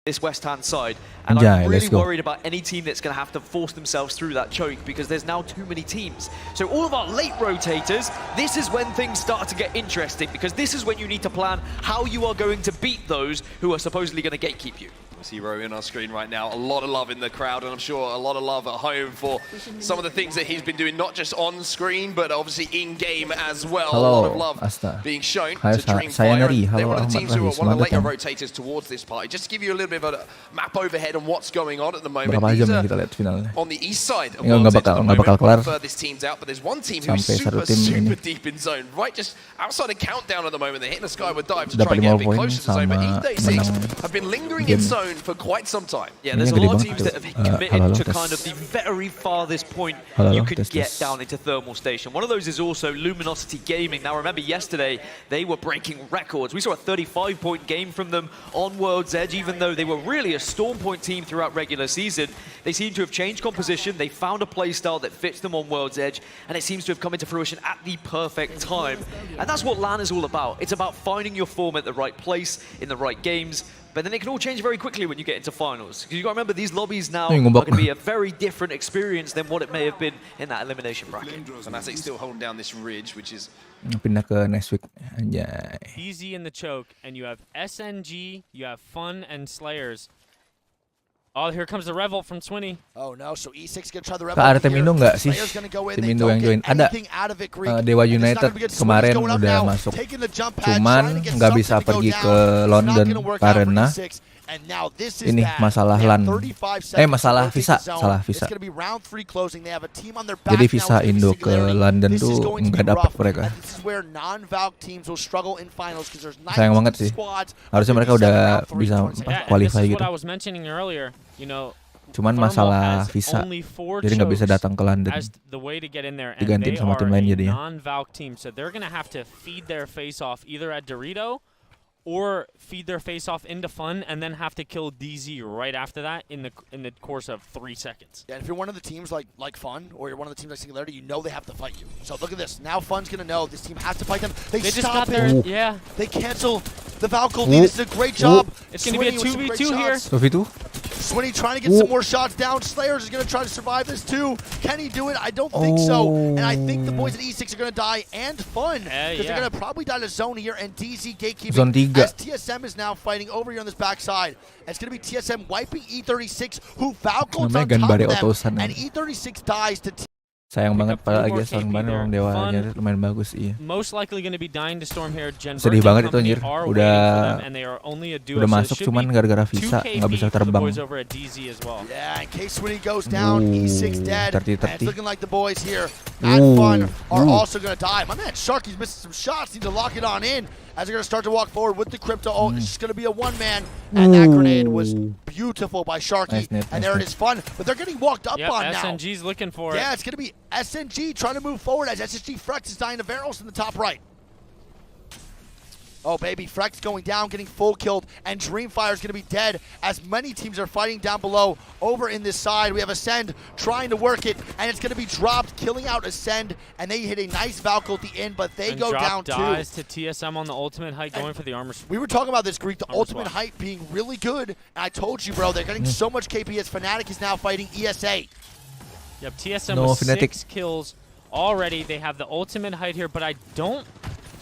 this west-hand side, and I'm really worried about any team that's going to have to force themselves through that choke because there's now too many teams. So all of our late rotators, this is when things start to get interesting because this is when you need to plan how you are going to beat those who are supposedly going to gatekeep you. See Ro in our screen right now. A lot of love in the crowd, and I'm sure a lot of love at home for some of the things that he's been doing, not just on screen, but obviously in game as well. Hello, a lot of love being shown to Dreamfire. They're one of the teams who are one of the later rotators towards this party. Just to give you a little bit of a map overhead on what's going on at the moment. These are on the east side of World's Edge at the moment. Furthest teams out, but there's one team who's super deep in zone, right just outside of countdown at the moment. They're hitting the skyward dive to try and get a bit closer to zone, but E36 have been lingering in zone for quite some time. Yeah, there's a lot of teams that have committed to kind of the very farthest point you could get down into Thermal Station. One of those is also Luminosity Gaming. Now remember, yesterday they were breaking records. We saw a 35-point game from them on World's Edge, even though they were really a Storm Point team throughout regular season. They seem to have changed composition. They found a playstyle that fits them on World's Edge, and it seems to have come into fruition at the perfect time. And that's what LAN is all about. It's about finding your form at the right place, in the right games, but then it can all change very quickly when you get into finals. Because you've got to remember, these lobbies now are going to be a very different experience than what it may have been in that elimination bracket. Fnatic's still holding down this ridge, which is... Pindah ke next week. Anjay. Easy in the choke, and you have SNG, you have Fun and Slayers. Oh, here comes the Revolt from Swinny. Oh no, so E6 gonna try the Revolt. Ada tim Indo nggak sih? Tim Indo yang join. Ada. Dewa United kemarin udah masuk. Cuman nggak bisa pergi ke London karena ini masalah LAN. Masalah visa, salah visa. Jadi visa Indo ke London tuh nggak dapat mereka. Sayang banget sih. Harusnya mereka udah bisa qualify gitu. Cuman masalah visa, jadi nggak bisa datang ke London. Digantiin sama tim lain jadinya. Or feed their face off into Fun and then have to kill DZ right after that in the course of 3 seconds. Yeah, and if you're one of the teams like Fun, or you're one of the teams like Singularity, you know they have to fight you. So look at this. Now Fun's gonna know this team has to fight them. They just stop got there. it. Yeah. They cancel the Valkyrie. This is a great job. It's gonna be a 2v2 here. 2v2. Swinny trying to get some more shots down. Slayers is going to try to survive this too. Can he do it? I don't think so. And I think the boys at E6 are going to die, and Fun. Because they're going to probably die to zone here, and DZ gatekeeping. Zone 3. As TSM is now fighting over here on this backside. And it's going to be TSM wiping E36, who Valkyries on top of them. And E36 dies to Sayang banget padahal ALGS tahun kemarin memang dewanya lumayan bagus, iya. Sedih banget itu anjir. Udah masuk cuman gara-gara visa nggak bisa terbang. Yeah, in case when he goes down, E6 dead. And it's looking like the boys here at Fun are also going to die. My man Sharky's missing some shots. Need to lock it on in as they're going to start to walk forward with the crypto. Oh, it's just going to be a one-man. And that grenade was beautiful by Sharky. And there it is, Fun. But they're getting walked up on now. SNG's looking for it. Yeah, it's going to be SNG trying to move forward as SSG Frex is dying to Varros in the top right. Oh, baby, Frex going down, getting full killed, and Dreamfire is going to be dead as many teams are fighting down below. Over in this side, we have Ascend trying to work it, and it's going to be dropped, killing out Ascend, and they hit a nice Valkyrie at the end, but they go down too. Dies to TSM on the ultimate height, going for the armor. We were talking about this, Greek, the ultimate height being really good, and I told you, bro, they're getting so much KP as Fnatic is now fighting ESA. Yep, TSM with 6 kills already. They have the ultimate height here, but I don't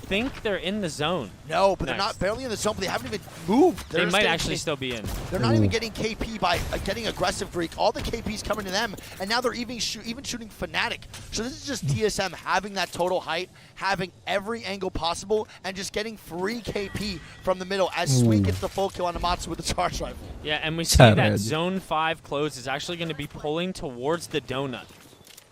think they're in the zone. No, but they're not barely in the zone, but they haven't even moved. They might actually still be in. They're not even getting KP by getting aggressive, Greek. All the KP's coming to them, and now they're even shooting Fnatic. So this is just TSM having that total height, having every angle possible, and just getting free KP from the middle as Sweet gets the full kill on Amatsu with the charge rifle. Yeah, and we see that Zone 5 close is actually going to be pulling towards the donut.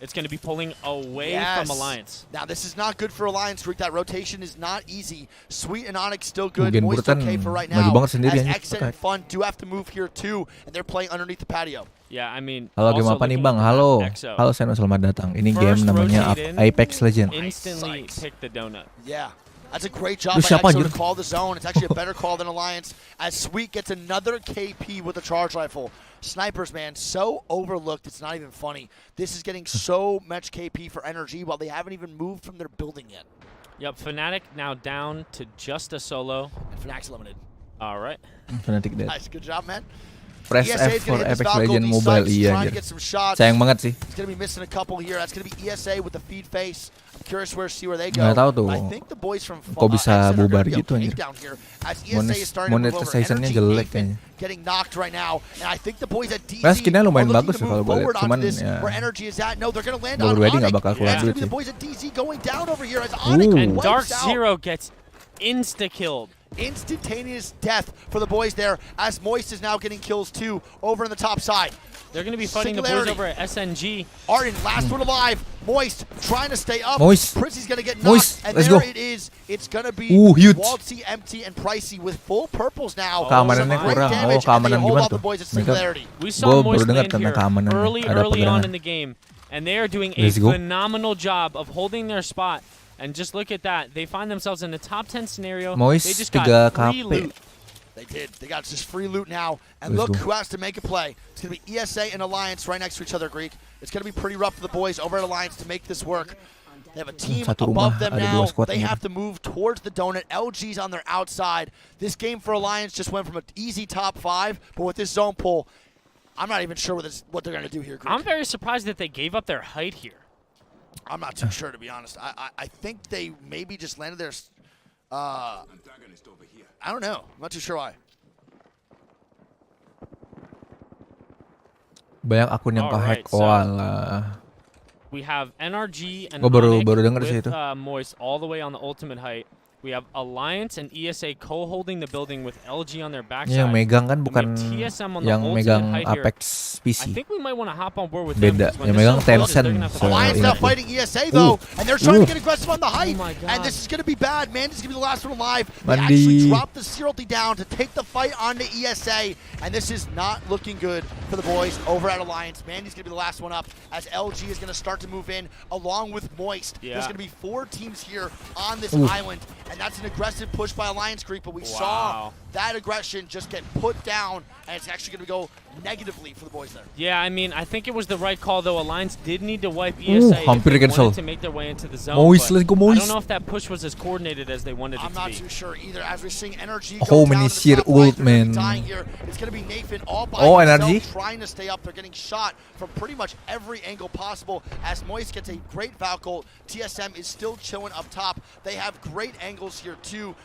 It's going to be pulling away from Alliance. Now, this is not good for Alliance, Rick. That rotation is not easy. Sweet and Onyx still good. Moist okay for right now. As Exit and Fun do have to move here, too. And they're playing underneath the patio. Yeah, I mean... Halo, game apa nih, Bang? Halo. Halo, Seno, selamat datang. Ini game namanya Apex Legends. Instantly pick the donut. Yeah. That's a great job by EXO to call the zone. It's actually a better call than Alliance as Sweet gets another KP with a charge rifle. Snipers, man, so overlooked, it's not even funny. This is getting so much KP for energy while they haven't even moved from their building yet. Yep, Fnatic now down to just a solo. And Fnatic's limited. Alright. Fnatic dead. Nice, good job, man. Press F for Apex Legends Mobile. Iya anjir. Sayang banget sih. He's gonna be missing a couple here. That's gonna be ESA with the feed face. I'm curious see where they go. Nggak tahu tuh. I think the boys from kok bisa bubar gitu anjir. Monetization-nya jelek kayaknya. Getting knocked right now, and I think the boys at DZ nah, skinnya lumayan bagus sih kalau gue lihat. Cuman ya. Where energy is at. No, they're gonna land on Onyx. Nggak bakal keluar duit The sih. boys at DZ going down over here as Onyx and Dark out. Zero gets insta-killed. Instantaneous death for the boys there as Moist is now getting kills too over on the top side. They're going to be fighting the boys over at SNG. Arden, last one alive. Moist trying to stay up. Moist. Prizzy's going to get Moist. knocked. And Let's there go. it is. It's going to be huge. Waltzy, Empty, and Pricey with full purples now. Keamanannya kurang. Keamanan gimana tuh? We saw Moist land here keamanan. early on in the game. And they are doing a phenomenal job of holding their spot. And just look at that. They find themselves in the top 10 scenario. Moist they just got free loot. They did. They got just free loot now. And look who has to make a play. It's going to be ESA and Alliance right next to each other, Greek. It's going to be pretty rough for the boys over at Alliance to make this work. They have a team above them now. They have to move towards the donut. LG's on their outside. This game for Alliance just went from an easy top 5, but with this zone pull, I'm not even sure what they're going to do here, Greek. I'm very surprised that they gave up their height here. I'm not too sure, to be honest. I think they maybe just landed their... I don't know. I'm not too sure why. Banyak akun yang ke-hack. We have NRG and baru Onyx with Moist all the way on the ultimate height. We have Alliance and ESA co-holding the building with LG on their backside. Yang megang kan bukan yang megang Apex PC. I think we might want to hop on board with beda. Yang megang Tencent. Alliance now fighting ESA though, and they're trying to get aggressive on the height. And this is going to be bad. Man, this is going to be the last one alive. They actually dropped the Seralty down to take the fight onto ESA, and this is not looking good for the boys over at Alliance. Mandy's going to be the last one up as LG is going to start to move in along with Moist. There's going to be 4 teams here on this island. And that's an aggressive push by Alliance Creek, but we saw that aggression just get put down, and it's actually going to go negatively for the boys there. Yeah, I mean, I think it was the right call, though. Alliance did need to wipe ESA if they wanted to make their way into the zone. Moist, let's go, Moist. I don't know if that push was as coordinated as they wanted it to be. I'm not too sure either. As we're seeing energy go down to the top right, they're dying here. It's going to be Nathan all by himself trying to stay up. They're getting shot from pretty much every angle possible as Moist gets a great Valkyl. TSM is still chilling up top. They have great angles here too.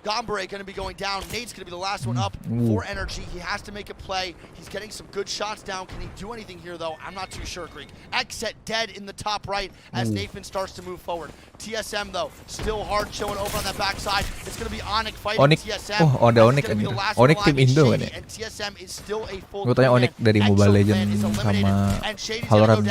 Gombre going to be going down. Nate's going to be the last one up for energy. He has to make a play. He's getting some good shots down. Can he do anything here, though? I'm not too sure, Greek. Exet dead in the top right as Nathan starts to move forward. TSM, though, still hard chilling over on that backside. It's going to be Onyx fighting TSM. Oh, ada Onyx aja. Onyx tim Indo kan ya? And TSM is still a full gue tanya Onyx dari Mobile Legends sama Valorant.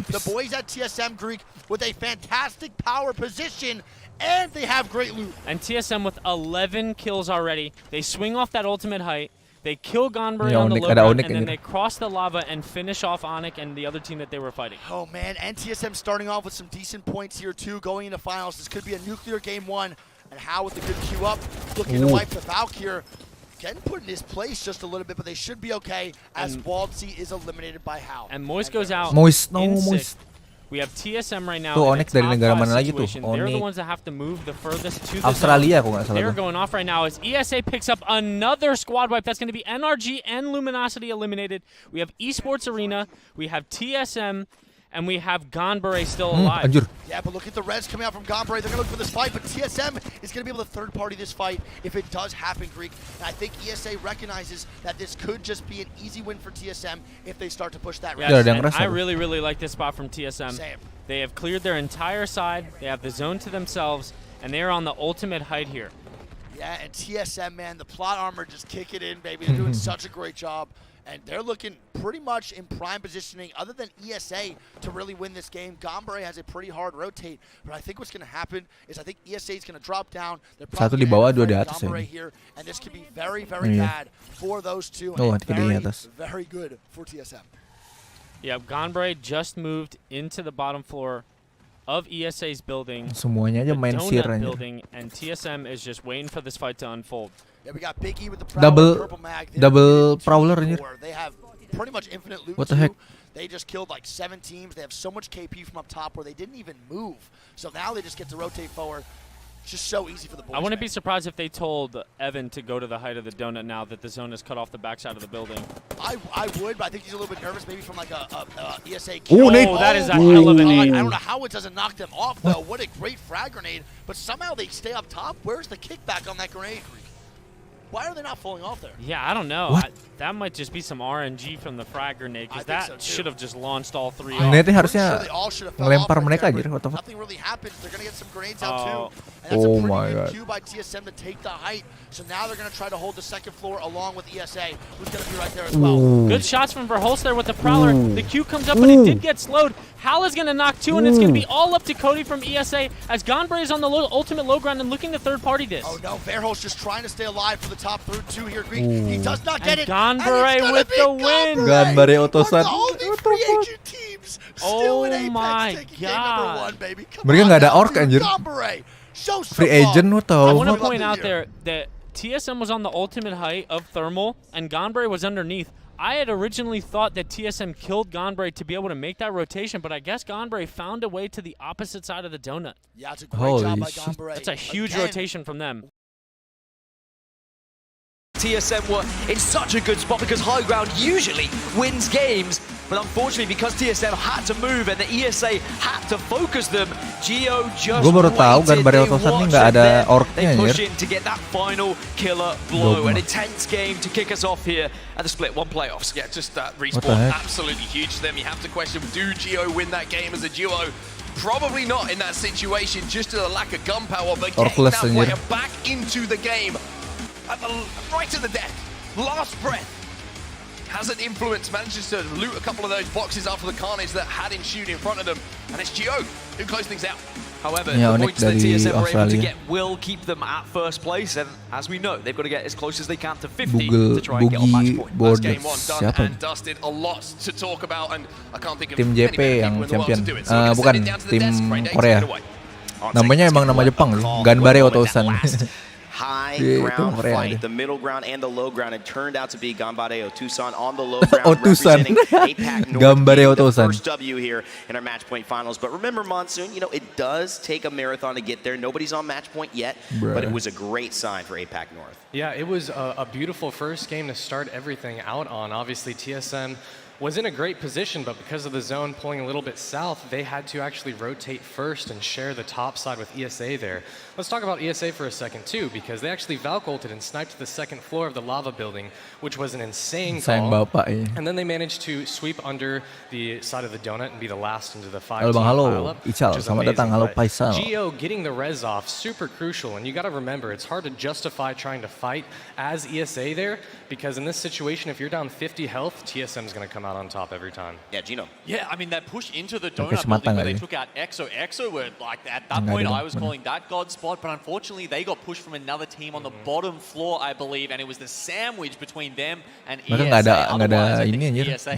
The boys at TSM, Greek, with a fantastic power position. And they have great loot. And TSM with 11 kills already. They swing off that ultimate height. They kill Gonbury on the low ground, and then they cross the lava and finish off Onyx and the other team that they were fighting. Oh, man. And TSM starting off with some decent points here, too, going into finals. This could be a nuclear game 1. And How with the good queue up, looking to wipe the Valk here. Getting put in his place just a little bit, but they should be okay as Waldsy is eliminated by How. And Moist goes out. Moist. We have TSM right now. Tuh Onyx dari negara mana lagi tuh? They're the ones that have to move the furthest to the Australia kok nggak salah. They're going off right now as ESA picks up another squad wipe. That's going to be NRG and Luminosity eliminated. We have Esports Arena. We have TSM. And we have Gonbury still alive. Yeah, but look at the res coming out from Gonbury. They're going to look for this fight, but TSM is going to be able to third-party this fight if it does happen, Greek. And I think ESA recognizes that this could just be an easy win for TSM if they start to push that res. Yes, and I really like this spot from TSM. Same. They have cleared their entire side. They have the zone to themselves, and they are on the ultimate height here. Yeah, and TSM, man, the plot armor just kick it in, baby. They're doing such a great job. And they're looking pretty much in prime positioning, other than ESA, to really win this game. Gombury has a pretty hard rotate, but I think what's going to happen is I think ESA is going to drop down. They're probably going to Gombury here, and this could be very bad for those two, and very good for TSM. Yeah, Gonbury just moved into the bottom floor of ESA's building, semuanya aja main building, and TSM is just waiting for this fight to unfold. Yeah, we got Big E with the Prowler, purple mag. Double Prowler here. They have pretty much infinite loot. What the heck? They just killed like 7 teams. They have so much KP from up top where they didn't even move. So now they just get to rotate forward. It's just so easy for the boys. I wouldn't be surprised if they told Evan to go to the height of the donut now that the zone is cut off the backside of the building. I would, but I think he's a little bit nervous, maybe from like a ESA kill. Oh, that is a hell of a nade. I don't know how it doesn't knock them off, though. What a great frag grenade. But somehow they stay up top. Where's the kickback on that grenade? Why are they not falling off there? Yeah, I don't know. That might just be some RNG from the frag grenade, because that should have just launched all three off. Netnya harusnya ngelempar mereka aja. Nothing really happens. They're going to get some grenades out too. And that's oh a my pretty god. good cue by TSM to take the height. So now they're going to try to hold the second floor along with ESA, who's going to be right there as well. Good shots from Verholst there with the Prowler. The Q comes up, but it did get slowed. Hal is going to knock two, and it's going to be all up to Cody from ESA as Gonbray is on the ultimate low ground and looking to third party this. Oh no, Verholst just trying to stay alive for the top two here, Greek. He does not get it. Gonbray with the win. Gonbray otosan. Oh my god. Mereka nggak ada orc anjir. Free agent lo tau. I want to point out there that TSM was on the ultimate height of thermal and Gonbray was underneath. I had originally thought that TSM killed Gonbray to be able to make that rotation, but I guess Gonbray found a way to the opposite side of the donut. Yeah, it's a great job by Gonbray. That's a huge rotation from them. TSM were in such a good spot because high ground usually wins games, but unfortunately because TSM had to move and the ESA had to focus them, Geo just Gue baru tahu Gonbray otosan ini nggak ada orcnya they push anjir. in to get that final killer blow. An intense game to kick us off here at the Split 1 playoffs. Yeah, just that respawn absolutely huge to them. You have to question, do Geo win that game as a duo? Probably not in that situation, just to the lack of gunpowder, but getting that player back into the game. Right to the death, last breath, has an influence, manages to loot a couple of those boxes after the carnage that had ensued in front of them, and it's Geo who closed things out. However, the points that TSM were able to get will keep them at first place, and as we know, they've got to get as close as they can to 50 to try and get on match point. That's game one done and dusted. A lot to talk about, and I can't think of tim JP yang people in the world champion. to do it. So Bukan tim Korea. Namanya emang nama Jepang, Gonbray otosan. High ground fight, the middle ground and the low ground. It turned out to be Gonbray Otusan on the low ground, representing APAC North, the first W here in our match point finals. But remember, Monsoon, you know, it does take a marathon to get there. Nobody's on match point yet, but it was a great sign for APAC North. Yeah, it was a beautiful first game to start everything out on. Obviously, TSM was in a great position, but because of the zone pulling a little bit south, they had to actually rotate first and share the top side with ESA there. Let's talk about ESA for a second too, because they actually Valk ulted and sniped the second floor of the lava building, which was an insane call. And then they managed to sweep under the side of the donut and be the last into the 5-team pile-up, which is amazing. Geo getting the res off, super crucial, and you got to remember, it's hard to justify trying to fight as ESA there, because in this situation, if you're down 50 health, TSM's going to come out on top every time. Yeah, Gino. Yeah, I mean, that push into the donut building where they took out EXO. EXO were like, at that point, I was calling that God spot, but unfortunately, they got pushed from another team on the bottom floor, I believe, and it was the sandwich between them and ESA. Otherwise, I think ESA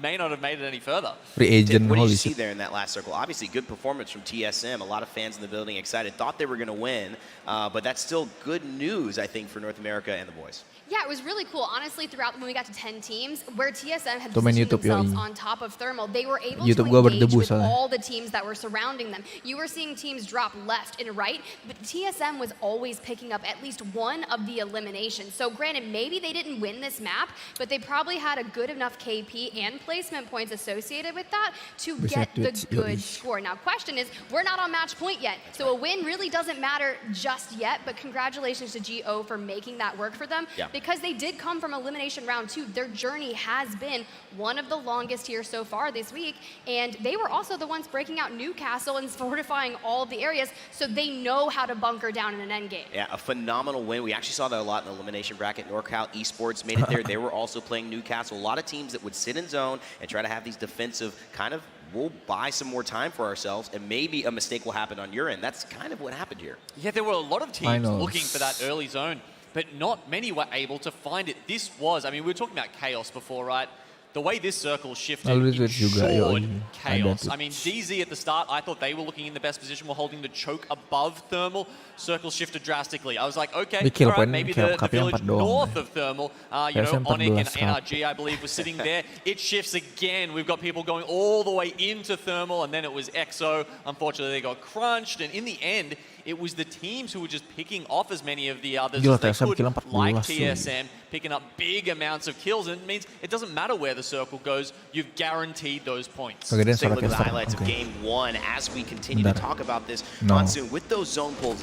may not have made it any further. Free agent. What did you see there in that last circle? Obviously, good performance from TSM. A lot of fans in the building excited, thought they were going to win, but that's still good news, I think, for North America and the boys. Yeah, it was really cool. Honestly, throughout when we got to 10 teams, where TSM had positioned themselves on top of Thermal, they were able to engage with all the teams that were surrounding them. You were seeing teams drop left and right, but TSM was always picking up at least one of the eliminations. So granted, maybe they didn't win this map, but they probably had a good enough KP and placement points associated with that to get the good score. Now, question is, we're not on match point yet, so a win really doesn't matter just yet, but congratulations to GO for making that work for them. Because they did come from elimination round 2, their journey has been one of the longest here so far this week, and they were also the ones breaking out Newcastle and fortifying all of the areas, so they know how to bunker down in an endgame. Yeah, a phenomenal win. We actually saw that a lot in the elimination bracket. NorCal Esports made it there. They were also playing Newcastle. A lot of teams that would sit in zone and try to have these defensive kind of, we'll buy some more time for ourselves, and maybe a mistake will happen on your end. That's kind of what happened here. Yeah, there were a lot of teams looking for that early zone, but not many were able to find it. This was, I mean, we were talking about chaos before, right? The way this circle shifted ensured chaos. I mean, DZ at the start, I thought they were looking in the best position, were holding the choke above Thermal. Circle shifted drastically. I was like, okay, all right, maybe the village north of Thermal, you know, Onyx and NRG, I believe, was sitting there. It shifts again. We've got people going all the way into Thermal, and then it was EXO. Unfortunately, they got crunched, and in the end, it was the teams who were just picking off as many of the others Gila, as they TSM could, kill 14 like cuy. TSM, picking up big amounts of kills, and it means it doesn't matter where the circle goes, you've guaranteed those points. Kegedean Let's take a sara look at the caster. highlights of Oke. game 1 as we continue to talk about this. No. Monsoon, with those zone pulls,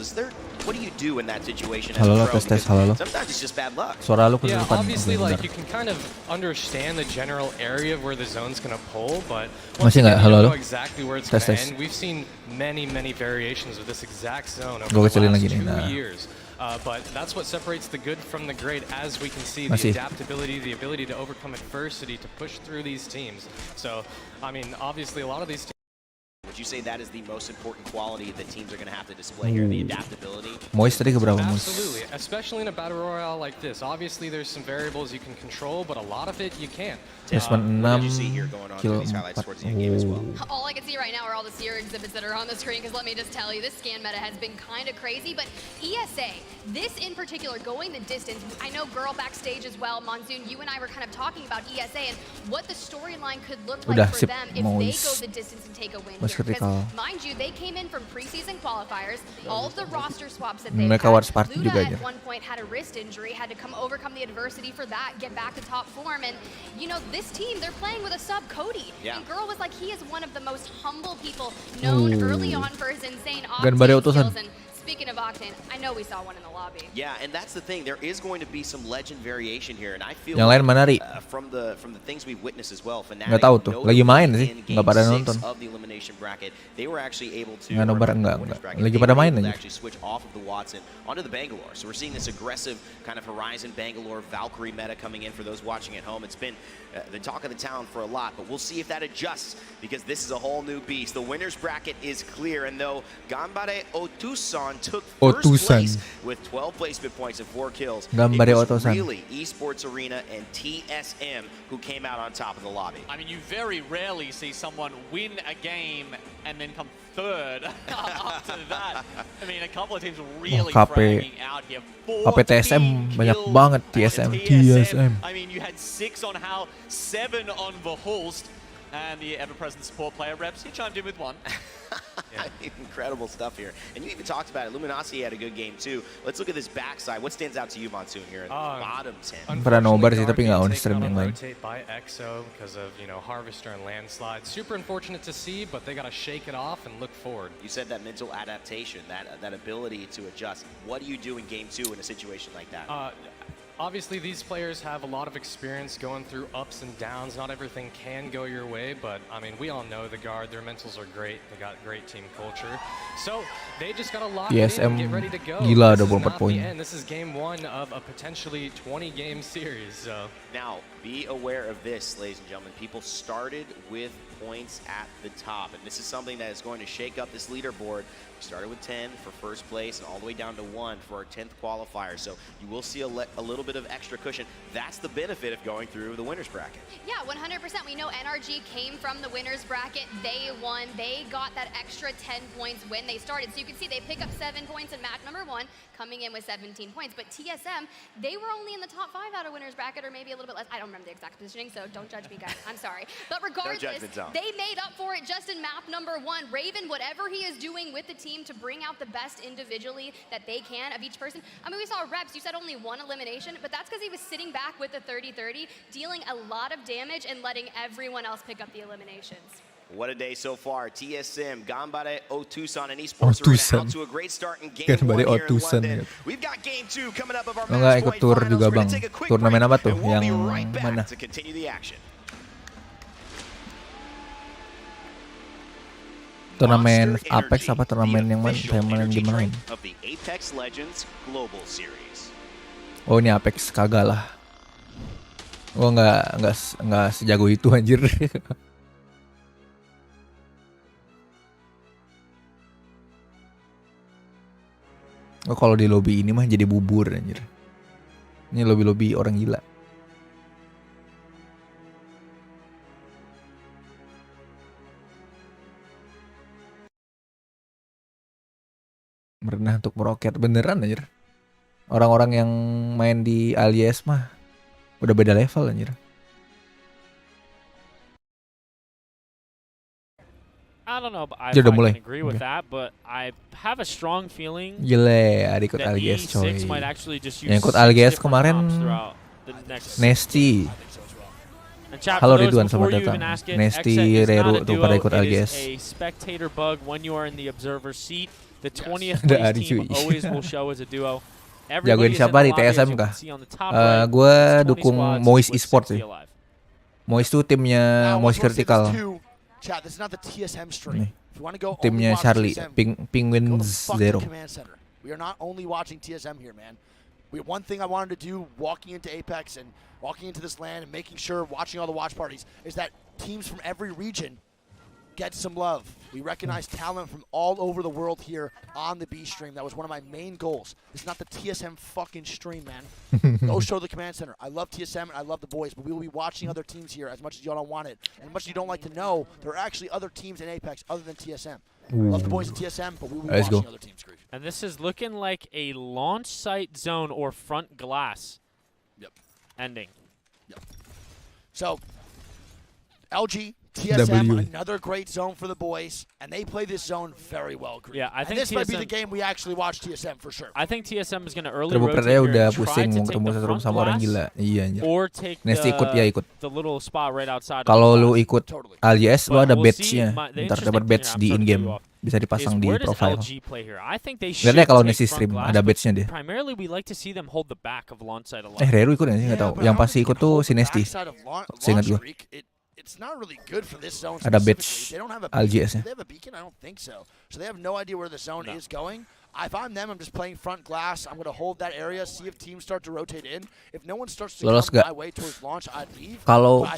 what do you do in that situation as Halo, a pro? tes, Because halo. sometimes it's just bad luck. Suara lu ke Yeah, depan. obviously, Oke, like bentar. you can kind of understand the general area of where the zone's gonna pull, but Masih nggak? you Halo, don't halo? know exactly where it's Tes, gonna tes. end. We've seen many variations of this exact zone over Gua the kecilin last lagi nih, 2 nah. years. But that's what separates the good from the great, as we can see, the Masih. adaptability, the ability to overcome adversity, to push through these teams. So, I mean, obviously, a lot of these teams. Would you say that is the most important quality that teams are going to have to display here, the adaptability? Moist tadi keberapa Moist? Absolutely, especially in a battle royale like this. Obviously, there's some variables you can control, but a lot of it you can't. Placement What 6, did you see here going on kill in these highlights 4. towards the end game as well? All I can see right now are all the Seer exhibits that are on the screen, because let me just tell you, this scan meta has been kind of crazy, but ESA, this in particular, going the distance, I know Girl backstage as well, Monsoon, you and I were kind of talking about ESA and what the storyline could look like Udah, for sip, them if they go Moist. the distance and take a win Moist here. critical. Because, mind you, they came in from preseason qualifiers, all of the roster swaps that they Mereka had. Wars Party Luda juga at aja. one point had a wrist injury, had to overcome the adversity for that, get back to top form, and you know, this team, they're playing with a sub Cody. Yeah. And Girl was like, he is one of the most humble people known early on for his insane Ganbare octane utusan. skills. And speaking of octane, I know we saw one in the lobby. Yeah, and that's the thing. There is going to be some legend variation here, and I feel Yang lain mana, Ri? from the things we've witnessed as well. Fnatic, Nggak tahu tuh, lagi main sih, in nggak pada game 6 nonton. of the elimination bracket, they were actually able to Nggak nobar, or enggak. winners bracket, Lagi they pada were main able to aja. actually switch off of the Watson onto the Bangalore. So we're seeing this aggressive kind of Horizon Bangalore Valkyrie meta coming in for those watching at home. It's been the talk of the town for a lot, but we'll see if that adjusts, because this is a whole new beast. The winners bracket is clear, and though Ganbare Otusan took first place with 12 placement points and 4 kills, Ganbare it was Otusan. really Esports Arena and TSM who came out on top of the lobby. I mean, you very rarely see someone win a game and then come third after that. I mean, a couple of teams were really fragging out here. KP TSM banyak banget TSM. I mean, you had 6 on Hal, 7 on Verhulst, and the ever-present support player reps, he chimed in with 1. Incredible stuff here. And you even talked about it. Luminosity had a good game too. Let's look at this backside. What stands out to you, Monsoon, here in the bottom 10? Pada nobar sih, tapi nggak on stream yang lain. Rotate by EXO because of, you know, Harvester and Landslide. Super unfortunate to see, but they got to shake it off and look forward. You said that mental adaptation, that ability to adjust. What do you do in game 2 in a situation like that? Obviously, these players have a lot of experience going through ups and downs. Not everything can go your way, but I mean, we all know the Guard. Their mentals are great. They got great team culture. So they just got to lock it in and get ready to go. Gila, this is 24 not poin. the end. This is game 1 of a potentially 20-game series. So now, be aware of this, ladies and gentlemen. People started with points at the top, and this is something that is going to shake up this leaderboard. We started with 10 for first place and all the way down to 1 for our 10th qualifier. So you will see a little bit of extra cushion. That's the benefit of going through the winners bracket. Yeah, 100%. We know NRG came from the winners bracket. They won. They got that extra 10 points when they started. So you can see they pick up 7 points in match number 1, coming in with 17 points. But TSM, they were only in the top 5 out of winners bracket, or maybe a little bit less. I don't remember the exact positioning, so don't judge me, guys. I'm sorry. But regardless, they made up for it just in map number 1. Raven, whatever he is doing with the team to bring out the best individually that they can of each person. I mean, we saw Reps, you said only 1 elimination, but that's because he was sitting back with the 30-30, dealing a lot of damage and letting everyone else pick up the eliminations. What a day so far. TSM, Ganbare Otusan, and Esports Arena out to a great start in game 1 here in London. We've got game 2 coming up of our match point tour finals. juga, We're Bang. going to take a quick Turnamen break, apa tuh? and we'll be Yang right back mana? to continue the action. Turnamen Apex apa turnamen yang mana? Turnamen di mana? Of the Apex Legends Global Series. Oh, ini Apex kagak lah. Oh, nggak sejago itu anjir. Oh, kalau di lobby ini mah jadi bubur anjir. Ini lobby orang gila. Merenah untuk meroket beneran anjir. Orang-orang yang main di ALGS mah udah beda level anjir. I don't know, but I can agree with that, but I have a strong feeling ada ikut that ALGS coy. E6 might actually just use Yang ikut ALGS 6 different kemarin comps throughout the next Nesty. And chat, Halo for those Ridwan, before selamat you even datang. ask it, Nesty, Exa is Reru not a tuh pada duo, ikut it ALGS. is a spectator bug when you are in the observer seat. The 20th Ada place Ari, team cuy. always will show as a duo. Jagoin siapa di TSM kah? Gue dukung Moist Esports sih. Moist tuh timnya Moist Vertical. Nih. Timnya Charlie, Penguins Zero. We are not only watching TSM here, man. One thing I wanted to do walking into Apex and walking into this land and making sure watching all the watch parties is that teams from every region get some love. We recognize talent from all over the world here on the B stream. That was one of my main goals. It's not the TSM fucking stream, man. Go show the command center. I love TSM and I love the boys, but we will be watching other teams here as much as y'all don't want it. And as much as you don't like to know, there are actually other teams in Apex other than TSM. Love the boys at TSM, but we will be watching other teams. And this is looking like a launch site zone or front glass. Ending. So, LG, TSM, another great zone for the boys, and they play this zone very well. Yeah, I think this might be the game we actually watch TSM for sure. I think TSM is going to early rotate here udah and try pusing to mau take ketemu the satu room front sama orang glass gila. Iya anjir. or take Nesty ikut ya ikut. the little spot right outside. Kalau lu ikut ALGS lu ada But we'll see. badge-nya. Ntar dapat badge di in game. Bisa dipasang di profile. Lihat deh kalau Nesty stream ada badge-nya dia. Primarily we like to see them hold the back of launch side a lot. Reru ikut nggak sih? Nggak tahu. Yang pasti ikut tuh si Nesty. Seingat gue. It's not really good for this zone. Ada badge They don't have a ALGS-nya. They have a beacon? I don't think so. So they have no idea where the zone is going. If I'm them, I'm just playing front glass. I'm going to hold that area, see if teams start to rotate in. If no one starts to come my way towards launch, I'd leave. Kalau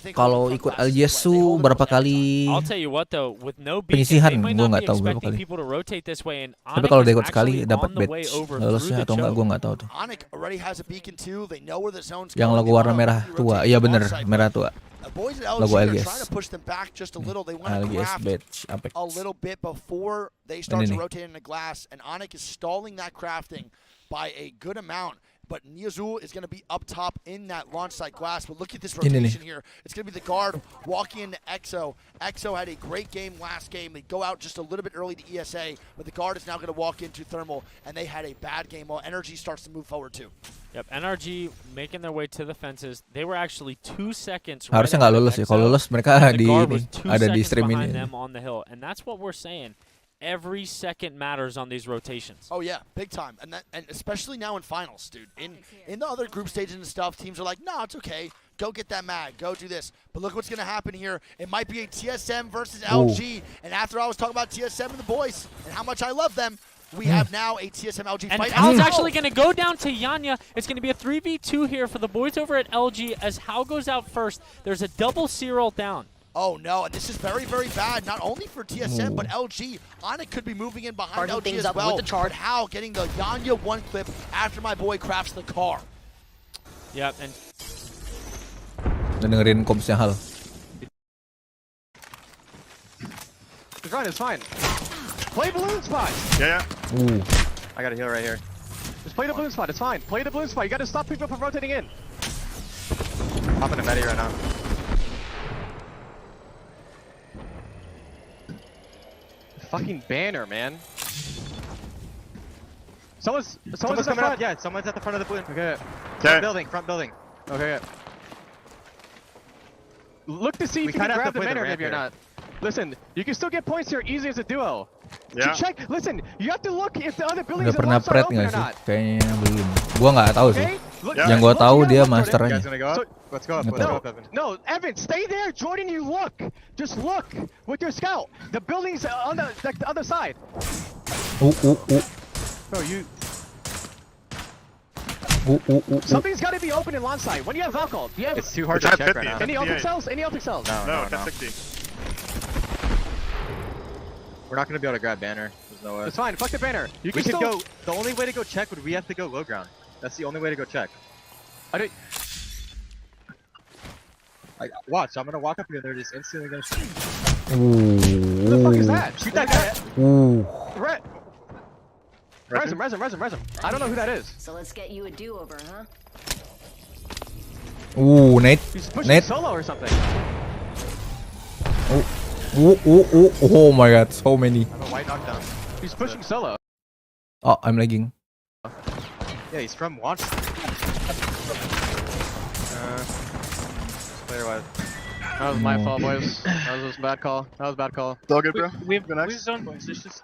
ikut ALGS tuh berapa kali I'll tell you what though, with no penyisihan, beacon, they might gue not nggak be tahu berapa expecting kali. people to rotate this way. And Tapi kalau dia ikut sekali dapat badge. Lolusnya atau enggak gue nggak tahu tuh. Onyx already has a beacon too. They know where the zone's Yang going. logo warna merah tua. Iya bener, merah tua. Boys at Logo LG are ALGS. trying to push them back just a little. They want to ALGS craft badge Apex. a little bit before they start to rotate into glass, and Onyx is stalling that crafting by a good amount. But Niazul is going to be up top in that launch site glass. But look at this rotation here. It's going to be the guard walking into EXO. EXO had a great game last game. They go out just a little bit early to ESA, but the guard is now going to walk into Thermal, and they had a bad game while Energy starts to move forward too. Yep, NRG making their way to the fences. They were actually 2 seconds. Harusnya nggak lulus ya. Kalau lulus mereka ada di stream ini. Them on the hill, and that's what we're saying. Every second matters on these rotations. Oh yeah, big time, and especially now in finals, dude. In the other group stages and stuff, teams are like, "No, it's okay. Go get that mag. Go do this." But look what's gonna happen here. It might be a TSM versus LG, and after I was talking about TSM and the boys and how much I love them, we have now a TSM LG and fight. And Hal's actually going to go down to Hanya. It's going to be a 3v2 here for the boys over at LG as Hal goes out first. There's a double Cyril down. Oh no, and this is very, very bad, not only for TSM, but LG. Onyx could be moving in behind LG as well. With the chart. But Hal getting the Yanya one clip after my boy crafts the car. Yep, and dengerin komsnya Hal. It's fine, it's fine. Play balloon spot. Yeah. I got a heal right here. Just play the balloon spot, it's fine. Play the balloon spot. You got to stop people from rotating in. Popping a Betty right now. Fucking banner, man. Someone's coming up. Yeah, someone's at the front of the balloon. Okay. Front building. Okay. Look to see if you can grab the banner if you're not. Listen, you can still get points here easy as a duo. Yeah. Check. Listen, you have to look if the other buildings Udah pernah pret nggak sih? Kayaknya belum. Gua nggak tahu sih. Yeah. Yang gua tahu dia masternya. Let's go up. Evan. No, Evan, stay there. Jordan, you look. Just look with your scout. The building's on the other side. Bro, you. Something's got to be open in launch site. When you have Valkyrie, it's too hard to check right now. Any Optic cells? Any Optic cells? No, it's 60. We're not going to be able to grab banner. There's no way. It's fine. Fuck the banner. You can still go. The only way to go check would we have to go low ground. That's the only way to go check. Watch, I'm gonna walk up here. They're just instantly gonna shoot. What the fuck is that? Shoot that guy. Res him. I don't know who that is. So let's get you a do-over, huh? Nate. He's pushing solo or something. Oh my god, so many. I have a white knockdown. He's pushing solo. Oh, I'm lagging. Yeah, he's from Watch. Player wise. That was my fault, boys. That was a bad call. That was a bad call. It's all good, bro. We have zone boys. It's just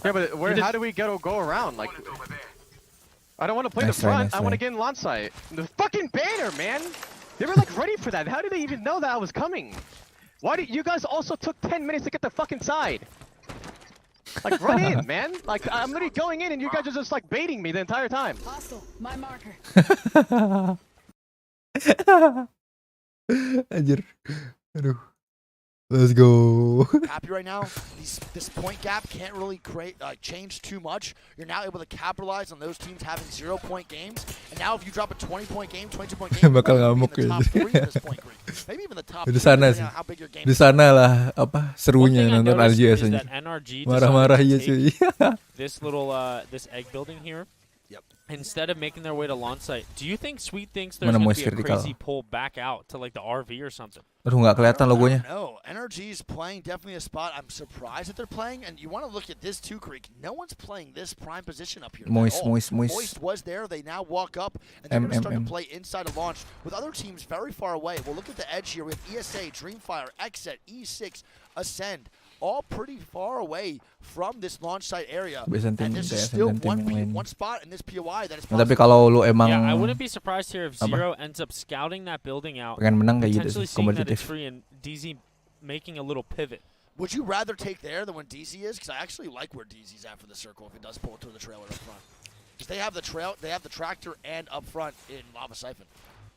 yeah, but where? How do we go around? Like, I don't want to play the front. I want to get in launch site. The fucking banner, man. They were like ready for that. How did they even know that I was coming? Why did you guys also took 10 minutes to get the fucking side? Like, run in, man. Like, I'm literally going in and you guys are just like baiting me the entire time. Hostile, my marker. Anjir. Aduh. Let's go. Happy right now. This point gap can't really change too much. You're now able to capitalize on those teams having 0-point games. And now if you drop a 20-point game, 22-point game, bakal ngamuk in the top 3 at this point, maybe even the top 2, di sana sih. how big your game Di is. sana lah apa serunya nonton ALGS aja. Marah-marah iya sih. This little this egg building here. Yep. Instead of making their way to launch site, do you think Sweet thinks there's going to be a crazy pull back out to like the RV or something? Aduh, nggak kelihatan logonya. No, NRG's playing definitely a spot. I'm surprised that they're playing, and you want to look at this too, Creek. No one's playing this prime position up here. Moist. Moist was there. They now walk up, and they're going to start to play inside of launch with other teams very far away. Well, look at the edge here. We have ESA, Dreamfire, Xset, E6, Ascend. All pretty far away from this launch site area. And this is still one spot in this POI that is possible. Tapi kalau lu emang I wouldn't be surprised here if Zero ends up scouting that building out. Pengen menang kayak gitu Potentially sih, seeing that it's kompetitif. free and DZ making a little pivot. Would you rather take there than when DZ is? Because I actually like where DZ's at for the circle if it does pull through the trailer up front. Because they have the Trakteer and up front in Lava Siphon.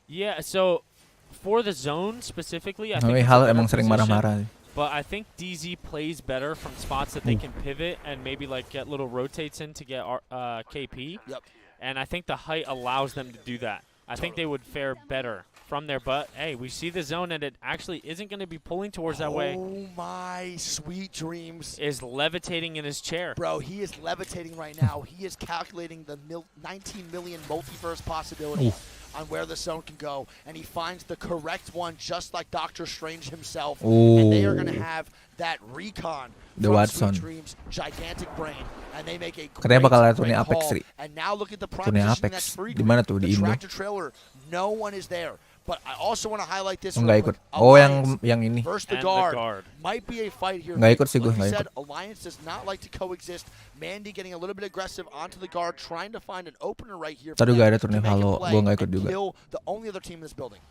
Yeah, so for the zone specifically, I think Hal emang sering marah-marah. But I think DZ plays better from spots that they can pivot and maybe like get little rotates in to get KP. Yep. And I think the height allows them to do that. I think they would fare better from there. But hey, we see the zone and it actually isn't going to be pulling towards that way. Oh my sweet dreams. Is levitating in his chair. Bro, he is levitating right now. He is calculating the 19 million multiverse possibility on where the zone can go, and he finds the correct one, just like Doctor Strange himself. And they are going to have that recon from Sweet Dreams' gigantic brain, and they make a great call. And now look at the prime position that's free. The Trakteer trailer, no one is there. But I also want to highlight this. Enggak ikut. Oh, yang ini. Versus the guard. Might be a fight here. Enggak ikut sih gue. Like said, Alliance does not like to coexist. Mandy getting a little bit aggressive onto the guard, trying to find an opener right here. Tadi juga ada turnya hallo. Gue nggak ikut juga. Kill the only other team in this building.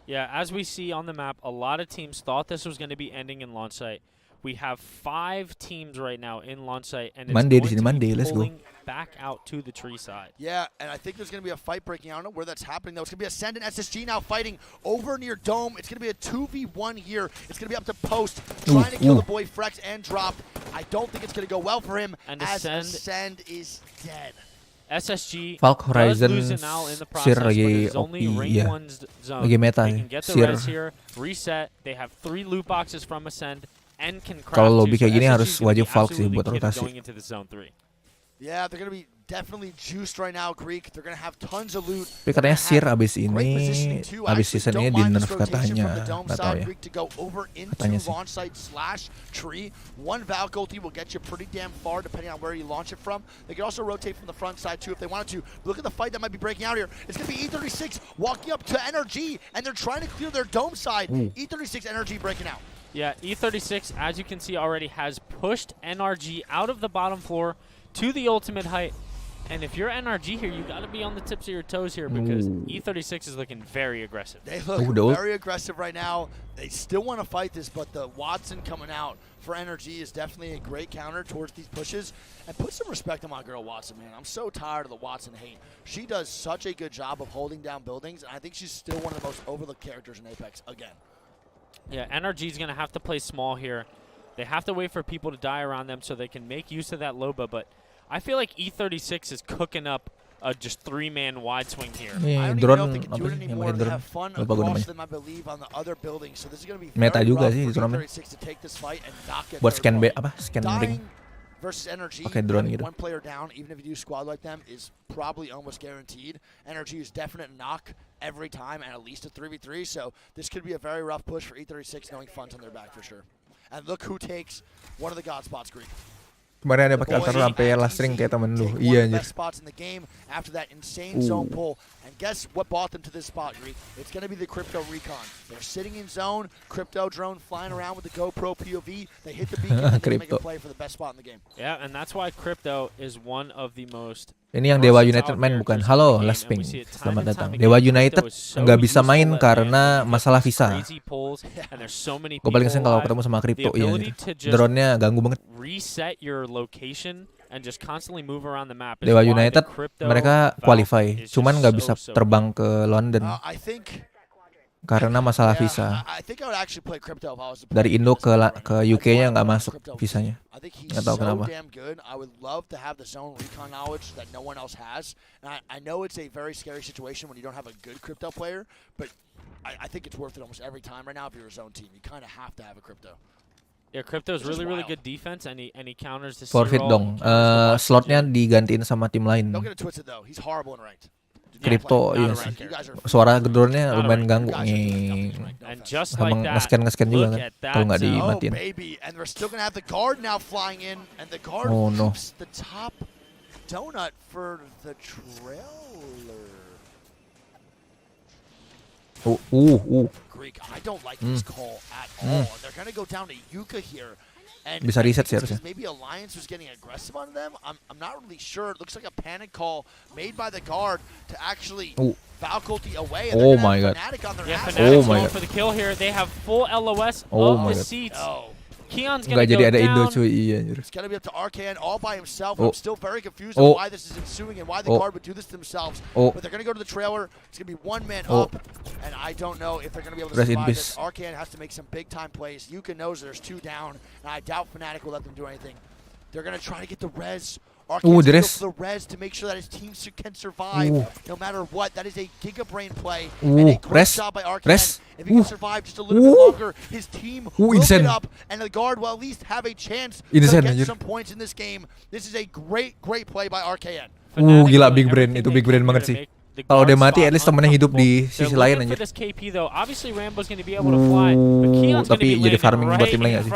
Yeah, as we see on the map, a lot of teams thought this was going to be ending in launch site. We have 5 teams right now in launch site, and it's going to be pulling back out to the tree side. Yeah, and I think there's going to be a fight breaking out. I don't know where that's happening, though. It's going to be Ascend and SSG now fighting over near Dome. It's going to be a 2v1 here. It's going to be up to Post, trying to kill the boy Frex and drop. I don't think it's going to go well for him, and as Ascend is dead. SSG Falk Horizon does lose it now in the process, Sir but lagi it's only ring iya. one's zone. Lagi meta They can get the res here, reset. They have 3 loot boxes from Ascend. Kalau lobby kayak gini harus wajib Falk sih buat rotasi. Yeah, they're going to be definitely juiced right now, Greek. They're going to have tons of loot. Tapi katanya Sir abis ini, abis season ini di nerf katanya, nggak tahu ya. Katanya sih. Launch site / tree. One Valk ulti will get you pretty damn far depending on where you launch it from. They can also rotate from the front side too if they wanted to. Look at the fight that might be breaking out here. It's going to be E36 walking up to NRG, and they're trying to clear their dome side. E36 NRG breaking out. Yeah, E36, as you can see already, has pushed NRG out of the bottom floor to the ultimate height. And if you're NRG here, you got to be on the tips of your toes here because E36 is looking very aggressive. They look very aggressive right now. They still want to fight this, but the Watson coming out for NRG is definitely a great counter towards these pushes. And put some respect on my girl Watson, man. I'm so tired of the Watson hate. She does such a good job of holding down buildings, and I think she's still one of the most overlooked characters in Apex again. Yeah, NRG is going to have to play small here. They have to wait for people to die around them so they can make use of that Loba, but I feel like E36 is cooking up a just 3-man wide swing here. I don't even know if they can do it anymore. They have fun across them, I believe, on the other buildings. So this is going to be meta very juga rough sih for drone. E36 to take this fight and not get Buat scan their scan ring. versus Energy, drone gitu. one player down, even if you do squad like them, is probably almost guaranteed. Energy is definite knock every time and at least a 3v3, so this could be a very rough push for E36 knowing Fun's on their back for sure. And look who takes one of the god spots, Greek. Kemarin ada pakai altar sampai last ring kayak temen lu. Iya anjir. Spots in the game after that insane zone pull. And guess what brought them to this spot, Greek? It's going to be the Crypto Recon. They're sitting in zone, Crypto drone flying around with the GoPro POV. They hit the beacon and they make a play for the best spot in the game. Yeah, and that's why Crypto is one of the most. Ini yang Dewa United main bukan. Halo, last ping. Selamat datang. Dewa United nggak bisa main karena masalah visa. Gue paling kesel kalau ketemu sama Crypto. Iya, drone-nya ganggu banget. Reset your location and just constantly move around the map. Dewa United mereka qualify, cuman nggak bisa terbang ke London karena masalah visa. Dari Indo ke UK-nya nggak masuk visanya. Nggak tahu kenapa. I would love to have the zone recon knowledge that no one else has. And I know it's a very scary situation when you don't have a good Crypto player, but I think it's worth it almost every time right now if you're a zone team. You kind of have to have a Crypto. Yeah, Crypto's really good defense and he counters the forfeit dong. Slotnya digantiin sama tim lain. Crypto iya sih. Suara gedornya lumayan ganggu nih. Emang nge-scan juga kan kalau nggak dimatiin. Oh no. Greek, I don't like this call at all. They're going to go down to Yuka here. And bisa reset sih harusnya. Maybe Alliance was getting aggressive on them. I'm not really sure. It looks like a panic call made by the guard to actually faculty away. And oh my god. Yeah, Fnatic's going for the kill here. They have full LOS of the seats. Keon's gonna go ada Indo down. cuy, iya anjir. It's gonna be up to RKN all by himself. I'm still very confused on why this is ensuing and why the guard would do this to themselves. But they're gonna go to the trailer. It's gonna be one man up, and I don't know if they're gonna be able to survive this. RKN has to make some big time plays. Yuka knows there's two down, and I doubt Fnatic will let them do anything. They're gonna try to get the res. The res. The res to make sure that his team can survive no matter what. That is a Giga Brain play and a great job by RKN. If he can survive just a little bit longer, his team will get up, and the guard will at least have a chance to get some points in this game. This is a great play by RKN. Gila big brain, itu big brain banget sih. Kalau dia mati, at least temennya hidup di sisi lain anjir. Tapi jadi farming buat tim lain nggak sih?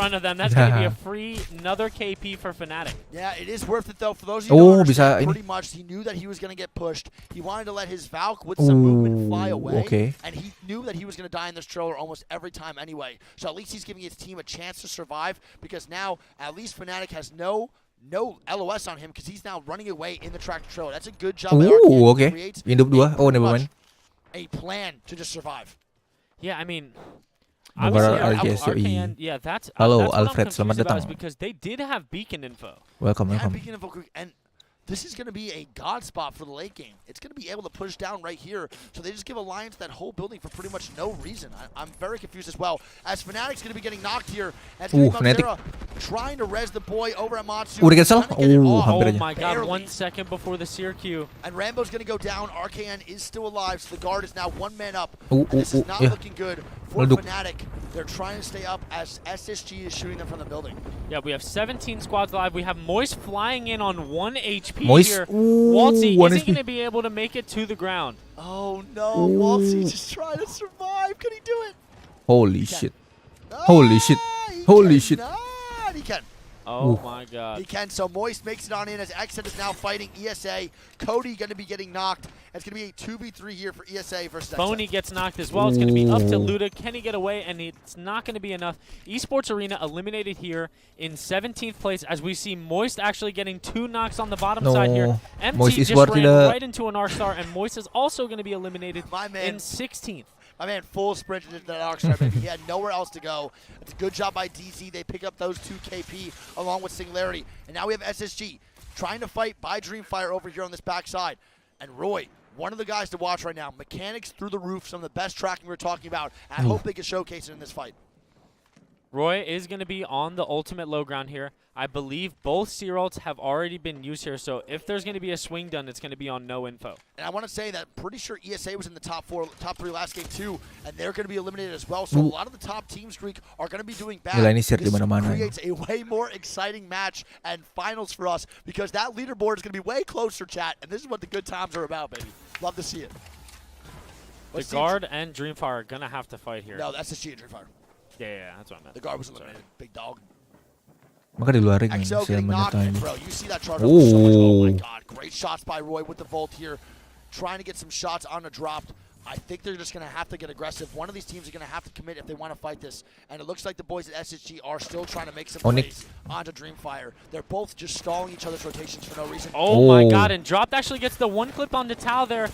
Bisa ini. Oke. No LOS on him because he's now running away in the tractor trailer. That's a good job. Okay. Hidup dua. Oh, never mind. A plan to just survive. Yeah, I mean, obviously, RKN, yeah, that's Hello, that's Alfred. Selamat datang. Because they did have beacon info. Welcome. Beacon info, and this is going to be a god spot for the late game. It's going to be able to push down right here. So they just give Alliance that whole building for pretty much no reason. I'm very confused as well. As Fnatic's going to be getting knocked here. As Fnatic trying to res the boy over at Matsu. Oh my god, 1 second before the Seer Q. And Rambo's going to go down. RKN is still alive, so the guard is now one man up. And this is not looking good for Fnatic. They're trying to stay up as SSG is shooting them from the building. Yeah, we have 17 squads live. We have Moist flying in on 1 HP here. Moist? Waltzy isn't going to be able to make it to the ground. Oh no, Waltzy just trying to survive. Can he do it? Holy shit. Holy shit. Holy shit. He can. Oh my god. He can. So Moist makes it on in as Xset is now fighting ESA. Cody going to be getting knocked. It's going to be a 2v3 here for ESA versus Phony gets knocked as well. It's going to be up to Luda. Can he get away? And it's not going to be enough. Esports Arena eliminated here in 17th place as we see Moist actually getting 2 knocks on the bottom side here. MT just ran right into an R-Star, and Moist is also going to be eliminated in 16th. My man full sprinted into that R-Star, baby. He had nowhere else to go. It's a good job by DZ. They pick up those 2 KP along with Singularity. And now we have SSG trying to fight by Dreamfire over here on this backside. And Roy, one of the guys to watch right now. Mechanics through the roof, some of the best tracking we're talking about. I hope they can showcase it in this fight. Roy is going to be on the ultimate low ground here. I believe both seer ults have already been used here, so if there's going to be a swing done, it's going to be on no info. And I want to say that I'm pretty sure ESA was in the top 3 last game too, and they're going to be eliminated as well. So a lot of the top teams, Greek, are going to be doing bad. This creates a way more exciting match and finals for us because that leaderboard is going to be way closer, chat, and this is what the good times are about, baby. Love to see it. The Guard and Dreamfire are going to have to fight here. No, that's the G and Dreamfire. Yeah, that's what I meant. The Guard was eliminated. Big dog. Maka diluarin kan XO si getting knocked in, ini. bro. You see that chart so much. Oh my god, great shots by Roy with the Volt here. Trying to get some shots on a drop. I think they're just going to have to get aggressive. One of these teams are going to have to commit if they want to fight this. And it looks like the boys at SSG are still trying to make some plays onto Dreamfire. They're both just stalling each other's rotations for no reason. Oh my god, and Dropped actually gets the one clip onto Tao there.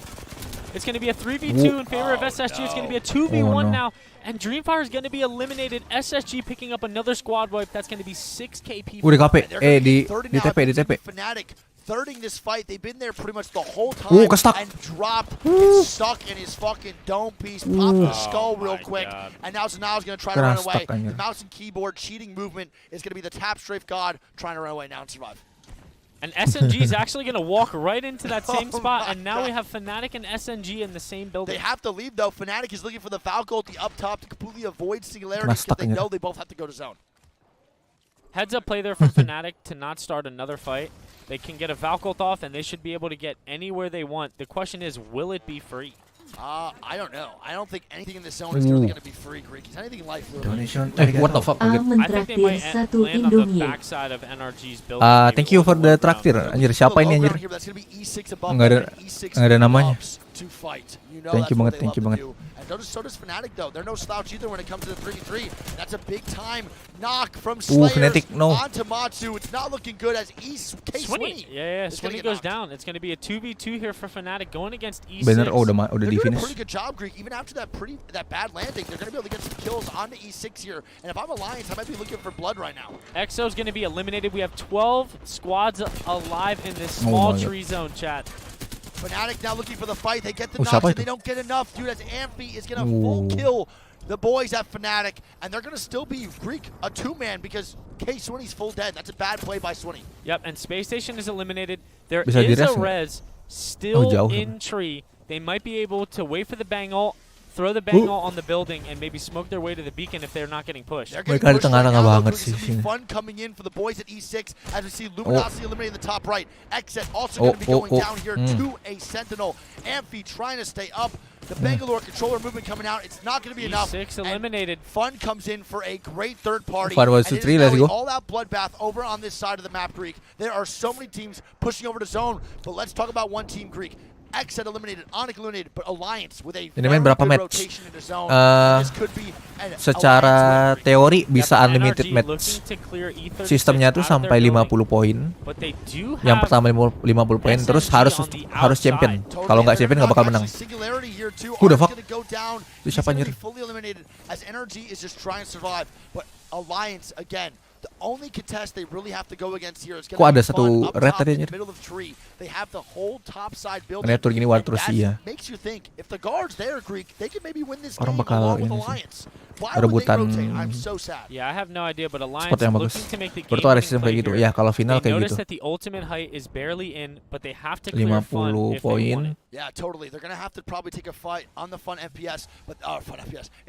It's going to be a 3v2 in favor of SSG. It's going to be a 2v1 now. And Dreamfire is going to be eliminated. SSG picking up another squad wipe. That's going to be 6 KP. Udah KP. Di TP. Fnatic thirding this fight. They've been there pretty much the whole time. And Dropped gets stuck in his fucking dome piece. Popped the skull real quick. And now Zanow's going to try to run away. The mouse and keyboard cheating movement is going to be the tap strafe god trying to run away now and survive. And SNG is actually going to walk right into that same spot, and now we have Fnatic and SNG in the same building. They have to leave, though. Fnatic is looking for the Falco ulti up top to completely avoid Singularity because they know they both have to go to zone. Heads up play there for Fnatic to not start another fight. They can get a Valk ult off, and they should be able to get anywhere they want. The question is, will it be free? I don't know. I don't think anything in this zone is really going to be free, Greek. Is anything in life donation? What the fuck? I think they might land on the backside of NRG's building. Thank you for the Trakteer. Anjir, siapa ini anjir? Enggak ada namanya. Thank you banget. So does Fnatic, though. They're no slouch either when it comes to the 3v3. That's a big time knock from Slayers onto Matsu. It's not looking good as Swinny. Yeah, Swinny goes down. It's going to be a 2v2 here for Fnatic going against E6. Bener, udah di finish. A pretty good job, Greek. Even after that bad landing, they're going to be able to get some kills onto E6 here. And if I'm Alliance, I might be looking for blood right now. EXO's going to be eliminated. We have 12 squads alive in this small tree zone, chat. Fnatic now looking for the fight. They get the knocks and they don't get enough, dude, as Amphi is going to full kill the boys at Fnatic. And they're going to still be, Greek, a 2-man because Swinny's full dead. That's a bad play by Swinny. Yep, and Space Station is eliminated. There is a res still in tree. They might be able to wait for the bang ult, throw the bang ult on the building, and maybe smoke their way to the beacon if they're not getting pushed. Mereka di tengah-tengah banget sih sini. Fun coming in for the boys at E6 as we see Luminosity eliminating the top right. Exit also going to be going down here to a Sentinel. Amphi trying to stay up. The Bangalore controller movement coming out. It's not going to be enough. E6 eliminated. Fun comes in for a great third party. And it is now an all-out bloodbath over on this side of the map, Greek. There are so many teams pushing over to zone, but let's talk about one team, Greek. Exit eliminated, Onyx eliminated, but Alliance with a very good rotation into zone. This could be secara teori bisa unlimited match. Sistemnya tuh sampai 50 poin. Yang pertama 50 poin, terus harus champion. Kalau nggak champion nggak bakal menang. Who the fuck? Itu siapa anjir? Alliance again. The only contest they really have to go against here is going to be ada satu red tadi anjir. They have the whole top side building. Retur gini war terus iya. Makes you think if the guards there, Greek, they can maybe win this game along with Alliance. Why would they rotate? I'm so sad. Yeah, I have no idea, but Alliance looking to make the game ada sistem kayak gitu. Ya, kalau final kayak gitu. Notice that the ultimate height is barely in, but they have to clear Fun if they want it. Yeah, totally. They're going to have to probably take a fight on the Fun FPS, but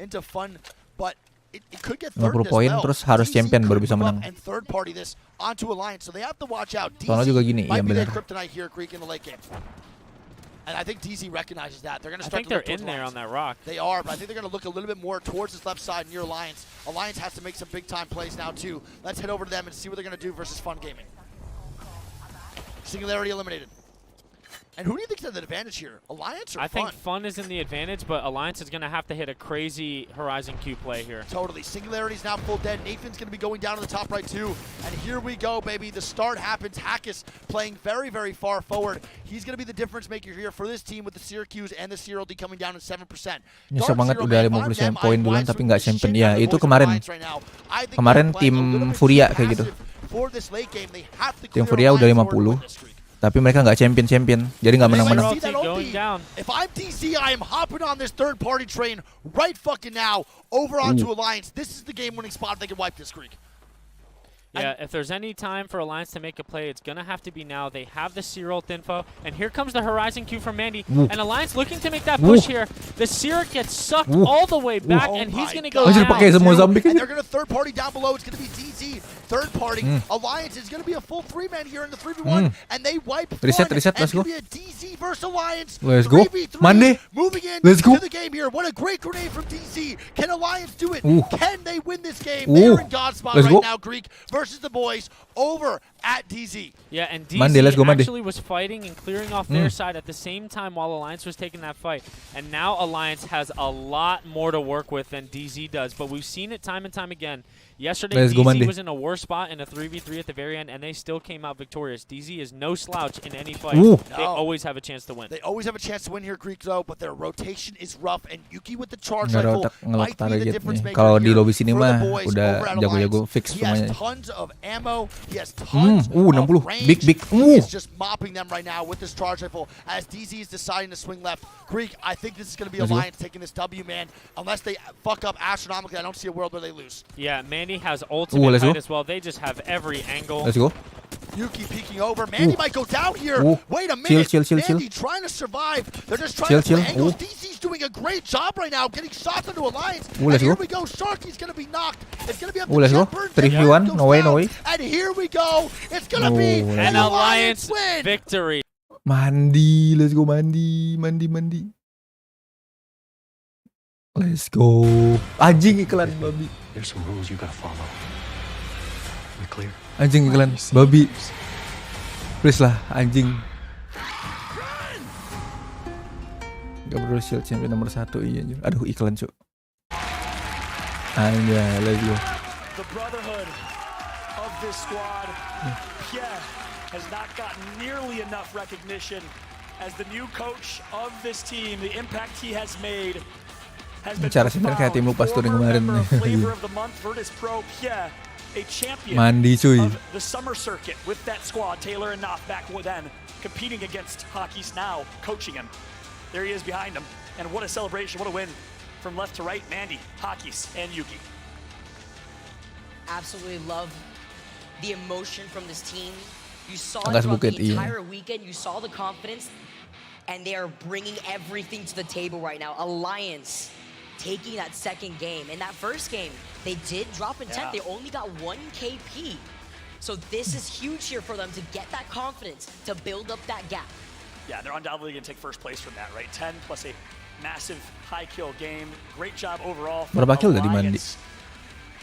into Fun, but it could get third 50 poin terus harus champion baru bisa menang. And third party this onto Alliance, so they have to watch out. Soalnya juga gini, iya benar. Kryptonite here, Greek in the late game. And I think DZ recognizes that. They're going to I start think they're in there on that rock. They are, but I think they're going to look a little bit more towards this left side near Alliance. Alliance has to make some big time plays now too. Let's head over to them and see what they're going to do versus Fun Gaming. Singularity eliminated. And who do you think is at the advantage here? Alliance or Fun? I think Fun is in the advantage, but Alliance is going to have to hit a crazy Horizon Q play here. Totally. Singularity's now full dead. Nathan's going to be going down to the top right too. And here we go, baby. The start happens. Hackus playing very, very far forward. He's going to be the difference maker here for this team with the Syracuse and the Cyril D coming down to 7%. Nyesek banget udah 59 poin duluan tapi nggak champion. Ya, itu kemarin. Kemarin tim Furia kayak gitu. Tim Furia udah 50. Tapi mereka nggak champion, jadi nggak menang-menang. If I'm DC, I am hopping on this third party train right fucking now over onto Alliance. This is the game-winning spot if they can wipe this Greek. Yeah, if there's any time for Alliance to make a play, it's going to have to be now. They have the Seer ult info, and here comes the Horizon Q from Mandy. And Alliance looking to make that push here. The Seer gets sucked all the way back, and he's going to go down. And they're going to third party down below. It's going to be DZ. Third party. Alliance is going to be a full 3-man here in the 3v1, and they wipe reset, let's go. Be a DZ versus Alliance. Let's go. Mande. Moving into the game here. What a great grenade from DZ. Can Alliance do it? Can they win this game? They're in God spot right now, Greek, versus the boys over at DZ. Yeah, and DZ actually was fighting and clearing off their side at the same time while Alliance was taking that fight. And now Alliance has a lot more to work with than DZ does, but we've seen it time and time again. Yesterday, DZ was in a worse spot in a 3v3 at the very end, and they still came out victorious. DZ is no slouch in any fight. They always have a chance to win. They always have a chance to win here, Greek, though, but their rotation is rough, and Yuki with the charge rifle might be the difference maker Kalau di lobby here sini for mah the boys udah over at jago-jago Alliance. fix He has semuanya. tons of ammo. He has tons of 60, range. big. He is just mopping them right now with this charge rifle as DZ is deciding to swing left. Greek, I think this is going to be Alliance taking this W, man. Unless they fuck up astronomically, I don't see a world where they lose. Yeah, Mandy has ultimate height as well. They just have every angle. Let's go. Yuki peeking over. Mandy might go down here. Wait a minute. Chill. Mandy trying to survive. They're just trying to play angles. DC's doing a great job right now, getting shots into Alliance. And here we go. Sharky's going to be knocked. It's going to be up to Jetbird. 3v1. No way. And here we go. It's going to be an Alliance win. Victory. Mandi. Let's go, Mandi. Let's go. Anjing iklan babi. There's some rules you gotta follow. We clear? Anjing iklan babi. Please lah, anjing. Gak perlu shield champion nomor 1 iya. Aduh iklan cuk. Anjay, let's go. The brotherhood of this squad, Pierre, has not gotten nearly enough recognition as the new coach of this team. The impact he has made. Cara sebenarnya kayak tim lupa touring kemarin. Mandi cuy. The summer circuit with that squad, Taylor and Knopf back then, competing against Hockey's now, coaching him. There he is behind him, and what a celebration, what a win from left to right, Mandy, Hockey's, and Yuki. Absolutely love the emotion from this team. You saw it throughout the entire weekend. You saw the confidence, and they are bringing everything to the table right now. Alliance taking that second game. In that first game, they did drop in 10th. They only got 1 KP. So this is huge here for them to get that confidence, to build up that gap. Yeah, they're undoubtedly going to take first place from that, right? 10 plus a massive high kill game. Great job overall. Berapa kill tadi Mandi?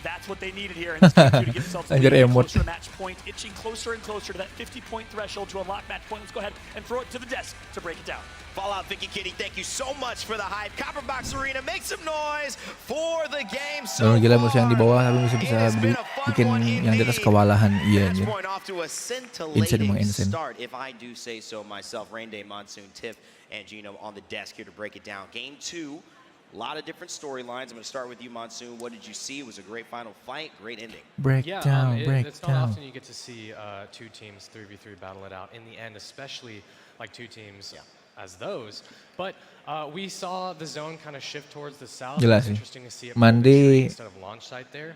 That's what they needed here in this game to get themselves closer to match point, itching closer and closer to that 50-point threshold to unlock match point. Let's go ahead and throw it to the desk to break it down. Fallout Vicky Kitty, thank you so much for the hype. Copperbox Arena, make some noise for the game. So gila musuh yang di bawah tapi masih bisa bikin yang di atas kewalahan. Iya anjir. Insane emang insane. If I do say so myself, Rain Day, Monsoon, Tiff, and Gino on the desk here to break it down. Game 2. A lot of different storylines. I'm going to start with you, Monsoon. What did you see? It was a great final fight, great ending. Breakdown. It's not often you get to see 2 teams 3v3 battle it out in the end, especially like 2 teams as those. But we saw the zone kind of shift towards the south. Jelas sih. Interesting to see it Mandi instead of launch site there.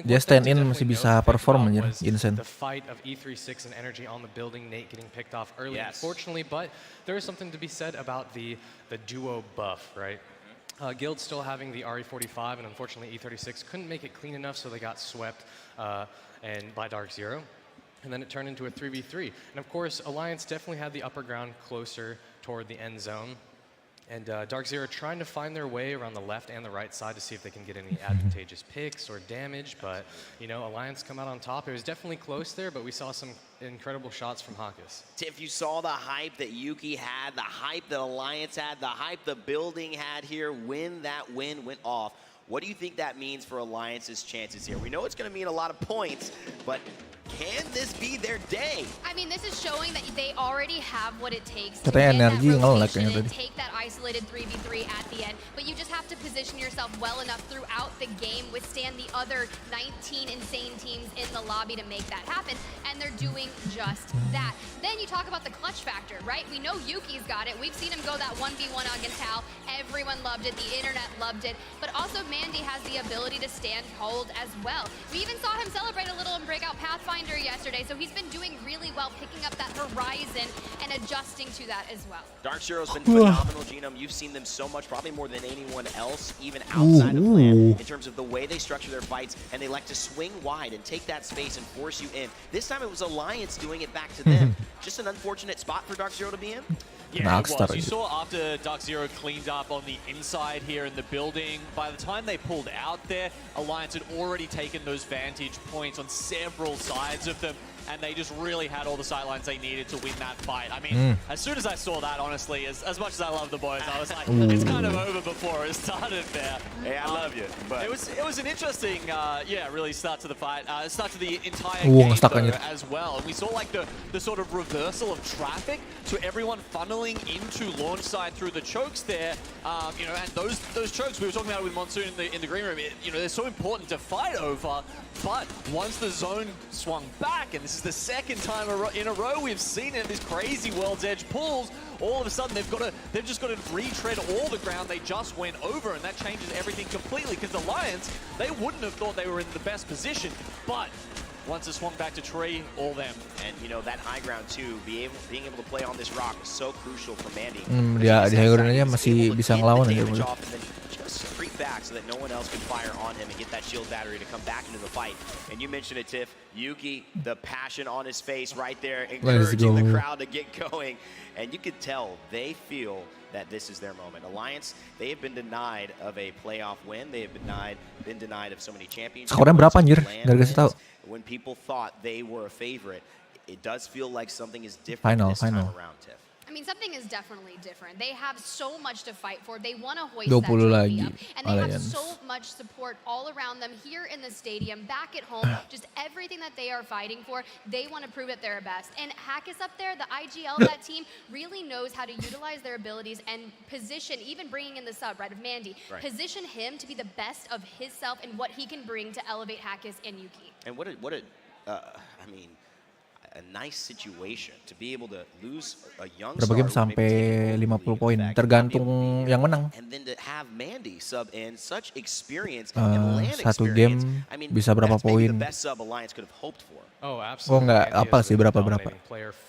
dia stand in masih bisa perform aja, insane. The fight of E36 and energy on the building, Nate getting picked off early, unfortunately, but there is something to be said about the duo buff, right? Guild still having the RE45, and unfortunately E36 couldn't make it clean enough, so they got swept and by Dark Zero. And then it turned into a 3v3. And of course, Alliance definitely had the upper ground closer toward the end zone. And Dark Zero trying to find their way around the left and the right side to see if they can get any advantageous picks or damage. But, you know, Alliance come out on top. It was definitely close there, but we saw some incredible shots from Hawkus. Tiff, you saw the hype that Yuki had, the hype that Alliance had, the hype the building had here when that win went off. What do you think that means for Alliance's chances here? We know it's going to mean a lot of points, but Can this be their day? I mean, this is showing that they already have what it takes to Katanya get energi that rotation ngelek and take that isolated 3v3 at the end. But you just have to position yourself well enough throughout the game, withstand the other 19 insane teams in the lobby to make that happen, and they're doing just that. Then you talk about the clutch factor, right? We know Yuki's got it. We've seen him go that 1v1 against Hal. Everyone loved it. The internet loved it. But also Mandy has the ability to stand cold as well. We even saw him celebrate a little in Breakout Pathfinder yesterday, so he's been doing really well picking up that horizon and adjusting to that as well. Dark Zero's been phenomenal, Genome. You've seen them so much, probably more than anyone else, even outside of LAN, in terms of the way they structure their fights, and they like to swing wide and take that space and force you in. This time it was Alliance doing it back to them. Just an unfortunate spot for Dark Zero to be in. Yeah, it was. You saw after Dark Zero cleaned up on the inside here in the building, by the time they pulled out there, Alliance had already taken those vantage points on several sides of them, and they just really had all the sightlines they needed to win that fight. I mean, as soon as I saw that, honestly, as much as I love the boys, I was like, it's kind of over before it started there. Yeah, I love you. But it was an interesting, really start to the fight, start to the entire game though, as well. And we saw like the sort of reversal of traffic, so everyone funneling into launch side through the chokes there, and those chokes we were talking about with Monsoon in the green room, they're so important to fight over. But once the zone swung back, and this is the second time in a row we've seen it, these crazy World's Edge pulls, all of a sudden they've just got to retread all the ground they just went over, and that changes everything completely, because Alliance, they wouldn't have thought they were in the best position, but once it swung back to Tree, all them. And that high ground too, being able to play on this rock is so crucial for Mandy. Dia di high ground aja masih bisa ngelawan aja. Just creep back so that no one else can fire on him and get that shield battery to come back into the fight. And you mentioned it, Tiff. Yuki, the passion on his face right there, encouraging the crowd to get going. And you could tell they feel that this is their moment. Alliance, they have been denied of a playoff win. They have been denied of so many championships. Skornya berapa anjir? Gak dikasih tahu. When people thought they were a favorite, it does feel like something is different this time around, Tiff. I mean, something is definitely different. They have so much to fight for. They want to hoist that trophy up. And they have so much support all around them here in the stadium, back at home, just everything that they are fighting for. They want to prove that they're best. And Hackus up there, the IGL of that team, really knows how to utilize their abilities and position, even bringing in the sub, right, of Mandy, position him to be the best of himself and what he can bring to elevate Hackus and Yuki. And a nice situation to be able to lose a young berapa game sampai 50 poin tergantung yang menang. And then to have Mandy sub in such experience and LAN satu game bisa berapa poin? The best sub Alliance could have hoped for. Oh, absolutely. Nggak apa sih berapa.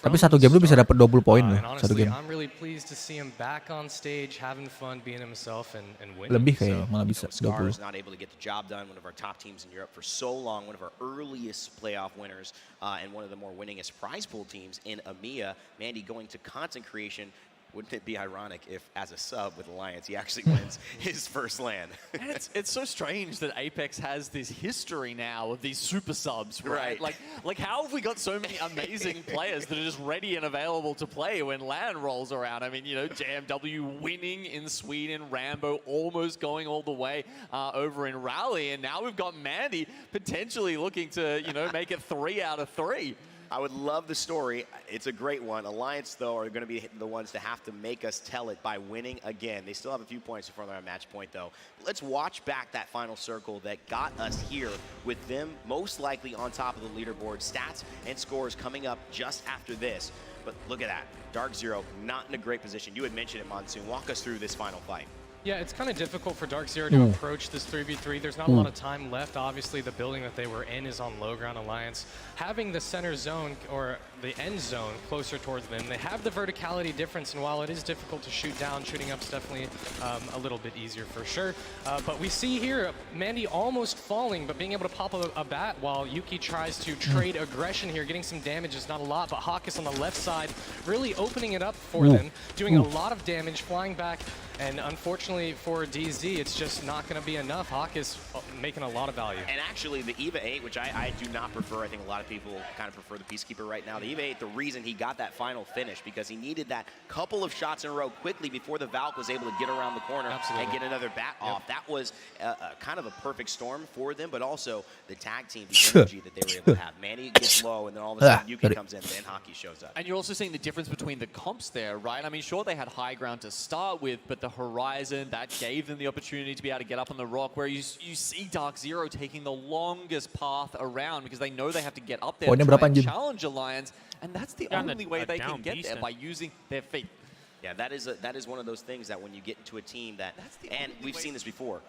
Tapi satu game lu bisa dapat 20 poin loh satu game. I'm really pleased to see him back on stage, having fun, being himself and winning. Lebih kayaknya malah bisa 20. Not able to get the job done. One of our top teams in Europe for so long. One of our earliest playoff winners and one of the more winningest prize pool teams in EMEA. Mandy going to content creation. Wouldn't it be ironic if, as a sub with Alliance, he actually wins his first LAN? And it's so strange that Apex has this history now of these super subs, right? Like how have we got so many amazing players that are just ready and available to play when LAN rolls around? I mean, JMW winning in Sweden, Rambo almost going all the way over in Rally, and now we've got Mandy potentially looking to, make it 3 out of 3. I would love the story. It's a great one. Alliance, though, are going to be the ones to have to make us tell it by winning again. They still have a few points before their match point, though. Let's watch back that final circle that got us here with them most likely on top of the leaderboard. Stats and scores coming up just after this. But look at that. Dark Zero not in a great position. You had mentioned it, Monsoon. Walk us through this final fight. Yeah, it's kind of difficult for Dark Zero to approach this 3v3. There's not a lot of time left. Obviously, the building that they were in is on low ground. Alliance having the center zone or the end zone closer towards them. They have the verticality difference, and while it is difficult to shoot down, shooting up's definitely a little bit easier for sure. But we see here Mandy almost falling, but being able to pop a bat while Yuki tries to trade aggression here, getting some damage. It's not a lot, but Hawkus on the left side really opening it up for them, doing a lot of damage, flying back, and unfortunately unfortunately for DZ, it's just not going to be enough. Hawk is making a lot of value. And actually, the EVA 8, which I do not prefer, I think a lot of people kind of prefer the Peacekeeper right now. The EVA 8, the reason he got that final finish, because he needed that couple of shots in a row quickly before the Valk was able to get around the corner and get another bat off. That was kind of a perfect storm for them, but also the tag team, the energy that they were able to have. Manny gets low, and then all of a sudden Yuki comes in, then Hockey shows up. And you're also seeing the difference between the comps there, right? I mean, sure, they had high ground to start with, but the Horizon, that gave them the opportunity to be able to get up on the rock, where you see Dark Zero taking the longest path around because they know they have to get up there to try and challenge Alliance, and that's the only way they can get there, by using their feet. Yeah, that is one of those things that when you get into a team that, and we've seen this before,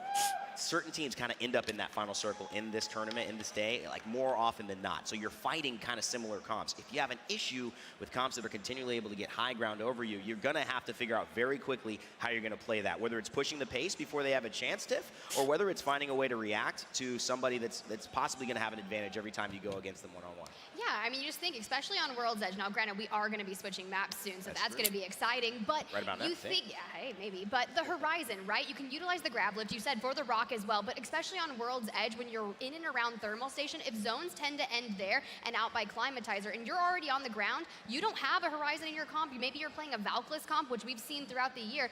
certain teams kind of end up in that final circle in this tournament, in this day, like more often than not. So you're fighting kind of similar comps. If you have an issue with comps that are continually able to get high ground over you, you're going to have to figure out very quickly how you're going to play that, whether it's pushing the pace before they have a chance, Tiff, or whether it's finding a way to react to somebody that's possibly going to have an advantage every time you go against them one-on-one. Yeah, I mean, you just think, especially on World's Edge. Now, granted, we are going to be switching maps soon, so that's going to be exciting. But right about you think, yeah, hey, maybe. But the Horizon, right? You can utilize the grab lift. You said for the rock as well. But especially on World's Edge, when you're in and around Thermal Station, if zones tend to end there and out by Climatizer, and you're already on the ground, you don't have a Horizon in your comp. Maybe you're playing a Valkless comp, which we've seen throughout the year.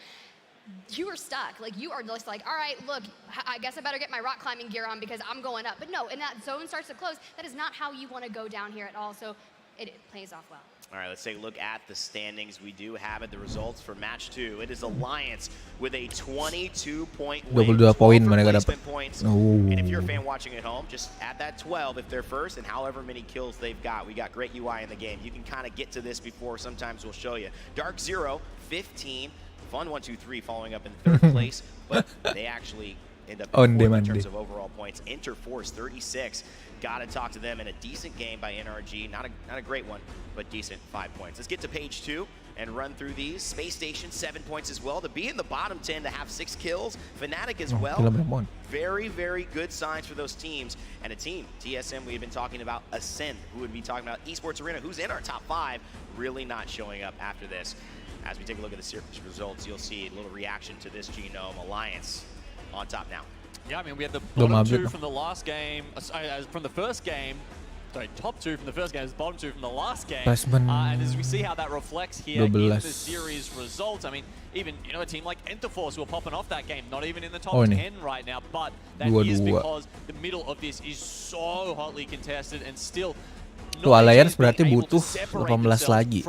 You are stuck. Like, you are just like, all right, look, I guess I better get my rock climbing gear on because I'm going up. But no, and that zone starts to close. That is not how you want to go down here at all. So it plays off well. All right, let's take a look at the standings. We do have it, the results for match 2. It is Alliance with a 22-point win. 22 poin mereka dapat. And if you're a fan watching at home, just add that 12 if they're first and however many kills they've got. We got great UI in the game. You can kind of get to this before. Sometimes we'll show you. Dark Zero, 15. Fun 1-2-3 following up in 3rd place, but they actually end up in 4th in terms of overall points. Interforce 36. Got to talk to them in a decent game by NRG. Not a great one, but decent 5 points. Let's get to page 2 and run through these. Space Station 7 points as well. To be in the bottom 10, to have 6 kills. Fnatic as well. Very, very good signs for those teams. And a team, TSM, we had been talking about Ascend, who would be talking about Esports Arena, who's in our top 5, really not showing up after this. As we take a look at the series results, you'll see a little reaction to this Genome. Alliance on top now. Yeah, I mean, we had the bottom 2 from the last game, from the first game. Sorry, top 2 from the first game, bottom 2 from the last game. And as we see how that reflects here in the series results, I mean, even, you know, a team like Interforce who are popping off that game, not even in the top 10 right now, but that is because the middle of this is so hotly contested and still. Tuh Alliance berarti butuh 18 lagi.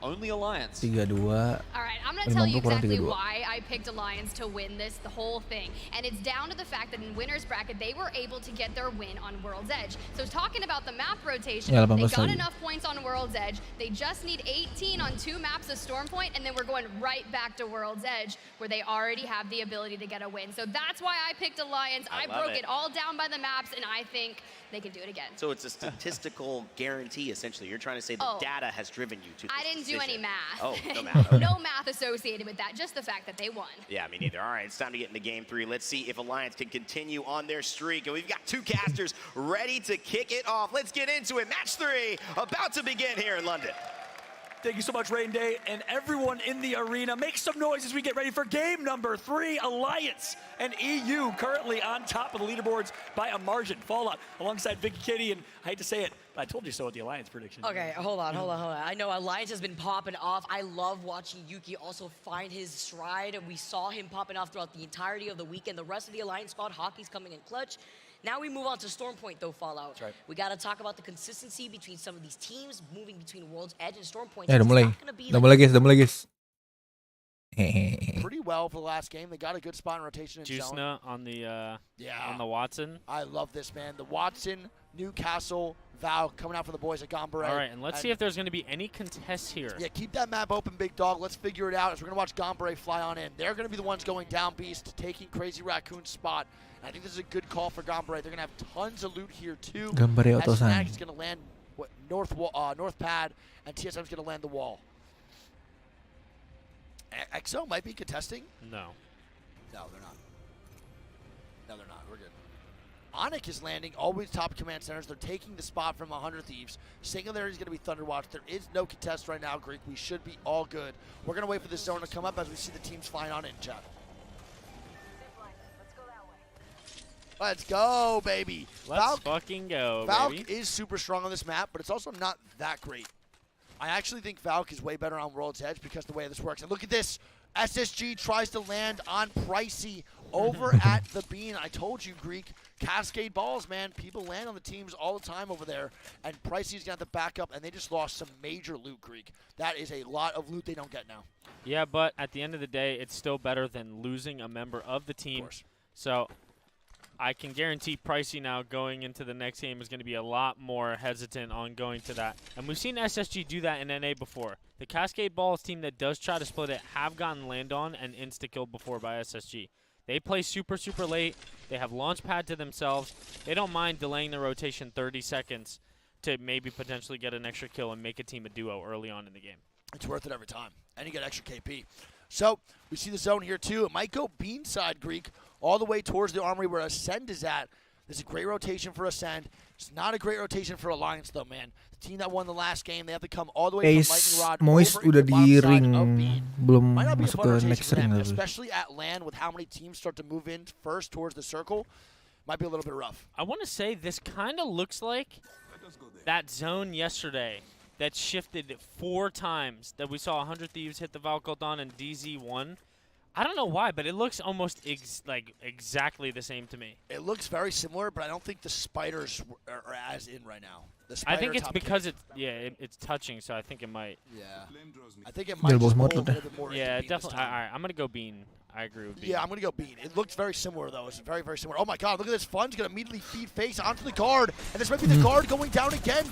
32. Alright, I'm going to tell you exactly why I picked Alliance to win this, the whole thing. And it's down to the fact that in winner's bracket, they were able to get their win on World's Edge. So talking about the map rotation, they got enough points on World's Edge. They just need 18 on 2 maps of Stormpoint, and then we're going right back to World's Edge, where they already have the ability to get a win. So that's why I picked Alliance. I broke it all down by the maps, and I think they can do it again. So it's a statistical guarantee, essentially. You're trying to say the data has driven you to this I didn't do any math. Oh, no math. Okay. No math associated with that, just the fact that they won. Yeah, me neither. All right, it's time to get into game 3. Let's see if Alliance can continue on their streak. And we've got 2 casters ready to kick it off. Let's get into it. Match 3 about to begin here in London. Thank you so much, Rain Day, and everyone in the arena. Make some noise as we get ready for game number 3. Alliance and EU currently on top of the leaderboards by a margin. Fallout alongside Vicky Kitty, and I hate to say it, but I told you so with the Alliance prediction. Okay, hold on. I know Alliance has been popping off. I love watching Yuki also find his stride, and we saw him popping off throughout the entirety of the weekend. The rest of the Alliance squad, Hockey's coming in clutch. Now we move on to Stormpoint, though, Fallout. That's right. We got to talk about the consistency between some of these teams moving between World's Edge and Stormpoint. Udah mulai guys. Pretty well for the last game. They got a good spot in rotation. Juicena on the on the Watson. I love this, man. The Watson, Newcastle, Val coming out for the boys at Gombre. All right, and let's see if there's going to be any contests here. Yeah, keep that map open, big dog. Let's figure it out as we're going to watch Gombre fly on in. They're going to be the ones going down beast, taking Crazy Raccoon's spot. And I think this is a good call for Gombre. They're going to have tons of loot here, too. Gombre Fnatic is going to land north pad, and TSM is going to land the wall. XO might be contesting. No. No, they're not. No, they're not. We're good. Onyx is landing, always top command centers. They're taking the spot from 100 Thieves. Singularity is going to be Thunderwatch. There is no contest right now, Greek. We should be all good. We're going to wait for this zone to come up as we see the teams flying on in, chat. Let's go, baby. Let's fucking go, Valk baby. is super strong on this map, but it's also not that great. I actually think Valk is way better on World's Edge because of the way this works. And look at this. SSG tries to land on Pricey over at the Bean. I told you, Greek. Cascade balls, man. People land on the teams all the time over there. And Pricey's got the backup, and they just lost some major loot, Greek. That is a lot of loot they don't get now. Yeah, but at the end of the day, it's still better than losing a member of the team. So I can guarantee Pricey now going into the next game is going to be a lot more hesitant on going to that. And we've seen SSG do that in NA before. The Cascade Balls team that does try to split it have gotten land on and insta-killed before by SSG. They play super, super late. They have launch pad to themselves. They don't mind delaying the rotation 30 seconds to maybe potentially get an extra kill and make a team a duo early on in the game. It's worth it every time. And you get extra KP. So we see the zone here too. It might go Bean side, Greek, all the way towards the Armory where Ascend is at. This is a great rotation for Ascend. It's not a great rotation for Alliance though, man. The team that won the last game, they have to come all the way from Lightning Rod Moist over udah into the bottom di side ring, of Bean. belum Might not be a masuk fun ke rotation next for them, ring. especially at LAN with how many teams start to move in first towards the circle. Might be a little bit rough. I want to say this kind of looks like that zone yesterday that shifted 4 times that we saw 100 Thieves hit the Valkaldon and DZ won. I don't know why, but it looks almost exactly the same to me. It looks very similar, but I don't think the spiders are as in right now. I think it's because it's touching, so I think it might. Yeah. I think it might just pull a little bit more. Yeah, definitely. All right, I'm going to go Bean. I agree with Bean. Yeah, I'm going to go Bean. It looks very similar, though. It's very, very similar. Oh, my God. Look at this. Fun's going to immediately feed face onto the guard. And this might be the guard going down again.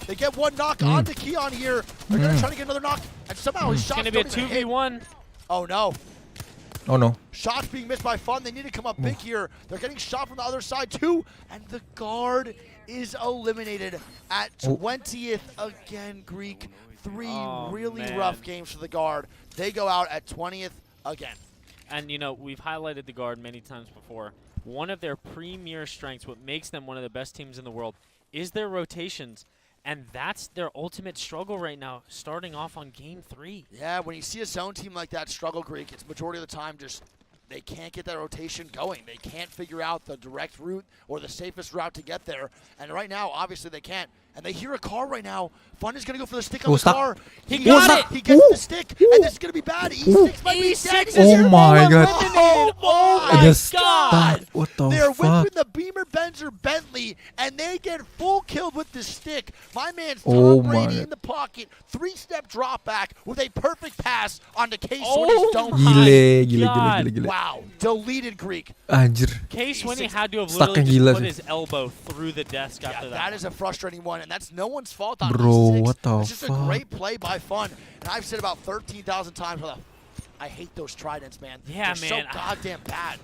They get one knock onto Keon here. They're going to try to get another knock. And somehow his shots don't even hit. It's going to be a 2v1. Oh, no. Oh, no. Shots being missed by Fun. They need to come up big here. They're getting shot from the other side, too. And the guard is eliminated at 20th again, Greek. 3 really rough games for the guard. They go out at 20th again. And, you know, we've highlighted the guard many times before. One of their premier strengths, what makes them one of the best teams in the world, is their rotations. And that's their ultimate struggle right now, starting off on game 3. Yeah, when you see a zone team like that struggle, Greek, it's majority of the time just they can't get that rotation going. They can't figure out the direct route or the safest route to get there. And right now, obviously, they can't. And they hear a car right now. Fun is going to go for the stick on the car. He got it. He gets the stick, and this is going to be bad. E6 might be dead. Oh my God. Oh my God. What the They're fuck? whipping the Beamer Benzer Bentley, and they get full killed with the stick. My man's Oh Tom my Brady God. in the pocket, 3-step drop back with a perfect pass onto K Oh Swinney's dome. Gile. Wow. Deleted Greek. Anjir. K Swinney had to have Stuck literally yang just gila put sih. his elbow through the desk after That is a frustrating one, and that's no one's fault on Bro, E6. what the It's just a fuck? great play by Fun. And I've said about 13,000 times, I hate those tridents, man. Yeah, They're man. so goddamn bad.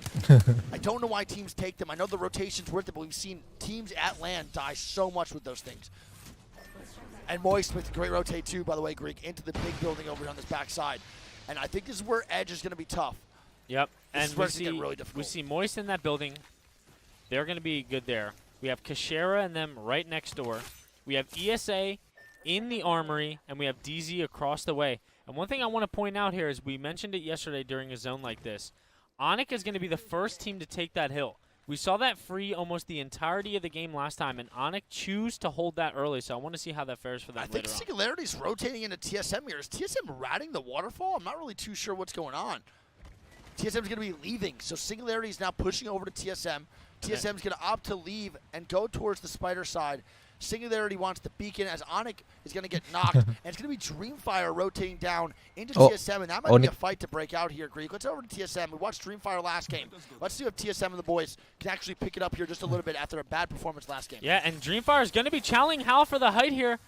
I don't know why teams take them. I know the rotation's worth it, but we've seen teams at LAN die so much with those things. And Moist with a great rotate too, by the way, Greek, into the big building over on this backside. And I think this is where Edge is going to be tough. Yep, This is and where it's gonna get really difficult. we see Moist in that building. They're going to be good there. We have Kashera and them right next door. We have ESA in the Armory, and we have DZ across the way. And one thing I want to point out here is we mentioned it yesterday during a zone like this. Onyx is going to be the first team to take that hill. We saw that free almost the entirety of the game last time, and Onyx choose to hold that early, so I want to see how that fares for them later on. I think Singularity's rotating into TSM here. Is TSM ratting the waterfall? I'm not really too sure what's going on. TSM's going to be leaving, so Singularity is now pushing over to TSM. TSM's going to opt to leave and go towards the spider side. Singularity wants the beacon as Onyx is going to get knocked, and it's going to be Dreamfire rotating down into TSM, and that might be a fight to break out here, Greek. Let's over to TSM. We watched Dreamfire last game. Let's see if TSM and the boys can actually pick it up here just a little bit after a bad performance last game. Yeah, and Dreamfire is going to be challenging Hal for the height here.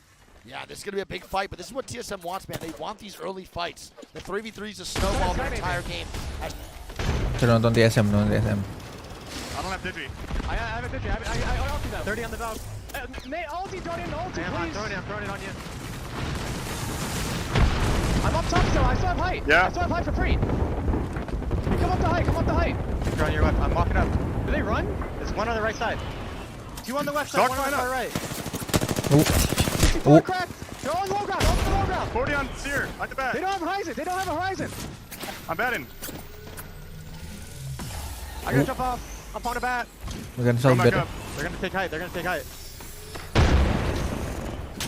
Yeah, this is going to be a big fight, but this is what TSM wants, man. They want these early fights. The 3v3 is a snowball the entire game. Nonton TSM, nonton TSM. I don't have Digi. I have a Digi. I ulti that. 30 on the valve. Nate, ulti, throw it in, ulti, please. I'm throwing it on you. I'm up top still. I still have height. Yeah. I still have height for free. Come up the height. Come up the height. You're on your left. I'm walking up. Do they run? There's one on the right side. 2 on the left side, 1 on the far right. Oh. Cracked. They're all on low ground. All on the low ground. 40 on Seer. At the back. They don't have horizon. They don't have a horizon. I'm batting. I gotta jump off. I'm on the bat. Cancel bed. They're gonna take height.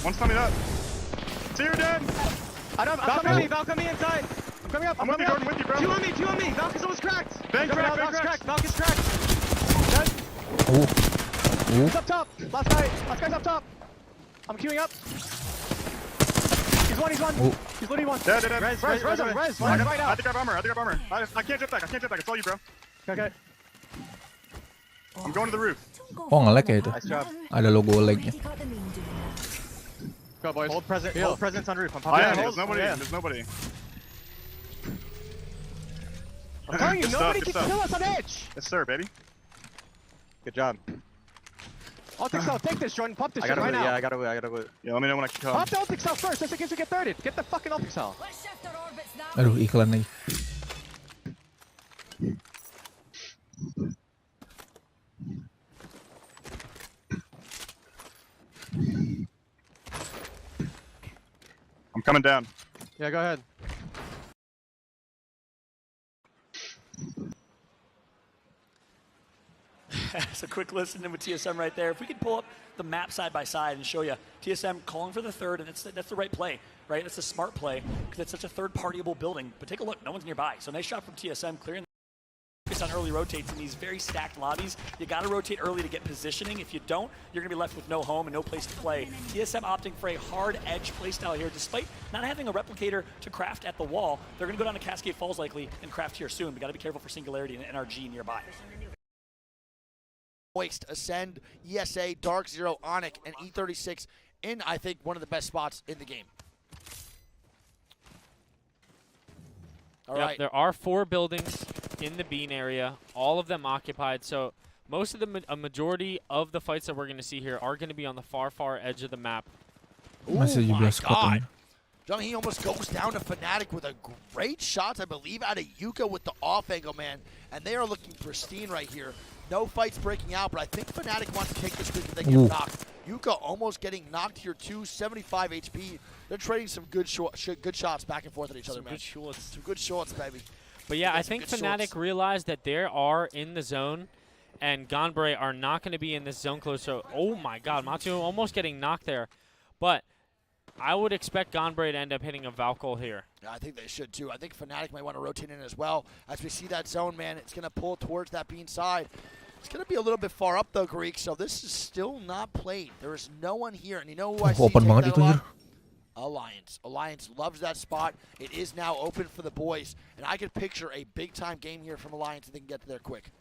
One's coming up. See you, dead. I'm coming inside. I'm coming up. I'm with you, bro. Two on me. Valky's almost cracked. Valky's cracked. Dead. He's up top. Last guy's up top. I'm queuing up. He's one. He's literally one. Dead. Res. I think I have armor. I can't jet back. It's all you, bro. Okay. I'm going to the roof. Oh, nge-lag ya itu. Nice job. Ada logo lag-nya. Go, boys. Hold presence on roof. I'm popping. There's nobody. I'm telling you, nobody can kill us on edge. Yes, sir, baby. Good job. Ultic cell, take this, Jordan. Pop this shit right now. Yeah, I gotta wait. Yeah, let me know when I can come. Pop the Ultic cell first, just in case you get thirded. Get the fucking Ultic cell. Aduh, iklan lagi. I'm coming down. Yeah, go ahead. It's a quick listen with TSM right there. If we could pull up the map side by side and show you TSM calling for the third, and that's the right play, right? That's a smart play because it's such a third-partyable building. But take a look, no one's nearby. So nice shot from TSM, clearing the focus on early rotates in these very stacked lobbies. You got to rotate early to get positioning. If you don't, you're going to be left with no home and no place to play. TSM opting for a hard edge playstyle here, despite not having a replicator to craft at the wall. They're going to go down to Cascade Falls likely and craft here soon. We got to be careful for Singularity and NRG nearby. Moist, Ascend, ESA, Dark Zero, Onyx, and E36 in, I think, one of the best spots in the game. All right. There are 4 buildings in the bean area, all of them occupied. So most of a majority of the fights that we're going to see here are going to be on the far edge of the map. Oh my God. Jung-hee almost goes down to Fnatic with a great shot, I believe, out of Yuka with the off angle, man. And they are looking pristine right here. No fights breaking out, but I think Fnatic wants to take this quick if they get knocked. Yuka almost getting knocked here too, 75 HP. They're trading some good shots back and forth at each other, man. Some good shots, baby. But yeah, I think Fnatic realized that they are in the zone, and Ganbare are not going to be in this zone close. So, oh my God, Matsu almost getting knocked there. But I would expect Ganbare to end up hitting a Valkyrie here. Yeah, I think they should too. I think Fnatic might want to rotate in as well. As we see that zone, man, it's going to pull towards that bean side. It's going to be a little bit far up, though, Greek, so this is still not played. There is no one here, and you know who I see take that a lot? Alliance. Alliance loves that spot. It is now open for the boys, and I could picture a big-time game here from Alliance if they can get there quick.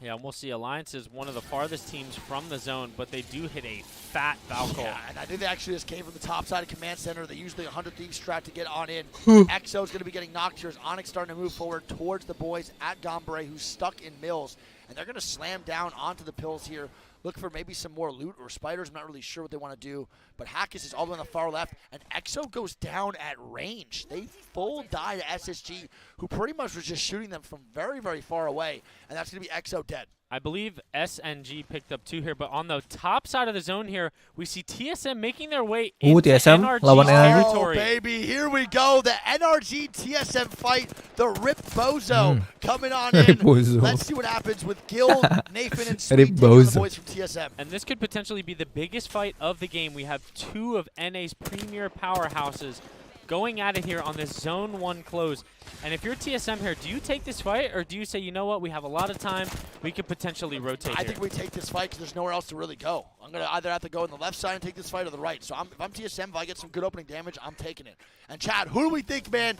Yeah, and we'll see. Alliance is one of the farthest teams from the zone, but they do hit a fat Valkyrie. Yeah, and I think they actually just came from the top side of Command Center. They usually 100 Thieves strat to get on in. Exo's going to be getting knocked here as Onyx starting to move forward towards the boys at Ganbare, who's stuck in Mills. And they're going to slam down onto the pills here. Look for maybe some more loot or spiders. I'm not really sure what they want to do. But Hackis is all the way on the far left, and Exo goes down at range. They full die to SSG, who pretty much was just shooting them from very, very far away. And that's going to be Exo dead. I believe SNG picked up 2 here, but on the top side of the zone here, we see TSM making their way into TSM NRG territory. Oh, baby, here we go. The NRG TSM fight. The Rip Bozo coming on in. Let's see what happens with Gil, Nathan, and Sweet taking on the boys from TSM. And this could potentially be the biggest fight of the game. We have 2 of NA's premier powerhouses going at it here on this Zone 1 close. And if you're TSM here, do you take this fight, or do you say, you know what, we have a lot of time, we could potentially rotate I think we take this fight because there's nowhere else to really go. I'm going to either have to go on the left side and take this fight or the right. So if I'm TSM, if I get some good opening damage, I'm taking it. And Chad, who do we think, man?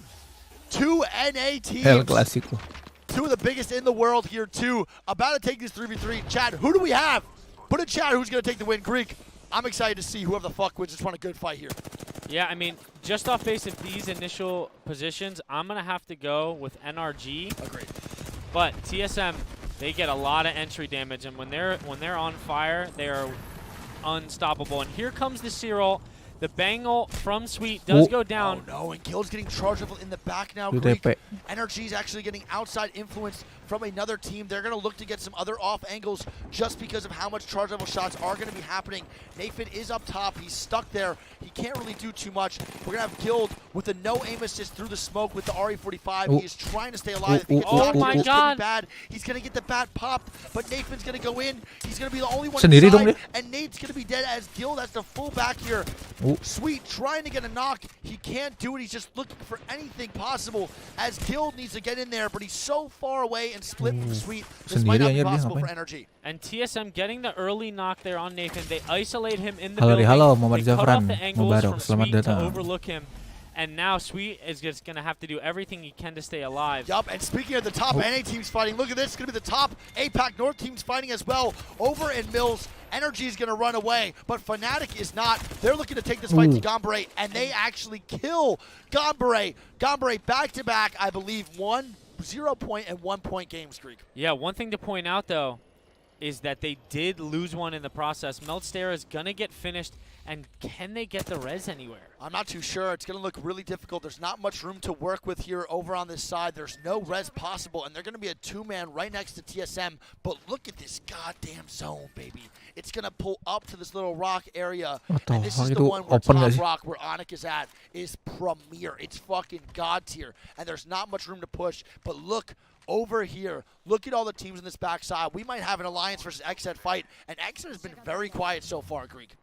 2 NA teams. El Clásico. 2 of the biggest in the world here, too. About to take this 3v3. Chad, who do we have? Put in chat who's going to take the win. Greek, I'm excited to see whoever the fuck wins. Just want a good fight here. Yeah, I mean, just off base of these initial positions, I'm going to have to go with NRG. Agreed. But TSM, they get a lot of entry damage, and when they're on fire, they are unstoppable. And here comes the C-roll. The bangle from Sweet does go down. Oh no, and Gil's getting chargeable in the back now. Greek. NRG is actually getting outside influence from another team. They're going to look to get some other off angles just because of how much charge level shots are going to be happening. Nathan is up top. He's stuck there. He can't really do too much. We're going to have Guild with a no aim assist through the smoke with the RE45. He is trying to stay alive. If he gets knocked, my it's God. gonna be bad. He's going to get the bat popped, but Nathan's going to go in. He's going to be the only one inside, and Nate's going to be dead as Guild has the full back here. Sweet trying to get a knock. He can't do it. He's just looking for anything possible as Guild needs to get in there, but he's so far away and split from Sweet. This might not be possible for Energy. And TSM getting the early knock there on Nathan. They isolate him in the building. They cut off the angles from Sweet to overlook him. And now Sweet is just going to have to do everything he can to stay alive. Yup, and speaking of the top NA teams fighting, look at this. It's going to be the top APAC North teams fighting as well. Over in Mills, Energy is going to run away, but Fnatic is not. They're looking to take this fight to Ganbare, and they actually kill Ganbare. Ganbare back-to-back, I believe, 0-point and 1-point game streak. Yeah, one thing to point out, though, is that they did lose one in the process. Meltstera is going to get finished, and can they get the res anywhere? I'm not too sure. It's going to look really difficult. There's not much room to work with here over on this side. There's no res possible, and they're going to be a two-man right next to TSM. But look at this goddamn zone, baby. It's going to pull up to this little rock area, and this is the one where top rock, where Onyx is at, is premier. It's fucking god tier, and there's not much room to push. But look over here. Look at all the teams on this backside. We might have an Alliance versus XZ fight, and XZ has been very quiet so far, Greek.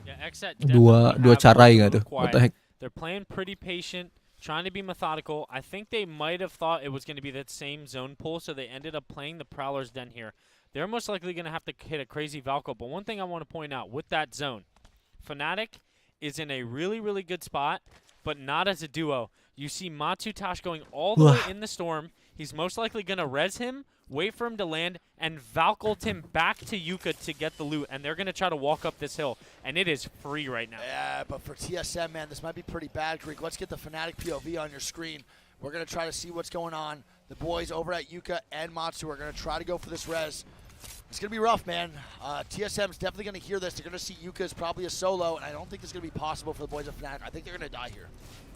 Yeah, XZ dua cara enggak tuh? What the heck? They're playing pretty patient, trying to be methodical. I think they might have thought it was going to be that same zone pull, so they ended up playing the Prowler's Den here. They're most likely going to have to hit a crazy Valko, but one thing I want to point out with that zone, Fnatic is in a really, really good spot, but not as a duo. You see Matsutash going all the way in the storm. He's most likely going to res him, wait for him to land, and Valkylt him back to Yuka to get the loot. And they're going to try to walk up this hill. And it is free right now. Yeah, but for TSM, man, this might be pretty bad, Greek. Let's get the Fnatic POV on your screen. We're going to try to see what's going on. The boys over at Yuka and Matsu are going to try to go for this res. It's going to be rough, man. TSM's definitely going to hear this. They're going to see Yuka as probably a solo, and I don't think this is going to be possible for the boys of Fnatic. I think they're going to die here.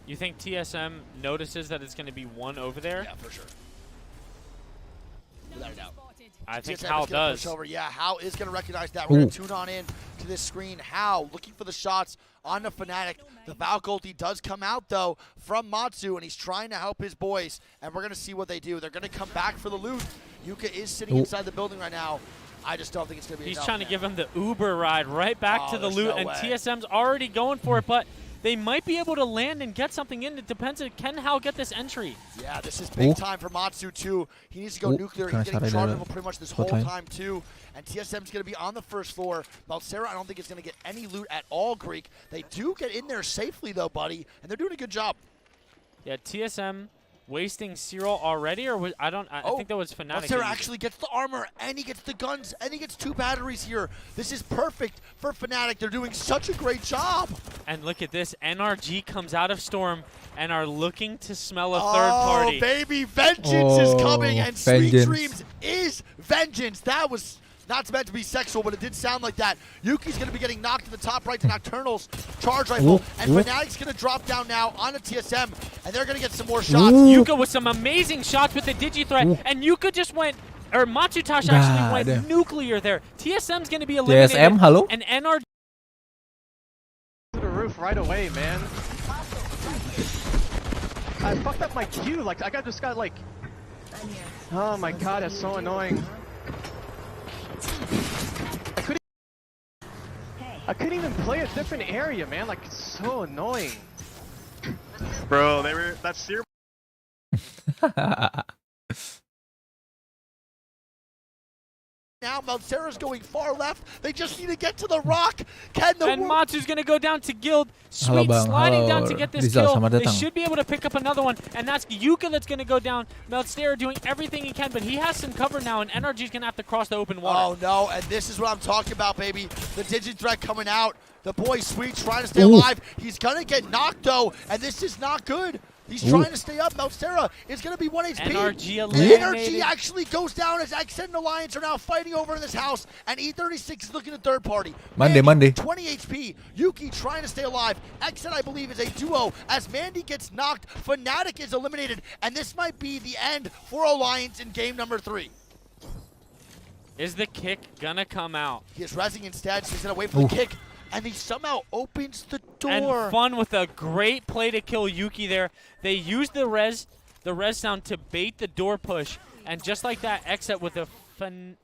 You think TSM notices that it's going to be one over there? Yeah, for sure. Without a doubt. I think TSM Hal does. Push over. Yeah, Hal is going to recognize that. We're going to tune on in to this screen. Hal looking for the shots on the Fnatic. The Valkylt does come out, though, from Matsu, and he's trying to help his boys, and we're going to see what they do. They're going to come back for the loot. Yuka is sitting inside the building right now. I just don't think it's going to be enough. He's trying to give him the Uber ride right back to the loot, and TSM's already going for it, but they might be able to land and get something in. It depends on can Hal get this entry. Yeah, this is big time for Matsu, too. He needs to go nuclear. He's getting charged pretty much this whole time, too. And TSM's going to be on the first floor. Meltstera, I don't think it's going to get any loot at all, Greek. They do get in there safely, though, buddy, and they're doing a good job. Yeah, TSM wasting Cyril already, or was, I think that was Fnatic. Meltstera actually gets the armor, and he gets the guns, and he gets 2 batteries here. This is perfect for Fnatic. They're doing such a great job. And look at this. NRG comes out of Storm and are looking to smell a third party. Oh, baby, vengeance is coming, and Sweet Dreams is vengeance. That was not meant to be sexual, but it did sound like that. Yuki's going to be getting knocked to the top right to Nocturnal's charge rifle, and Fnatic's going to drop down now on a TSM, and they're going to get some more shots. Yuka with some amazing shots with the Digi-Threat, and Yuka just went, or Matsutash actually went nuclear there. TSM's going to be eliminated. TSM, hello? And NRG to the roof right away, man. I fucked up my Q, like, just got like, oh my god, that's so annoying. I couldn't even play a different area, man. Like, it's so annoying. Bro, that's serious. Now Meltstera's going far left. They just need to get to the rock. And Matsu's going to go down to Guild. Sweet sliding down to get this kill. They should be able to pick up another one. And that's Yuka that's going to go down. Meltstera doing everything he can, but he has some cover now, and NRG's going to have to cross the open water. Oh, no, and this is what I'm talking about, baby. The Digi-Threat coming out. The boy Sweet trying to stay alive. He's going to get knocked, though, and this is not good. He's trying to stay up. Meltera is going to be 1 HP. NRG actually goes down as Xset and Alliance are now fighting over in this house, and E36 is looking at third party. Monday. 20 HP. Yuki trying to stay alive. Xset, I believe, is a duo as Mandy gets knocked. Fnatic is eliminated, and this might be the end for Alliance in game number 3. Is the kick gonna come out? He is rezzing instead, so he's gonna wait for the kick, and he somehow opens the door. And Fun with a great play to kill Yuki there. They used the res sound to bait the door push, and just like that, Xset with a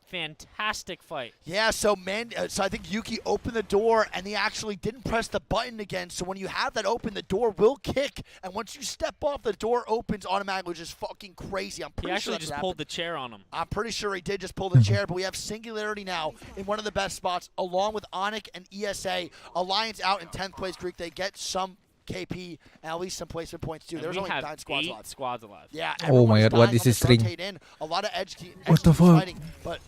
fantastic fight. Yeah, so I think Yuki opened the door, and he actually didn't press the button again. So when you have that open, the door will kick, and once you step off, the door opens automatically, which is fucking crazy. I'm pretty he actually sure just pulled the chair on him. I'm pretty sure he did just pull the chair, but we have Singularity now in one of the best spots, along with Onyx and ESA. Alliance out in 10th place. Greek, they get some KP and at least some placement points too. There's only 9 squads alive. Yeah. Oh my god, what is this string? A lot of edge teams fighting, but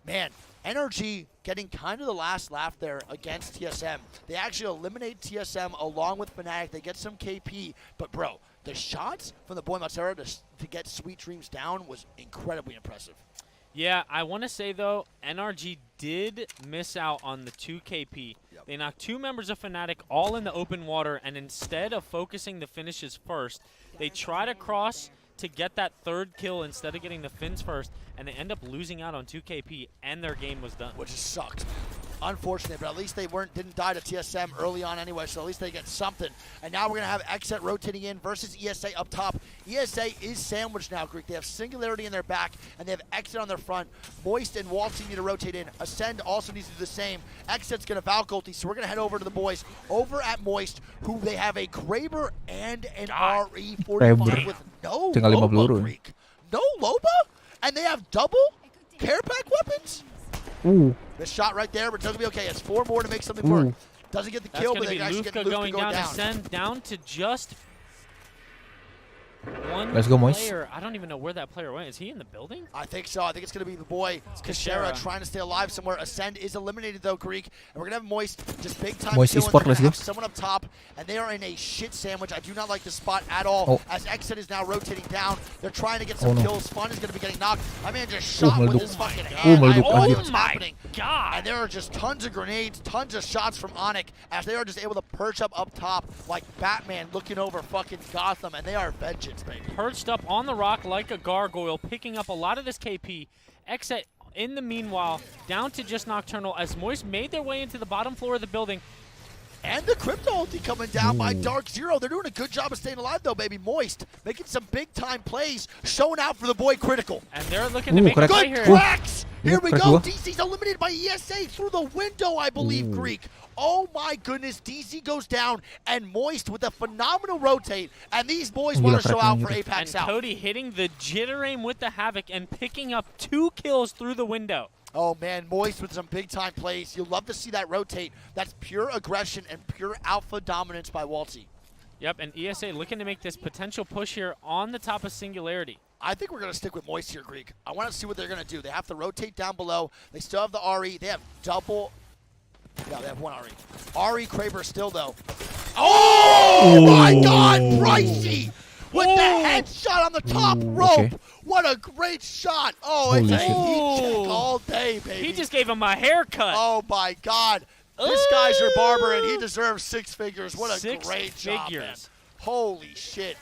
man, NRG getting kind of the last laugh there against TSM. They actually eliminate TSM along with Fnatic. They get some KP, but bro, the shots from the boy Matsera to get Sweet Dreams down was incredibly impressive. Yeah, I want to say, though, NRG did miss out on the 2 KP. Yep. They knocked 2 members of Fnatic all in the open water, and instead of focusing the finishes first, they try to cross to get that 3rd kill instead of getting the fins first, and they end up losing out on 2 KP, and their game was done. Which sucked. Unfortunate, but at least they didn't die to TSM early on anyway, so at least they get something. And now we're going to have Xset rotating in versus ESA up top. ESA is sandwiched now, Greek. They have Singularity in their back, and they have Xset on their front. Moist and Waltzy need to rotate in. Ascend also needs to do the same. Xset's going to Valk ulti, so we're going to head over to the boys over at Moist, who they have a Kraber and an RE45 with no Loba, Greek. No Loba? And they have double care pack weapons? Ooh. This shot right there, but doesn't be okay. It's 4 more to make something work. Doesn't get the kill, but they actually get Luka going down. Ascend down to just one Let's go, Moist. player. I don't even know where that player went. Is he in the building? I think so. I think it's going to be the boy Kashera trying to stay alive somewhere. Ascend is eliminated, though, Greek. And we're going to have Moist just big time Moist killing. Let's go. Someone up top, and they are in a shit sandwich. I do not like the spot at all, as Xset is now rotating down. They're trying to get some kills. Fun is going to be getting knocked. My man just shot with his fucking hand. Oh my god. And there are just tons of grenades, tons of shots from Onyx, as they are just able to perch up top like Batman looking over fucking Gotham, and they are vengeance, baby. Perched up on the rock like a gargoyle, picking up a lot of this KP. Xset, in the meanwhile, down to just Nocturnal as Moist made their way into the bottom floor of the building. And the crypto ulti coming down by Dark Zero. They're doing a good job of staying alive, though, baby. Moist making some big-time plays, showing out for the boy Critical. And they're looking to make a play here. Cracks! Here we go. DC's eliminated by ESA through the window, I believe, Greek. Oh, my goodness. DC goes down, and Moist with a phenomenal rotate. And these boys want to show out for Apex South. And Cody hitting the jitter aim with the Havoc and picking up 2 kills through the window. Oh, man, Moist with some big-time plays. You'll love to see that rotate. That's pure aggression and pure alpha dominance by Waltzy. Yep, and ESA looking to make this potential push here on the top of Singularity. I think we're going to stick with Moist here, Greek. I want to see what they're going to do. They have to rotate down below. They still have the RE. They have double. Yeah, they have 1 RE. RE Kraber still, though. Oh, my God, Pricey! With the headshot on the top rope. Okay. What a great shot. Oh, it's a heat check all day, baby. He just gave him a haircut. Oh, my God. This guy's your barber, and he deserves 6 figures. What a great job, man. Holy shot.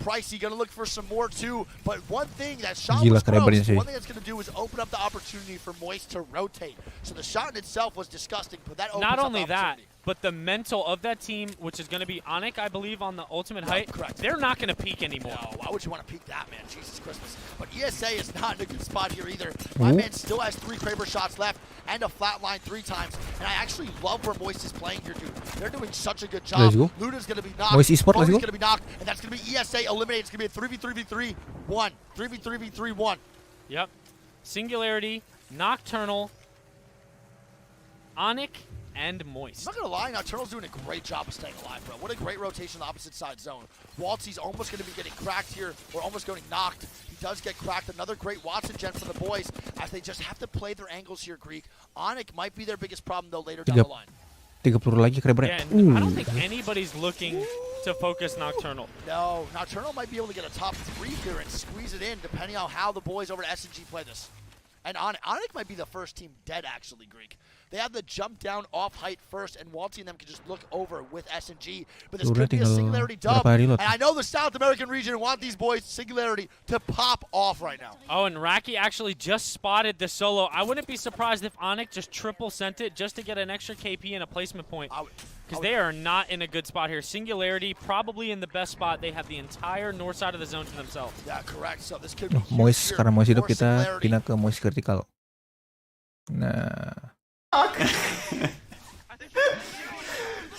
Pricey going to look for some more, too. But one thing that shot was gross, one thing that's going to do is open up the opportunity for Moist to rotate. So the shot in itself was disgusting, but that opens Not up only the that, but the mental of that team, which is going to be Onyx, I believe, on the ultimate height, they're not going to peak anymore. No, why would you want to peak that, man? Jesus Christmas. But ESA is not in a good spot here either. My man still has 3 Kraber shots left and a flatline 3 times. And I actually love where Moist is playing here, dude. They're doing such a good job. Luda's going to be knocked. Moist eSport, let's go. going to be knocked, and that's going to be ESA eliminated. It's going to be a 3v3v3-1. 3v3v3-1. Yep. Singularity, Nocturnal, Onyx, and Moist. I'm not going to lie, Nocturnal's doing a great job of staying alive, bro. What a great rotation on the opposite side zone. Waltzy's almost going to be getting cracked here, or almost getting knocked. He does get cracked. Another great Watson gen for the boys, as they just have to play their angles here, Greek. Onyx might be their biggest problem, though, later down the line. 3 peluru lagi Kraber. Yeah, I don't think anybody's looking to focus Nocturnal. No, Nocturnal might be able to get a top 3 here and squeeze it in, depending on how the boys over at SNG play this. And Onyx might be the first team dead, actually, Greek. They have the jump down off height first, and Walty and them can just look over with SNG. But this could be a Singularity dub. And I know the South American region want these boys, Singularity, to pop off right now. Oh, and Raki actually just spotted the solo. I wouldn't be surprised if Onyx just triple sent it just to get an extra KP and a placement point. Because they are not in a good spot here. Singularity probably in the best spot. They have the entire north side of the zone to themselves. Yeah, correct. So this could be Moist, karena Moist hidup kita pindah ke Moist vertikal. Nah.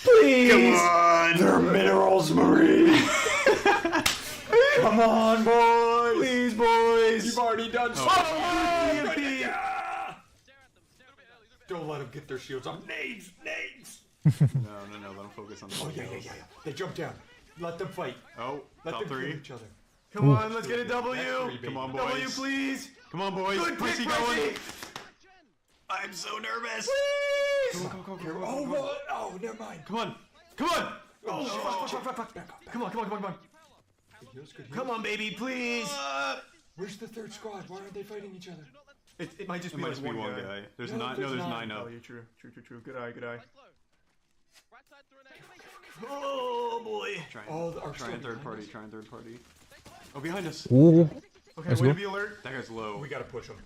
Please! Come on! They're minerals, Marie! Come on, boys! Please, boys! You've already done so much! Don't let them get their shields on. Nades! Nades! No, let them focus on the yeah. They jump down. Let them fight. Oh, let them top 3. kill each other. Come on, let's get a W! Come on, boys. W, please! Come on, boys. Good pick, going. I'm so nervous! Please! Go. Oh, never mind. Come on! Oh, fuck. Come on. Come on, baby, please! Where's the third squad? Why aren't they fighting each other? It might just be one guy. There's 9 up. Oh, you're true. Good eye. Oh, boy. Try and third party. Oh, behind us. Ooh. Okay, way to be alert. That guy's low. We gotta push him.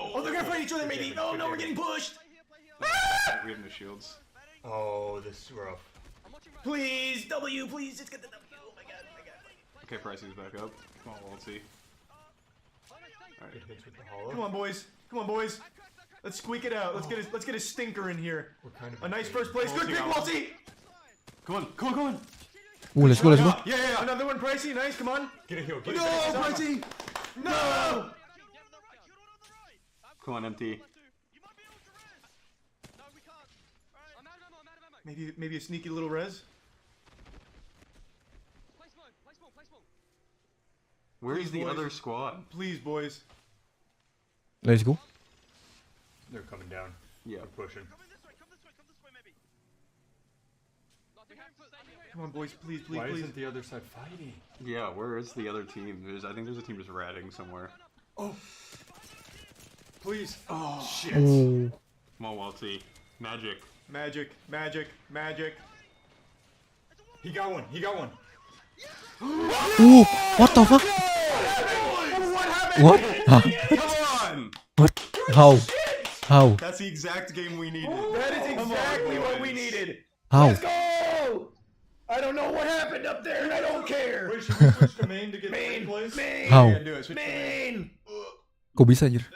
Oh, they're gonna fight each other, maybe. No, we're getting pushed. We have no shields. Oh, this is rough. Please, W, please, just get the W. Oh my god. Okay, Pricey's back up. Come on, we'll see. Alright. Come on, boys. Let's squeak it out. Let's get a stinker in here. A nice first place. Good pick, Walty. Come on. Let's go. Yeah. Another one, Pricey. Nice. Come on. Get a heal. No, Pricey. No. Come on, MT. Maybe a sneaky little res. Where's the other squad? Please, boys. Let's go. They're coming down. Yeah, we're pushing. Come on, boys, please. Why isn't the other side fighting? Yeah, where is the other team? I think there's a team just ratting somewhere. Oh. Please. Oh, shit. Oh. Come on, Walty. Magic. He got one. Ooh, what the fuck? What? Huh? Come on! What? How? That's the exact game we needed. That is exactly what we needed. How? Let's go! I don't know what happened up there, and I don't care. Wait, should we switch to main to get main, please? How? Main! Kok bisa anjir?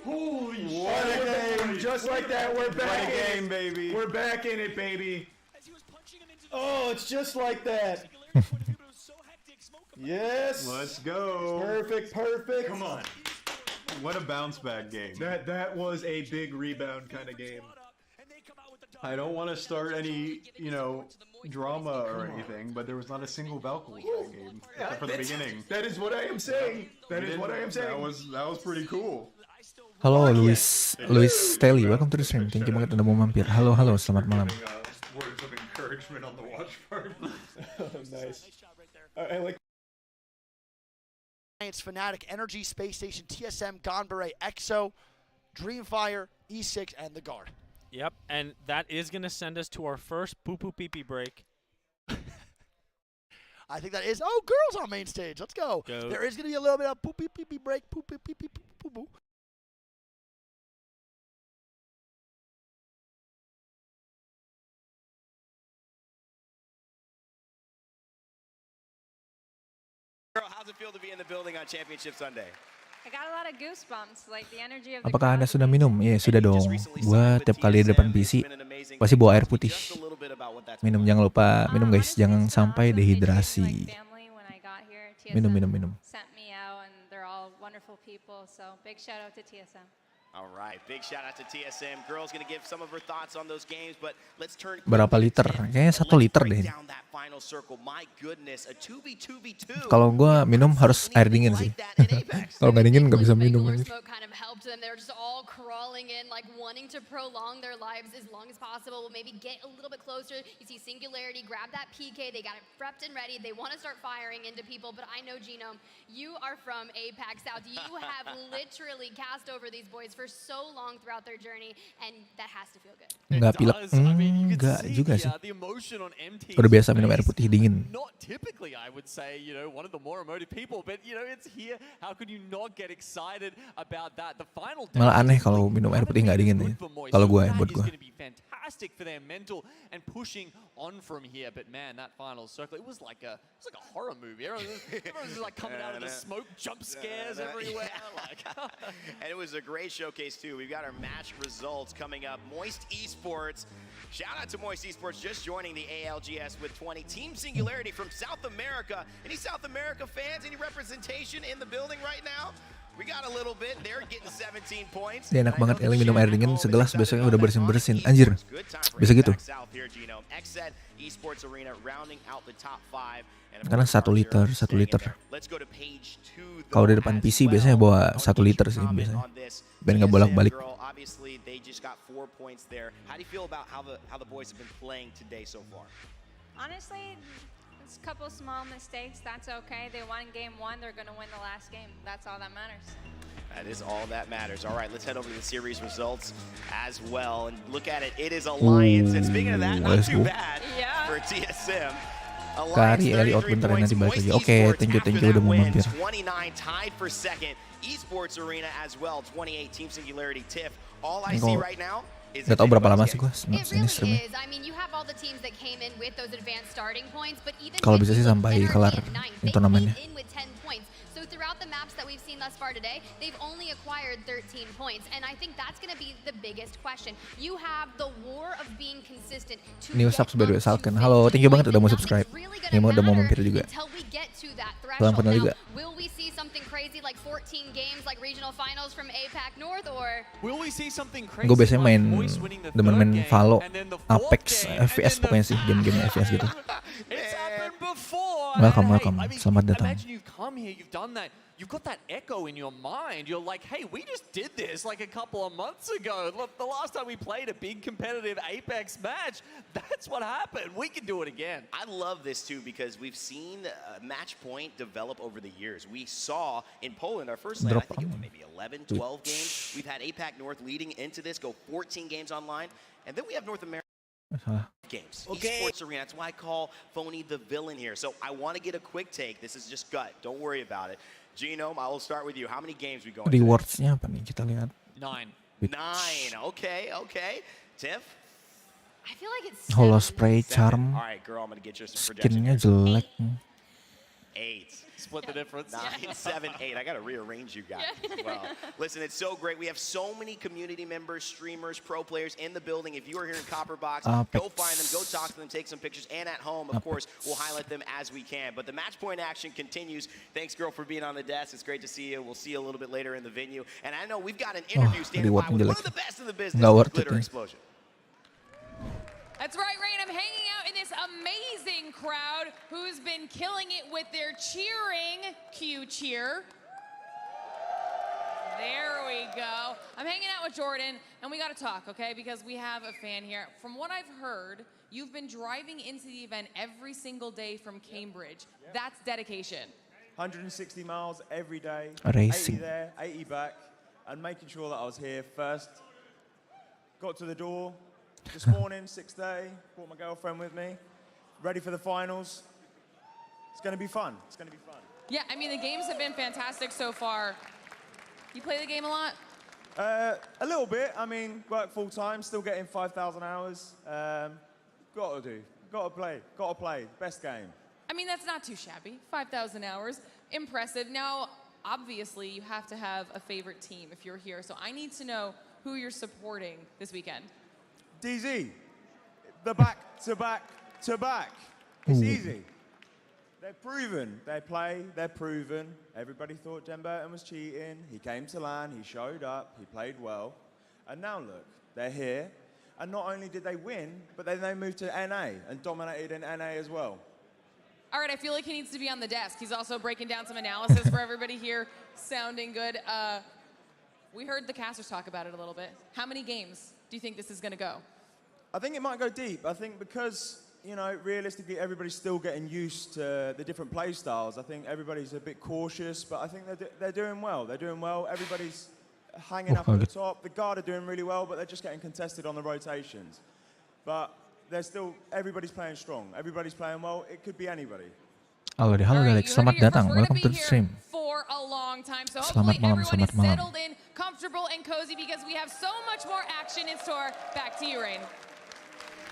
Holy shit! What a game! Just like that, we're back in it, baby. We're back in it, baby. Oh, it's just like that. Yes. Let's go. Perfect. Come on. What a bounce back game. That was a big rebound kind of game. I don't want to start any, drama or anything, but there was not a single Valkyrie in the game except for the beginning. That is what I am saying. That was pretty cool. Halo Luis Stelly, welcome to the stream. Thank you banget udah mau mampir. Halo, selamat malam. Words of encouragement on the watch party. Nice. I like Science, Fnatic, Energy, Space Station, TSM, Gonbare, EXO, Dreamfire, E6, and the Guard. Yep, and that is going to send us to our first poo-poo-pee-pee break. I think that is... Oh, girls on main stage. Let's go. There is going to be a little bit of poo-pee-pee-pee break. Poo-pee-pee-pee-poo-poo. How's it feel to be in the building on Championship Sunday? I got a lot of goosebumps, like the energy of the Apakah Anda sudah minum? Iya, sudah dong. Gua tiap kali di depan PC pasti bawa air putih. Minum, jangan lupa minum guys, jangan sampai dehidrasi. Minum. Sent me out and they're all wonderful people, so big shout out to TSM. All right, big shout out to TSM. Girls going to give some of her thoughts on those games, but let's turn. Berapa liter? Kayaknya 1 liter deh. My goodness, a 2v2v2. Kalau gua minum harus air dingin sih. Kalau nggak dingin nggak bisa minum anjir. They're just all crawling in, like wanting to prolong their lives as long as possible. Maybe get a little bit closer. You see Singularity grab that PK. They got it prepped and ready. They want to start firing into people. But I know, Genome, you are from APAC South. You have literally cast over these boys for so long throughout their journey, and that has to feel good. Nggak pilek, nggak juga sih. Udah biasa minum air putih dingin. Not typically, I would say, you know, one of the more emotive people, but you know, it's here. How could you not get excited about that? The final. Malah aneh kalau minum air putih nggak dingin ya. Kalau gue, buat gue. Fantastic for their mental and pushing on from here, but man, that final circle, it was like a horror movie. Everyone was like coming out of the smoke, jump scares everywhere. Like. And it was a great showcase too. We've got our match results coming up. Moist Esports. Shout out to Moist Esports just joining the ALGS with 20. Team Singularity from South America. Any South America fans? Any representation in the building right now? We got a little bit. They're getting 17 points. Dia enak banget Eli minum air dingin segelas besoknya udah bersin-bersin. Anjir. Bisa gitu. Karena 1 liter. Kalau di depan PC biasanya bawa 1 liter sih biasanya. Biar nggak bolak-balik. Honestly, it's a couple small mistakes. That's okay. They won game 1. They're going to win the last game. That's all that matters. That is all that matters. All right, let's head over to the series results as well. And look at it. It is Alliance. And speaking of that, not too bad for TSM. Kari Elliot bentar nanti balik lagi. Oke, thank you udah mau mampir. 29 tied for second. Esports Arena as well. 28 Team Singularity TIFF. All I see right now. Gak tau berapa lama sih gue ini streamnya. Kalau bisa sih sampai kelar turnamennya. Throughout the maps that we've seen thus far today, they've only acquired 13 points, and I think that's going to be the biggest question. You have the war of being consistent. New subs baru Salken. Halo, thank you banget udah mau subscribe. Ini udah mau mampir juga. Salam kenal juga. Will we see something crazy like 14 games like regional finals from APAC North, or will we see something crazy? Gue biasanya demen main Valo, Apex, FPS pokoknya sih, game-game FPS gitu. Welcome. Selamat datang. Imagine you've come here, you've done that. You've got that echo in your mind. You're like, hey, we just did this like a couple of months ago. Look, the last time we played a big competitive Apex match, that's what happened. We can do it again. I love this too because we've seen match point develop over the years. We saw in Poland our first lane, I think it was maybe 11, 12 games. We've had APAC North leading into this, go 14 games online. And then we have North America. Games. Okay. Esports Arena. That's why I call Phony the villain here. So I want to get a quick take. This is just gut. Don't worry about it. Genome, I will start with you. How many games we going? Rewards-nya apa nih? Kita lihat. 9. Okay. Tiff? I feel like it's Holo Spray Charm. All right, girl, I'm going to get you some skin-nya jelek. 8. Split the difference. 9, 7, 8. I got to rearrange you guys as well. Listen, it's so great. We have so many community members, streamers, pro players in the building. If you are here in Copperbox, go find them, go talk to them, take some pictures. And at home, of course, we'll highlight them as we can. But the match point action continues. Thanks, girl, for being on the desk. It's great to see you. We'll see you a little bit later in the venue. And I know we've got an interview standing by with one of the best in the business, Glitter Explosion. That's right, Rain. I'm hanging out in this amazing crowd who's been killing it with their cheering. Cue cheer. There we go. I'm hanging out with Jordan, and we got to talk, okay? Because we have a fan here. From what I've heard, you've been driving into the event every single day from Cambridge. That's dedication. 160 miles every day. Racing. 80 there, 80 back, and making sure that I was here first. Got to the door. This morning, 6:30, brought my girlfriend with me, ready for the finals. It's going to be fun. Yeah, I mean, the games have been fantastic so far. You play the game a lot? A little bit. I mean, work full time, still getting 5,000 hours. Got to play. Best game. I mean, that's not too shabby. 5,000 hours. Impressive. Now, obviously, you have to have a favorite team if you're here. So I need to know who you're supporting this weekend. DZ, the back to back. It's easy. They're proven. They're proven. Everybody thought Jen Burton was cheating. He came to LAN, he showed up, he played well. And now look, they're here. And not only did they win, but then they moved to NA and dominated in NA as well. All right, I feel like he needs to be on the desk. He's also breaking down some analysis for everybody here, sounding good. We heard the casters talk about it a little bit. How many games do you think this is going to go? I think it might go deep. I think because, you know, realistically, everybody's still getting used to the different play styles. I think everybody's a bit cautious, but I think they're doing well. They're doing well. Everybody's hanging up at the top. The guard are doing really well, but they're just getting contested on the rotations. But they're still, everybody's playing strong. Everybody's playing well. It could be anybody. Halo Alex, selamat datang. Welcome to the stream. For a long time. So Selamat malam, selamat malam. Settled in, comfortable and cozy because we have so much more action in store. Back to you, Rain.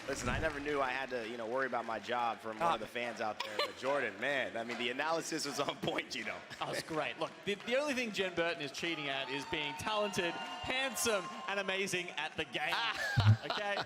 Listen, I never knew I had to, you know, worry about my job from one of the fans out there. But Jordan, man, I mean, the analysis was on point, you know. That was great. Look, the only thing Jen Burton is cheating at is being talented, handsome, and amazing at the game. Okay?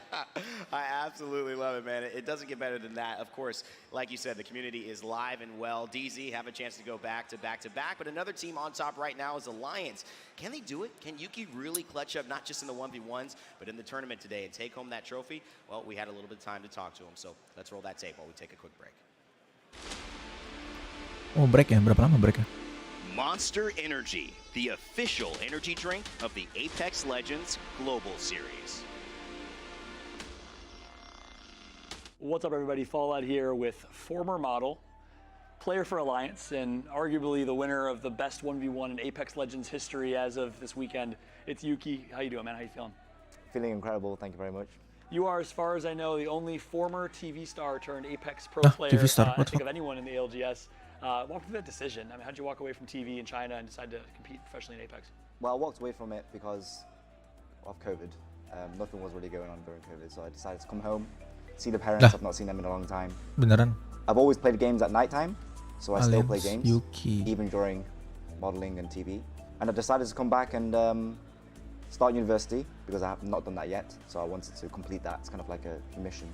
I absolutely love it, man. It doesn't get better than that. Of course, like you said, the community is live and well. DZ have a chance to go back to back to back, but another team on top right now is Alliance. Can they do it? Can Yuki really clutch up, not just in the 1v1s, but in the tournament today and take home that trophy? Well, we had a little bit of time to talk to him, so let's roll that tape while we take a quick break. Oh, break ya? Berapa lama break ya? Monster Energy, the official energy drink of the Apex Legends Global Series. What's up, everybody? Fallout here with former model, player for Alliance, and arguably the winner of the best 1v1 in Apex Legends history as of this weekend. It's Yuki. How you doing, man? How you feeling? Feeling incredible. Thank you very much. You are, as far as I know, the only former TV star turned Apex Pro player TV star. I think of anyone in the ALGS. Walk through that decision. I mean, how'd you walk away from TV in China and decide to compete professionally in Apex? Well, I walked away from it because of COVID. Nothing was really going on during COVID, so I decided to come home, see the parents. I've not seen them in a long time. Beneran? I've always played games at nighttime, so I still play games, Yuki. even during modeling and TV. And I decided to come back and start university because I have not done that yet. So I wanted to complete that. It's kind of like a mission.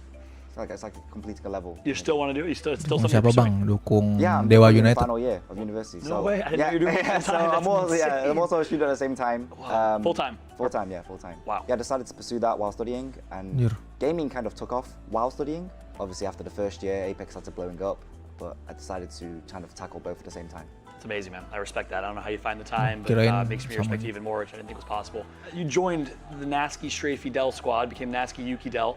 It's like completing a level. You still want to do it? You still something siapa bang? Dukung Yeah, I'm Dewa in United. final year of university. No so, way. I didn't know you were doing so I'm also a student at the same time. Wow. Full time? Full time, yeah, full time. Wow. Yeah, I decided to pursue that while studying, and gaming kind of took off while studying. Obviously, after the first year, Apex started blowing up, but I decided to kind of tackle both at the same time. It's amazing, man. I respect that. I don't know how you find the time, but it makes me respect you even more, which I didn't think was possible. You joined the Nasky Strafey Dell squad, became Nasky Yuki Dell,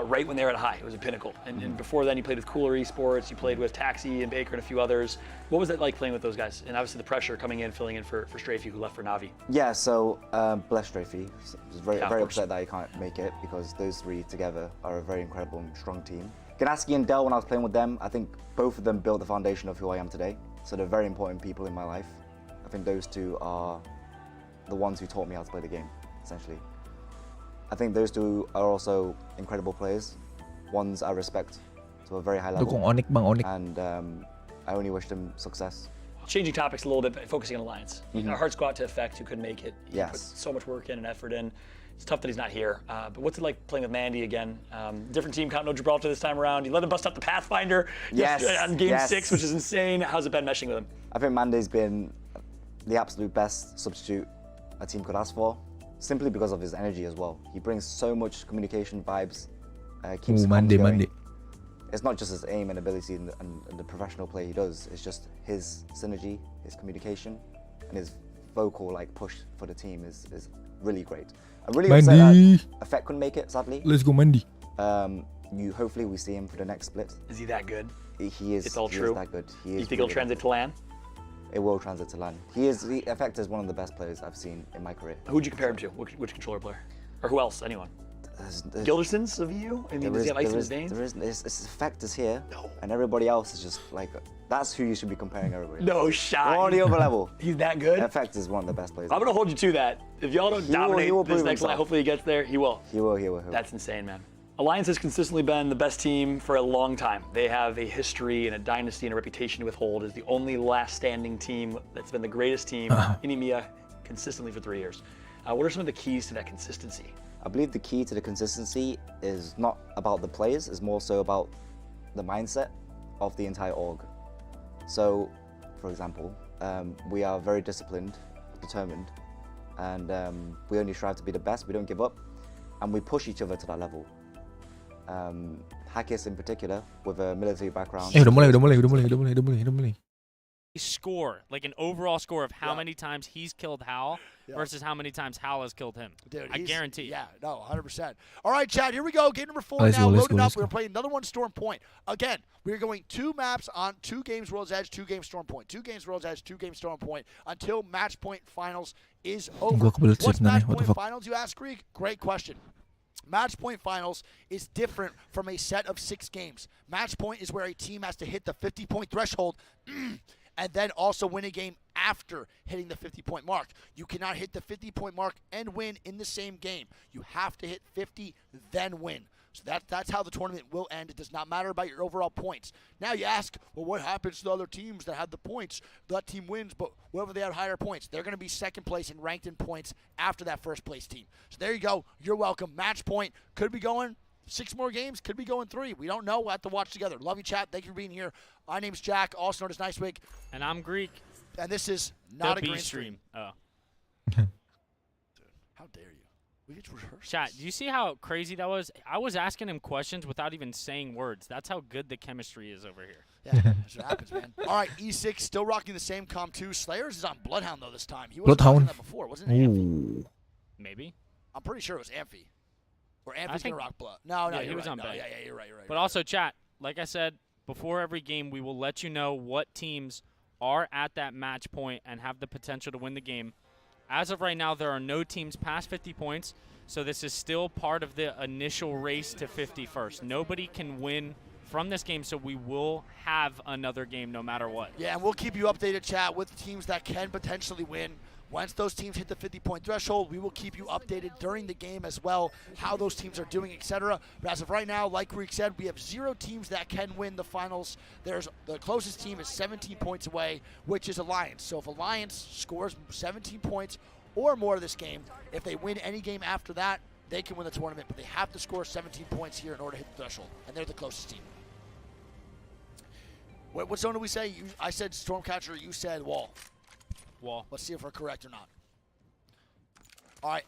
right when they were at High. It was a pinnacle. And before then, you played with Cooler Esports, you played with Taxi and Baker and a few others. What was it like playing with those guys? And obviously the pressure coming in, filling in for Strafey, who left for Navi. Yeah, so bless Strafey. I was very upset that he can't make it because those three together are a very incredible and strong team. Ganaski and Dell, when I was playing with them, I think both of them built the foundation of who I am today. So they're very important people in my life. I think those two are the ones who taught me how to play the game, essentially. I think those two are also incredible players. Ones I respect to a very high level. Dukung Onyx bang, Onyx. And I only wish them success. Changing topics a little bit, but focusing on Alliance. Our hearts go out to Effect, who couldn't make it. He put so much work in and effort in. It's tough that he's not here. But what's it like playing with Mandy again? Different team, Count No Gibraltar this time around. You let him bust out the Pathfinder on game 6, which is insane. How's it been meshing with him? I think Mandy's been the absolute best substitute a team could ask for, simply because of his energy as well. He brings so much communication vibes, keeps comms going. It's not just his aim and ability and the professional play he does, it's just his synergy, his communication, and his vocal push for the team is really great. I'm really upset that Effect couldn't make it, sadly. Let's go, Mandy. Hopefully we see him for the next split. Is he that good? He is. It's all he true. Is that good. He is. You think he'll translate to LAN? It will translate to LAN. Effect is one of the best players I've seen in my career. Who'd you compare him to? Which controller player? Or who else? Anyone? Gilderson's of you? I mean, does he have ice in his veins? There isn't. His Effect is here, and everybody else is just that's who you should be comparing everybody. No shot. We're on the other level. He's that good? Effect is one of the best players. I'm going to hold you to that. If y'all don't dominate this next line, hopefully he gets there. He will. He will. That's insane, man. Alliance has consistently been the best team for a long time. They have a history and a dynasty and a reputation to withhold as the only last standing team that's been the greatest team in EMEA consistently for 3 years. What are some of the keys to that consistency? I believe the key to the consistency is not about the players, it's more so about the mindset of the entire org. So, for example, we are very disciplined, determined, and we only strive to be the best, we don't give up, and we push each other to that level. Hackis in particular, with a military background. Udah mulai. Score, like an overall score of how many times he's killed Hal versus how many times Hal has killed him. Dude, I guarantee. Yeah, no, 100%. All right, Chad, here we go. Game number 4 now, loaded up. We're playing another one, Storm Point. Again, we're going 2 maps on 2 games World's Edge, 2 games Storm Point. 2 games World's Edge, 2 games Storm Point until Match Point Finals is over. What's Match Point Finals, you ask, Greek? Great question. Match Point Finals is different from a set of 6 games. Match Point is where a team has to hit the 50-point threshold and then also win a game after hitting the 50-point mark. You cannot hit the 50-point mark and win in the same game. You have to hit 50, then win. So that's how the tournament will end. It does not matter about your overall points. Now you ask, well, what happens to the other teams that have the points? That team wins, but whoever they have higher points, they're going to be second place and ranked in points after that first place team. So there you go. You're welcome. Match Point could be going 6 more games, could be going 3. We don't know. We'll have to watch together. Love you, chat. Thank you for being here. My name's Jack, also known as Nicewig. And I'm Greek. And this is not the a green stream. Oh. Dude, how dare you? We get to rehearse. Chat, do you see how crazy that was? I was asking him questions without even saying words. That's how good the chemistry is over here. Yeah, that's what happens, man. All right, E6 still rocking the same comp 2. Slayers is on Bloodhound, though, this time. He wasn't rocking that before. Wasn't it Amphi? Maybe. I'm pretty sure it was Amphi. Or Amphi's going to rock Blood. No, he was right. on No, Bay. yeah, you're right. But also, chat, like I said, before every game, we will let you know what teams are at that match point and have the potential to win the game. As of right now, there are no teams past 50 points, so this is still part of the initial race to 50 first. Nobody can win from this game, so we will have another game no matter what. Yeah, and we'll keep you updated, chat, with teams that can potentially win. Once those teams hit the 50-point threshold, we will keep you updated during the game as well, how those teams are doing, etc. But as of right now, like Greek said, we have 0 teams that can win the finals. The closest team is 17 points away, which is Alliance. So if Alliance scores 17 points or more this game, if they win any game after that, they can win the tournament. But they have to score 17 points here in order to hit the threshold, and they're the closest team. What zone did we say? I said Stormcatcher, you said Wall. Let's see if we're correct or not. All right,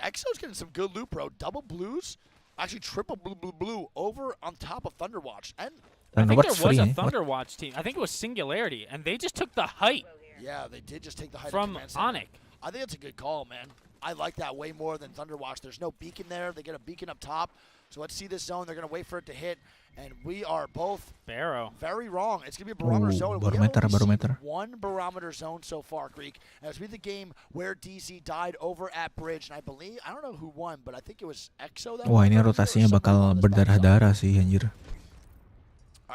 Exo's getting some good loot, bro. Double blues, actually triple blue over on top of Thunderwatch. And I think there was a Thunderwatch team. I think it was Singularity, and they just took the height. Yeah, they did just take the height from Onic. I think that's a good call, man. I like that way more than Thunderwatch. There's no beacon there. They get a beacon up top. So let's see this zone. They're going to wait for it to hit. And we are both very wrong. It's going to be a barometer zone. Barometer. One barometer zone so far, Greek. And it's been the game where DZ died over at Bridge. And I believe, I don't know who won, but I think it was Exo that won. Wah, ini rotasinya bakal berdarah-darah sih, anjir.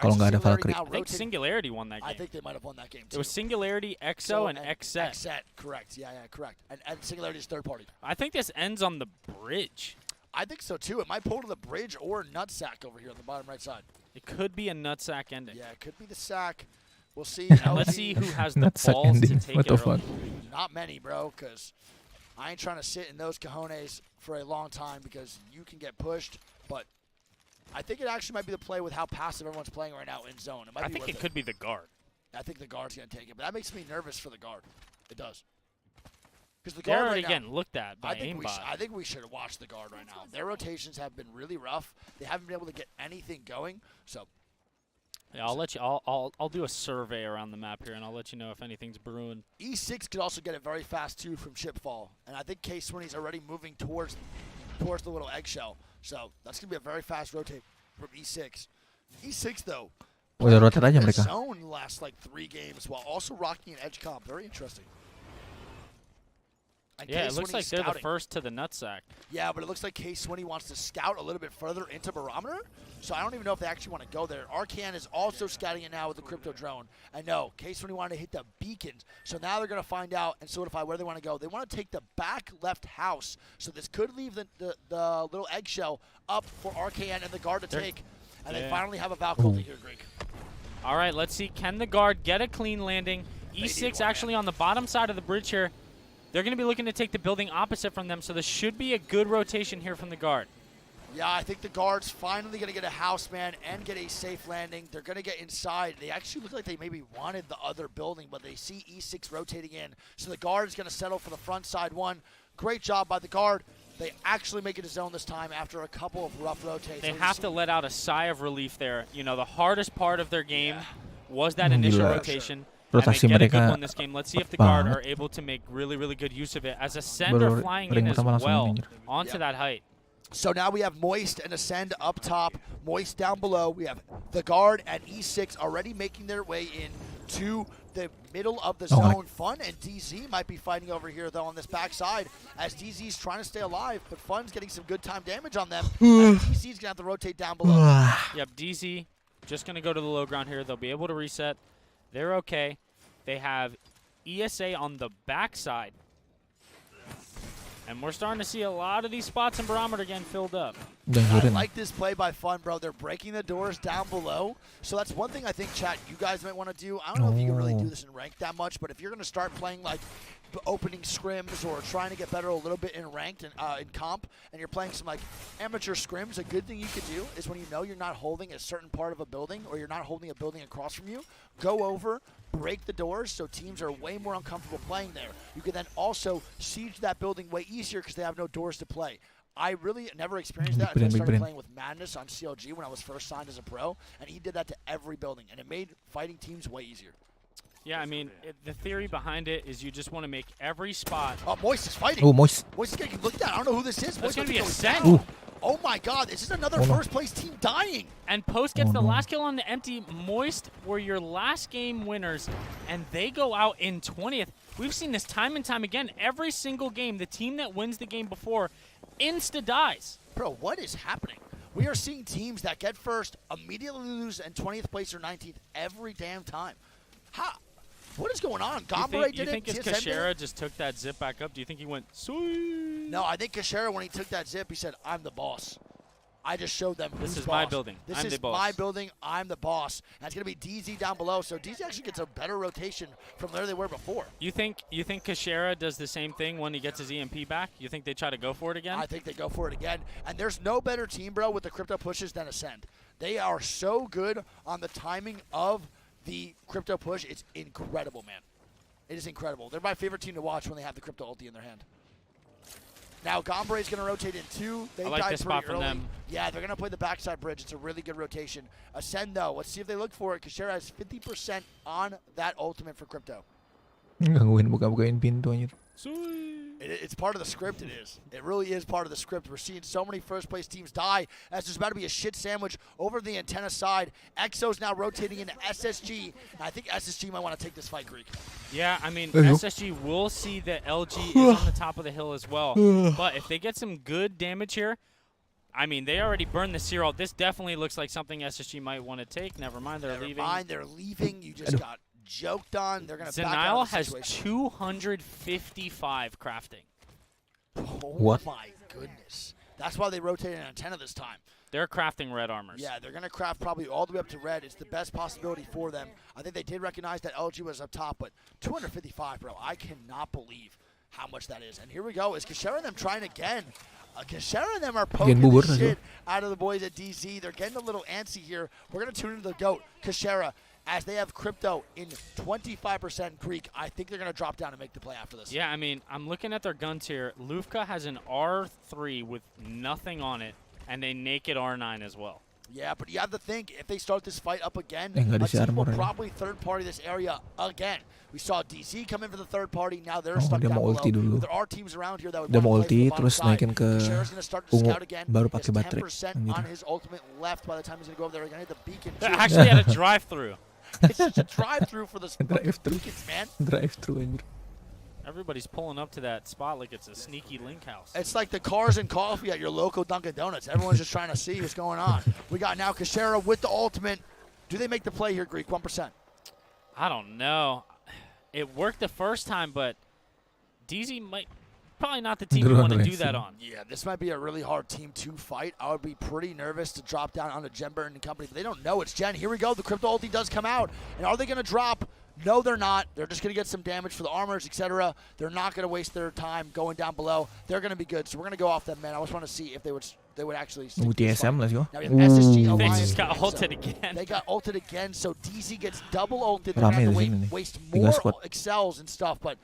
Kalau nggak ada Valkyrie. I think Singularity won that game. I think they might have won that game, too. It was Singularity, Exo, and Xset. Xset, correct. Yeah, correct. And Singularity is third party. I think this ends on the bridge. I think so, too. It might pull to the bridge or Nutsack over here on the bottom right side. It could be a Nutsack ending. Yeah, it could be the sack. We'll see. Let's see who has the balls to take it early. Not many, bro, because I ain't trying to sit in those cojones for a long time because you can get pushed. But I think it actually might be the play with how passive everyone's playing right now in zone. I think it could be the guard. I think the guard's going to take it. But that makes me nervous for the guard. It does. Because the They're guard already right getting looked at by aimbot. I think we should watch the guard right now. Their rotations have been really rough. They haven't been able to get anything going. So, yeah, I'll let you. I'll do a survey around the map here, and I'll let you know if anything's brewing. E6 could also get it very fast too from Shipfall, and I think K20's already moving towards the little eggshell. So that's gonna be a very fast rotate from E6. E6 though. Udah rotate aja mereka. Zone last like 3 games while also rocking an edge comp. Very interesting. And yeah, it looks like they're the first to the nutsack. Yeah, but it looks like K20 wants to scout a little bit further into Barometer, so I don't even know if they actually want to go there. Arcan is also scouting it now with the Crypto Drone. And no, K20 wanted to hit the beacons, so now they're going to find out and solidify where they want to go. They want to take the back left house, so this could leave the little eggshell up for Arcan and the guard to take, and they finally have a Valkyrie here, Greek. All right, let's see. Can the guard get a clean landing? E6 actually on the bottom side of the bridge here. They're going to be looking to take the building opposite from them, so this should be a good rotation here from the guard. Yeah, I think the guard's finally going to get a house, man, and get a safe landing. They're going to get inside. They actually look like they maybe wanted the other building, but they see E6 rotating in. So the guard is going to settle for the front side one. Great job by the guard. They actually make it to zone this time after a couple of rough rotates. They have to let out a sigh of relief there. You know, the hardest part of their game was that initial rotation. Rotasi and they get a good mereka one this game. Let's see if the guard are able to make really, really good use of it. As Ascend are flying in as well onto that height. So now we have Moist and Ascend up top, Moist down below. We have the guard and E6 already making their way in to the middle of the zone. Fun and DZ might be fighting over here, though, on this backside, as DZ's trying to stay alive, but Fun's getting some good time damage on them. DZ's going to have to rotate down below. Yep, DZ just going to go to the low ground here. They'll be able to reset. They're okay. They have ESA on the backside. And we're starting to see a lot of these spots in Barometer getting filled up. I like this play by Fun, bro. They're breaking the doors down below. So that's one thing I think, chat, you guys might want to do. I don't know if you can really do this in ranked that much, but if you're going to start playing like opening scrims or trying to get better a little bit in ranked and in comp, and you're playing some like amateur scrims, a good thing you could do is when you know you're not holding a certain part of a building or you're not holding a building across from you, go over, break the doors so teams are way more uncomfortable playing there. You can then also siege that building way easier because they have no doors to play. I really never experienced that until I started playing with Madness on CLG when I was first signed as a pro, and he did that to every building, and it made fighting teams way easier. Yeah, I mean, the theory behind it is you just want to make every spot. Oh, Moist is fighting. Oh, Moist. Moist is getting looked at. I don't know who this is. It's going to be Ascend. Oh my god, this is another first-place team dying. And Post gets the last kill on the empty. Moist were your last game winners, and they go out in 20th. We've seen this time and time again. Every single game, the team that wins the game before insta-dies. Bro, what is happening? We are seeing teams that get first, immediately lose, and 20th place or 19th every damn time. What is going on? Do you think his Kashera just took that zip back up? Do you think he went, sweet? No, I think Kashera, when he took that zip, he said, I'm the boss. I just showed them this is boss. My building. This I'm is the boss. my building. I'm the boss. And it's going to be DZ down below. So DZ actually gets a better rotation from where they were before. You think Kashera does the same thing when he gets his EMP back? You think they try to go for it again? I think they go for it again. And there's no better team, bro, with the crypto pushes than Ascend. They are so good on the timing of the crypto push. It's incredible, man. It is incredible. They're my favorite team to watch when they have the crypto ulti in their hand. Now, Gombre is going to rotate in 2. They I like died this pretty spot from early. them. Yeah, they're going to play the backside bridge. It's a really good rotation. Ascend, though. Let's see if they look for it. Kashera has 50% on that ultimate for crypto. Gangguin buka-bukain pintu anjir. It's part of the script, it is. It really is part of the script. We're seeing so many first-place teams die as there's about to be a shit sandwich over the antenna side. EXO's now rotating into SSG, and I think SSG might want to take this fight, Greek. Yeah, I mean, SSG will see that LG is on the top of the hill as well. But if they get some good damage here, I mean, they already burned the Cyril. This definitely looks like something SSG might want to take. Never mind, they're leaving. Never mind, they're leaving. You just got joked on. They're going to back out of the has situation. 255 crafting. Oh my goodness. That's why they rotated an antenna this time. They're crafting red armors. Yeah, they're going to craft probably all the way up to red. It's the best possibility for them. I think they did recognize that LG was up top, but 255, bro. I cannot believe how much that is. And here we go. Is Kashera and them trying again? Kashera and them are poking the shit out of the boys at DZ. They're getting a little antsy here. We're going to tune into the GOAT, Kashera. As they have crypto in 25% Greek, I think they're going to drop down and make the play after this. Yeah, I mean, I'm looking at their guns here. Lufka has an R3 with nothing on it, and a naked R9 as well. Yeah, but you have to think, if they start this fight up again, a team will probably third-party this area again. We saw DC come in for the third party, now they're stuck down below. There are teams around here that would want to play for the bottom side. Kashera's going to start to scout again. Baru pakai There's 10% on his ultimate left by the time he's going to go over there. They're going to hit the beacon. They actually had a drive-through. It's just a drive-through for the beacons, man. Drive-through anjir. Everybody's pulling up to that spot like it's a sneaky link house. It's like the cars and coffee at your local Dunkin' Donuts. Everyone's just trying to see what's going on. We got now Kashera with the ultimate. Do they make the play here, Greek? 1%. I don't know. It worked the first time, but DZ might probably not the team you want to do that on. Yeah, this might be a really hard team to fight. I would be pretty nervous to drop down onto Jenburn and company, but they don't know it's Jen. Here we go. The crypto ulti does come out. And are they going to drop? No, they're not. They're just going to get some damage for the armors, etc. They're not going to waste their time going down below. They're going to be good. So we're going to go off them, man. I just want to see if they would actually TSM, let's go. Now we have SSG Alliance. They just got ulted again. They got ulted again, so DZ gets double ulted. They're going to have to waste more excels and stuff, but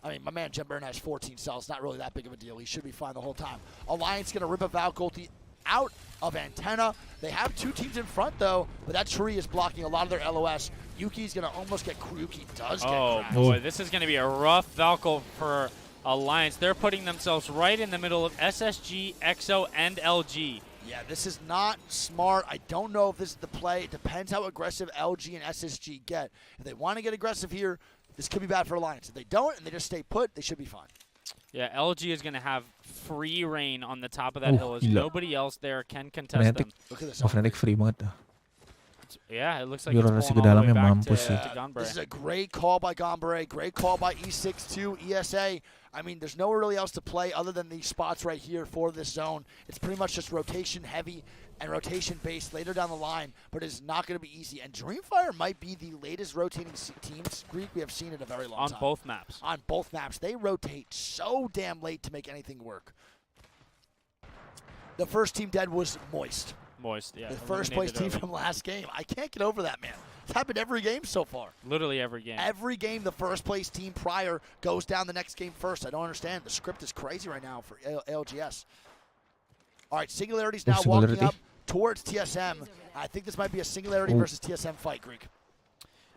I mean, my man Jemburn has 14 cells. Not really that big of a deal. He should be fine the whole time. Alliance going to rip a Valk ulti out of Antenna. They have 2 teams in front, though, but that tree is blocking a lot of their LOS. Yuki's going to almost get Yuki does get cracked. Boy, this is going to be a rough Valkyl for Alliance. They're putting themselves right in the middle of SSG, EXO, and LG. Yeah, this is not smart. I don't know if this is the play. It depends how aggressive LG and SSG get. If they want to get aggressive here, this could be bad for Alliance. If they don't and they just stay put, they should be fine. Yeah, LG is going to have free reign on the top of that hill. As nobody else there can contest them. Look at this. Fnatic free banget dah. Yeah, it looks like it's Rasi pulling all the way back mampus to sih. Ganbare. This is a great call by Ganbare. Great call by E62, ESA. I mean, there's nowhere really else to play other than these spots right here for this zone. It's pretty much just rotation heavy and rotation based later down the line, but it's not going to be easy. And Dreamfire might be the latest rotating teams, Greek, we have seen in a very long time. On both maps. On both maps. They rotate so damn late to make anything work. The first team dead was Moist. Moist, yeah. The first place team from last game. I can't get over that, man. It's happened every game so far. Literally every game. Every game, the first place team prior goes down the next game first. I don't understand. The script is crazy right now for ALGS. All right, Singularity's now walking up towards TSM. I think this might be a Singularity versus TSM fight, Greek.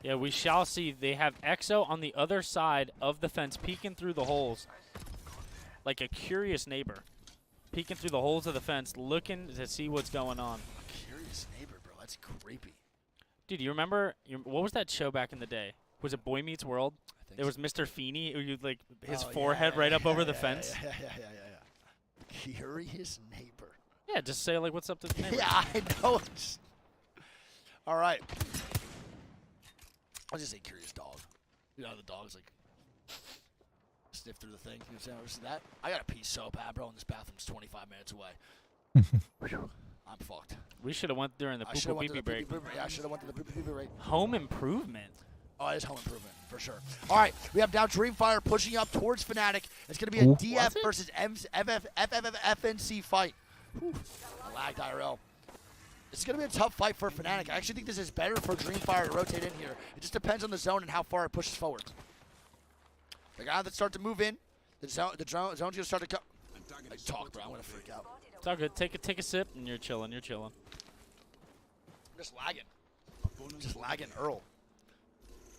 Yeah, we shall see. They have EXO on the other side of the fence, peeking through the holes like a curious neighbor. Peeking through the holes of the fence, looking to see what's going on. A curious neighbor, bro. That's creepy. Dude, you remember, what was that show back in the day? Was it Boy Meets World? There was Mr. Feeney, who you like his forehead right up over the fence. Yeah. Curious neighbor. Yeah, just say like, what's up to the neighbor? Yeah, I know. All right. I'll just say curious dog. You know, the dog's like sniff through the thing. You know what I'm that? I got to pee so bad, bro, and this bathroom's 25 minutes away. I'm fucked. We should have went during the pee-pee break. Yeah, I should have went to the pee-pee break. Home improvement. Oh, it is home improvement, for sure. All right, we have now Dreamfire pushing up towards Fnatic. It's going to be a DF versus FNC fight. Whew. I lagged IRL. It's going to be a tough fight for Fnatic. I actually think this is better for Dreamfire to rotate in here. It just depends on the zone and how far it pushes forward. They're going to start to move in. The zone's going to start to come. I talk, bro. I'm going to freak out. It's all good. Take a sip, and you're chilling. You're chilling. I'm just lagging. Earl.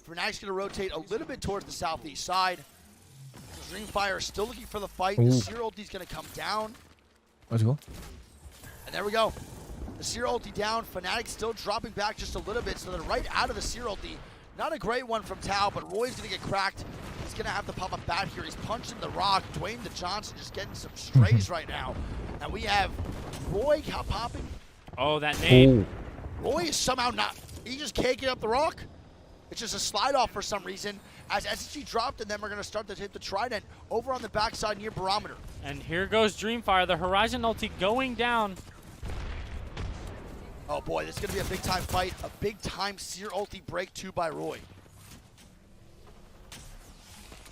Fnatic's going to rotate a little bit towards the southeast side. Dreamfire is still looking for the fight. The Seer ulti's going to come down. Let's go. And there we go. The Seer ulti down. Fnatic still dropping back just a little bit, so they're right out of the Seer ulti. Not a great one from Tao, but Roy's going to get cracked. He's going to have to pop a bat here. He's punching the rock. Dwayne the Johnson just getting some strays right now. And we have Roy popping. Oh, that name. Roy is somehow not. He just can't get up the rock. It's just a slide off for some reason. As SSG dropped, and then we're going to start to hit the Trident over on the backside near Barometer. And here goes Dreamfire. The Horizon ulti going down. Oh boy, this is going to be a big time fight. A big time Seer ulti break 2 by Roy.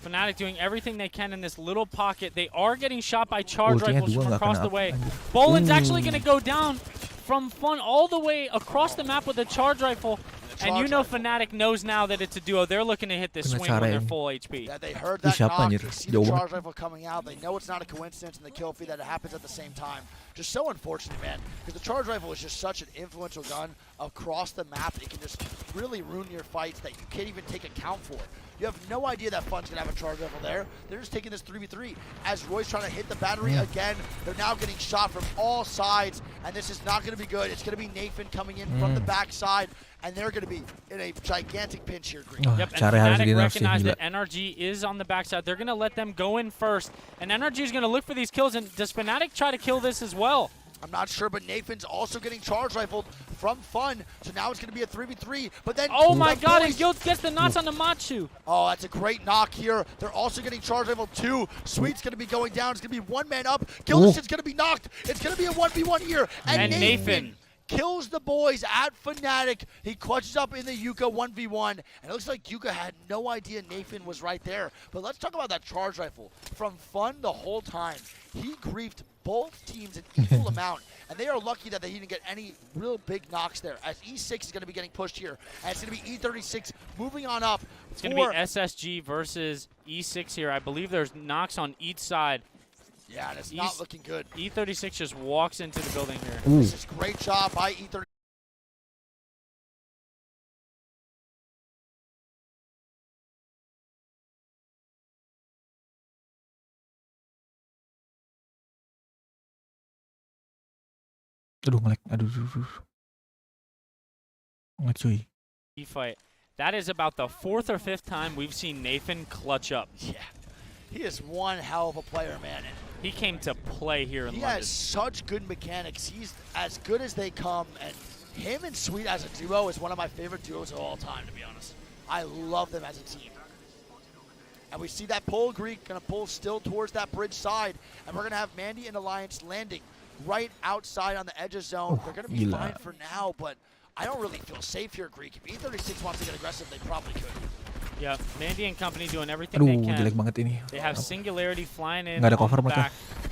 Fnatic doing everything they can in this little pocket. They are getting shot by charge rifles from across the way. Bolin's actually going to go down from Fun all the way across the map with a charge rifle. And you know Fnatic knows now that it's a duo. They're looking to hit this swing when they're full HP. Yeah, they heard that knock. They see the charge rifle coming out. They know it's not a coincidence in the kill feed that it happens at the same time. Just so unfortunate, man, because the charge rifle is just such an influential gun across the map. It can just really ruin your fights that you can't even take account for. You have no idea that Fun's going to have a charge rifle there. They're just taking this 3v3. As Roy's trying to hit the battery again, they're now getting shot from all sides, and this is not going to be good. It's going to be Nathan coming in from the backside, and they're going to be in a gigantic pinch here, Green. Yep, and Fnatic recognize that NRG is on the backside. They're going to let them go in first, and NRG is going to look for these kills, and does Fnatic try to kill this as well? I'm not sure, but Nathan's also getting charge rifled from Fun, so now it's going to be a 3v3. But then, oh my God! And Guild gets the knots on the Machu. Oh, that's a great knock here. They're also getting charge rifled too. Sweet's going to be going down. It's going to be one man up. Gilderson's going to be knocked. It's going to be a 1v1 here, and Nathan kills the boys at Fnatic. He clutches up in the Yuka 1v1, and it looks like Yuka had no idea Nathan was right there. But let's talk about that charge rifle. From Fun the whole time, he griefed both teams an equal amount, and they are lucky that they didn't get any real big knocks there, as E6 is going to be getting pushed here, and it's going to be E36 moving on up. It's going to be SSG versus E6 here. I believe there's knocks on each side. Yeah, and it's not looking good. E36 just walks into the building here. This is great job by E36. Aduh, ngelag. Aduh. Ngelag cuy. Fight. That is about the 4th or 5th time we've seen Nathan clutch up. Yeah. He is one hell of a player, man. And he came to play here in London. He has such good mechanics. He's as good as they come, and him and Sweet as a duo is one of my favorite duos of all time, to be honest. I love them as a team. And we see that pull, Greek, going to pull still towards that bridge side, and we're going to have Mandy and Alliance landing right outside on the edge of zone. They're going to be fine for now, but I don't really feel safe here, Greek. If E36 wants to get aggressive, they probably could. Yeah, Mandy and company doing everything they can. Jelek banget ini. They have Singularity flying in. Nggak ada cover mereka.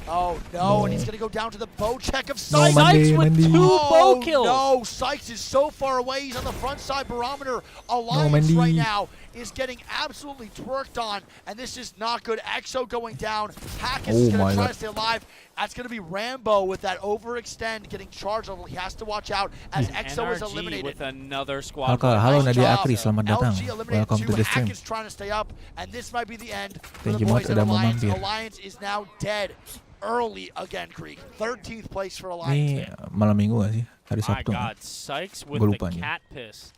Oh no, and he's gonna go down to the bow check of Sykes. Sykes with 2 bow kills. No, Sykes is so far away. He's on the front side barometer. Alliance right now is getting absolutely twerked on, and this is not good. EXO going down. Hackett is gonna try to stay alive. That's gonna be Rambo with that overextend getting charged level. He has to watch out as EXO is eliminated. With another squad. Halo Nadia Akri, selamat datang. Welcome to the stream. Hackett's trying to stay up, and this might be the end for Thank the you boys at udah Alliance. mampir. Alliance is now dead. Early again, Greek. 13th place for Ini Alliance. malam minggu gak sih? Hari Sabtu. My God, Sykes with the cat piss.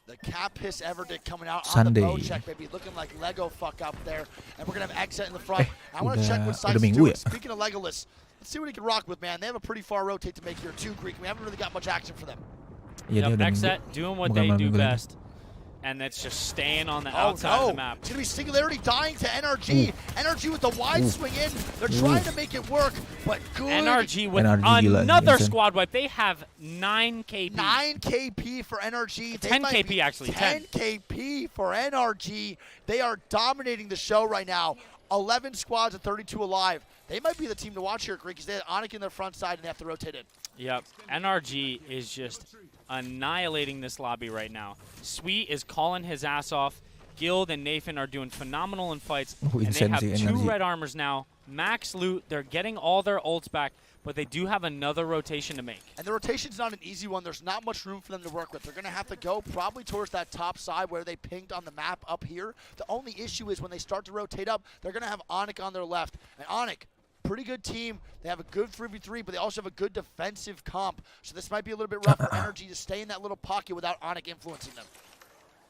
The cat piss Everdick coming out Sunday. on the bow check, baby. Looking like Lego fuck up there. And we're going to have Exit in the front. I want to check what Sykes is doing. Speaking of Legolas, let's see what he can rock with, man. They have a pretty far rotate to make here too, Greek. We haven't really got much action for them. Yep, Exit doing what they do best. And that's just staying on the outside of the map. It's going to be Singularity dying to NRG. NRG with the wide swing in. They're trying to make it work, but good. NRG with another squad wipe. They have 9 KP. 9 KP for NRG. 10 KP, actually. 10 KP for NRG. They are dominating the show right now. 11 squads and 32 alive. They might be the team to watch here, Greek, because they have Onic in their front side and they have to rotate in. Yep. NRG is just annihilating this lobby right now. Sweet is calling his ass off. Guild and Nathan are doing phenomenal in fights. And they have 2 red armors now. Max loot. They're getting all their ults back, but they do have another rotation to make. And the rotation's not an easy one. There's not much room for them to work with. They're going to have to go probably towards that top side where they pinged on the map up here. The only issue is when they start to rotate up, they're going to have Onic on their left. And Onic, pretty good team. They have a good 3v3, but they also have a good defensive comp. So this might be a little bit rough for NRG to stay in that little pocket without Onic influencing them.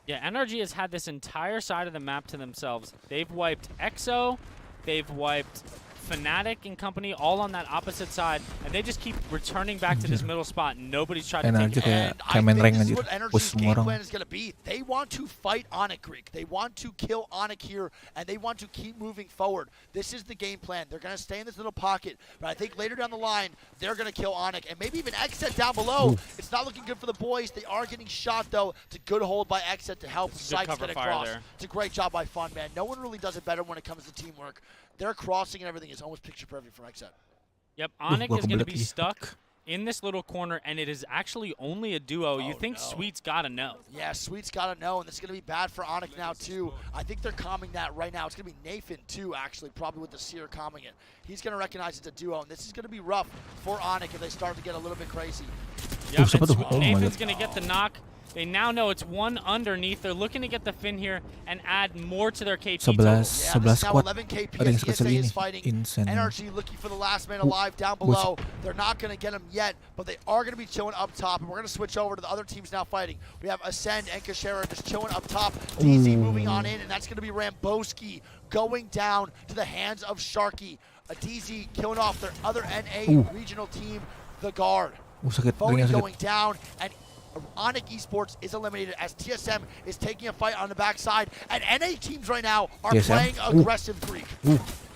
Yeah, NRG has had this entire side of the map to themselves. They've wiped EXO, they've wiped Fnatic and company all on that opposite side, and they just keep returning back to this middle spot. Nobody's trying to take it. And I think this is what NRG's game plan is going to be. They want to fight Onic, Greek. They want to kill Onic here, and they want to keep moving forward. This is the game plan. They're going to stay in this little pocket, but I think later down the line, they're going to kill Onic, and maybe even Exet down below. It's not looking good for the boys. They are getting shot, though. It's a good hold by Exet to help Sykes get across. It's a great job by Fun, man. No one really does it better when it comes to teamwork. Their crossing and everything is almost picture perfect for Exet. Yep, Onic is going to be stuck in this little corner, and it is actually only a duo. You think Sweet's got to know. Yeah, Sweet's got to know, and this is going to be bad for Onic now, too. I think they're calming that right now. It's going to be Nathan, too, actually, probably with the Seer calming it. He's going to recognize it's a duo, and this is going to be rough for Onic if they start to get a little bit crazy. Yep, Nathan's going to get the knock. They now know it's one underneath. They're looking to get the Finn here and add more to their KP total. 11 squad. 11 KP as ESA is fighting. NRG looking for the last man alive down below. They're not going to get him yet, but they are going to be chilling up top. And we're going to switch over to the other teams now fighting. We have Ascend and Kashera just chilling up top. DZ moving on in, and that's going to be Ramboski going down to the hands of Sharky. A DZ killing off their other NA regional team, the Guard. Phony going down, and Onic Esports is eliminated as TSM is taking a fight on the backside, and NA teams right now are playing aggressive Greek.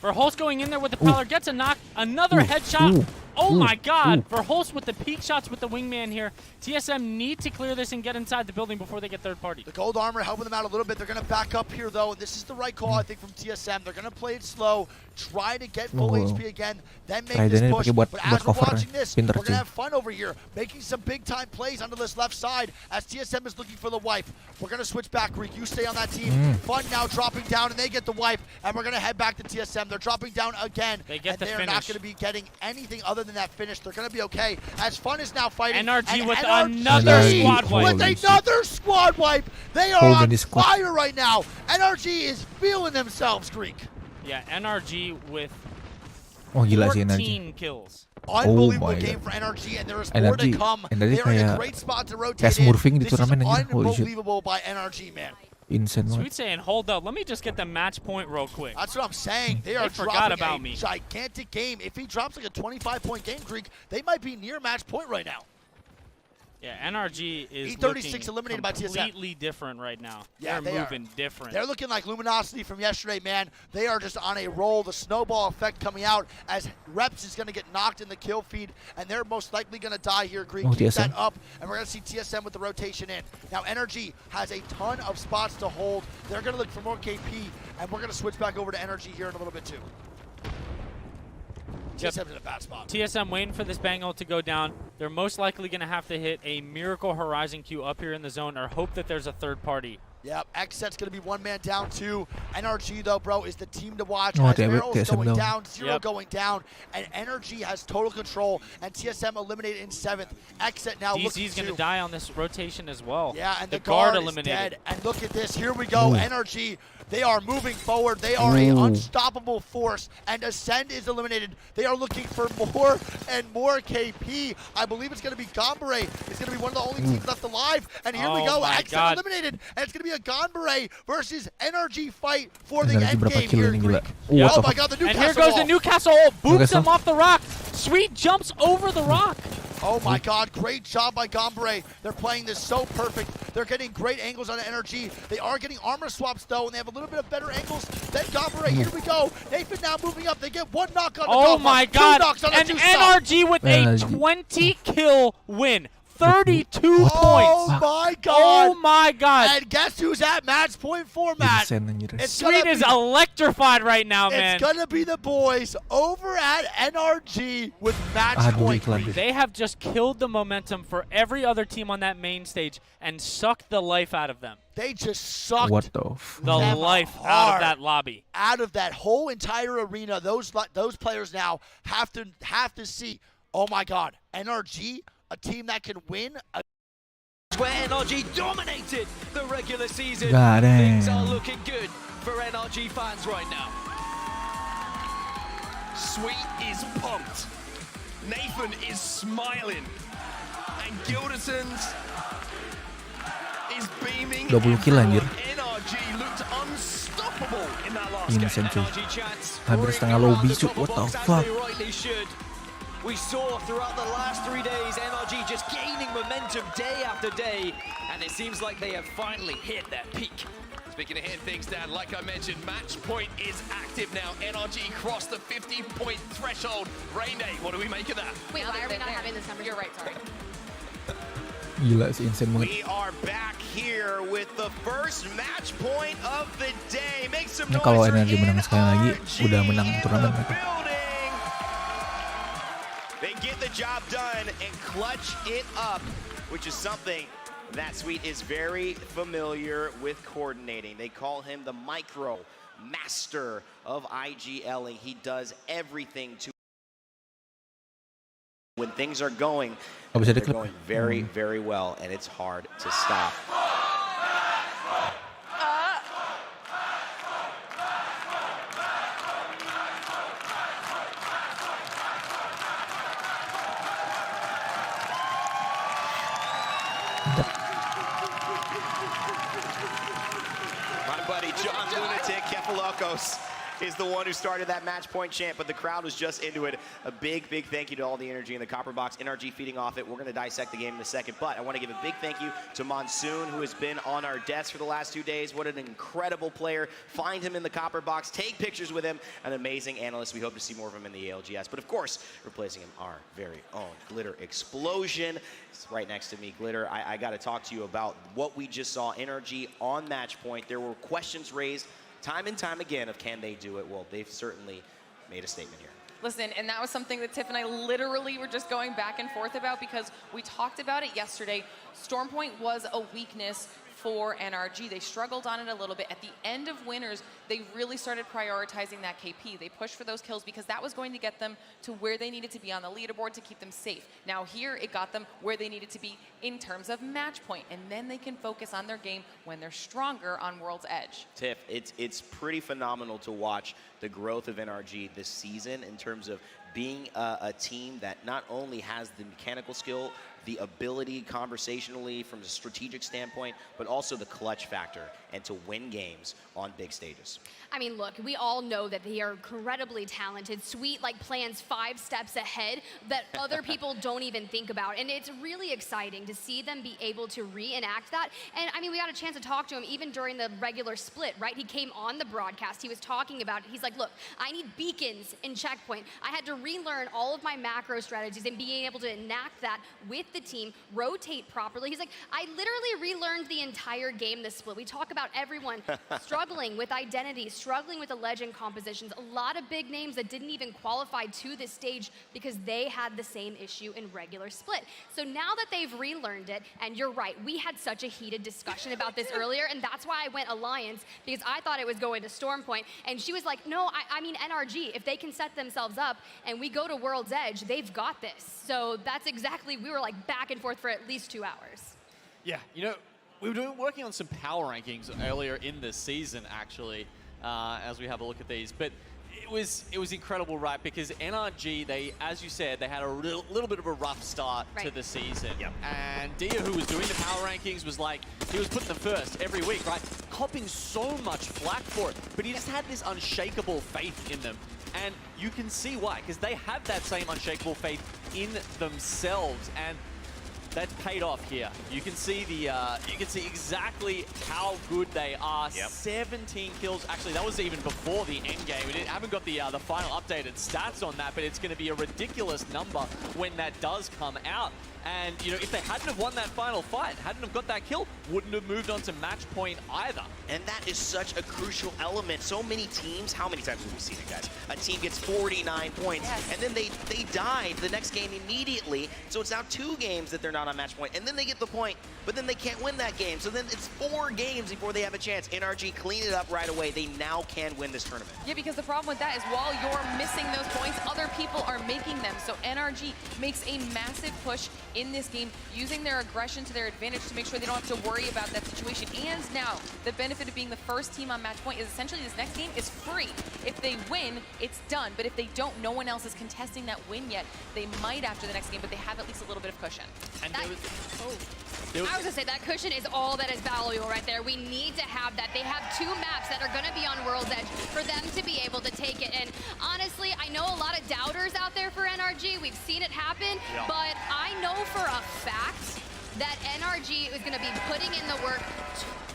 Verholst going in there with the Prowler, gets a knock, another headshot Oh my God! Verhulst with the peak shots with the wingman here. TSM need to clear this and get inside the building before they get third party. The gold armor helping them out a little bit. They're going to back up here, though. This is the right call, I think, from TSM. They're going to play it slow, try to get full HP again, then make this push. But as we're watching this, we're going to have fun over here, making some big-time plays onto this left side as TSM is looking for the wipe. We're going to switch back, Greek. You stay on that team. Fun now dropping down, and they get the wipe, and we're going to head back to TSM. They're dropping down again, they get and the they're finish. not going to be getting anything other than that finish. They're going to be okay. As Fun is now fighting. NRG with NRG another squad wipe. With another squad wipe. They are on fire right now. NRG is feeling themselves, Greek. Yeah, NRG with 14 kills. Unbelievable game for NRG, and there is more to come. They're in a great spot to rotate in. This is unbelievable by NRG, man. Insane. Sweet saying, hold up, let me just get the match point real quick. That's what I'm saying. They are forgot dropping about a me. gigantic game. If he drops like a 25-point game, Greek, they might be near match point right now. Yeah, NRG is E36 eliminated by TSM. Completely different right now. Yeah, they're moving different. They're looking like Luminosity from yesterday, man. They are just on a roll. The snowball effect coming out as Reps is going to get knocked in the kill feed, and they're most likely going to die here, Greek. Keep that up, and we're going to see TSM with the rotation in. Now, NRG has a ton of spots to hold. They're going to look for more KP, and we're going to switch back over to NRG here in a little bit, too. TSM's in a bad spot. TSM waiting for this bang ult to go down. They're most likely going to have to hit a Miracle Horizon Q up here in the zone or hope that there's a third party. Yep, Xset's going to be one man down, too. NRG, though, bro, is the team to watch. As Meryl's going down, Zero going down, and NRG has total control, and TSM eliminated in 7th. Xset now DZ's going to die on this rotation as well. Yeah, and the guard eliminated. Is dead. And look at this. Here we go. NRG, they are moving forward. They are an unstoppable force, and Ascend is eliminated. They are looking for more and more KP. I believe it's going to be Gombre. It's going to be one of the only teams left alive, and here we go. Xset eliminated, and it's going to be a Gombre versus NRG fight for the end game here. Oh my God, the Newcastle. And here goes the Newcastle ult. Boots him off the rock. Sweet jumps over the rock. Oh my God, great job by Gombre. They're playing this so perfect. They're getting great angles on NRG. They are getting armor swaps though, and they have a little bit of better angles than Gombre. Here we go. Nathan now moving up. They get one knock on the Oh my God, and NRG with a 20 kill win. 32 points. Oh my God. Oh my God. And guess who's at match point format? Sweet is electrified right now, man. It's going to be the boys over at NRG with match point. They have just killed the momentum for every other team on that main stage and sucked the life out of them. They just sucked the life out of that lobby. Out of that whole entire arena. Those players now have to see, oh my God, NRG, a team that can win. Where NRG dominated the regular season. Things are looking good for NRG fans right now. Sweet is pumped. Nathan is smiling. And Gilderson's is beaming. 20 kill anjir. NRG looked unstoppable in that last Insane game. cuy. Hampir setengah lobby cuy. What the fuck? We saw throughout the last 3 days NRG just gaining momentum day after day, and it seems like they have finally hit their peak. Speaking of hitting things, Dan, like I mentioned, match point is active now. NRG crossed the 50-point threshold. Rain Day, what do we make of that? Wait, why are we not having this number? You're right, sorry. Gila sih, insane banget. We are back here with the first match point of the day. Make some Ini noise kalau for NRG menang sekali lagi, udah menang turnamen mereka. They get the job done and clutch it up, which is something that Sweet is very familiar with coordinating. They call him the micro master of IGLing. He does everything to when things are going, they're going very, very well, and it's hard to stop. My buddy John Lunatic Kefalokos is the one who started that match point chant, but the crowd was just into it. A big, big thank you to all the energy in the copper box. NRG feeding off it. We're going to dissect the game in a second, but I want to give a big thank you to Monsoon, who has been on our desk for the last 2 days. What an incredible player. Find him in the copper box. Take pictures with him. An amazing analyst. We hope to see more of him in the ALGS. But of course, replacing him, our very own Glitter Explosion. It's right next to me. Glitter, I got to talk to you about what we just saw. NRG on match point. There were questions raised time and time again of can they do it? Well, they've certainly made a statement here. Listen, and that was something that Tiff and I literally were just going back and forth about because we talked about it yesterday. Stormpoint was a weakness for NRG. They struggled on it a little bit. At the end of Winners, they really started prioritizing that KP. They pushed for those kills because that was going to get them to where they needed to be on the leaderboard to keep them safe. Now here, it got them where they needed to be in terms of match point, and then they can focus on their game when they're stronger on World's Edge. Tiff, it's pretty phenomenal to watch the growth of NRG this season in terms of being a team that not only has the mechanical skill, the ability conversationally from a strategic standpoint, but also the clutch factor and to win games on big stages. I mean, look, we all know that they are incredibly talented. Sweet like plans 5 steps ahead that other people don't even think about. And it's really exciting to see them be able to reenact that. And I mean, we got a chance to talk to him even during the regular split, right? He came on the broadcast. He was talking about it. He's like, look, I need beacons in checkpoint. I had to relearn all of my macro strategies and being able to enact that with the team, rotate properly. He's like, I literally relearned the entire game this split. We talk about everyone struggling with identity, struggling with the legend compositions, a lot of big names that didn't even qualify to this stage because they had the same issue in regular split. So now that they've relearned it, and you're right, we had such a heated discussion about this earlier, and that's why I went Alliance, because I thought it was going to Stormpoint, and she was like, no, I mean NRG, if they can set themselves up and we go to World's Edge, they've got this. So that's exactly, we were like back and forth for at least 2 hours. Yeah, you know, we were working on some power rankings earlier in the season, actually, as we have a look at these. But it was incredible, right? Because NRG, they, as you said, they had a little bit of a rough start to the season. Yep. And Dia, who was doing the power rankings, was like, he was putting them first every week, right? Copping so much flack for it. But he just had this unshakable faith in them. And you can see why, because they have that same unshakable faith in themselves. And that's paid off here. You can see the you can see exactly how good they are. 17 kills. Actually, that was even before the end game. We haven't got the final updated stats on that, but it's going to be a ridiculous number when that does come out. And you know, if they hadn't have won that final fight, hadn't have got that kill, wouldn't have moved on to match point either. And that is such a crucial element. So many teams, how many times have we seen it, guys? A team gets 49 points, and then they die the next game immediately. So it's now 2 games that they're not on match point, and then they get the point, but then they can't win that game. So then it's 4 games before they have a chance. NRG clean it up right away. They now can win this tournament. Yeah, because the problem with that is while you're missing those points, other people are making them. So NRG makes a massive push in this game, using their aggression to their advantage to make sure they don't have to worry about that situation. And now, the benefit of being the first team on match point is essentially this next game is free. If they win, it's done. But if they don't, no one else is contesting that win yet. They might after the next game, but they have at least a little bit of cushion. And I was gonna say, that cushion is all that is valuable right there. We need to have that. They have 2 maps that are gonna be on World's Edge for them to be able to take it. And honestly, I know a lot of doubters out there for NRG. We've seen it happen, but I know for a fact that NRG is gonna be putting in the work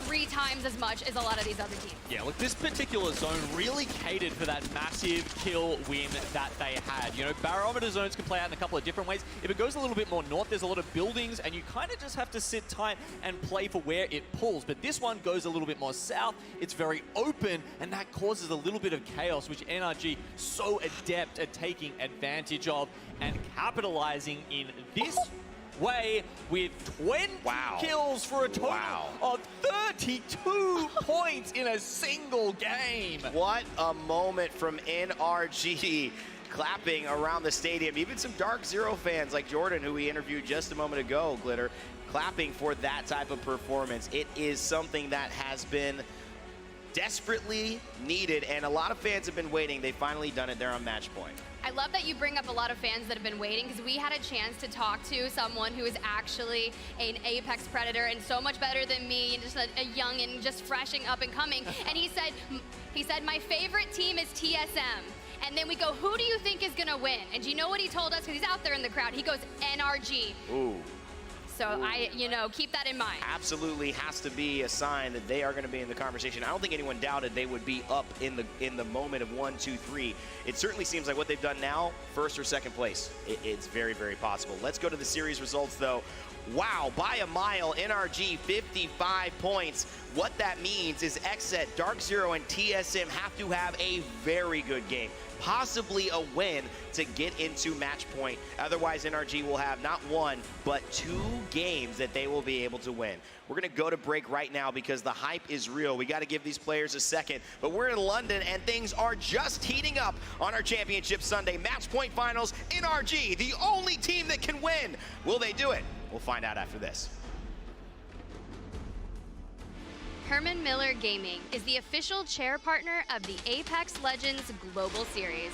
3 times as much as a lot of these other teams. Yeah, look, this particular zone really catered for that massive kill win that they had. You know, barometer zones can play out in a couple of different ways. If it goes a little bit more north, there's a lot of buildings, and you kind of just have to sit tight and play for where it pulls. But this one goes a little bit more south. It's very open, and that causes a little bit of chaos, which NRG so adept at taking advantage of and capitalizing in this way with 20 kills for a total of 32 points in a single game. What a moment from NRG. Clapping around the stadium. Even some Dark Zero fans like Jordan, who we interviewed just a moment ago, Glitter, clapping for that type of performance. It is something that has been desperately needed, and a lot of fans have been waiting. They've finally done it. They're on match point. I love that you bring up a lot of fans that have been waiting, because we had a chance to talk to someone who is actually an Apex Predator and so much better than me, and just a young and just freshing up and coming. And he said, my favorite team is TSM. And then we go, who do you think is gonna win? And do you know what he told us? Because he's out there in the crowd. He goes, NRG. Ooh. So keep that in mind. Absolutely has to be a sign that they are going to be in the conversation. I don't think anyone doubted they would be up in the moment of 1, 2, 3. It certainly seems like what they've done now, first or second place. It's very, very possible. Let's go to the series results, though. Wow, by a mile, NRG 55 points. What that means is Xset, Dark Zero, and TSM have to have a very good game, possibly a win to get into match point. Otherwise, NRG will have not 1, but 2 games that they will be able to win. We're going to go to break right now because the hype is real. We got to give these players a second, but we're in London and things are just heating up on our Championship Sunday. Match point finals, NRG, the only team that can win. Will they do it? We'll find out after this. Herman Miller Gaming is the official chair partner of the Apex Legends Global Series.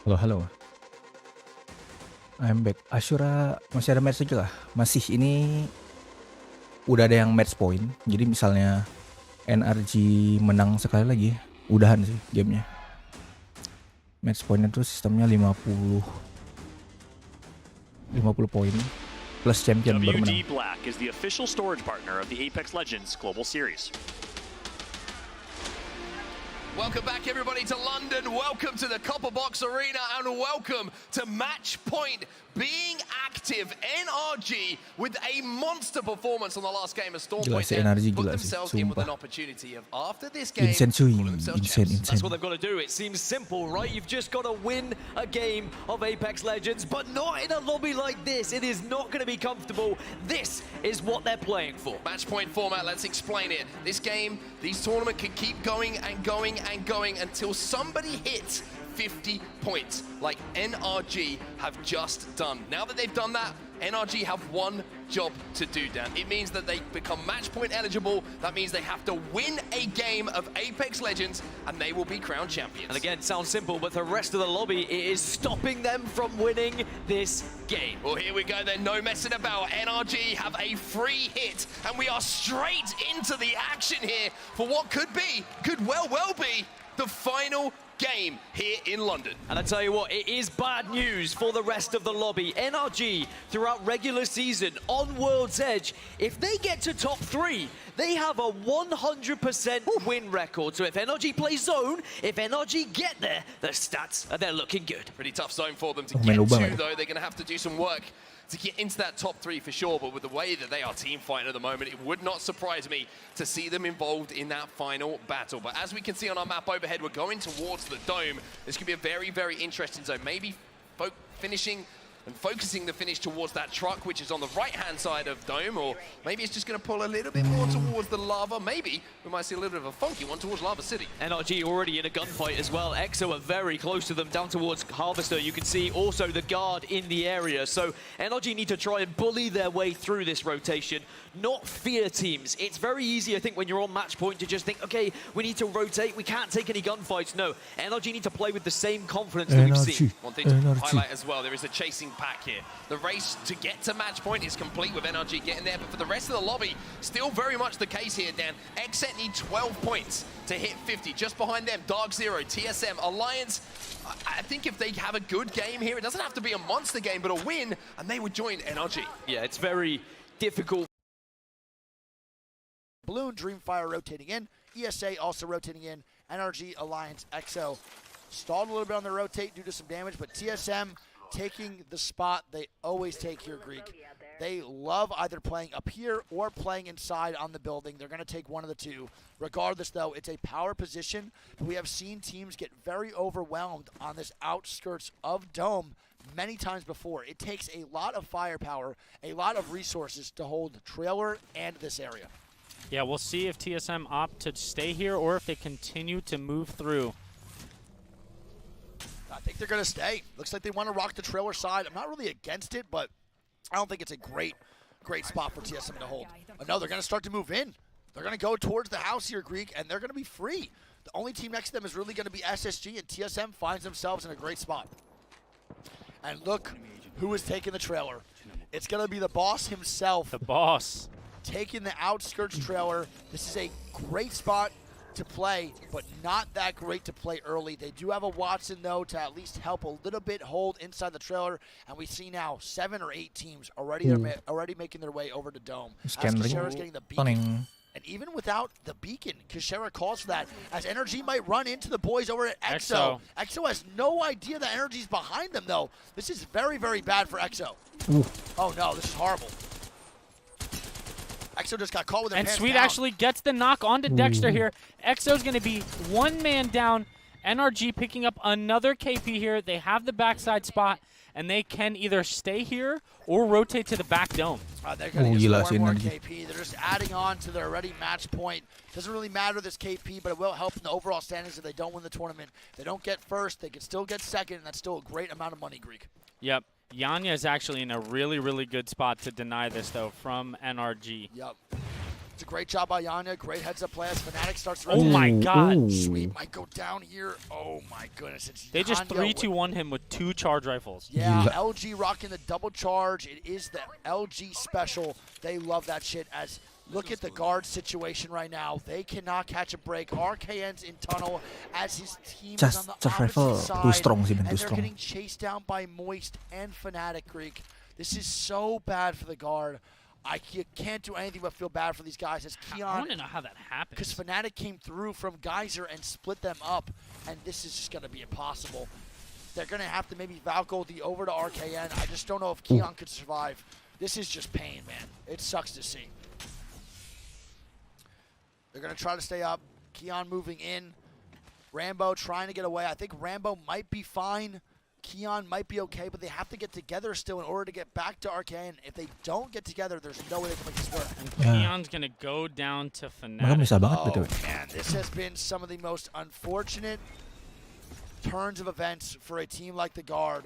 Halo. I'm back. Ashura masih ada match juga? Masih, ini udah ada yang match point. Jadi misalnya NRG menang sekali lagi, udahan sih gamenya. Match point itu sistemnya 50 poin plus champion baru menang. WD Black is the official storage partner of the Apex Legends Global Series. Welcome back, everybody, to London. Welcome to the Copper Box Arena, and welcome to Match Point being active. NRG with a monster performance on the last game of Stormpoint. NRG Put gila themselves sih, in with an sumpah. opportunity of after this game. Insane. That's what they've got to do. It seems simple, right? You've just got to win a game of Apex Legends, but not in a lobby like this. It is not going to be comfortable. This is what they're playing for. Match point format, let's explain it. This game, these tournament can keep going and going and going until somebody hits 50 points, like NRG have just done. Now that they've done that, NRG have one job to do, Dan. It means that they become match point eligible. That means they have to win a game of Apex Legends, and they will be crowned champions. And again, sounds simple, but the rest of the lobby is stopping them from winning this game. Well, here we go then, no messing about. NRG have a free hit, and we are straight into the action here for what could well be, the final game here in London. And I tell you what, it is bad news for the rest of the lobby. NRG, throughout regular season, on World's Edge, if they get to top 3, they have a 100% win record. So if NRG play zone, if NRG get there, the stats, they're looking good. Pretty tough zone for them to get to, though. They're going to have to do some work to get into that top 3 for sure, but with the way that they are team fighting at the moment, it would not surprise me to see them involved in that final battle. But as we can see on our map overhead, we're going towards the dome. This could be a very, very interesting zone. Maybe finishing and focusing the finish towards that truck, which is on the right-hand side of Dome, or maybe it's just going to pull a little bit more towards the lava. Maybe we might see a little bit of a funky one towards Lava City. NRG already in a gunfight as well. EXO are very close to them, down towards Harvester. You can see also the guard in the area. So NRG need to try and bully their way through this rotation, not fear teams. It's very easy, I think, when you're on match point to just think, okay, we need to rotate, we can't take any gunfights. No, NRG need to play with the same confidence that we've seen. One thing to highlight as well, there is a chasing pack here. The race to get to match point is complete with NRG getting there, but for the rest of the lobby, still very much the case here, Dan. XSET need 12 points to hit 50. Just behind them, Dark Zero, TSM, Alliance. I think if they have a good game here, it doesn't have to be a monster game, but a win, and they would join NRG. Yeah, it's very difficult. Balloon, Dreamfire rotating in, ESA also rotating in, NRG, Alliance, EXO stalled a little bit on the rotate due to some damage, but TSM taking the spot they always take here, Greek. They love either playing up here or playing inside on the building. They're going to take one of the two. Regardless, though, it's a power position. We have seen teams get very overwhelmed on this outskirts of Dome many times before. It takes a lot of firepower, a lot of resources to hold trailer and this area. Yeah, we'll see if TSM opt to stay here or if they continue to move through. I think they're going to stay. Looks like they want to rock the trailer side. I'm not really against it, but I don't think it's a great spot for TSM to hold. But no, they're going to start to move in. They're going to go towards the house here, Greek, and they're going to be free. The only team next to them is really going to be SSG, and TSM finds themselves in a great spot. And look who is taking the trailer. It's going to be the boss himself. The boss. Taking the outskirts trailer. This is a great spot to play, but not that great to play early. They do have a Watson, though, to at least help a little bit hold inside the trailer, and we see now 7 or 8 teams already making their way over to Dome. As Kishera's getting the beacon. And even without the beacon, Kishera calls for that, as NRG might run into the boys over at EXO. EXO has no idea that NRG's behind them, though. This is very, very bad for EXO. Oh, no, this is horrible. EXO just got caught with their pants Sweet down. actually gets the knock onto Dexter here. EXO's going to be 1 man down. NRG picking up another KP here. They have the backside spot, and they can either stay here or rotate to the back dome. They're going to get more and more KP. They're just adding on to their already match point. Doesn't really matter this KP, but it will help in the overall standings if they don't win the tournament. If they don't get first, they can still get second, and that's still a great amount of money, Greek. Yep. Hanya is actually in a really, really good spot to deny this, though, from NRG. Yep. It's a great job by Hanya. Great heads-up play as Fnatic starts to... Oh, my God. Sweet might go down here. Oh, my goodness. It's they just 3-2-1 him with 2 charge rifles. Yeah, LG rocking the double charge. It is the LG special. They love that shit as... Look at the guard situation right now. They cannot catch a break. RKN's in tunnel as his team is on the opposite side. And they're getting chased down by Moist and Fnatic, Greek. This is so bad for the guard. I can't do anything but feel bad for these guys as Keon. I want to know how that happened. Because Fnatic came through from Geyser and split them up. And this is just going to be impossible. They're going to have to maybe Valko the over to RKN. I just don't know if Keon could survive. This is just pain, man. It sucks to see. They're going to try to stay up. Keon moving in. Rambo trying to get away. I think Rambo might be fine. Keon might be okay, but they have to get together still in order to get back to Arcane. If they don't get together, there's no way they can make this work. And Keon's going to go down to Fnatic. Oh, man, this has been some of the most unfortunate turns of events for a team like the Guard.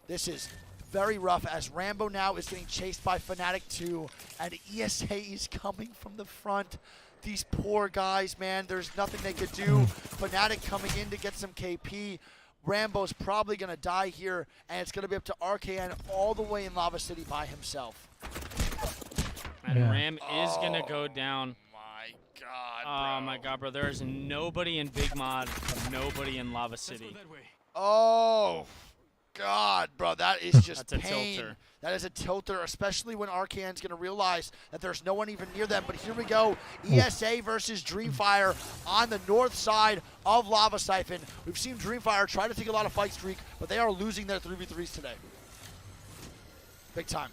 This is very rough as Rambo now is getting chased by Fnatic 2, and ESA is coming from the front. These poor guys, man, there's nothing they could do. Fnatic coming in to get some KP. Rambo's probably going to die here, and it's going to be up to RKN all the way in Lava City by himself. And Ram is going to go down. My God, Oh, my God, bro. There is nobody in Big Mod, nobody in Lava City. Oh, God, bro, that is just That's pain. a tilter. That is a tilter, especially when RKN's going to realize that there's no one even near them. But here we go, ESA versus Dreamfire on the north side of Lava Siphon. We've seen Dreamfire try to take a lot of fight streak, but they are losing their 3v3s today. Big time.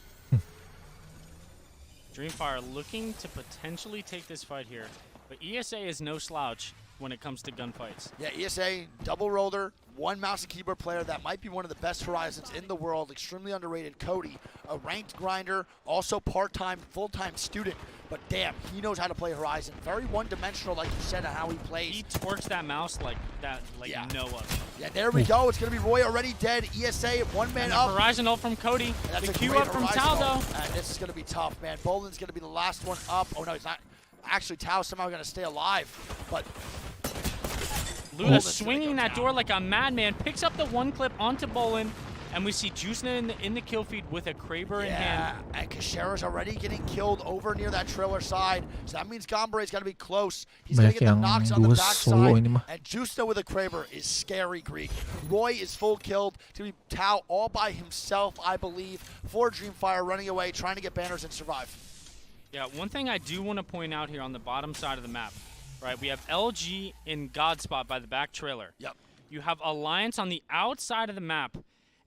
Dreamfire looking to potentially take this fight here. But ESA is no slouch. when it comes to gunfights. Yeah, ESA, double roller, one mouse and keyboard player that might be one of the best Horizons in the world, extremely underrated. Cody, a ranked grinder, also part-time, full-time student, but damn, he knows how to play Horizon. Very one-dimensional, like you said, on how he plays. He twerks that mouse like that, like no other. Yeah, there we go. It's going to be Roy already dead. ESA, one man up. Horizon ult from Cody. That's the a Q great up from Horizon Tao, ult. though. And this is going to be tough, man. Bolin's going to be the last one up. Oh, no, he's not. Actually, Tao's somehow going to stay alive, but Luna swinging that door like a madman, picks up the one clip onto Bolin, and we see Juicena in the kill feed with a Kraber in hand. Yeah, and Kashera's already getting killed over near that trailer side, so that means Gombray's got to be close. He's going to get the knocks on the backside, and Juicena with a Kraber is scary, Greek. Roy is full killed. It's going to be Tao all by himself, I believe, for Dreamfire running away, trying to get banners and survive. Yeah, one thing I do want to point out here on the bottom side of the map, right? We have LG in Godspot by the back trailer. Yep. You have Alliance on the outside of the map,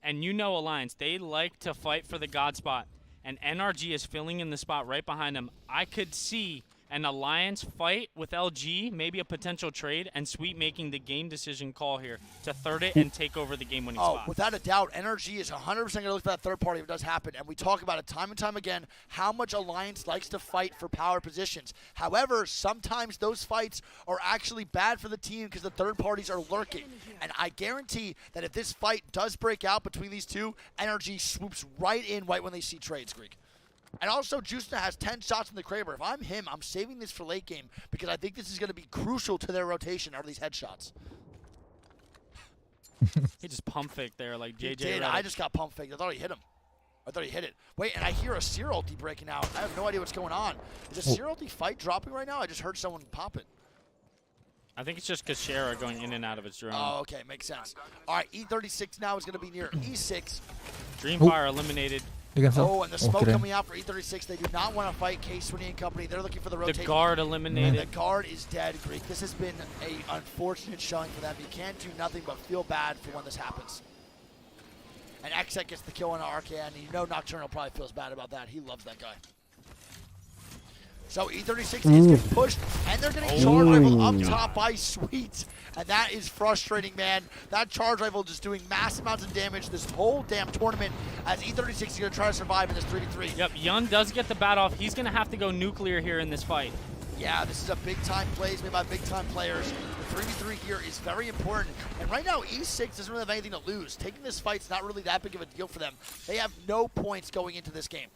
and you know Alliance, they like to fight for the Godspot, and NRG is filling in the spot right behind them. I could see an Alliance fight with LG, maybe a potential trade, and Sweet making the game decision call here to third it and take over the game-winning spot. Without a doubt, NRG is 100% going to look for that third party if it does happen, and we talk about it time and time again, how much Alliance likes to fight for power positions. However, sometimes those fights are actually bad for the team because the third parties are lurking, and I guarantee that if this fight does break out between these two, NRG swoops right in right when they see trades, Greek. And also, Juicena has 10 shots in the Kraber. If I'm him, I'm saving this for late game because I think this is going to be crucial to their rotation, are these headshots. He just pump faked there like JJ. He did. I just got pump faked. I thought he hit him. I thought he hit it. Wait, and I hear a Seer ulti breaking out. I have no idea what's going on. Is a Seer ulti fight dropping right now? I just heard someone pop it. I think it's just Kashera going in and out of its drone. Oh, okay. Makes sense. All right, E36 now is going to be near E6. Dreamfire eliminated. Oh, and the smoke coming out for E36. They do not want to fight K-Swinny and company. They're looking for the rotation. The guard eliminated. And the guard is dead, Greek. This has been an unfortunate showing for them. You can't do nothing but feel bad for when this happens. And Xec gets the kill on RK, and you know Nocturnal probably feels bad about that. He loves that guy. So E36 is getting pushed, and they're getting charge rifle up top by Sweet. And that is frustrating, man. That charge rifle just doing massive amounts of damage this whole damn tournament as E36 is going to try to survive in this 3v3. Yep, Yun does get the bat off. He's going to have to go nuclear here in this fight. Yeah, this is a big-time plays made by big-time players. The 3v3 here is very important. And right now, E6 doesn't really have anything to lose. Taking this fight's not really that big of a deal for them. They have no points going into this game.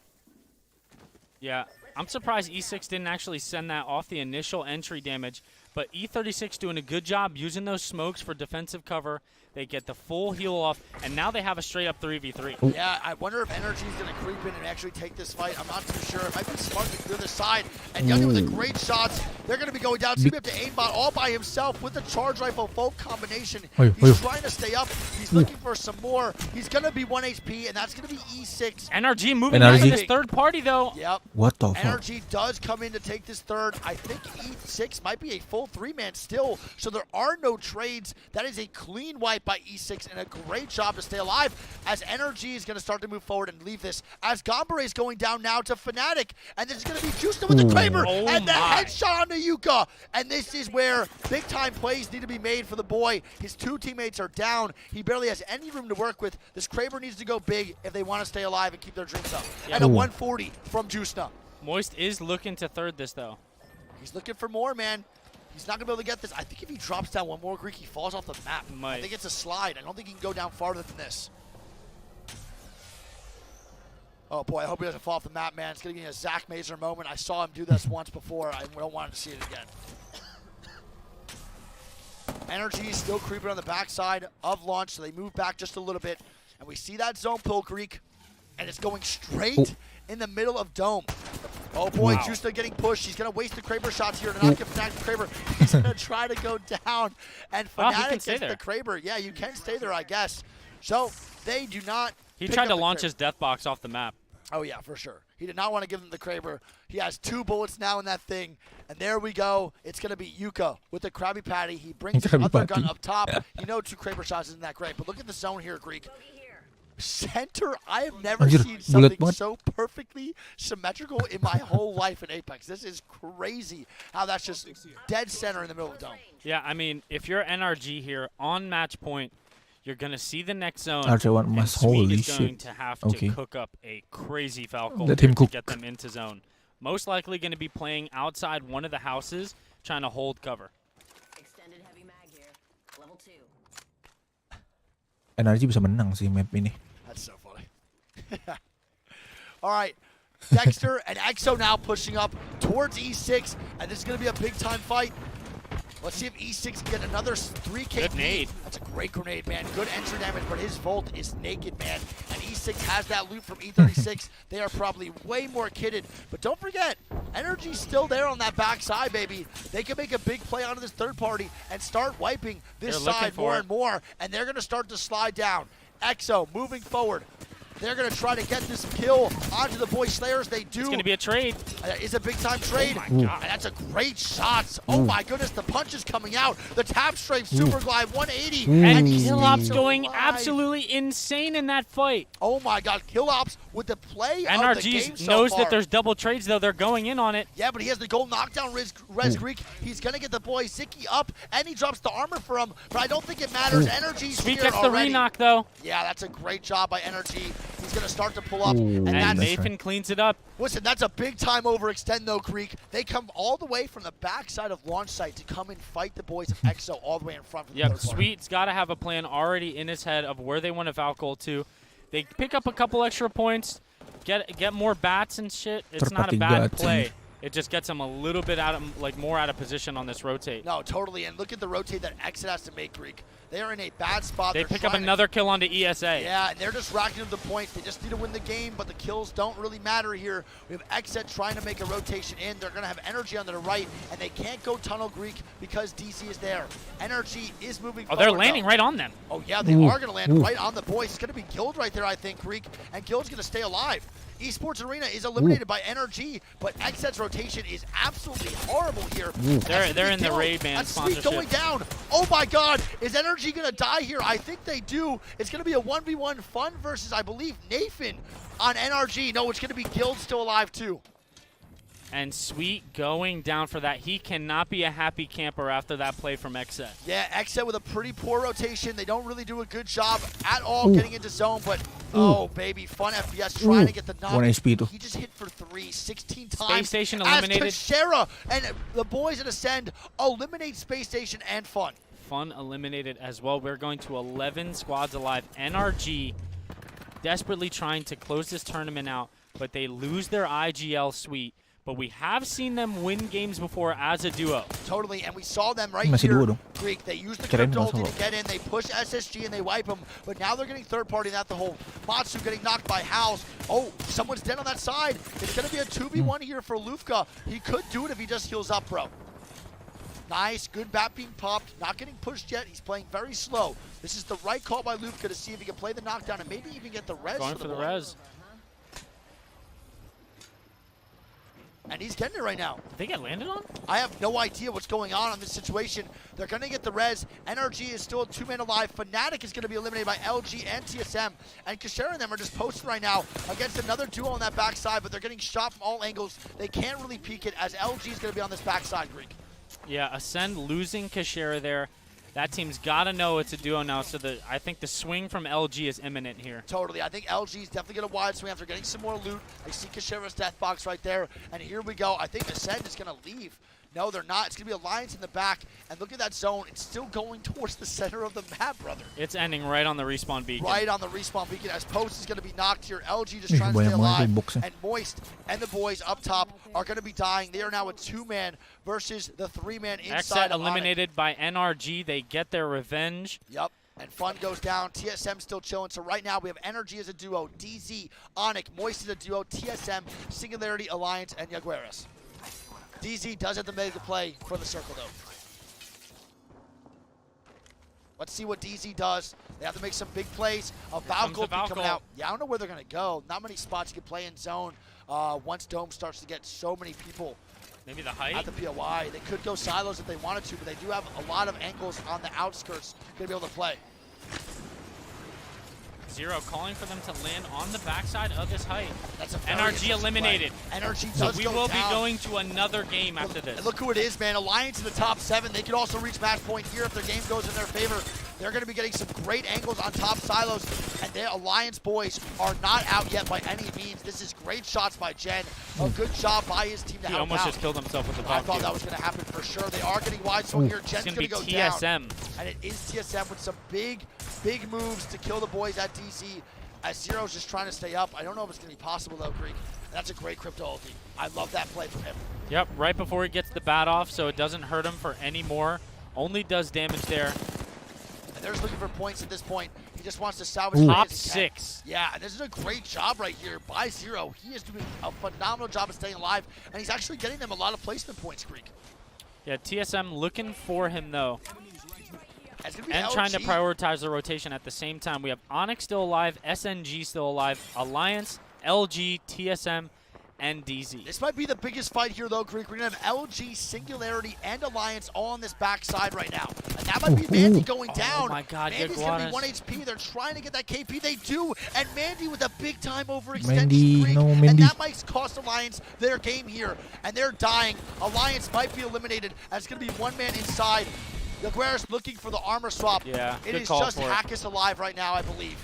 Yeah, I'm surprised E6 didn't actually send that off the initial entry damage, but E36 doing a good job using those smokes for defensive cover. They get the full heal off, and now they have a straight-up 3v3. Yeah, I wonder if Energy is going to creep in and actually take this fight. I'm not too sure. It might be smart to clear the side. And Young with the great shots. They're going to be going down. So we have to aimbot all by himself with the charge rifle full combination. He's trying to stay up. He's looking for some more. He's going to be 1 HP, and that's going to be E6. NRG moving into this third party, though. Yep. What the fuck? Energy does come in to take this third. I think E6 might be a full 3-man still, so there are no trades. That is a clean wipe by E6 and a great job to stay alive as Energy is going to start to move forward and leave this as Gombre is going down now to Fnatic, and this is going to be Juicena with the Kraber and the headshot onto Yuka. And this is where big time plays need to be made for the boy. His two teammates are down. He barely has any room to work with. This Kraber needs to go big if they want to stay alive and keep their dreams up. Yeah. And a 140 from Juicena. Moist is looking to third this, though. He's looking for more, man. He's not going to be able to get this. I think if he drops down one more, Greek, he falls off the map. I think it's a slide. I don't think he can go down farther than this. Oh, boy, I hope he doesn't fall off the map, man. It's going to be a Zach Mazer moment. I saw him do this once before. I don't want to see it again. Energy is still creeping on the backside of launch, so they move back just a little bit. And we see that zone pull, Greek, and it's going straight in the middle of Dome. Oh boy, Juicena getting pushed. He's going to waste the Kraber shots here to not get Fnatic the Kraber. He's going to try to go down. And Fnatic gets the Kraber. Yeah, you can stay there, I guess. So they do not. He tried to launch his death box off the map. Oh yeah, for sure. He did not want to give him the Kraber. He has 2 bullets now in that thing. And there we go. It's going to be Yuka with the Krabby Patty. He brings his other gun up top. You know 2 Kraber shots isn't that great. But look at the zone here, Greek. Center, I have never seen something so perfectly symmetrical in my whole life in Apex. This is crazy how that's just dead center in the middle of the dome. Yeah, I mean, if you're NRG here on match point, you're going to see the next zone, and Sweet is going to have to cook up a crazy Falcon to get them into zone. Most likely going to be playing outside one of the houses, trying to hold cover. Extended heavy mag here, level 2. NRG bisa menang sih map ini. That's so funny. All right, Dexter and EXO now pushing up towards E6, and this is going to be a big-time fight. Let's see if E6 can get another 3K. Good nade. That's a great grenade, man. Good entry damage, but his Volt is naked, man. And E6 has that loot from E36. They are probably way more kitted. But don't forget, Energy's still there on that backside, baby. They can make a big play onto this third party and start wiping this side more and more. And they're going to start to slide down. EXO moving forward. They're going to try to get this kill onto the boy Slayers. They do. It's going to be a trade. It's a big-time trade. Oh, my God. And that's a great shot. Oh, my goodness. The punch is coming out. The tap strafe, super glide, 180. And Killops going absolutely insane in that fight. Oh, my God. Killops with the play of the game so knows far. that there's double trades, though. They're going in on it. Yeah, but he has the gold knockdown Res Greek. He's going to get the boy Ziki up, and he drops the armor for him. But I don't think it matters. Energy's Sweet here gets the already. re-knock, though. Yeah, that's a great job by Energy. He's going to start to pull up. And Nathan cleans it up. Listen, that's a big-time overextend, though, Greek. They come all the way from the backside of launch site to come and fight the boys of EXO all the way in front. Yep, Sweet's got to have a plan already in his head of where they want to Valkyl to. They pick up a couple extra points, get more bats and shit. It's not a bad play. It just gets them a little bit more out of position on this rotate. No, totally. And look at the rotate that Exit has to make, Greek. They are in a bad spot. They pick up another kill onto ESA. Yeah, and they're just racking up the points. They just need to win the game, but the kills don't really matter here. We have Exit trying to make a rotation in. They're going to have Energy on their right, and they can't go tunnel Greek because DC is there. Energy is moving forward. They're landing right on them. Oh, yeah, they are going to land right on the boys. It's going to be Guild right there, I think, Greek, and Guild's going to stay alive. Esports Arena is eliminated by NRG, but Exet's rotation is absolutely horrible here. They're in the Ray-Ban sponsorship. Going down. Oh my God, is NRG going to die here? I think they do. It's going to be a 1v1 Fun versus, I believe, Nathan on NRG. No, it's going to be Guild still alive too. And Sweet going down for that. He cannot be a happy camper after that play from Exet. Yeah, Exet with a pretty poor rotation. They don't really do a good job at all getting into zone, but oh, baby, Fun FPS trying to get the knock. 1 HP tuh. He just hit for 16 times. Space Station eliminated. As Kashera and the boys at Ascend eliminate Space Station and Fun. Fun eliminated as well. We're going to 11 squads alive. NRG desperately trying to close this tournament out, but they lose their IGL Sweet. But we have seen them win games before as a duo. Totally, and we saw them right here, Greek. They used the crypto ulti to get in, they push SSG and they wipe them, but now they're getting third party, not the whole. Matsu getting knocked by House. Oh, someone's dead on that side. It's going to be a 2v1 here for Lufka. He could do it if he just heals up, bro. Nice, good bat being popped, not getting pushed yet. He's playing very slow. This is the right call by Lufka to see if he can play the knockdown and maybe even get the res. Going for the res. And he's getting it right now. Did they get landed on? I have no idea what's going on this situation. They're going to get the res. NRG is still 2 men alive. Fnatic is going to be eliminated by LG and TSM. And Kashera and them are just posted right now against another duo on that backside, but they're getting shot from all angles. They can't really peek it as LG is going to be on this backside, Greek. Yeah, Ascend losing Kashera there. That team's got to know it's a duo now, so I think the swing from LG is imminent here. Totally. I think LG is definitely going to wide swing after getting some more loot. I see Kashera's death box right there, and here we go. I think Ascend is going to leave. No, they're not. It's going to be Alliance in the back, and look at that zone. It's still going towards the center of the map, brother. It's ending right on the respawn beacon. Right on the respawn beacon, as Post is going to be knocked here. LG just trying to stay alive, and Moist and the boys up top are going to be dying. They are now a 2-man versus the 3-man inside. Exet eliminated by NRG. They get their revenge. Yep. And Fun goes down. TSM still chilling. So right now we have Energy as a duo, DZ, Onyx, Moist as a duo, TSM, Singularity, Alliance, and Jaguares. DZ does have to make the play for the circle, though. Let's see what DZ does. They have to make some big plays. Valkyl coming out. Yeah, I don't know where they're going to go. Not many spots you can play in zone once Dome starts to get so many people. Maybe the height? At the POI. They could go silos if they wanted to, but they do have a lot of angles on the outskirts to be able to play. Zero calling for them to land on the backside of this height. That's a NRG eliminated. NRG so does we go will down. be going to another game after this. And look who it is, man. Alliance in the top 7. They could also reach match point here if their game goes in their favor. They're going to be getting some great angles on top silos, and their Alliance boys are not out yet by any means. This is great shots by Jen. A good job by his team to help out. He almost just killed himself with the bomb. I thought that was going to happen for sure. They are getting wide, so here Jen's going to go TSM. down. And it is TSM with some big moves to kill the boys at DC. As Zero's just trying to stay up. I don't know if it's going to be possible, though, Greek. And that's a great crypto ulti. I love that play from him. Yep, right before he gets the bat off, so it doesn't hurt him for any more. Only does damage there. And they're just looking for points at this point. He just wants to salvage top 6. Yeah, and this is a great job right here by Zero. He is doing a phenomenal job of staying alive, and he's actually getting them a lot of placement points, Greek. Yeah, TSM looking for him, though. And LG. trying to prioritize the rotation at the same time. We have Onyx still alive, SNG still alive, Alliance, LG, TSM, and DZ. This might be the biggest fight here, though, Greek. We're going to have LG, Singularity, and Alliance all on this backside right now. And that might be Mandy going down. Oh, my God. Mandy's going to be 1 HP. They're trying to get that KP. They do. And Mandy with a big-time overextension, Mandy, Greek. no, And Mandy. that might cost Alliance their game here. And they're dying. Alliance might be eliminated. And it's going to be one man inside. Jaguar's looking for the armor swap. Yeah, it is call just for Hackus alive right now, I believe.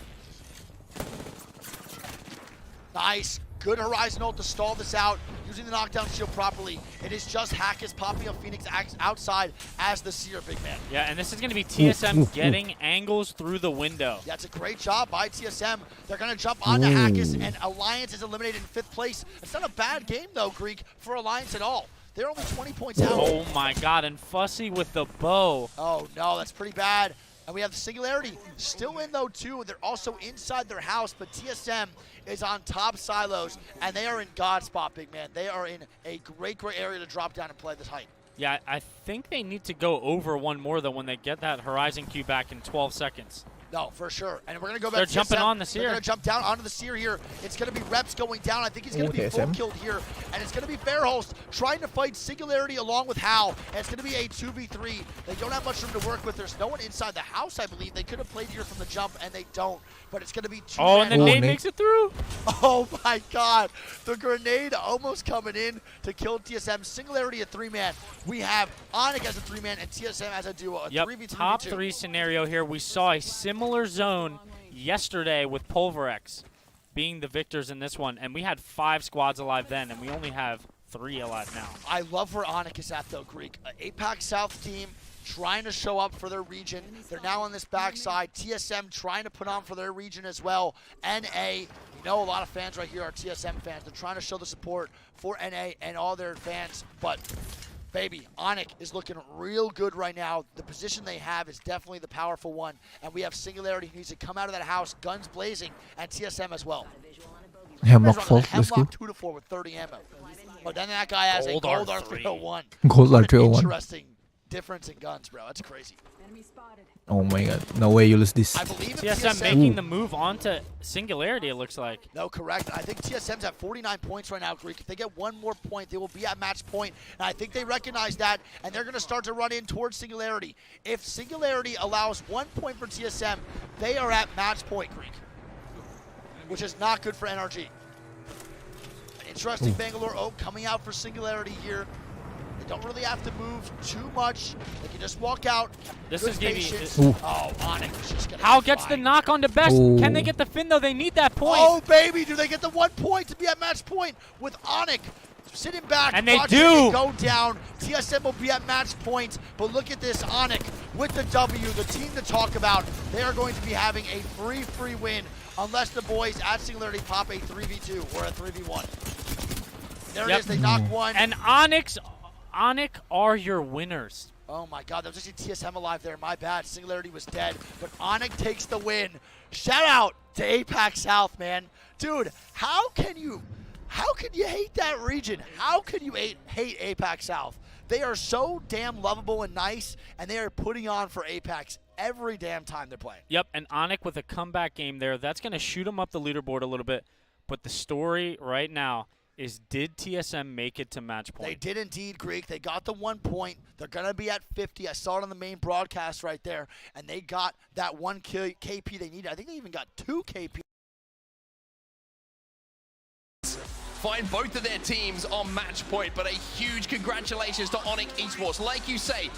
Nice. Good Horizon ult to stall this out, using the knockdown shield properly. It is just Hackus popping up Phoenix outside as the Seer, big man. Yeah, and this is going to be TSM getting angles through the window. That's a great job by TSM. They're going to jump onto Hackus, and Alliance is eliminated in 5th place. It's not a bad game, though, Greek, for Alliance at all. They're only 20 points out. Oh, my God, and Fussy with the bow. Oh, no, that's pretty bad. And we have the Singularity still in, though, too. They're also inside their house, but TSM is on top silos, and they are in God spot, big man. They are in a great area to drop down and play this height. Yeah, I think they need to go over one more, though, when they get that Horizon Q back in 12 seconds. No, for sure. And we're going to go back They're to jumping TSM. on the Seer. They're going to jump down onto the Seer here. It's going to be Reps going down. I think he's going to be full killed here. And it's going to be Fairholst trying to fight Singularity along with Hal. And it's going to be a 2v3. They don't have much room to work with. There's no one inside the house, I believe. They could have played here from the jump, and they don't. But it's going to be 2 and the nade makes it through. Oh, my God. The grenade almost coming in to kill TSM. Singularity a 3-man. We have Onyx as a 3-man and TSM as a duo. A 3v3v2. Top 3 scenario here. We saw a similar zone yesterday with Pulverex being the victors in this one, and we had 5 squads alive then, and we only have 3 alive now. I love where Onyx is at, though, Greek. APAC South team trying to show up for their region. They're now on this backside. TSM trying to put on for their region as well. NA, you know a lot of fans right here are TSM fans. They're trying to show the support for NA and all their fans, but baby, Onyx is looking real good right now. The position they have is definitely the powerful one. And we have Singularity who needs to come out of that house, guns blazing, and TSM as well. Hemlock Fault, let's go. Hemlock 2-4 with 30 ammo. But then that guy has a Gold R301. Gold R301. Interesting difference in guns, bro. That's crazy. Oh my God, no way you lose this. I believe TSM making the move onto Singularity, it looks like. No, correct. I think TSM's at 49 points right now, Greek. If they get one more point, they will be at match point. And I think they recognize that, and they're going to start to run in towards Singularity. If Singularity allows 1 point for TSM, they are at match point, Greek, which is not good for NRG. Interesting Bangalore Oak coming out for Singularity here. They don't really have to move too much. They can just walk out. This Good is giving. Oh, Onyx is just gonna Hal gets the knock on the best. Can they get the fin though? They need that point. Oh baby, do they get the 1 point to be at match point with Onyx sitting back? And they watching do. it go down. TSM will be at match point, but look at this Onyx with the W, the team to talk about. They are going to be having a free win unless the boys at Singularity pop a 3v2 or a 3v1. There it is. They knock one. And Onyx are your winners. Oh my God, there was actually TSM alive there. My bad. Singularity was dead, but Onyx takes the win. Shout out to APAC South, man. Dude, how can you hate that region? How can you hate APAC South? They are so damn lovable and nice, and they are putting on for APAC every damn time they're playing. Yep, and Onyx with a comeback game there. That's going to shoot them up the leaderboard a little bit. But the story right now, is, did TSM make it to match point? They did indeed, Greek. They got the 1 point. They're going to be at 50. I saw it on the main broadcast right there. And they got that 1 KP they needed. I think they even got 2 KP. Find both of their teams on match point, but a huge congratulations to Onyx Esports. Like you say,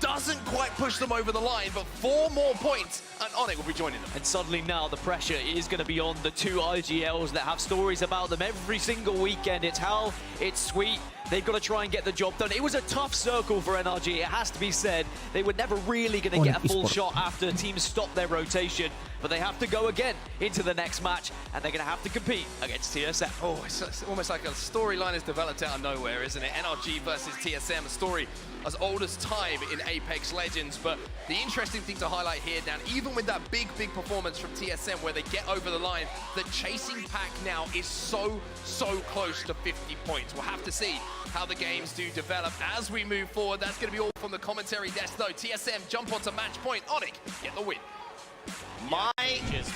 doesn't quite push them over the line, but 4 more points and Onyx will be joining them. And suddenly now the pressure is going to be on the 2 IGLs that have stories about them every single weekend. It's Hal, it's Sweet. They've got to try and get the job done. It was a tough circle for NRG, it has to be said. They were never really going to get a full shot after teams stopped their rotation, but they have to go again into the next match, and they're going to have to compete against TSM. Oh, it's almost like a storyline has developed out of nowhere, isn't it? NRG versus TSM, a story as old as time in Apex Legends. But the interesting thing to highlight here, Dan, even with that big performance from TSM where they get over the line, the chasing pack now is so close to 50 points. We'll have to see how the games do develop as we move forward. That's going to be all from the commentary desk, though. TSM jump onto match point. Onyx get the win. My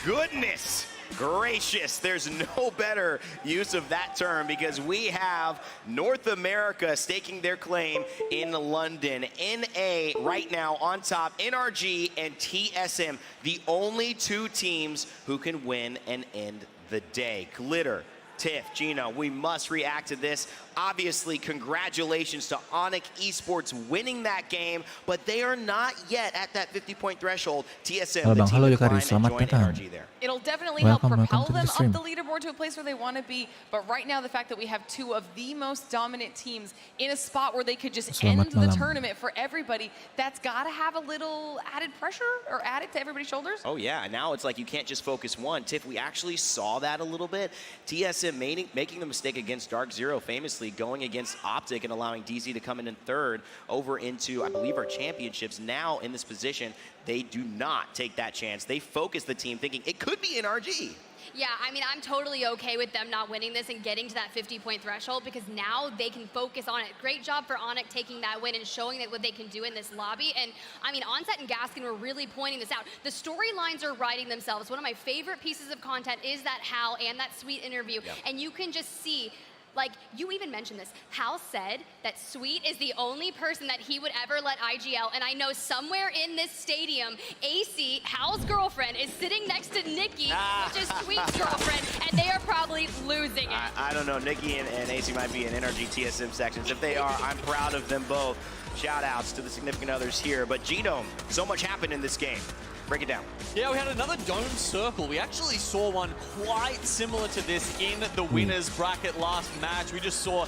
goodness gracious, there's no better use of that term, because we have North America staking their claim in London. NA right now on top, NRG and TSM, the only 2 teams who can win and end the day. Glitter, Tiff, Gino, we must react to this. Obviously, congratulations to Onyx Esports winning that game, but they are not yet at that 50-point threshold. TSM, the team with Klein, and join NRG there. It'll definitely help propel them up the leaderboard to a place where they want to be, but right now the fact that we have 2 of the most dominant teams in a spot where they could just end the tournament for everybody, that's got to have a little added pressure or added to everybody's shoulders. Oh yeah, now it's like you can't just focus one. Tiff, we actually saw that a little bit. TSM making the mistake against Dark Zero, famously going against Optic and allowing DZ to come in 3rd over into, I believe, our championships. Now in this position, they do not take that chance. They focus the team thinking it could be NRG. Yeah, I mean, I'm totally okay with them not winning this and getting to that 50-point threshold, because now they can focus on it. Great job for Onyx taking that win and showing that what they can do in this lobby. And I mean, Onset and Gaskin were really pointing this out. The storylines are writing themselves. One of my favorite pieces of content is that Hal and that Sweet interview. Yep. And you can just see, like, you even mentioned this. Hal said that Sweet is the only person that he would ever let IGL, and I know somewhere in this stadium, AC, Hal's girlfriend, is sitting next to Nikki, which is Sweet's girlfriend, and they are probably losing it. I don't know. Nikki and AC might be in NRG TSM sections. If they are, I'm proud of them both. Shout outs to the significant others here. But Genome, so much happened in this game. Break it down. Yeah, we had another dome circle. We actually saw one quite similar to this in the winners bracket last match. We just saw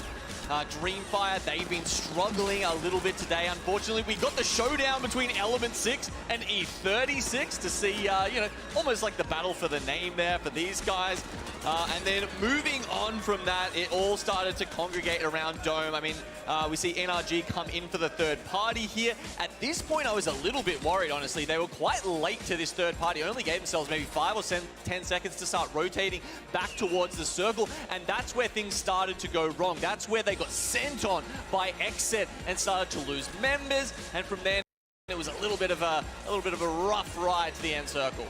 Dreamfire. They've been struggling a little bit today. Unfortunately, we got the showdown between Element 6 and E36 to see, you know, almost like the battle for the name there for these guys. And then moving on from that, it all started to congregate around Dome. I mean, we see NRG come in for the 3rd party here. At this point, I was a little bit worried, honestly. They were quite late to this 3rd party. Only gave themselves maybe 5 or 10 seconds to start rotating back towards the circle. And that's where things started to go wrong. That's where they got sent on by Xset and started to lose members. And from there, it was a little bit of a rough ride to the end circle.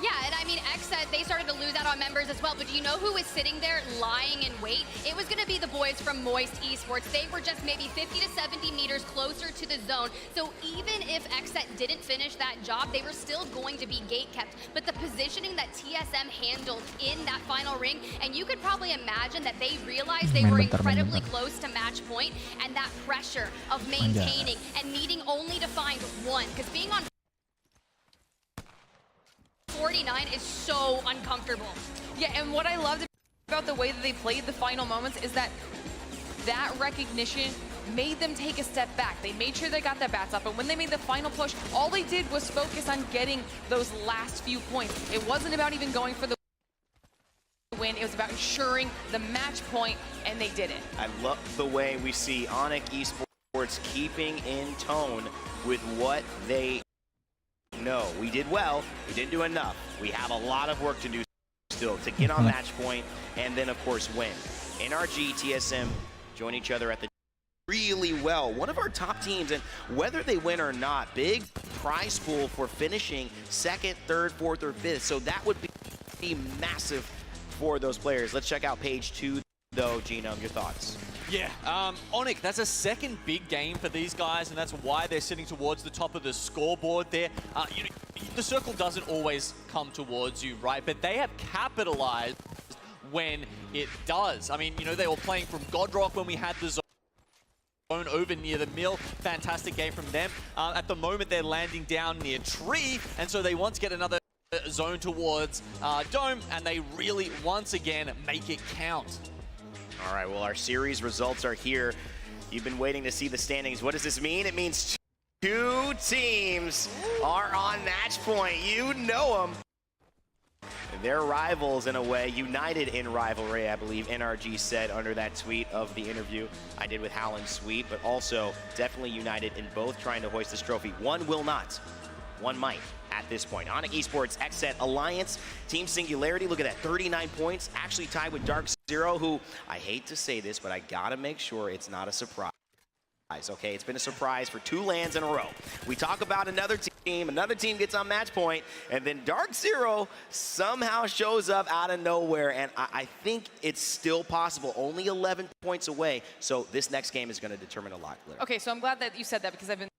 Yeah, and I mean, Xset, they started to lose out on members as well, but do you know who was sitting there lying in wait? It was going to be the boys from Moist Esports. They were just maybe 50 to 70 meters closer to the zone, so even if Xset didn't finish that job, they were still going to be gate kept. But the positioning that TSM handled in that final ring, and you could probably imagine that they realized they were incredibly close to match point, and that pressure of maintaining and needing only to find one, because being on 49 is so uncomfortable. Yeah, and what I loved about the way that they played the final moments is that recognition made them take a step back. They made sure they got their bats up, and when they made the final push, all they did was focus on getting those last few points. It wasn't about even going for the win, it was about ensuring the match point, and they did it. I love the way we see Onyx Esports keeping in tone with what they know. We did well, we didn't do enough. We have a lot of work to do still to get on match point and then of course win. NRG, TSM join each other at the really well. One of our top teams, and whether they win or not, big prize pool for finishing 2nd, 3rd, 4th, or 5th. So that would be massive for those players. Let's check out page 2 though, Genome, your thoughts? Yeah, Onyx, that's a second big game for these guys, and that's why they're sitting towards the top of the scoreboard there. You know, the circle doesn't always come towards you, right? But they have capitalized when it does. I mean, you know, they were playing from Godrock when we had the zone over near the mill. Fantastic game from them. At the moment, they're landing down near Tree, and so they want to get another zone towards Dome, and they really, once again, make it count. All right, well, our series results are here. You've been waiting to see the standings. What does this mean? It means two teams are on match point. You know them. They're rivals in a way, united in rivalry, I believe NRG said under that tweet of the interview I did with Hal and Sweet, but also definitely united in both trying to hoist this trophy. One will not, one might. At this point, Onyx Esports, XSET Alliance, Team Singularity, look at that, 39 points, actually tied with Dark Zero, who, I hate to say this, but I gotta make sure it's not a surprise, okay? It's been a surprise for 2 lands in a row. We talk about another team gets on match point, and then Dark Zero somehow shows up out of nowhere, and I think it's still possible, only 11 points away, so this next game is gonna determine a lot, Claire. Okay, so I'm glad that you said that, because I've been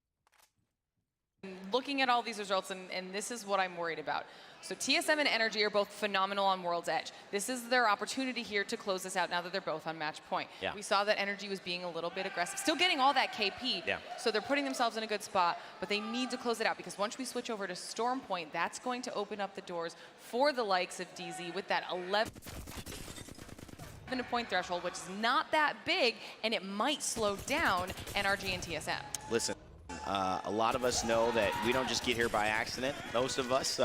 looking at all these results, and this is what I'm worried about. So TSM and Energy are both phenomenal on World's Edge. This is their opportunity here to close this out now that they're both on match point. Yeah. We saw that Energy was being a little bit aggressive, still getting all that KP. Yeah. So they're putting themselves in a good spot, but they need to close it out, because once we switch over to Storm Point, that's going to open up the doors for the likes of DZ with that 11-point threshold, which is not that big, and it might slow down NRG and TSM. Listen. A lot of us know that we don't just get here by accident. Most of us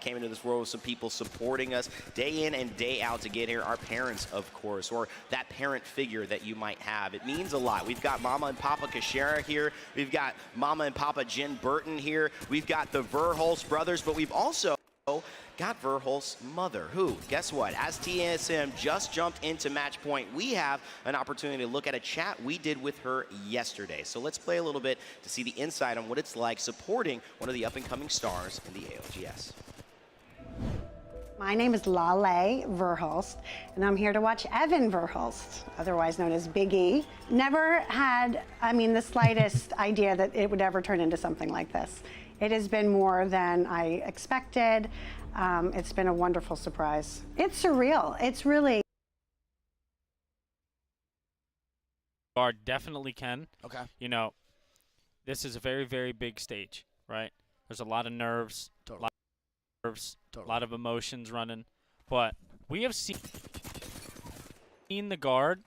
came into this world with some people supporting us day in and day out to get here. Our parents, of course, or that parent figure that you might have. It means a lot. We've got Mama and Papa Kashara here. We've got Mama and Papa Jen Burton here. We've got the Verhulst brothers, but we've also got Verhulst's mother, who, guess what? As TSM just jumped into match point, we have an opportunity to look at a chat we did with her yesterday. So let's play a little bit to see the insight on what it's like supporting one of the up-and-coming stars in the ALGS. My name is Lale Verhulst, and I'm here to watch Evan Verhulst, otherwise known as Big E. Never had, the slightest idea that it would ever turn into something like this. It has been more than I expected. It's been a wonderful surprise. It's surreal. It's really. Guard definitely can. Okay. You know, this is a very, very big stage, right? There's a lot of nerves, Totally. a lot of emotions running. But we have seen the guard,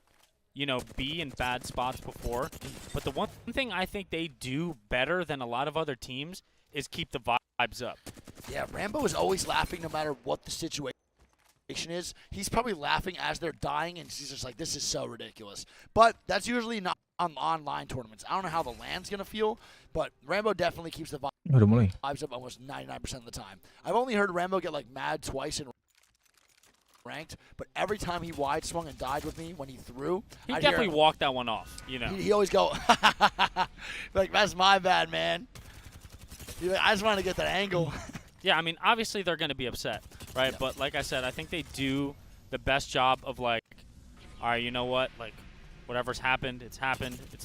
you know, be in bad spots before. But the one thing I think they do better than a lot of other teams is keep the vibes up. Yeah, Rambo is always laughing no matter what the situation is. He's probably laughing as they're dying, and he's just like, this is so ridiculous. But that's usually not on online tournaments. I don't know how the land's going to feel, but Rambo definitely keeps the vibes up almost 99% of the time. I've only heard Rambo get like mad twice in ranked, but every time he wide swung and died with me when he threw, he definitely walked that one off, you know. He always go, like, that's my bad, man. Like, I just wanted to get that angle. Yeah, I mean, obviously they're going to be upset, right? Yeah. But like I said, I think they do the best job of like, all right, you know what? Like, whatever's happened, it's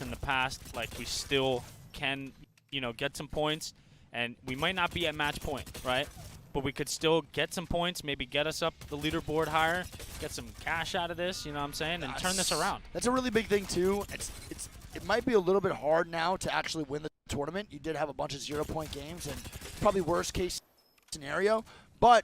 in the past. Like, we still can, you know, get some points, and we might not be at match point, right? But we could still get some points, maybe get us up the leaderboard higher, get some cash out of this, you know what I'm saying, and turn this around. That's a really big thing, too. It might be a little bit hard now to actually win the tournament. You did have a bunch of 0-point games, and probably worst-case scenario, but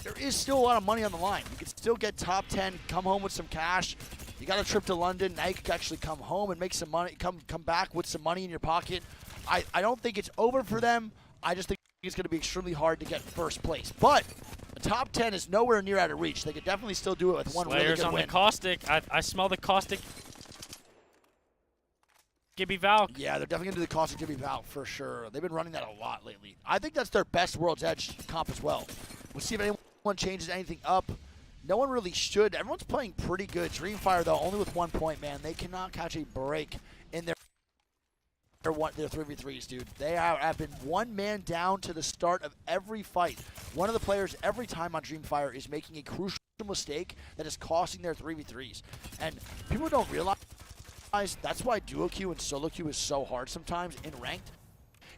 there is still a lot of money on the line. You can still get top 10, come home with some cash. You got a trip to London. Now you can actually come home and make some money, come back with some money in your pocket. I don't think it's over for them. I just think it's going to be extremely hard to get first place. But the top 10 is nowhere near out of reach. They could definitely still do it with one really good win. On the caustic. I smell the caustic. Gibby Valk. Yeah, they're definitely going to do the caustic Gibby Valk for sure. They've been running that a lot lately. I think that's their best World's Edge comp as well. We'll see if anyone changes anything up. No one really should. Everyone's playing pretty good. Dreamfire, though, only with 1 point, man. They cannot catch a break in their 3v3s, dude. They have been one man down to the start of every fight. One of the players every time on Dreamfire is making a crucial mistake that is costing their 3v3s. And people don't realize that's why duo queue and solo queue is so hard sometimes in ranked,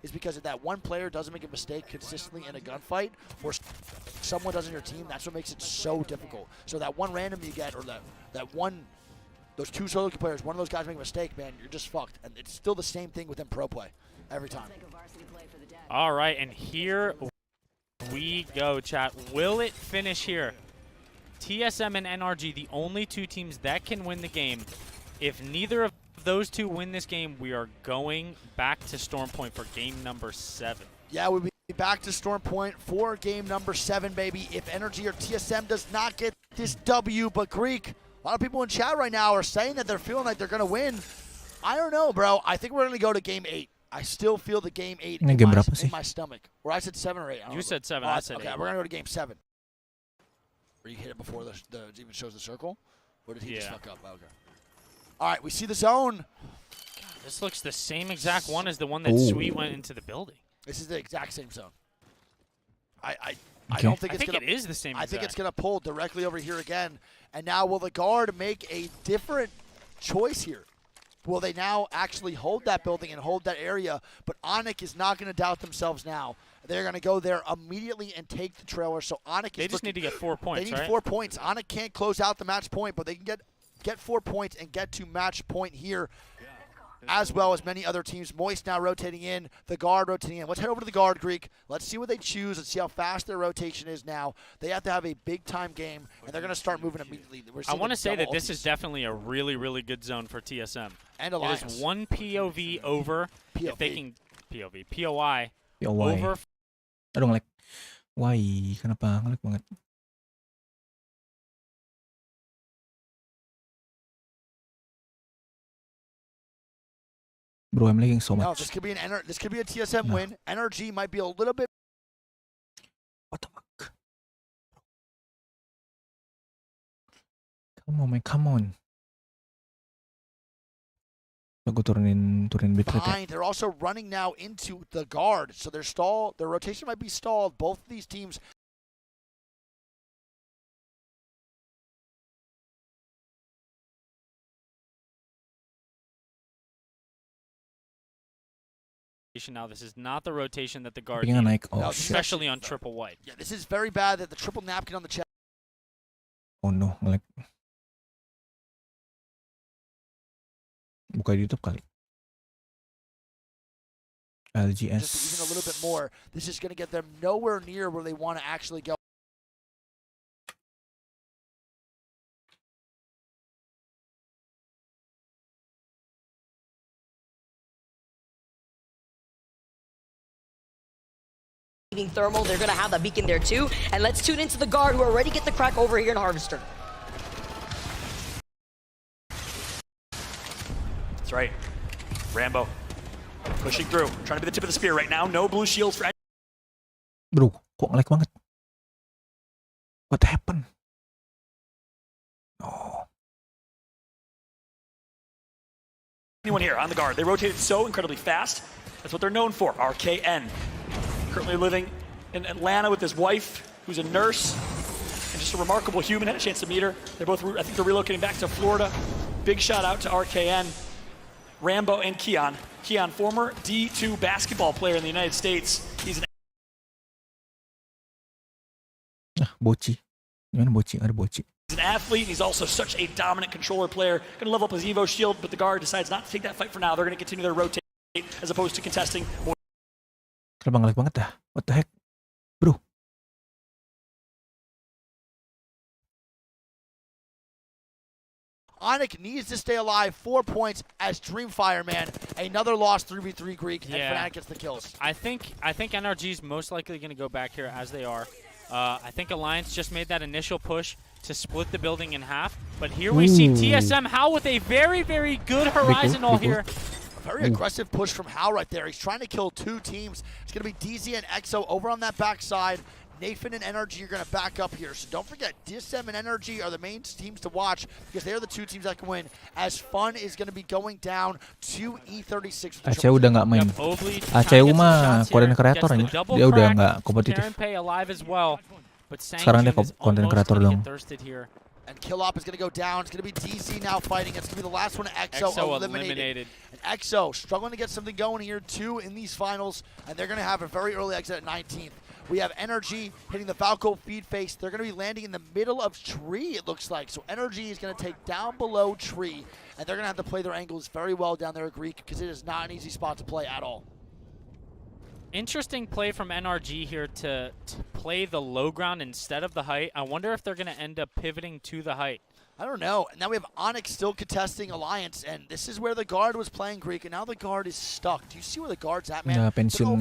is because if that one player doesn't make a mistake consistently in a gunfight, or someone does in your team, that's what makes it so difficult. So that one random you get, or those two solo queue players, one of those guys make a mistake, man, you're just fucked. And it's still the same thing within pro play every time. All right, and here we go, chat. Will it finish here? TSM and NRG, the only two teams that can win the game. If neither of those two win this game, we are going back to Storm Point for game number 7. Yeah, we'll be back to Storm Point for game number 7, baby. If NRG or TSM does not get this W, but Greek, a lot of people in chat right now are saying that they're feeling like they're going to win. I don't know, bro. I think we're going to go to game 8. I still feel the game 8 in my stomach. Or I said 7 or 8. You said 7, I said 8. Okay, we're going to go to game 7. Or you hit it before it even shows the circle? Or did he just fuck up? Okay. All right, we see the zone. God, this looks the same exact one as the one that Sweet went into the building. This is the exact same zone. I don't think it's going to. It is the same. I think it's going to pull directly over here again. And now, will the guard make a different choice here? Will they now actually hold that building and hold that area? But Onyx is not going to doubt themselves now. They're going to go there immediately and take the trailer. So Onyx They just need to get 4 points, They need 4 points. Onyx can't close out the match point, but they can get 4 points and get to match point here, as well as many other teams. Moist now rotating in, the guard rotating in. Let's head over to the guard, Greek. Let's see what they choose. Let's see how fast their rotation is now. They have to have a big-time game, and they're going to start moving immediately. I want to say that this is definitely a really, really good zone for TSM. And Alliance. It is one POV over. POV. If they can POI. POI. Over. Aduh, nge-lag. Why? Kenapa nge-lag banget? Bro, I'm lagging so much. No, this could be a TSM win. NRG might be a little bit. What the fuck? Come on, man, come on. Aku turunin bitrate. Behind, they're also running now into the guard, so their rotation might be stalled. Both of these teams. Now, this is not the rotation that the guard Naik. needed, Oh, especially on triple white. Yeah, this is very bad that the triple napkin on the chest. Oh no, nge-lag. Buka YouTube kali. ALGS. Just even a little bit more. This is going to get them nowhere near where they want to actually go. Thermal, they're going to have that beacon there too. And let's tune into the guard who already get the crack over here in Harvester. That's right. Rambo pushing through, trying to be the tip of the spear right now. No blue shields for. Bro, kok nge-lag banget? What happened? No. Anyone here on the guard? They rotated so incredibly fast. That's what they're known for. RKN. Currently living in Atlanta with his wife, who's a nurse, and just a remarkable human. Had a chance to meet her. They're both, I think they're relocating back to Florida. Big shout out to RKN, Rambo, and Keon. Keon, former D2 basketball player in the United States. He's Boci. Gimana Boci? Ada Boci. He's an athlete, and he's also such a dominant controller player. Going to level up his Evo shield, but the guard decides not to take that fight for now. They're going to continue their rotate as opposed to contesting more. Kenapa nge-lag banget dah? What the heck? Bro. Onyx needs to stay alive. 4 points as Dreamfire, man. Another loss 3v3 Greek, and Fnatic gets the kills. I think NRG is most likely going to go back here as they are. I think Alliance just made that initial push to split the building in half. But here we see TSM Hal with a very, very good Horizon all here. Very aggressive push from Hal right there. He's trying to kill 2 teams. It's going to be DZ and EXO over on that backside. Nathan and NRG are going to back up here. So don't forget, DSM and NRG are the main teams to watch because they're the 2 teams that can win. As Fun is going to be going down to E36. Aceh udah nggak main. Aceh mah Korean Creator aja. Dia udah nggak kompetitif. alive as well. Sekarang dia konten kreator dong. And Killop is going to go down. It's going to be DZ now fighting. It's going to be the last one. EXO eliminated. And EXO struggling to get something going here too in these finals. And they're going to have a very early exit at 19th. We have Energy hitting the Falco feed face. They're going to be landing in the middle of Tree, it looks like. So Energy is going to take down below Tree. And they're going to have to play their angles very well down there at Greek because it is not an easy spot to play at all. Interesting play from NRG here to play the low ground instead of the height. I wonder if they're going to end up pivoting to the height. I don't know. And now we have Onyx still contesting Alliance, and this is where the guard was playing Greek, and now the guard is stuck. Do you see where the guard's at, man? Pensiun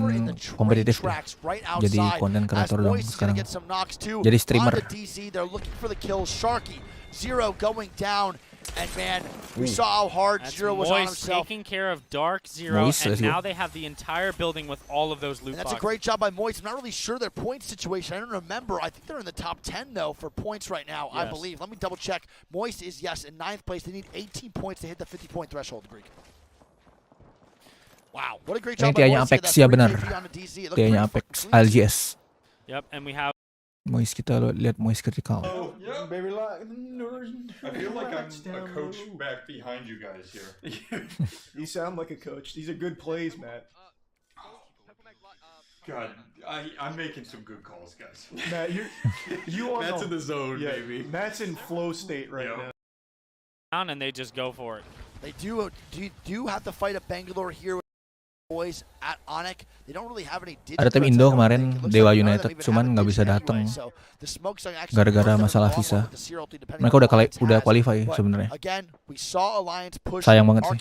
kompetitif right jadi konten kreator dong sekarang. Jadi streamer. DC, they're looking for the kill. Sharky, Zero going down. And man, we saw how hard Zero was on himself. Taking care of Dark Zero, and now they have the entire building with all of those loot boxes. That's a great job by Moist. I'm not really sure their point situation. I don't remember. I think they're in the top 10 though for points right now. Yes. I believe. Let me double check. Moist is in 9th place. They need 18 points to hit the 50-point threshold. Greek. Wow, what a great job by Moist. Apex ya benar. Tianya Apex ALGS. Yep, and we have. Moist, kita lihat Moist critical. Oh, yeah, baby, I feel like I'm a coach back behind you guys here. You sound like a coach. These are good plays, Matt. God, I'm making some good calls, guys. Matt, you Matt's in the zone, baby. Matt's in flow state right now. And they just go for it. They do have to fight a Bangalore here. Boys at Onyx, they don't really have any. Ada tim Indo kemarin Dewa United, cuman nggak bisa datang gara-gara masalah visa. Mereka udah qualify sebenarnya. Sayang banget sih.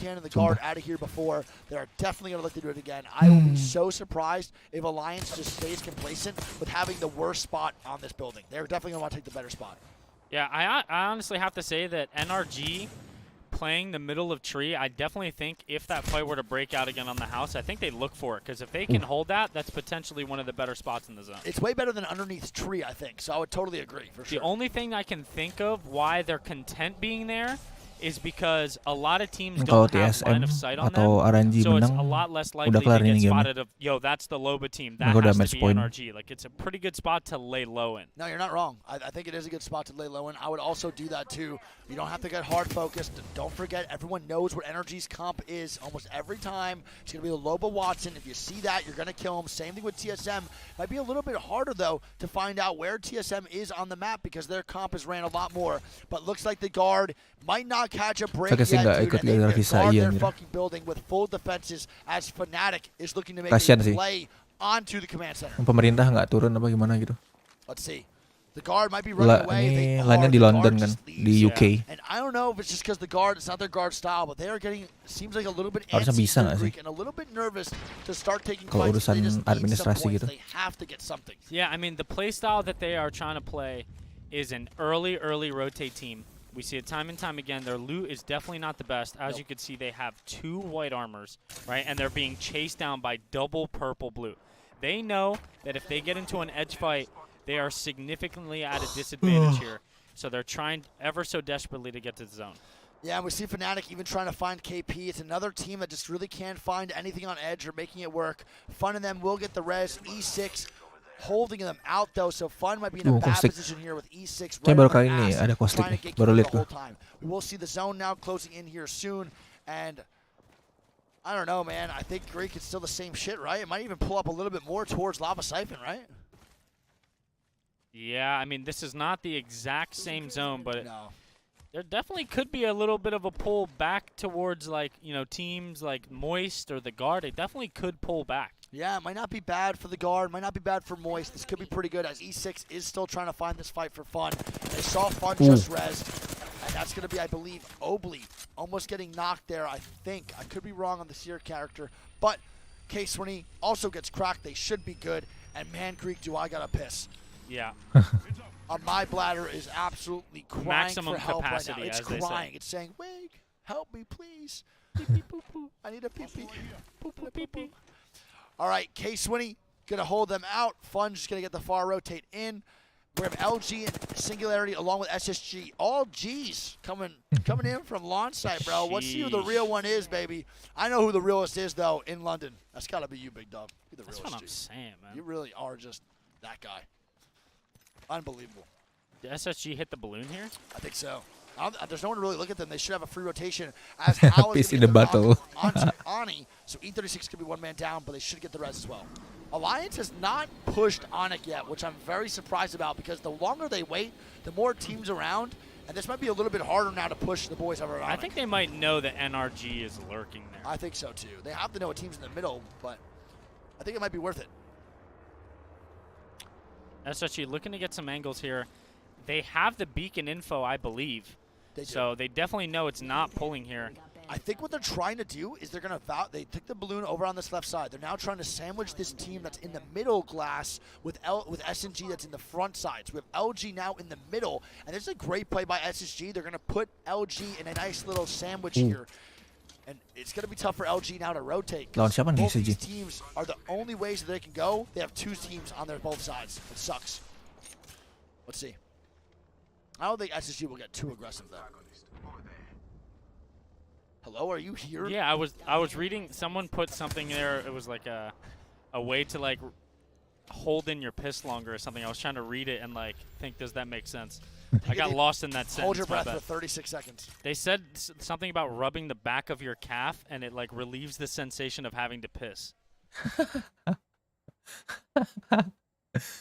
They're definitely going to look to do it again. I will be so surprised if Alliance just stays complacent with having the worst spot on this building. They're definitely going to want to take the better spot. Yeah, I honestly have to say that NRG playing the middle of Tree, I definitely think if that fight were to break out again on the house, I think they'd look for it, because if they can hold that, that's potentially one of the better spots in the zone. It's way better than underneath Tree, I think, so I would totally agree, for sure. The only thing I can think of why they're content being there is because a lot of teams don't have line of sight on them, so it's a lot less likely to get spotted of, yo, that's the Loba team, that has to be NRG. Like, it's a pretty good spot to lay low in. No, you're not wrong. I think it is a good spot to lay low in. I would also do that, too. You don't have to get hard focused. Don't forget, everyone knows what NRG's comp is almost every time. It's going to be the Loba Watson. If you see that, you're going to kill him. Same thing with TSM. Might be a little bit harder, though, to find out where TSM is on the map because their comp has ran a lot more. But looks like the guard might not catch a break yet, dude. And they guard their fucking building with full defenses as Fnatic is looking to make a play onto the command center. Pemerintah nggak turun apa gimana gitu. Let's see. The guard might be running away. Lainnya di London kan, di UK. And I don't know if it's just because the guard, it's not their guard style, but they are getting, seems like a little bit harusnya bisa nggak sih? And a little bit nervous to start taking kalau fights. urusan administrasi gitu. They have to get something. Yeah, I mean the play style that they are trying to play is an early rotate team. We see it time and time again. Their loot is definitely not the best. As you can see, they have 2 white armors, right? And they're being chased down by double purple blue. They know that if they get into an edge fight, they are significantly at a disadvantage here. So they're trying ever so desperately to get to the zone. Yeah, and we see Fnatic even trying to find KP. It's another team that just really can't find anything on edge or making it work. Fun and them will get the res. E6 holding them out, though, so Fun might be in a bad position here with E6 right baru kali ini ada Caustic nih, baru lihat gue. We will see the zone now closing in here soon, and I don't know, man. I think Greek is still the same shit, right? It might even pull up a little bit more towards Lava Siphon, right? Yeah, I mean, this is not the exact same zone, but there definitely could be a little bit of a pull back towards, like, you know, teams like Moist or the Guard. It definitely could pull back. Yeah, it might not be bad for the Guard, might not be bad for Moist. This could be pretty good as E6 is still trying to find this fight for Fun. They saw Fun just res, and that's going to be, I believe, Obli almost getting knocked there, I think. I could be wrong on the Seer character, but K20 also gets cracked. They should be good, and man, Greek, do I got to piss. Yeah. My bladder is absolutely crying Maximum for help capacity, right now. It's as they crying. say. It's saying, Wake, help me, please. Pee pee poo poo. I need a pee pee. Poo poo pee pee. All right, K20 gonna hold them out. Fun just gonna get the far rotate in. We have LG and Singularity along with SSG. All G's coming in from launch site, bro. Let's see who the real one is, baby. I know who the realest is, though, in London. That's gotta be you, big dog. You're the realest. That's what I'm saying, man. You really are just that guy. Unbelievable. Did SSG hit the balloon here? I think so. There's no one to really look at them. They should have a free rotation as Hal is in the battle. onto Ani. So E36 could be one man down, but they should get the res as well. Alliance has not pushed Onic yet, which I'm very surprised about because the longer they wait, the more teams around, and this might be a little bit harder now to push the boys over Onic. I think they might know that NRG is lurking there. I think so too. They have to know a team's in the middle, but I think it might be worth it. SSG looking to get some angles here. They have the beacon info, I believe. So they definitely know it's not pulling here. I think what they're trying to do is they're going to they took the balloon over on this left side. They're now trying to sandwich this team that's in the middle glass with SNG that's in the front side. So we have LG now in the middle, and this is a great play by SSG. They're going to put LG in a nice little sandwich here. And it's going to be tough for LG now to rotate. Both these teams are the only ways that they can go. They have two teams on their both sides. It sucks. Let's see. I don't think SSG will get too aggressive though. Hello, are you here? Yeah, I was reading. Someone put something there. It was like a way to like hold in your piss longer or something. I was trying to read it and like think, does that make sense? I got lost in that sentence. Hold your breath for 36 seconds. They said something about rubbing the back of your calf and it like relieves the sensation of having to piss.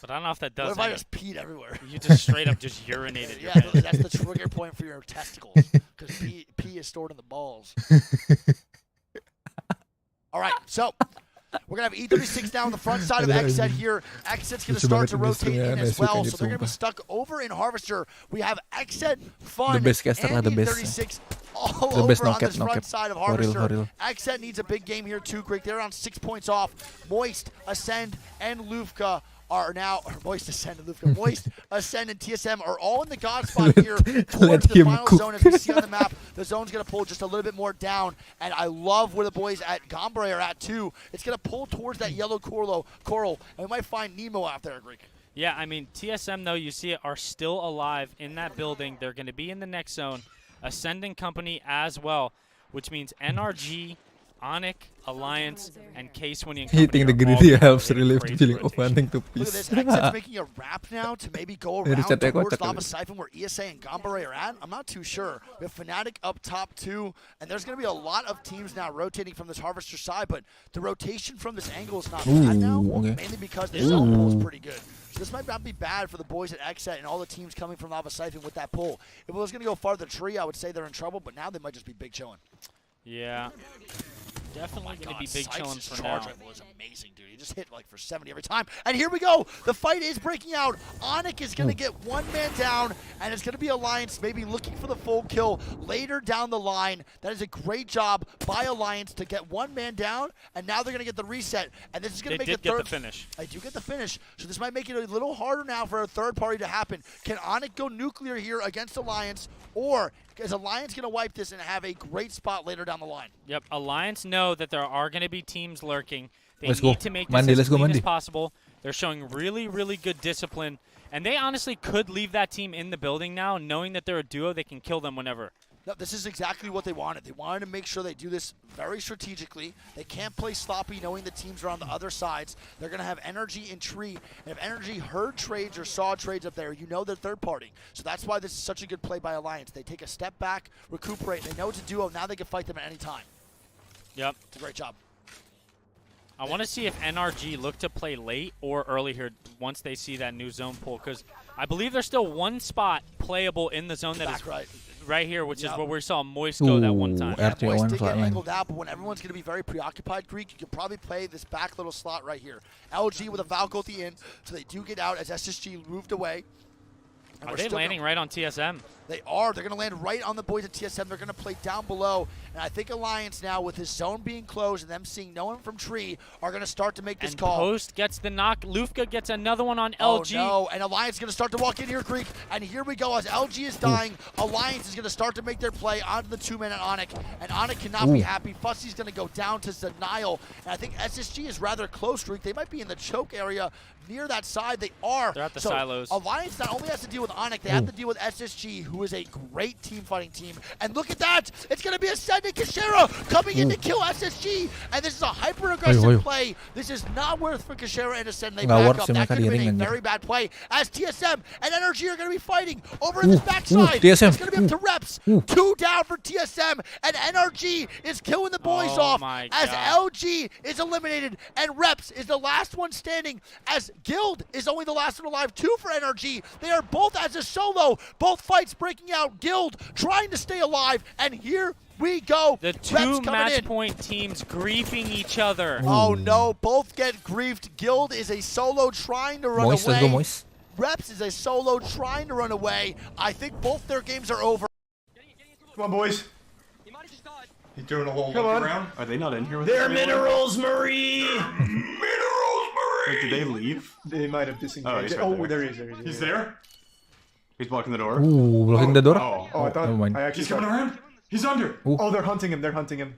But I don't know if that does. What if I just peed everywhere? You just straight up just urinated. Yeah, that's the trigger point for your testicles because pee is stored in the balls. All right, so we're going to have E36 now on the front side of XZ here. XZ's going to start to rotate in as well, so they're going to be stuck over in Harvester. We have XZ, Fun, and E36 all over on this front side of Harvester. XZ needs a big game here too, Greek. They're around 6 points off. Moist, Ascend, and Lufka are now, or Moist, Ascend, and Lufka. Moist, Ascend, and TSM are all in the god spot here towards the final zone. As we see on the map, the zone's going to pull just a little bit more down, and I love where the boys at Gombre are at too. It's going to pull towards that yellow coral, and we might find Nemo out there, Greek. Yeah, I mean, TSM, though, you see it, are still alive in that building. They're going to be in the next zone. Ascending Company as well, which means NRG, Onic, Alliance, and K20 and Hitting the greedy helps relieve the feeling of wanting to piss. Look at this. XZ's making a wrap now to maybe go around towards Lava Siphon where ESA and Gombre are at. I'm not too sure. We have Fnatic up top too, and there's going to be a lot of teams now rotating from this Harvester side, but the rotation from this angle is not bad now, mainly because the zone pull is pretty good. So this might not be bad for the boys at XZ and all the teams coming from Lava Siphon with that pull. If it was going to go farther tree, I would say they're in trouble, but now they might just be big chilling. Yeah. Definitely going to be big chilling for now. Was amazing, dude. He just hit like for 70 every time. And here we go. The fight is breaking out. Onic is going to get one man down, and it's going to be Alliance maybe looking for the full kill later down the line. That is a great job by Alliance to get one man down, and now they're going to get the reset. And this is going to make the third. Get the finish. I do get the finish. So this might make it a little harder now for a third party to happen. Can Onic go nuclear here against Alliance, or is Alliance going to wipe this and have a great spot later down the line? Yep, Alliance know that there are going to be teams lurking. They need to make this as clean as possible. They're showing really, really good discipline. And they honestly could leave that team in the building now, knowing that they're a duo, they can kill them whenever. No, this is exactly what they wanted. They wanted to make sure they do this very strategically. They can't play sloppy knowing the teams are on the other sides. They're going to have Energy and Tree. And if Energy heard trades or saw trades up there, you know they're third party. So that's why this is such a good play by Alliance. They take a step back, recuperate. They know it's a duo. Now they can fight them at any time. Yep. It's a great job. I want to see if NRG look to play late or early here once they see that new zone pull, because I believe there's still one spot playable in the zone that is right here, which is where we saw Moist go that one time. Yeah, Moist did get angled out, but when everyone's going to be very preoccupied, Greek, you could probably play this back little slot right here. LG with a Valk ulti in, so they do get out as SSG moved away. Are they landing right on TSM? They are. They're going to land right on the boys at TSM. They're going to play down below. And I think Alliance now, with his zone being closed and them seeing no one from Tree, are going to start to make this call. Post gets the knock. Lufka gets another one on LG. Oh, no. And Alliance is going to start to walk in here, Greek. And here we go. As LG is dying, Alliance is going to start to make their play onto the two-man at Onic. And Onic cannot be happy. Fussy's going to go down to Denial. And I think SSG is rather close, Greek. They might be in the choke area near that side. They are. They're at the silos. Alliance not only has to deal with Onic, they have to deal with SSG, who is a great team fighting team. And look at that! It's going to be Ascend and Kashera coming in to kill SSG. And this is a hyper-aggressive play. This is not worth for Kashera and Ascend. They back up. That could have been a very bad play as TSM and NRG are going to be fighting over in this backside. TSM. It's going to be up to Reps. 2 down for TSM, and NRG is killing the boys off as LG is eliminated, and Reps is the last one standing as Guild is only the last one alive. 2 for NRG. They are both as a solo. Both fights breaking out. Guild trying to stay alive, and here we go. The 2 match point teams griefing each other. Oh no, both get griefed. Guild is a solo trying to run away. Let's go, Moise. Reps is a solo trying to run away. I think both their games are over. Come on, boys. He's doing a little Come look on. around. Are they not in here with They're us? minerals, Marie! Minerals, Marie! Wait, did they leave? They might have disengaged. Oh, there he is. He's there? He's blocking the door. Ooh, blocking the door? Oh, I thought I actually He's coming around. He's under. Oh, they're hunting him. They're hunting him.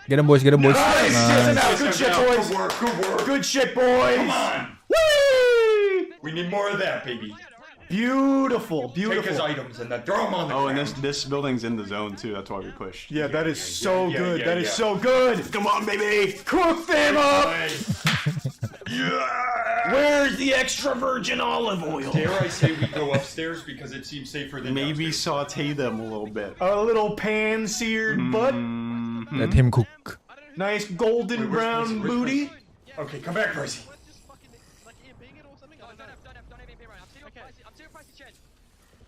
Get him, boys. Get him, boys. Nice. Good shit, boys. Good work. Good work. Good shit, boys. Come on. Whee! We need more of that, baby. Beautiful, beautiful. Take his items and then throw them on the ground. And this building's in the zone too. That's why we pushed. Yeah, that is so good. That is so good. Come on, baby. Cook them up. Yeah. Where's the extra virgin olive oil? Dare I say we go upstairs because it seems safer than maybe downstairs. saute them a little bit. A little pan-seared butt. Let him cook. Nice golden brown booty. Okay, come back, Percy.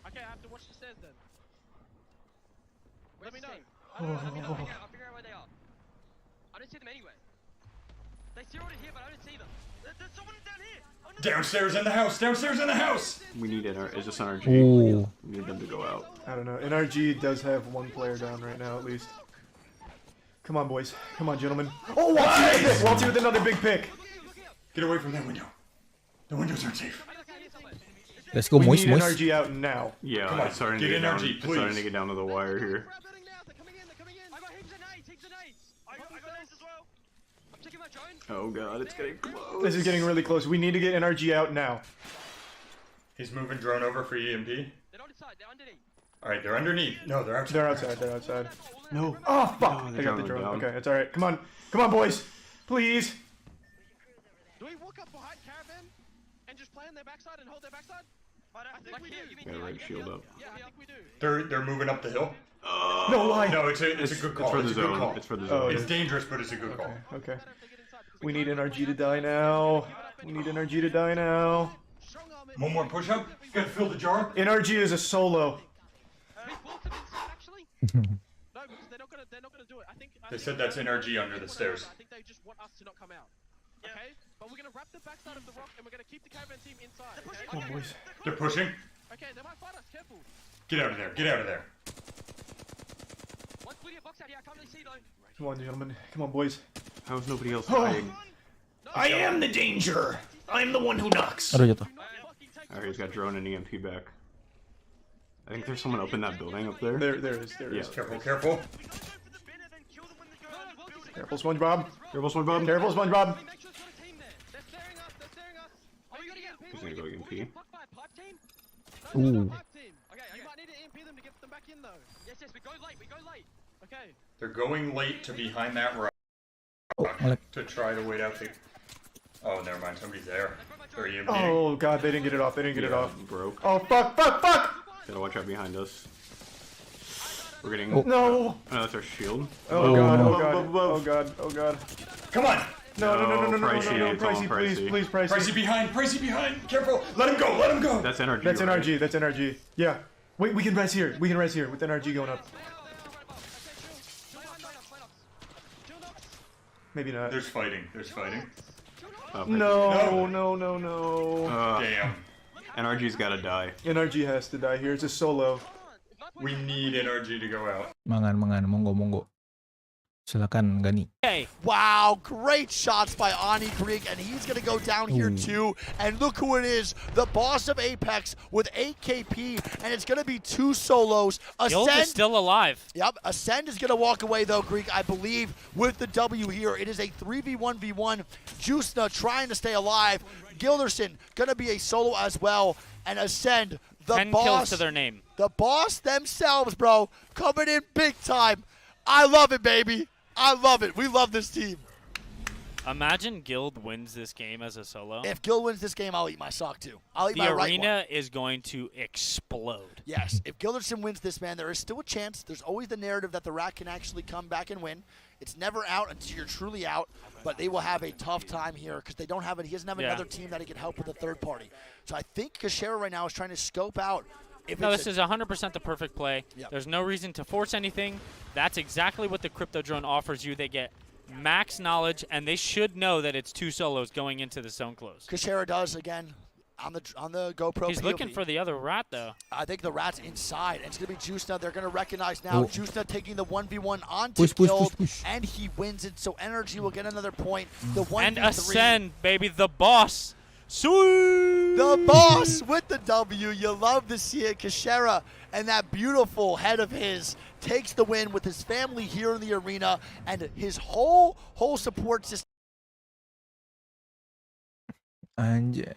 Okay, I have to watch the stairs then. Let me know. Oh. I'll figure out where they are. I don't see them anywhere. They zeroed it here, but I don't see them. There's someone down here. Downstairs in the house. Downstairs in the house. We need is this NRG? Ooh. We need them to go out. I don't know. NRG does have 1 player down right now, at least. Come on, boys. Come on, gentlemen. Oh, Walty with another big pick. Get away from that window. The windows aren't safe. Let's go, we Moise. need NRG out now. Yeah, Come on, it's starting get to get down. NRG, It's starting to get down to the wire here. Oh god, it's getting close. This is getting really close. We need to get NRG out now. He's moving drone over for EMP. They're on the side. They're underneath. All right, they're underneath. No, they're outside. They're outside. They're outside. No. Oh fuck! No, I got the they're drone. down. Okay, it's all right. Come on, come on, boys. Please. Do we walk up behind Caravan and just play on their backside and hold their backside? I think we do. Yeah, right, shield up. Yeah, I think we do. They're moving up the hill. No lie. No, it's a good call. It's for the a good zone. call. It's for the Oh, zone. It's dangerous, but it's a good call. Okay. We need NRG to die now. We need NRG to die now. One more push up. Gotta fill the jar. NRG is a solo. No, because they're not gonna do it. I think They said that's NRG under the stairs. I think they just want us to not come out. Okay? But we're gonna wrap the backside of the rock and we're gonna keep the Caravan team inside. Okay? Come on, boys. They're pushing. Okay, they might fight us. Careful. Get out of there. Get out of there. One clear box out here. I can't really see though. Come on, gentlemen. Come on, boys. How's nobody else Oh. dying? I am the danger. I'm the one who knocks. Aduh, jatuh. Alright, he's got drone and EMP back. I think there's someone up in that building up there. There is. Yeah. Careful, careful. Careful, SpongeBob. Careful, SpongeBob. Careful, SpongeBob. He's gonna go EMP. Ooh. Okay, you might need to EMP them to get them back in though. Yes, we go late. Okay. They're going late to behind that rock to try to wait out the. Oh, never mind. Somebody's there. They're EMP. Oh god, they didn't get it off. They didn't get it off. Broke. Oh fuck! Gotta watch out behind us. We're getting. No. Oh, that's our shield. Oh god. Oh god. Come on. No, Pricey, it's all Pricey, please, Pricey. Pricey behind. Careful. Let him go. That's NRG. That's right? NRG. That's NRG. Yeah. Wait, we can res here. We can res here with NRG going up. Maybe not. There's fighting. Oh, No. Damn. NRG's gotta die. NRG has to die here. It's a solo. We need NRG to go out. Mangan, monggo. Silakan, Gani. Hey. Wow, great shots by Ani Greek, and he's going to go down here too. And look who it is, the boss of Apex with 8 KP, and it's going to be 2 solos. Guild is still alive. Yep, Ascend is going to walk away though, Greek, I believe, with the W here. It is a 3v1v1. Juicena trying to stay alive. Gilderson going to be a solo as well. And Ascend 10 kills to their name. The boss themselves, bro, coming in big time. I love it, baby. I love it. We love this team. Imagine Guild wins this game as a solo. If Guild wins this game, I'll eat my sock too. I'll eat my right one. The arena is going to explode. Yes, if Gilderson wins this, man, there is still a chance. There's always the narrative that the Rat can actually come back and win. It's never out until you're truly out, but they will have a tough time here because they don't have it. He doesn't have another team that he can help with a third party. So I think Kecuali right now is trying to scope out. This is 100% the perfect play. Yep. There's no reason to force anything. That's exactly what the Crypto Drone offers you. They get max knowledge, and they should know that it's 2 solos going into the zone close. Kecuali does again on the GoPro. He's POV. looking for the other Rat though. I think the Rat's inside, and it's gonna be Juicena. They're gonna recognize now. Juicena taking the 1v1 onto Guild, and he wins it. So Energy will get another point. The 1v3. And Ascend, baby, the boss. The boss with the W. You love to see it. Kecuali and that beautiful head of his takes the win with his family here in the arena and his whole support system. Anjir.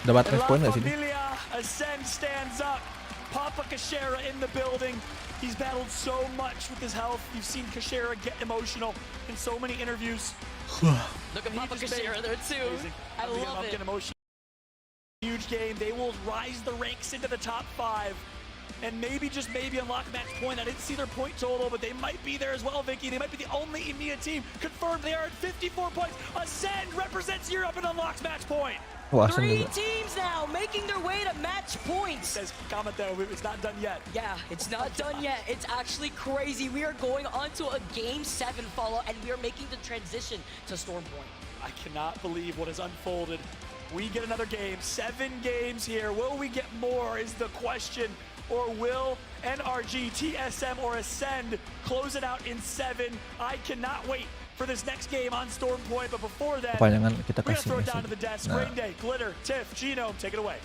Dapat respon nggak sih? Ascend stands up. Papa Kecuali in the building. He's battled so much with his health. You've seen Kecuali get emotional in so many interviews. Look at Papa Kecuali there too. I love it. Emotional. Huge game. They will rise the ranks into the top 5. And maybe, just maybe, unlock match point. I didn't see their point total, but they might be there as well, Vicky. They might be the only EMEA team. Confirmed they are at 54 points. Ascend represents Europe and unlocks match point. 3 teams now making their way to match points. Says comment there, it's not done yet. Yeah, it's not done yet. It's actually crazy. We are going on to a Game 7 follow, and we are making the transition to Storm Point. I cannot believe what has unfolded. We get another game, 7 games here. Will we get more is the question. Or will NRG, TSM, or Ascend close it out in 7? I cannot wait for this next game on Storm Point, but before that, we're going to throw it down to the desk. Rain Day, Glitter, Tiff, Genome, take it away.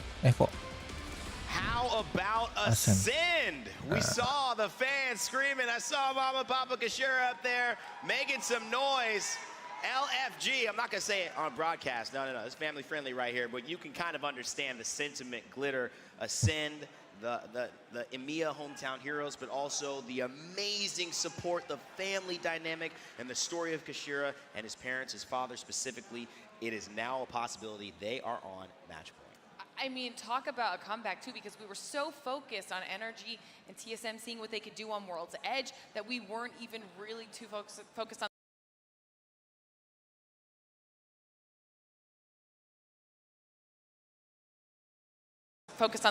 How about Ascend? We saw the fans screaming. I saw Mama Papa Kecuali up there making some noise. LFG, I'm not going to say it on broadcast. No. It's family friendly right here, but you can kind of understand the sentiment. Glitter, Ascend, the EMEA hometown heroes, but also the amazing support, the family dynamic, and the story of Kecuali and his parents, his father specifically. It is now a possibility they are on match point. I mean, talk about a comeback too, because we were so focused on NRG and TSM seeing what they could do on World's Edge that we weren't even really too focused on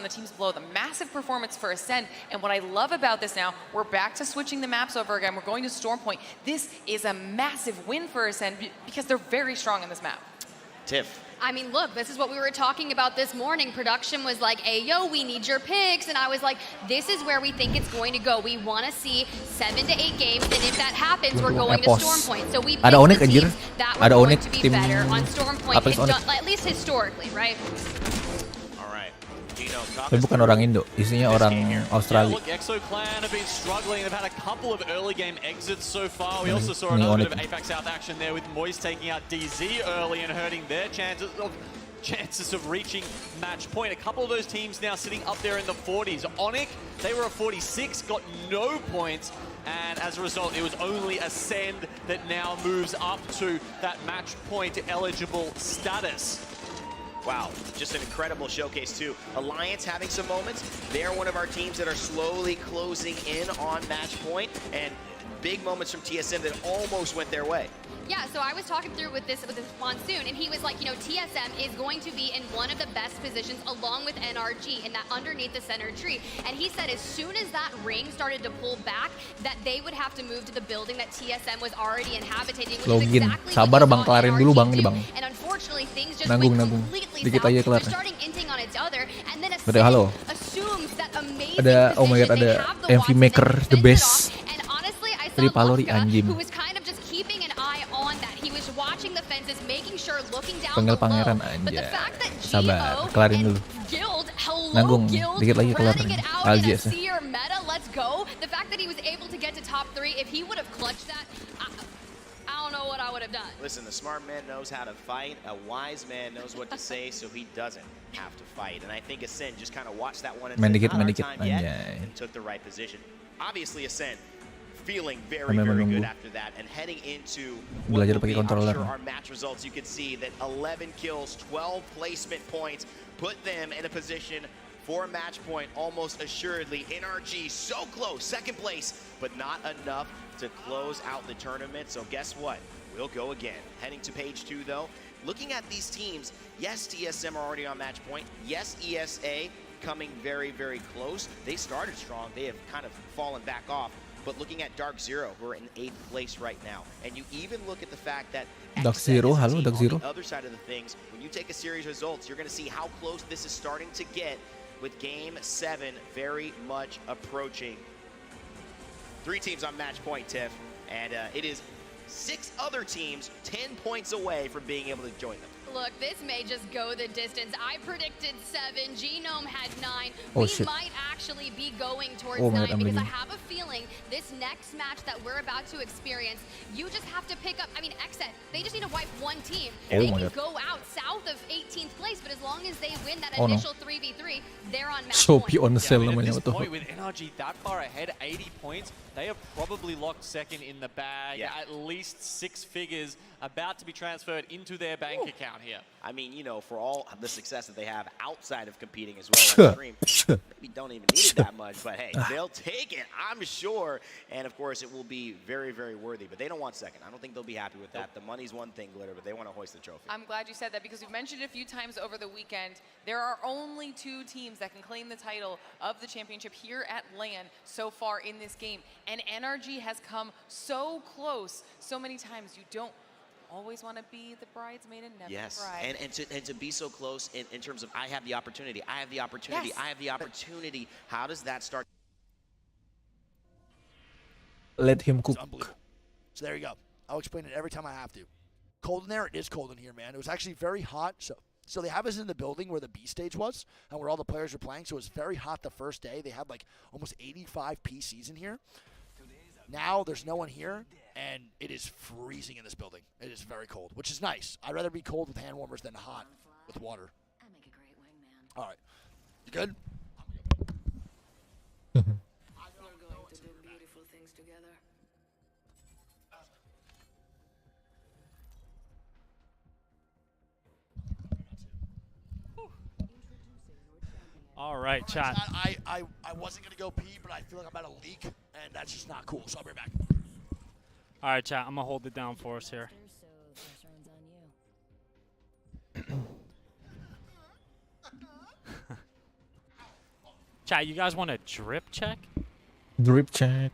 the teams below. The massive performance for Ascend, and what I love about this now, we're back to switching the maps over again. We're going to Storm Point. This is a massive win for Ascend because they're very strong on this map. Tiff. I mean, look, this is what we were talking about this morning. Production was like, hey, yo, we need your picks. And I was like, this is where we think it's going to go. We want to see 7 to 8 games. And if that happens, we're going to Storm Point. So we picked the teams that were going to be better on Storm Point, at least historically, right? Tapi bukan orang Indo, isinya orang Australia. Look, Exo Clan have been struggling. They've had a couple of early game exits so far. We also saw another bit of Apex South action there with Moist taking out DZ early and hurting their chances of reaching match point. A couple of those teams now sitting up there in the 40s. Onyx, they were at 46, got no points. And as a result, it was only Ascend that now moves up to that match point eligible status. Wow, just an incredible showcase too. Alliance having some moments. They're one of our teams that are slowly closing in on match point, and big moments from TSM that almost went their way. Yeah, so I was talking through with this Monsoon, and he was like, you know, TSM is going to be in one of the best positions along with NRG in that underneath the center tree. And he said as soon as that ring started to pull back, that they would have to move to the building that TSM was already inhabiting, which is exactly sabar bang, kelarin dulu bang, ini bang. And unfortunately, things just went completely dikit aja kelar. They're starting inting on each other, and then Halo. assumes that amazing ada, oh my god, ada MV Maker the best. And honestly, I saw Luska, who was kind of just keeping an eye on that. He was watching the fences, making sure, looking down Panggil pangeran aja. Sabar, kelarin dulu. Nanggung, dikit lagi kelar. ALGS. Meta, let's go. The fact that he was able to get to top 3, if he would have clutched that, I don't don't know what I would have done. Listen, the smart man knows how to fight. A wise man knows what to say, so he doesn't have to fight. And I think Ascend just kind of watched that one and said, not our time yet, and took the right position. Obviously, Ascend feeling very, very good after that, and heading into what will be, I'm sure, our match results. You can see that 11 kills, 12 placement points, put them in a position for a match point almost assuredly. NRG so close, second place, but not enough to close out the tournament. So guess what? We'll go again. Heading to page 2 though. Looking at these teams, yes, TSM are already on match point. Yes, ESA coming very, very close. They started strong. They have kind of fallen back off. But looking at Dark Zero, who are in 8th place right now, and you even look at the fact that Dark Zero, hello, Dark Zero. On the other side of the things, when you take a series of results, you're going to see how close this is starting to get, with Game 7 very much approaching. 3 teams on match point, Tiff, and it is 6 other teams 10 points away from being able to join them. Look, this may just go the distance. I predicted 7. Genome had 9. Oh, we shit. might actually be going towards 9 because I have a feeling this next match that we're about to experience, you just have to pick up. I mean, XZ, they just need to wipe one team. They can go out south of 18th place, but as long as they win that initial 3v3, they're on match Shopee point. on sale At namanya this tuh. point, with NRG that far ahead, 80 points, they have probably locked second in the bag. At least 6 figures about to be transferred into their bank account here. I mean, you know, for all the success that they have outside of competing as well on stream, maybe don't even need it that much, but hey, they'll take it, I'm sure. And of course, it will be very, very worthy, but they don't want second. I don't think they'll be happy with that. The money's one thing, Glitter, but they want to hoist the trophy. I'm glad you said that because we've mentioned it a few times over the weekend. There are only 2 teams that can claim the title of the championship here at LAN so far in this game. And NRG has come so close so many times. You don't always want to be the bridesmaid and never the bride. And to be so close in terms of I have the opportunity, I have the opportunity, I have the opportunity. How does that start? Let him cook. So there you go. I'll explain it every time I have to. Cold in there? It is cold in here, man. It was actually very hot. So they have us in the building where the B stage was and where all the players were playing. So it was very hot the first day. They had like almost 85 PCs in here. Now there's no one here, and it is freezing in this building. It is very cold, which is nice. I'd rather be cold with hand warmers than hot with water. All right. You good? We're going to do beautiful things together. All right, chat. I wasn't going to go pee, but I feel like I'm about to leak, and that's just not cool, so I'll be back. All right, chat. I'm going to hold it down for us here. Chat, you guys want a drip check? Drip check.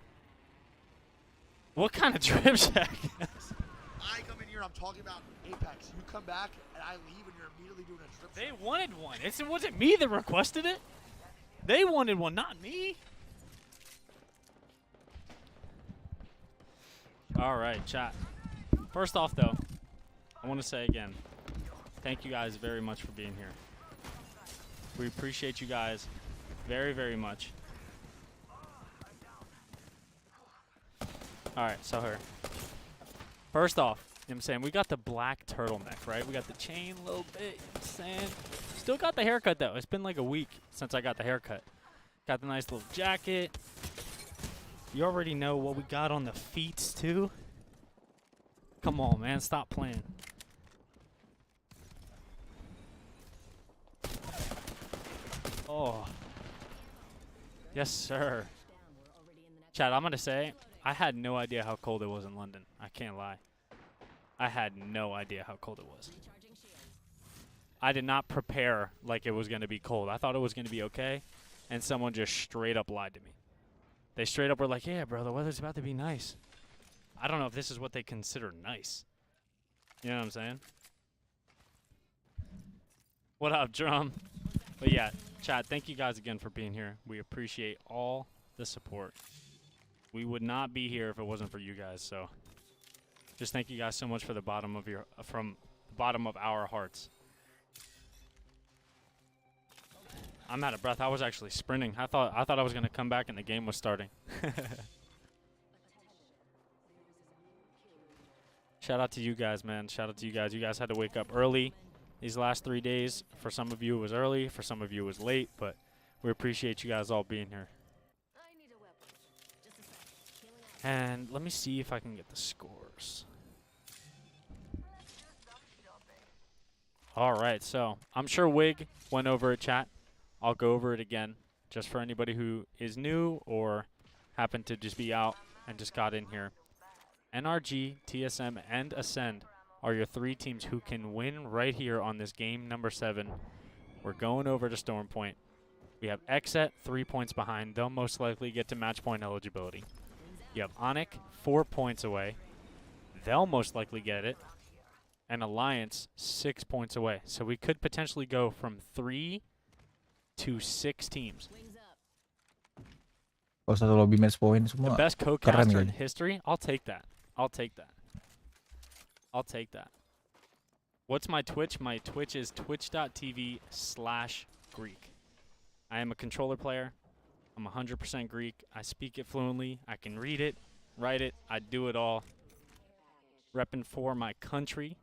What kind of drip check? I come in here, I'm talking about Apex. You come back, and I leave, and you're immediately doing a drip check. They wanted one. It wasn't me that requested it. They wanted one, not me. All right, chat. First off, though, I want to say again, thank you guys very much for being here. We appreciate you guys very, very much. All right, so here. First off, you know what I'm saying, we got the black turtleneck, right? We got the chain a little bit, you know what I'm saying? Still got the haircut, though. It's been like a week since I got the haircut. Got the nice little jacket. You already know what we got on the feet, too. Come on, man. Stop playing. Oh. Yes, sir. Chad, I'm going to say, I had no idea how cold it was in London. I can't lie. I had no idea how cold it was. I did not prepare like it was going to be cold. I thought it was going to be okay, and someone just straight up lied to me. They straight up were like, yeah, bro, the weather's about to be nice. I don't know if this is what they consider nice. You know what I'm saying? What up, Drum? But yeah, chat, thank you guys again for being here. We appreciate all the support. We would not be here if it wasn't for you guys, so just thank you guys so much for the bottom of your from the bottom of our hearts. I'm out of breath. I was actually sprinting. I thought I was gonna come back and the game was starting. Shout out to you guys, man. Shout out to you guys. You guys had to wake up early these last 3 days. For some of you, it was early. For some of you, it was late. But we appreciate you guys all being here. And let me see if I can get the scores. All right, so I'm sure Wig went over it, chat. I'll go over it again, just for anybody who is new or happened to just be out and just got in here. NRG, TSM, and Ascend are your 3 teams who can win right here on this game number 7. We're going over to Storm Point. We have Xet 3 points behind. They'll most likely get to match point eligibility. You have Onyx 4 points away. They'll most likely get it. And Alliance 6 points away. So we could potentially go from 3 to 6 teams. Kalau satu lobby match point semua. The best co-caster in history? I'll take that. I'll take that. I'll take that. What's my Twitch? My Twitch is twitch.tv/Greek. I am a controller player. I'm 100% Greek. I speak it fluently. I can read it, write it. I do it all. Repping for my country.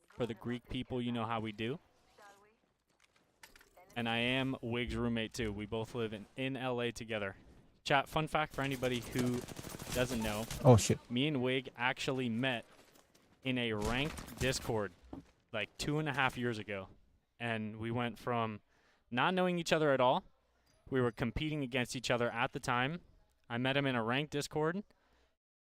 For the Greek people, you know how we do. And I am Wig's roommate too. We both live in LA together. Chat, fun fact for anybody who doesn't know. Oh shit. Me and Wig actually met in a ranked Discord like 2.5 years ago. And we went from not knowing each other at all. We were competing against each other at the time. I met him in a ranked Discord.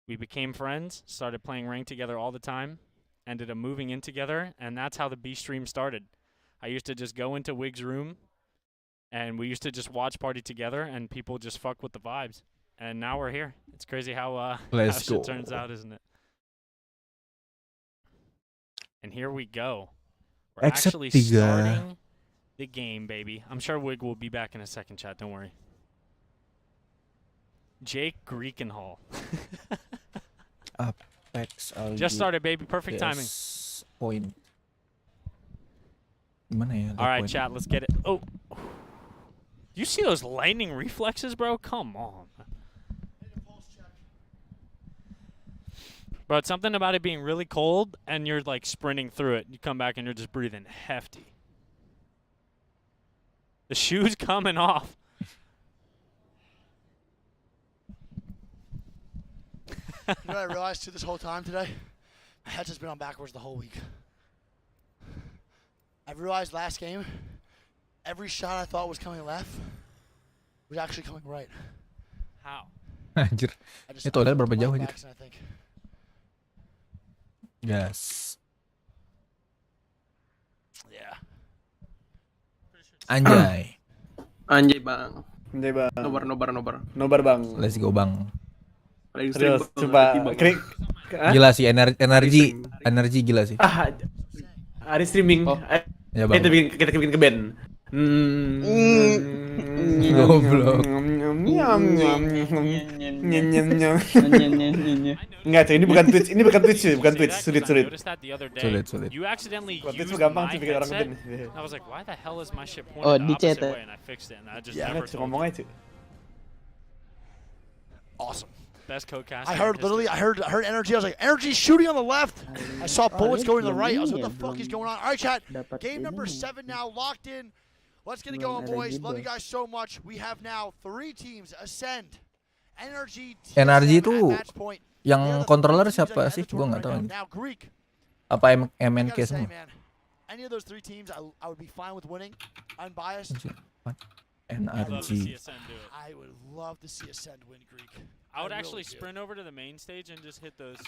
We became friends, started playing ranked together all the time. Ended up moving in together, and that's how the B stream started. I used to just go into Wig's room, and we used to just watch party together, and people just fuck with the vibes. And now we're here. It's crazy how shit turns out, isn't it? And here we go. We're actually starting the game, baby. I'm sure Wig will be back in a second, chat. Don't worry. Jake Greekenhall. Just started, baby. Perfect timing. Point. Gimana ya? All right, chat. Let's get it. Oh. You see those lightning reflexes, bro? Come on. Bro, it's something about it being really cold, and you're, like, sprinting through it. You come back, and you're just breathing hefty. The shoe's coming off. You know what I realized too this whole time today? My head's just been on backwards the whole week. I realized last game, every shot I thought was coming left was actually coming right. How? Anjir. Ini toilet berapa jauh anjir? Yes. Yeah. Anjay. Anjay bang. Anjay bang. Nobar bang. Let's go bang. Serius, coba klik. Gila sih energi gila sih. Hari streaming. Ya bang. Kita bikin ke band. Goblok. Enggak tuh, ini bukan Twitch, sulit. You accidentally used gampang my sih bikin orang headset. ngeband. I was like, why the hell is my shit pointing the opposite way? And I fixed it, and I just never told ngomong aja. Awesome. Best co-caster. I heard energy. I was like, energy shooting on the left. I saw bullets going to the right. I was like, what the fuck is going on? All right, chat. Game number 7 now locked in. Let's get it going, boys. Love you guys so much. We have now 3 teams. Ascend, Energy, Energy itu yang controller siapa sih? Gua nggak tahu. Apa MNK semua? Any of those 3 teams, I would be fine with winning. Unbiased. NRG. I would love to see Ascend win, Greek. I would actually sprint over to the main stage and just hit those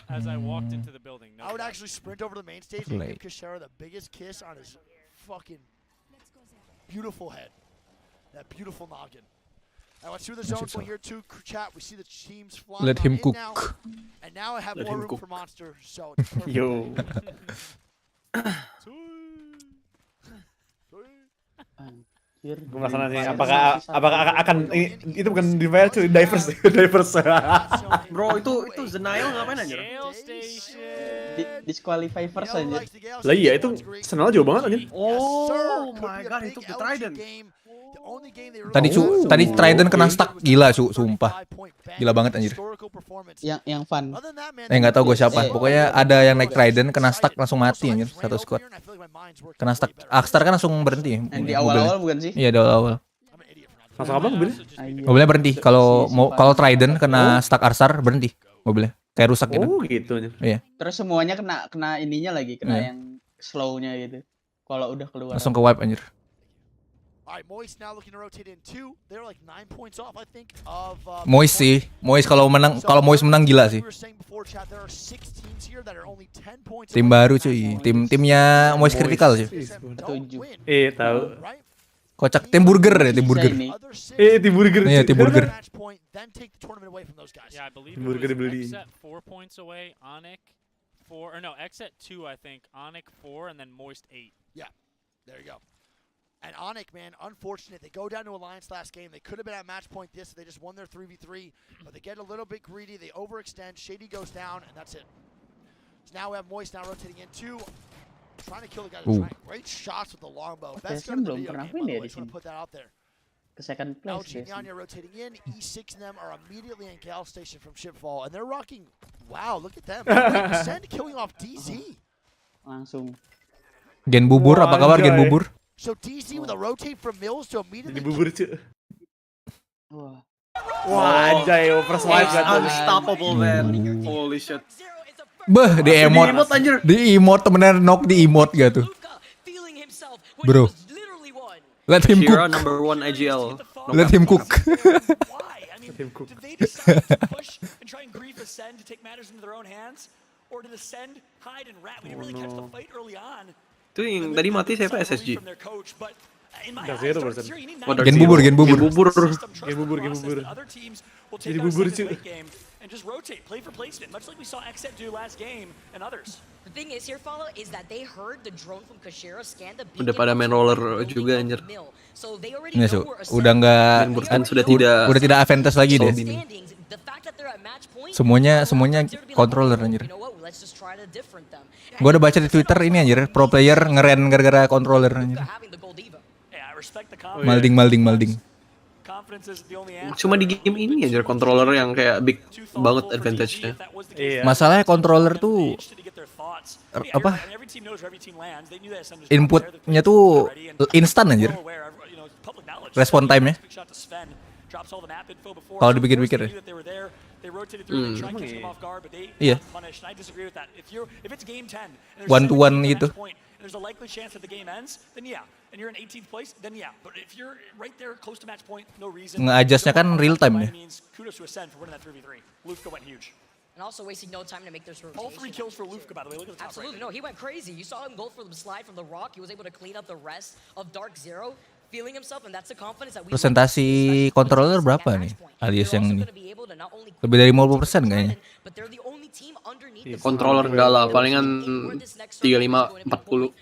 as I walked into the building. I would actually sprint over to the main stage and give Kishara the biggest kiss on his fucking beautiful head. That beautiful noggin. Now let's see the zones one here too. Chat, we see the teams flying. Let him cook. Now, and now I have more room for Monster, so it's perfect. Yo. Gue merasa nanti apakah akan itu bukan divers. Bro, itu Zenial ngapain aja? Disqualify first aja. Lah iya itu Zenial jauh banget aja. Oh my god, itu the Trident. Tadi Trident kena stuck, gila sumpah. Gila banget anjir. Yang fun. Nggak tahu gue siapa. Pokoknya ada yang naik Trident kena stuck langsung mati anjir satu squad. Kena stuck. Akstar kan langsung berhenti. Di awal-awal bukan sih? Iya, di awal-awal. Langsung apa mobilnya? Mobilnya berhenti. Kalau Trident kena stuck Arsar berhenti mobilnya. Kayak rusak gitu. Oh gitu. Iya. Terus semuanya kena ininya lagi, kena yang slow-nya gitu. Kalau udah keluar. Langsung ke wipe anjir. Moist sih. Moist kalau Moist menang gila sih. Tim baru cuy. Timnya Moist critical sih. Tahu. Kocak tim burger ya, tim burger. Tim burger. Iya, tim burger. Tim burger beli. X at 4 points away, Onic 4 or no, X at 2 I think, Onic 4 and then Moist 8. Yeah. There you go. And Onic, man, unfortunate. They go down to Alliance last game. They could have been at match point this. They just won their 3v3, but they get a little bit greedy. They overextend. Shady goes down, and that's it. So now we have Moist now rotating in two. Trying to kill the guy. Great shots with the longbow. Best gun in the video game, by the way. Just want to put that out there. Ke second place. LG and Hanya rotating in. E6 and them are immediately in Gal Station from Shipfall, and they're rocking. Wow, look at them. Send killing off DZ. Langsung. Gen bubur, apa kabar Gen bubur? So DZ with a rotate from Mills to immediately. Jadi bubur cuy. Wah, anjay, overswipe gak tuh. Unstoppable man. Holy shit. Beh, di emote temenan knock di emote gak tuh? Bro. Let him cook. Number 1 IGL. Let him cook. Let him cook. Did they decide to push and try and grief Ascend to take matters into their own hands? Or did Ascend hide and rat? We didn't really catch the fight early on. Itu yang tadi mati siapa SSG? Gen bubur. Jadi bubur cuy. And just rotate, play for placement, much like we saw Xset do last game and others. The thing is here, follow, is that they heard the drone from Kashira scan the beacon. Udah pada main roller juga anjir. So they already Nggak, know where Ascend udah nggak kan sudah tidak advantage lagi deh. Semuanya controller anjir. Gue udah baca di Twitter ini anjir, pro player ngeren gara-gara controller anjir. Malding. Cuma di game ini aja controller yang kayak big banget advantage-nya. Masalahnya controller tuh apa? Inputnya tuh instan anjir. Respon time-nya. Kalau dipikir-pikir ya. Iya. One to one gitu. There's a likely chance that the game ends, then yeah. And you're in 18th place, then yeah. But if you're right there close to match point, no reason. Nge-adjustnya kan real time ya. Kudos to Ascend for winning that 3v3. Lufka went huge. And also wasting no time to make this rotation. All 3 kills for Lufka, by the way. Look at the top. Absolutely, no, he went crazy. You saw him go for the slide from the rock. He was able to clean up the rest of Dark Zero, feeling himself, and that's the confidence that we. Presentasi controller berapa nih? Alias yang ini. Lebih dari 50% kayaknya. Controller enggak lah, palingan 35-40.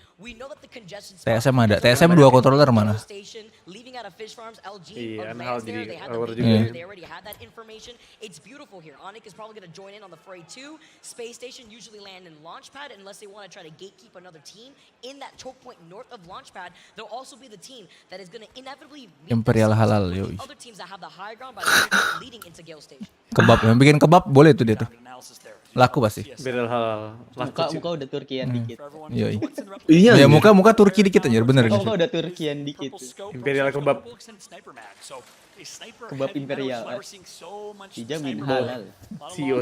TSM ada. TSM 2 controller mana? Iya, hal jadi power juga. They already had that information. It's beautiful here. Onic is probably going to join in on the fray too. Space Station usually land in Launchpad unless they want to try to gatekeep another team in that choke point north of Launchpad. They'll also be the team that is going to inevitably Imperial halal yoi. other teams that have the high ground by the way leading into Gale Station. Kebab, yang bikin kebab boleh tuh dia tuh. Laku pasti. Imperial halal. Muka udah Turkian dikit. Iya. Ya muka Turki dikit aja bener. Muka udah Turkian dikit. Imperial kebab. Kebab Imperial. Dijamin halal. CEO.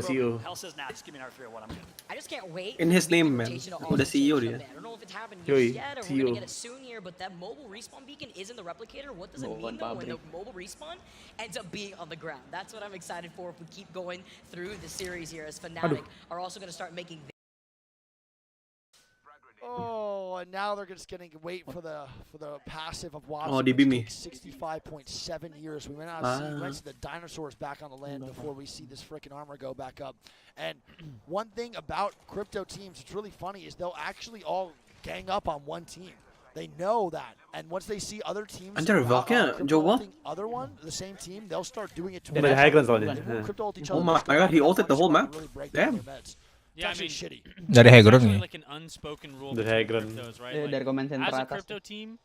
In his name man. Udah CEO dia. Yoi, CEO. But that mobile respawn beacon is in the replicator. What does it mean though when the mobile respawn ends up being on the ground? That's what I'm excited for if we keep going through the series here as Fnatic are also going to start making. Oh, and now they're just going to wait for the passive of Watson. Oh, DB 65.7 years. We might not see the dinosaurs back on the land before we see this freaking armor go back up. And one thing about crypto teams, it's really funny, is they'll actually all gang up on one team. They know that, and once they see other teams, Anjir, Valknya jauh other one, the same team, they'll start doing it to Dari high ground soalnya. Oh my god, he ulted the whole map. Damn. Yeah, I mean, dari high ground nih. Like an unspoken rule dari high ground. right? Dari komen As a sentra atas. crypto team,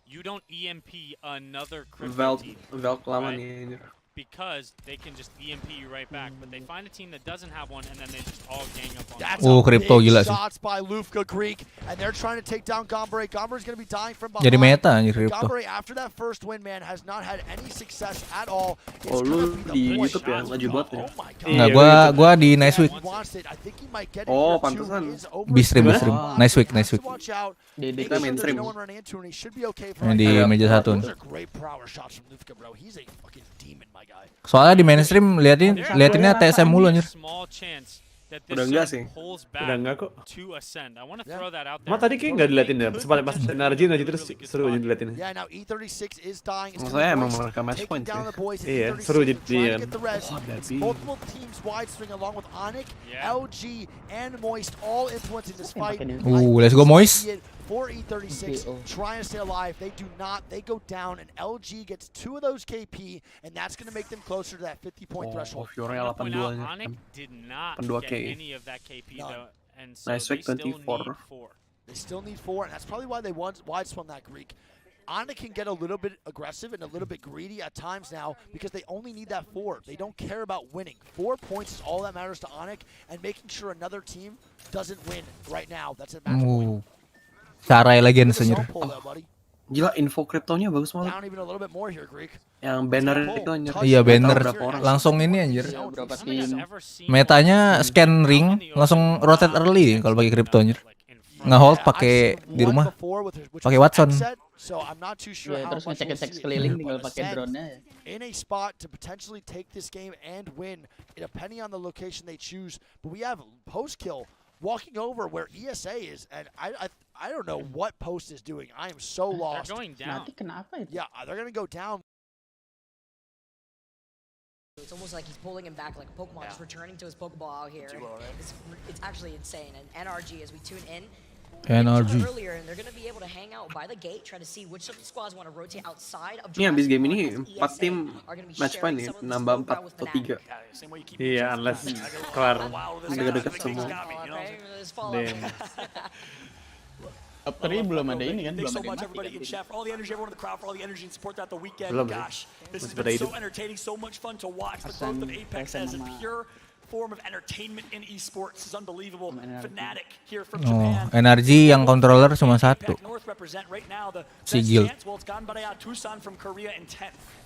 you don't EMP another crypto team. Valk lama nih anjir. Because they can just EMP you right back, but they find a team that doesn't have one, and then they just all gang up on That's crypto gila sih. Shots by Lufka Greek, and they're trying to take down Ganbare. Ganbare's going to be dying from behind. Jadi meta anjir crypto. Ganbare after that first win, man, has not had any success at all. Oh, lu di YouTube ya, laju banget ya? Enggak, gua di Nice Week. Oh, pantesan. Bistream. Nice Week. Di mainstream. Yang di meja 1. Soalnya di mainstream liatinnya TSM mulu anjir. Udah enggak sih. Udah enggak kok. Cuma tadi kayak enggak diliatin ya. Pas energi terus seru aja diliatin. Maksudnya emang mereka match point sih. Iya, seru jadi. Multiple teams wide swing along with Onyx, LG, and Moist all influencing this fight. Let's go Moist. For E36, trying to stay alive. They do not. They go down, and LG gets 2 of those KP, and that's going to make them closer to that 50-point threshold. Onyx did not get any of that KP though, and so nice they still need 24. 4. They still need 4, and that's probably why they wide swung that Greek. Onyx can get a little bit aggressive and a little bit greedy at times now because they only need that 4. They don't care about winning. 4 points is all that matters to Onyx, and making sure another team doesn't win right now. That's a match point. Sara Legends anjir. Gila info kriptonya bagus banget. Yang banner itu anjir. Iya banner. Langsung ini anjir. Metanya scan ring langsung rotate early kalau pakai kripto anjir. Nge-hold pakai di rumah. Pakai Watson. Terus ngecek sekeliling tinggal pakai drone-nya. In a spot to potentially take this game and win, depending on the location they choose. But we have post kill walking over where ESA is, and I don't know what Post is doing. I am so lost. They're going down. Yeah, they're going to go down. It's almost like he's pulling him back like a Pokemon, just returning to his Pokeball out here. It's actually insane. And NRG, as we tune in, NRG. earlier, and they're going to be able to hang out by the gate, try to see which of the squads want to rotate outside of. Ini habis game ini 4 tim match point nih, nambah 4 atau 3. Iya, unless kelar dekat-dekat semua. Top 3 belum ada ini kan, belum ada everybody in chat for all the energy, everyone in the crowd for all the energy and support throughout the weekend. Gosh, this has been so entertaining, so much fun to watch. The growth of Apex as a pure form of entertainment in esports is unbelievable. Fnatic here from Japan. Energi yang controller cuma 1. Sigil.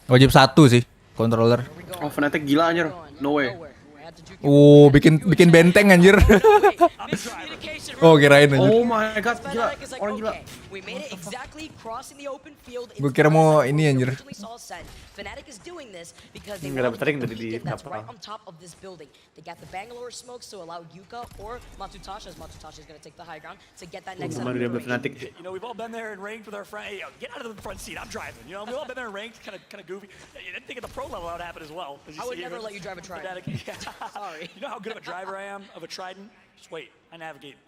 Wajib 1 sih controller. Oh Fnatic gila anjir. No way. Bikin benteng anjir. Oh kirain anjir. Oh my god, gila. Orang gila. Gue kira mau ini anjir. Fnatic is doing this because they want to dari di that's right on top of this building. They got the Bangalore smokes to allow Yuka or Matutasha, as Matutasha is going to take the high ground to get that next set of Fnatic. You know, we've all been there and ranked with our friend. Hey, get out of the front seat. I'm driving. You know, we've all been there and ranked, kind of goofy. You didn't think at the pro level that would happen as well. I would never let you drive a Trident. Sorry. You know how good of a driver I am of a Trident? Just wait. I navigate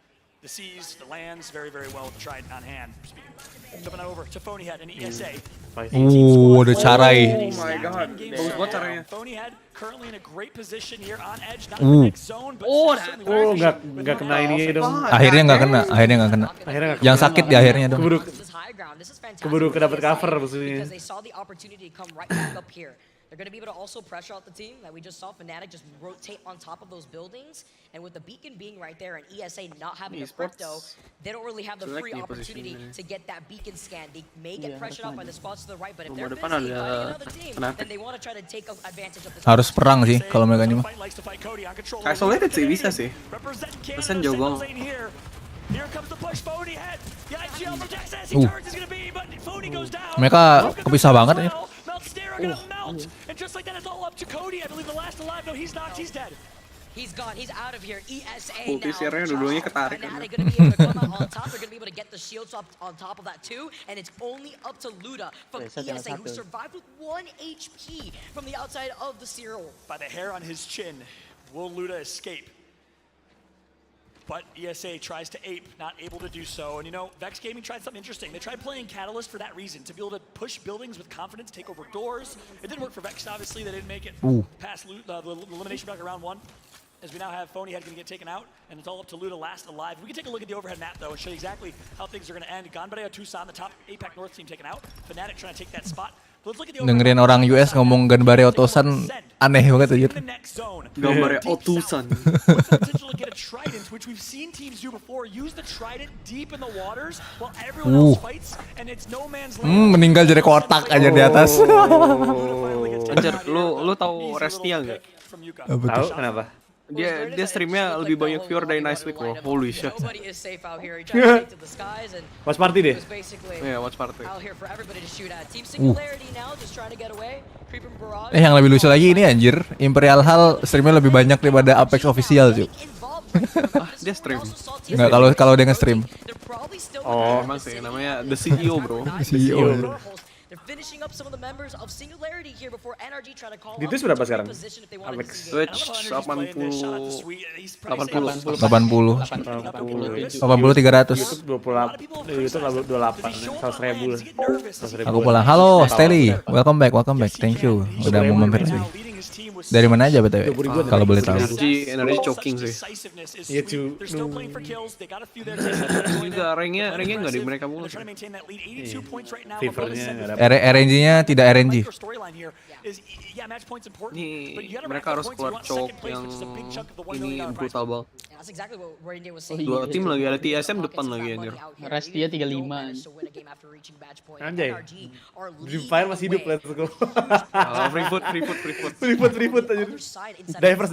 the seas, the lands very, very well with the Trident on hand. Jumping over to Phonyhead and ESA. Ada carai. Oh my god. Bagus banget caranya. Phonyhead currently in a great position here on edge, not in the next zone, but nggak kena ini dong. Akhirnya nggak kena. Yang sakit di akhirnya dong. Keburu dapat cover maksudnya. They're going to be able to also pressure out the team that we just saw Fnatic just rotate on top of those buildings. And with the beacon being right there and ESA not having a crypto, they don't really have the free opportunity to get that beacon scan. They may get pressured out by the spots to the right, but if they're busy fighting another team, then they want to try to take advantage of this. Harus perang sih kalau mereka ini mah. Isolated sih bisa sih. Pesan jauh banget. Here comes the push, Phonyhead. The IGL from Texas, he turns is going to be, but Phony goes down. Mereka kepisah banget ya. Melt. And just like that, it's all up to Cody. I believe the last alive, though, he's knocked, he's dead. He's gone, he's out of here. ESA now. Dua-duanya ketarik. Fnatic gonna be able to come out on top. They're gonna be able to get the shields up on top of that too. And it's only up to Luda from ESA, who survived with 1 HP from the outside of the Cyril. By the hair on his chin, will Luda escape? But ESA tries to ape, not able to do so. And you know, Vex Gaming tried something interesting. They tried playing Catalyst for that reason, to be able to push buildings with confidence, take over doors. It didn't work for Vex, obviously. They didn't make it past the elimination back around 1. as we now have Phony Head going to get taken out, and it's all up to Luda last alive. We can take a look at the overhead map, though, and show you exactly how things are going to end. Ganbare Tucson, the top APAC North team taken out. Fnatic trying to take that spot. Dengerin orang US ngomong Ganbare Otosan aneh banget aja. Ganbare Otosan. Meninggal jadi kotak aja di atas. Anjir, lu tahu Restia nggak? Tahu kenapa? Dia streamnya lebih banyak viewer dari Nice Week loh. Holy shit. Watch party deh. Iya, watch party. Yang lebih lucu lagi ini anjir, Imperial Hall streamnya lebih banyak daripada Apex official cuy. Dia stream. Enggak, kalau dia nge-stream. Oh, emang sih namanya The CEO, bro. CEO. Di Twitch berapa sekarang? Twitch 80 300. YouTube 28, 100.000. Aku pulang. Halo, Steli. Welcome back. Thank you. Udah mau mampir lagi. Dari mana aja BTW? Kalau boleh tahu. Energi choking sih. Iya cuy. Juga ranknya nggak di mereka mulu. Fevernya nggak dapat. RNG-nya tidak RNG. Nih mereka harus keluar choke yang ini brutal banget. Dua tim lagi, ada TSM depan lagi anjir. Restia 35. Anjay. Dream Fire masih hidup, let's go. Free food anjir. Divers.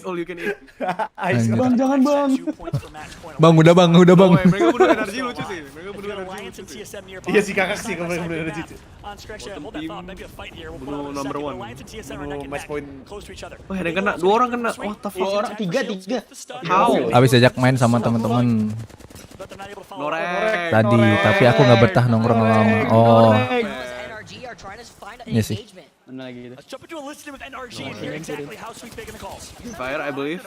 All you can eat. Bang, jangan bang. Bang, udah bang. Mereka bunuh energi lucu sih. Iya sih kakak sih kalau mereka bunuh energi. Bunuh number 1. Bunuh match point. Wah, ada yang kena, 2 orang kena. What the fuck? 3. How? Abis ajak main sama teman-teman tadi, tapi aku nggak betah nongkrong lama. Oh, iya sih. Mana lagi gitu? Fire, I believe.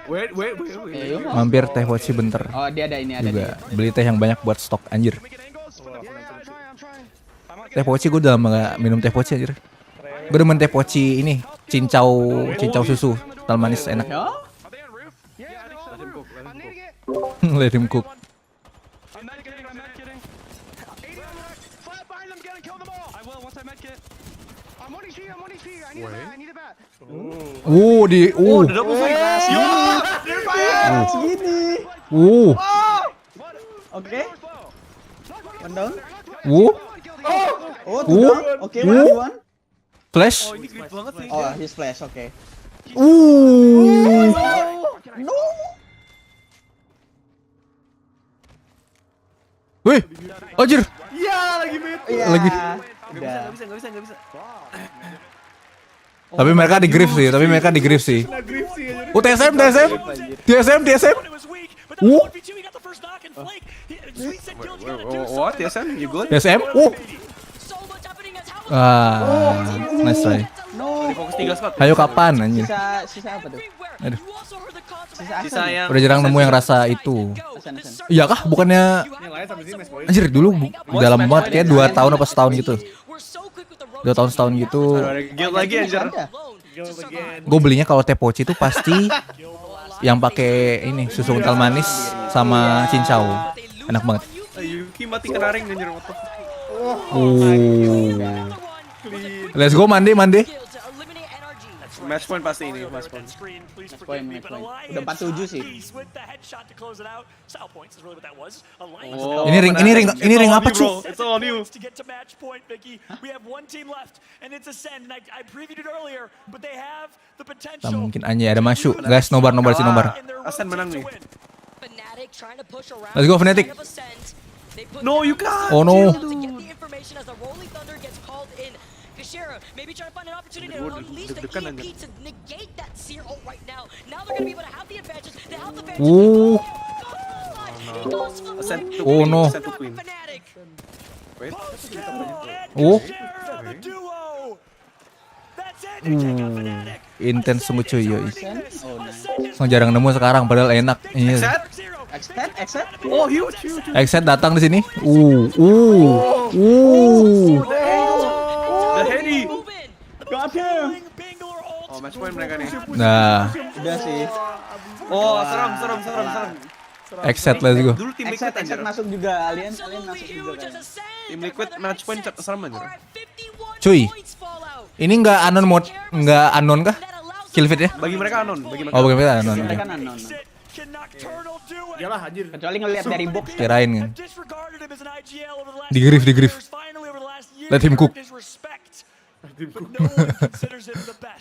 Wait. Mampir teh poci bentar. Oh, dia ada ini, ada juga. Beli teh yang banyak buat stok anjir. Teh poci gue udah lama gak minum teh poci anjir. Gue demen teh poci ini, cincau susu, kental manis enak. Let him cook. Double fire. Segini. Oke. One down. Oke, one. Flash. Oh, his flash, oke. No. Wih, anjir. Iya, lagi mid. Lagi. Enggak bisa. Tapi mereka di grief sih. TSM. What? TSM? You good? TSM? Nice try. Ayo kapan anjir? Sisa apa tuh? Aduh. Sisa yang Udah jarang nemu yang rasa itu. Iya kah? Bukannya anjir dulu dalam banget kayak 2 tahun apa setahun gitu. 2 tahun setahun gitu. Guild lagi anjir. Gue belinya kalau teh poci itu pasti yang pakai ini susu kental manis sama cincau. Enak banget. Yuki mati kena ring anjir. Let's go mandi. Match point pasti ini, match point. Udah 47 sih. Ini ring apa cu? It's all you. Tak mungkin Hanya ada masuk. Guys, nobar. Asen menang nih. Let's go Fnatic. No, you can't. Oh no. Maybe trying to find an opportunity to unleash the EMP to negate that seer ult right now. Now they're going to be able to have the advantage. They have the advantage. Oh no. Intens sungguh cuy yoi. Jarang nemu sekarang padahal enak. Exit. Oh, huge. Exit datang di sini. Heady. Got him. Oh, match point mereka nih. Nah, Udah sih. Oh, serem. exit let's go. Dulu tim Liquid Exit masuk juga, alien masuk juga kan. Tim Liquid match point serem aja. Cuy, ini nggak anon mode, nggak anon kah? Kill feed ya? Bagi mereka anon, Oh, bagi mereka anon. Mereka anon. Iyalah anjir. Kecuali ngelihat dari box. Kirain kan. Di grief. Let him cook.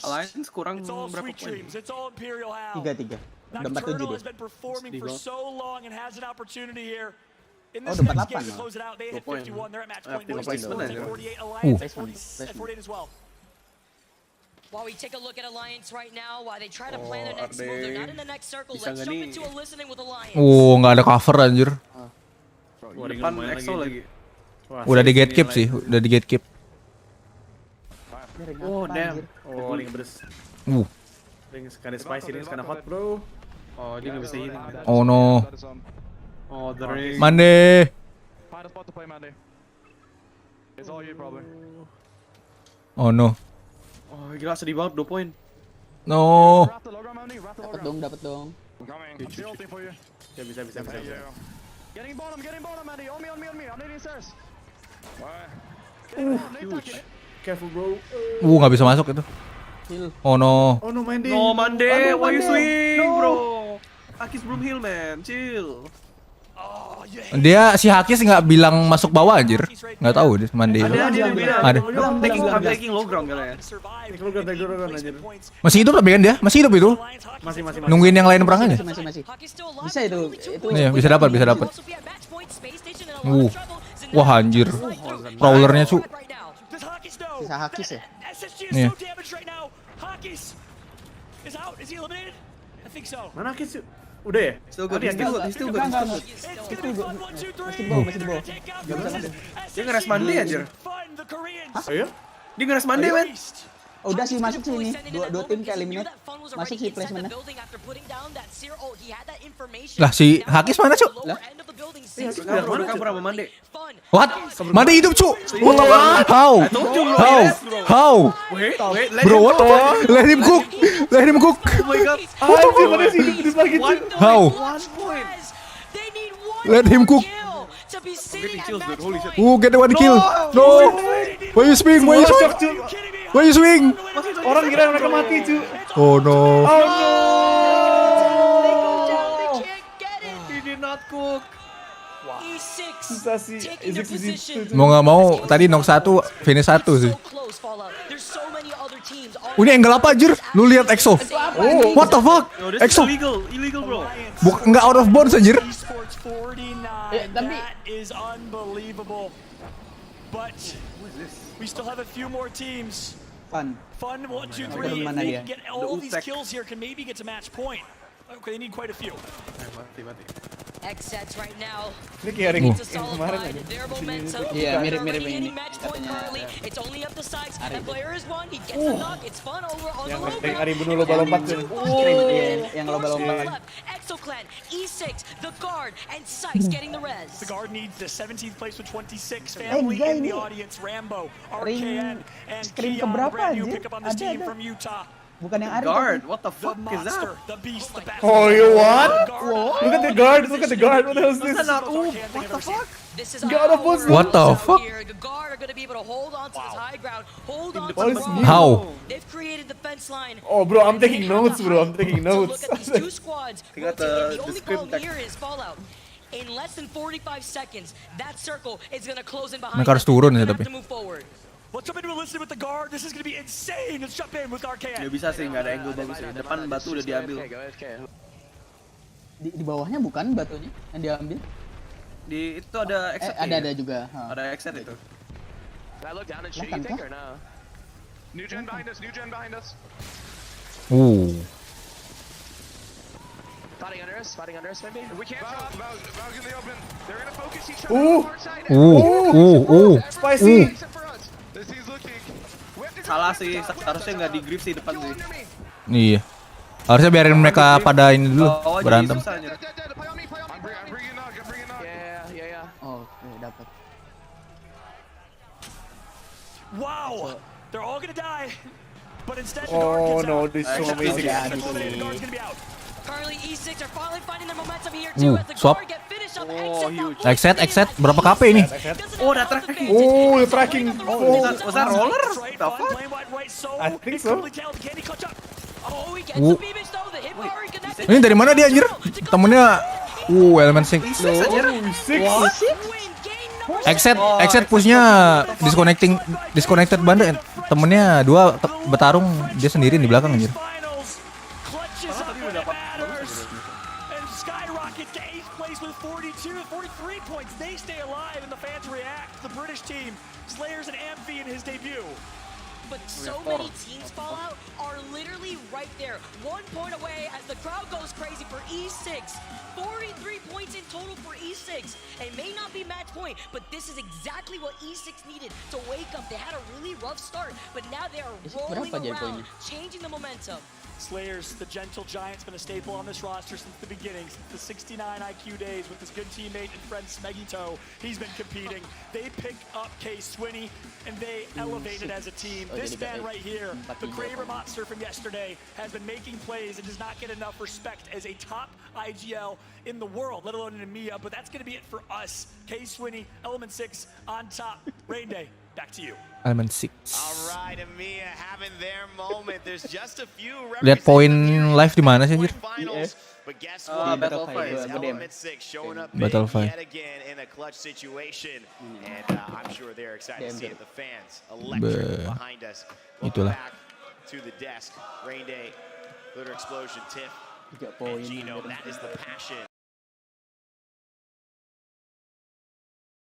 Alliance kurang berapa poin? 3. Udah 47 dia. Oh, udah 48 loh. 2 poin. 2 poin sebenarnya. While we take a look at Alliance right now, while they try to plan their next move, they're not in the next circle. Let's jump into a listening with Alliance. Nggak ada cover anjir. Depan EXO lagi. Udah di gatekeep sih, udah di gatekeep. Oh, damn. Oh, ring beres. Ring sekali spicy, ring sekali hot, bro. Oh, dia nggak bisa healing. Oh no. Oh, the ring. Mande. Oh no. Oh, gila sedih banget 2 poin. No. Dapat dong. Ya bisa. Huge. Careful, bro. Nggak bisa masuk itu. Oh no. Oh no, Mande. No, Mande. Why you swing, bro? Hakis belum heal, man. Chill. Dia si Hakis nggak bilang masuk bawah anjir. Nggak tahu dia Mande. Ada. Taking low ground kali ya. Take low ground anjir. Masih hidup tapi kan dia? Masih hidup itu? Masih. Nungguin yang lain perang aja. Masih. Bisa itu. Iya, bisa dapat. Wah anjir. Prowlernya cu. Bisa Hakis ya? Iya. Mana Hakis? Udah ya? Still good. Masih di bawah. Dia ngeres Mande anjir. Oh iya? Dia ngeres Mande, man. Oh, udah sih masuk sih ini. Dua tim ke eliminate. Masuk sih placementnya. Lah si Hakis mana cu? Lah? Udah kabur sama Mande. What? Mande hidup cu? What the fuck? How? Bro, what the fuck? Let him cook. Oh my god. Anjir, mana sih hidup lagi cu? How? 1 point. Let him cook. Getting chills, dude. Holy shit. Get the 1 kill. No. Why you swing? Orang kira mereka mati cu. Oh no. He did not cook. Susah sih. Mau nggak mau tadi knock 1, finish 1 sih. Ini angle apa anjir? Lu lihat EXO. What the fuck? EXO. Illegal, bro. Nggak out of bounds anjir. Tapi is unbelievable. But we still have a few more teams. Fun 1, 2, 3. If they can get all these kills here, can maybe get to match point. Okay, they need quite a few. Mati. X-Sets right now. Ini kayak ring kemarin aja. iya mirip ini. It's only up the sides. And player is one. He gets a knock. It's fun over on the low ground. Yang bunuh lompat-lompat tuh. Yang lompat-lompat. ExoClan, E6, the guard, and Sykes getting the res. The guard needs the 17th place with 26 family in the audience. Rambo, RKN, and Keon, brand new pickup on this team from Utah. Bukan yang Ari. Guard, what the fuck is that? The beast, the bastard. Oh, you what? Look at the guard. What the hell is this? What the fuck? God of us. What the fuck? The guard are going to be able to hold on to this high ground, hold on to What the is bomb. How? They've created the fence line. Oh, bro, I'm taking notes, bro. To look at these 2 squads. The only problem here is Fallout. In less than 45 seconds, that circle is going to close in behind. Mereka harus turun ya tapi. Let's jump into a listen with the guard. This is going to be insane. Let's jump in with RKN. Nggak bisa sih, nggak ada angle bagus sih. Depan batu udah diambil. Di bawahnya bukan batunya yang diambil. Di itu ada exit. Ada juga. Ada exit itu. New gen behind us. Fighting under us, maybe. We can't Val's in the open. They're gonna focus each other on the hard side. Spicy. Salah sih, harusnya nggak di grip sih depan sih. Iya. Harusnya biarin mereka pada ini dulu berantem. Oke, dapat. Wow, they're all gonna die, but instead the Oh guard no, gets this is so out. amazing. The guard's gonna be out. Currently, E6 are finally finding their momentum here too as the swap. guard get finished up. Huge. Exit, berapa KP ini? Oh, udah tracking. Oh, the tracking. Oh, Was that roller? The fuck? I think so. Oh, he gets the beamish though. The hit bar connected. Ini dari mana dia anjir? Temennya elemen sync. Exit pushnya disconnected banget. Temennya dua bertarung, dia sendiri di belakang anjir. Slayers and Amphi in his debut. But so many teams, Fallout, are literally right there. 1 point away as the crowd goes crazy for E6. 43 points in total for E6. It may not be match point, but this is exactly what E6 needed to wake up. They had a really rough start, but now they are rolling around, changing the momentum. Slayers, the gentle giant's been a staple on this roster since the beginning, since the 69 IQ days with his good teammate and friend Smegito. He's been competing. They picked up K-Swinny, and they elevated as a team. This man right here, the Kraber monster from yesterday, has been making plays and does not get enough respect as a top IGL in the world, let alone in EMEA, but that's going to be it for us. K-Swinny, Element 6 on top. Rain Day, back to you. Element 6. Alright, EMEA having their moment. There's just a few Lihat poin live di mana sih anjir? But guess what? Battle 5 Element 6 showing up Battle big 5. yet again in a clutch situation. And I'm sure they're excited to see it. The fans electric behind us. Welcome back to the desk. Rain Day, Glitter Explosion, Tiff, and Gino. That is the passion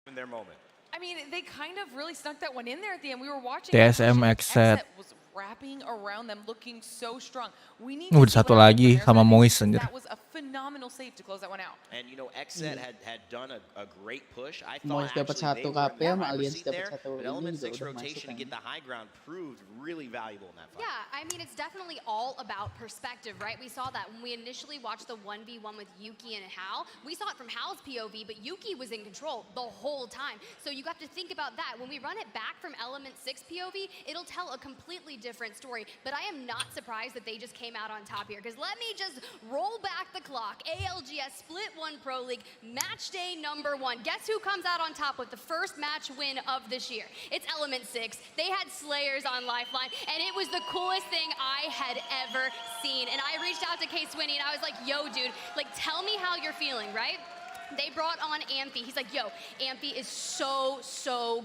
in their moment. I mean, they kind of really snuck that one in there at the end. We were watching. TSM Exit was wrapping around them, looking so strong. We need satu lagi sama Mois anjir. That was a phenomenal save to close that one out. And you know, Exit had done a great push. I Mois thought dapat actually 1 they were KP sama Aliens dapat 1 but Element 6 juga udah rotation to masuk get the high ground proved really valuable in that fight. Yeah, I mean, it's definitely all about perspective, right? We saw that when we initially watched the 1v1 with Yuki and Hal. We saw it from Hal's POV, but Yuki was in control the whole time. So you have to think about that. When we run it back from Element 6 POV, it'll tell a completely different story. But I am not surprised that they just came out on top here, because let me just roll back the clock. ALGS Split 1 Pro League, match day number 1. Guess who comes out on top with the first match win of this year? It's Element 6. They had Slayers on Lifeline, and it was the coolest thing I had ever seen. And I reached out to K-Swinny, and I was like, yo, dude, like, tell me how you're feeling, right? They brought on Amphi. He's like, yo, Amphi is so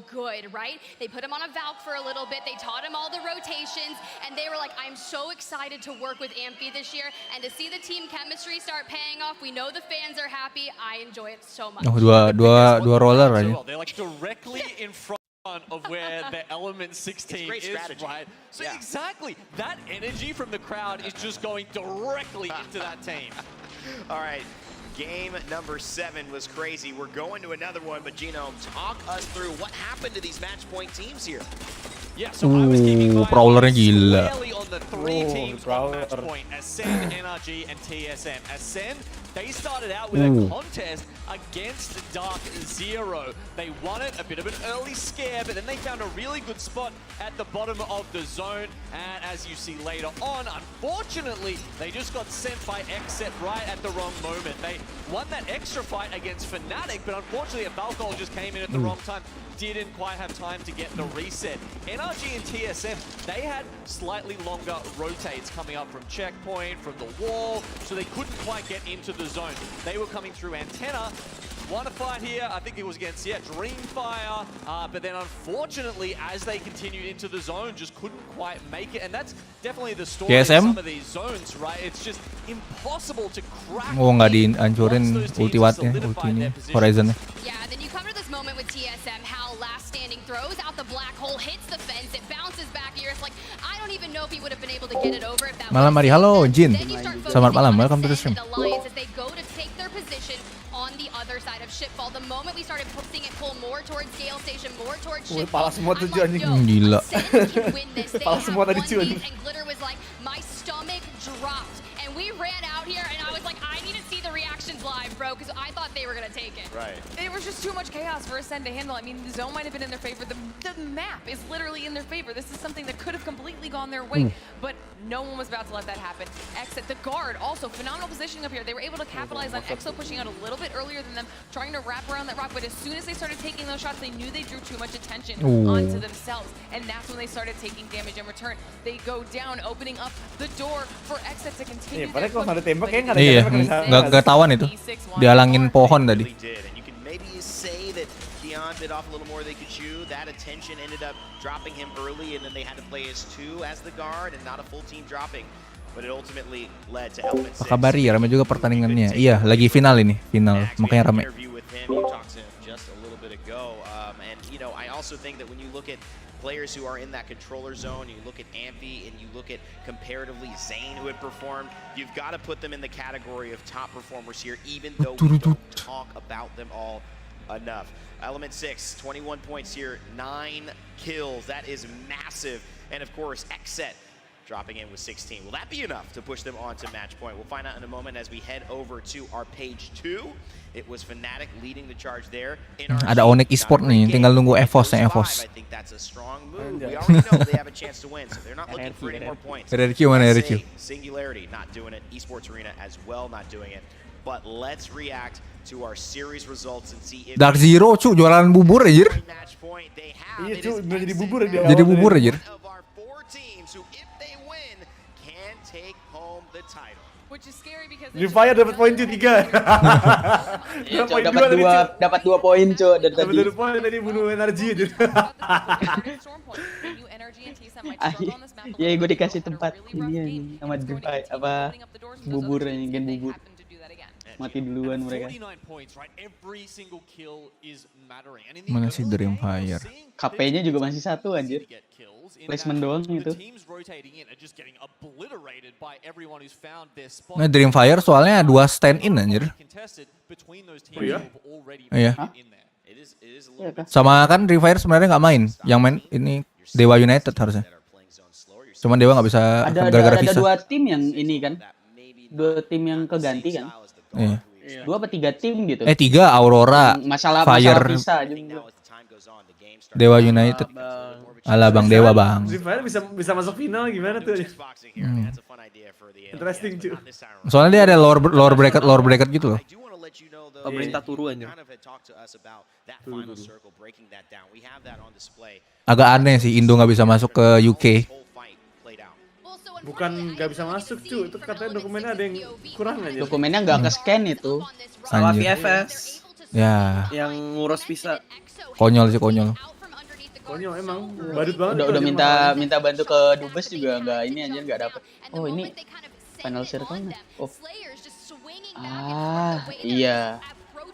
good, right? They put him on a Valk for a little bit. They taught him all the rotations, and they were like, I'm so excited to work with Amphi this year, and to see the team chemistry start paying off. We know the fans are happy. I enjoy it so much. Oh, dua roller aja. They're like directly in front of where the Element 6 team is, right? So exactly, that energy from the crowd is just going directly into that team. All right. Game number 7 was crazy. We're going to another one, but Gino, talk us through what happened to these match point teams here. Yeah, so I was keeping my Prowlernya gila. squarely on the 3 teams on match point, Ascend, NRG, and TSM. Ascend, they started out with a contest against Dark Zero. They won it, a bit of an early scare, but then they found a really good spot at the bottom of the zone. And as you see later on, unfortunately, they just got sent by Exit right at the wrong moment. They won that extra fight against Fnatic, but unfortunately, a Valkyrie just came in at the wrong time. Didn't quite have time to get the reset. NRG and TSM, they had slightly longer rotates coming up from checkpoint, from the wall, so they couldn't quite get into the zone. They were coming through antenna. Won a fight here, I think it was against, Dreamfire, but then unfortunately, as they continued into the zone, just couldn't quite make it, and that's definitely the story of some of these zones, right? It's just impossible to crack. Oh, nggak dihancurin ultinya, Horizon-nya. Yeah, then you cover this moment with TSM. Hal, last standing, throws out the black hole, hits the fence, it bounces back here. It's like, I don't even know if he would have been able to get it over if that Malam hari, halo Jin. Selamat malam, welcome to the stream. As they go to take their position on the other side of Shipfall. The moment we started seeing it pull more towards Gale Station, more towards Shipfall, Pala semua tuh anjing. Gila. Pala semua tadi cuy. And Glitter was like, my stomach dropped. And we ran out here, and I was like, I need to see the reactions live. bro, because I thought they were going to take it. Right. It was just too much chaos for Ascend to handle. I mean, the zone might have been in their favor. The map is literally in their favor. This is something that could have completely gone their way, but no one was about to let that happen. Exit, the guard, also phenomenal positioning up here. They were able to capitalize on EXO pushing out a little bit earlier than them, trying to wrap around that rock, but as soon as they started taking those shots, they knew they drew too much attention onto themselves, and that's when they started taking damage in return. They go down, opening up the door for Exit to continue their push. Iya, nggak tawan itu. Dihalangin pohon tadi. Bit off a little more they could chew. That attention ended up dropping him early, and then they had to play as 2 as the guard and not a full team dropping. But it ultimately led to element 6. Kabar ya, rame juga pertandingannya. Iya, lagi final ini, final. Makanya rame. Just a little bit ago, and you know, I also think that when you look at players who are in that controller zone, you look at Amphi and you look at comparatively Zane who had performed, you've got to put them in the category of top performers here, even though we don't talk about them all enough. Element 6, 21 points here, 9 kills. That is massive. And of course, Xset dropping in with 16. Will that be enough to push them on to match point? We'll find out in a moment as we head over to our page 2. It was Fnatic leading the charge there. Ada Onyx Esport nih, tinggal nunggu EVOS-nya EVOS. I think that's a strong move. We already know they have a chance to win, so they're not looking for any more points. RRQ mana RRQ? Singularity not doing it. Esports Arena as well not doing it. But let's react to our series results and see if Dark Zero cu jualan bubur anjir. Iya cu, jadi bubur dia. Jadi bubur anjir. Rupiah dapat poin cu 3. Iya, dapat 2 poin cu dari tadi. Dapat 2 poin tadi bunuh energi aja. Ya gue dikasih tempat ini sama Rupiah apa bubur ini gen bubur. Mati duluan mereka. Mana sih Dreamfire? KP-nya juga masih 1 anjir. Placement doang gitu. Nah, Dreamfire soalnya 2 stand in anjir. Oh iya? Iya. Sama kan Dreamfire sebenarnya nggak main. Yang main ini Dewa United harusnya. Cuman Dewa nggak bisa gara-gara visa. Ada 2 tim yang ini kan. 2 tim yang keganti kan. Iya. 2 apa 3 tim gitu. 3 Aurora, Fire, visa juga. Dewa United. Alah Bang Dewa Bang. Rupiah bisa masuk final gimana tuh? Interesting cuy. Soalnya dia ada lower bracket gitu loh. Pemerintah turu aja. Agak aneh sih Indo nggak bisa masuk ke UK. Bukan nggak bisa masuk cu, itu katanya dokumennya ada yang kurang aja. Dokumennya nggak ke-scan itu. Salah VFS. Ya. Yang ngurus visa. Konyol sih konyol. Konyol emang, badut banget. Udah minta bantu ke Dubes juga nggak ini aja nggak dapet. Oh ini final circle-nya. Oh. Ah iya.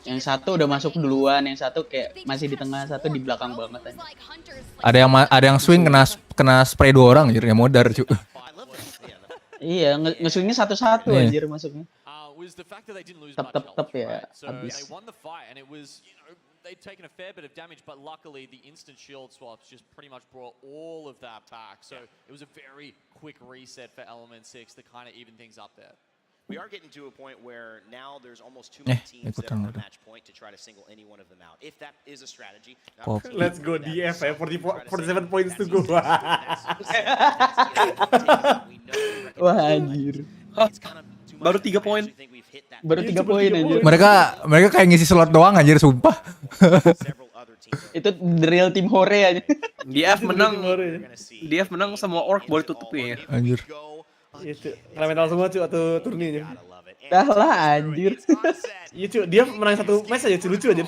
Yang 1 udah masuk duluan, yang 1 kayak masih di tengah, 1 di belakang banget aja. Ada yang swing kena spray 2 orang anjir, ya modar cu. Iya, nge-swingnya 1-1 anjir masuknya. Tep ya, habis. They'd taken a fair bit of damage, but luckily the instant shield swaps just pretty much brought all of that back. So it was a very quick reset for Element 6 to kind of even things up there. We are getting to a point where now there's almost too many teams that are on match point to try to single any one of them out. If that is a strategy, let's go DF ya, 47 points to go. Wah anjir. Baru 3 poin. Baru 3 poin anjir. Mereka kayak ngisi slot doang anjir sumpah. Itu the real team hore aja. DF menang semua orc boleh tutup ya. Anjir. Iya cu, kena mental semua cu atau turninya. Dah lah anjir. Iya cu, dia menang 1 match aja cu, lucu aja.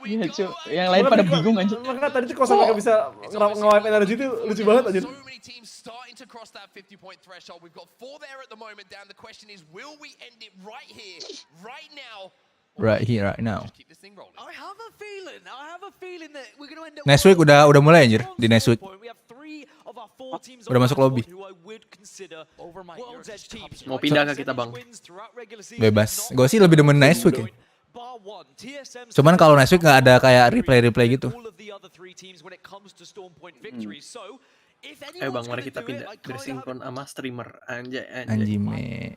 Iya cu, yang lain pada bingung anjir. Makanya tadi tuh kalau mereka bisa nge-wipe energi itu lucu banget anjir. Starting to cross that 50-point threshold. We've got 4 there at the moment down. The question is, will we end it right here, right now? Right here, right now. I have a feeling that we're going to end up. Next week udah mulai anjir di next week. Udah masuk lobby. Mau pindah ke kita bang? Bebas. Gue sih lebih demen next week ya. Cuman kalau next week nggak ada kayak replay gitu. Ayo bang, mari kita pindah bersinkron sama streamer. Anjay. Anjime.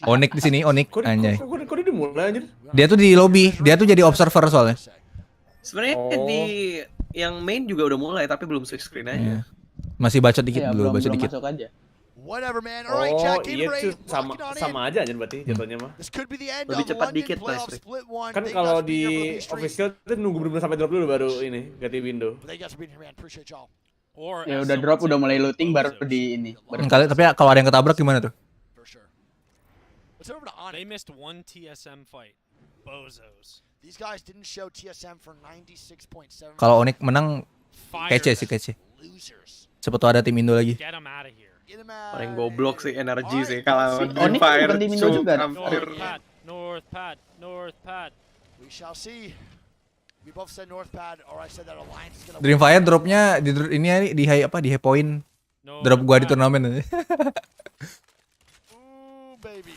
Onik di sini, Onik. Anjay. Kok dia dimulai anjir? Dia tuh di lobby, dia tuh jadi observer soalnya. Sebenarnya di yang main juga udah mulai tapi belum switch screen aja. Masih bacot dikit dulu, baca dikit. Masuk aja. Whatever, man. Oh iya tuh sama aja anjir berarti jatuhnya mah. Lebih cepat dikit lah. Kan kalau di official itu nunggu bener-bener sampai drop dulu baru ini ganti window. Ya udah drop, udah mulai looting baru di ini. Tapi kalau ada yang ketabrak gimana tuh? They missed one TSM fight. Bozos. These guys didn't show TSM for 96.7. Kalau Onik menang kece. Siapa tuh ada tim Indo lagi. Paling goblok sih energi sih kalau Onik bukan tim Indo juga. North pad. We shall see. We both said North pad, or I said that Alliance is gonna. Dreamfire dropnya di high point. Drop gua di turnamen. Ooh baby.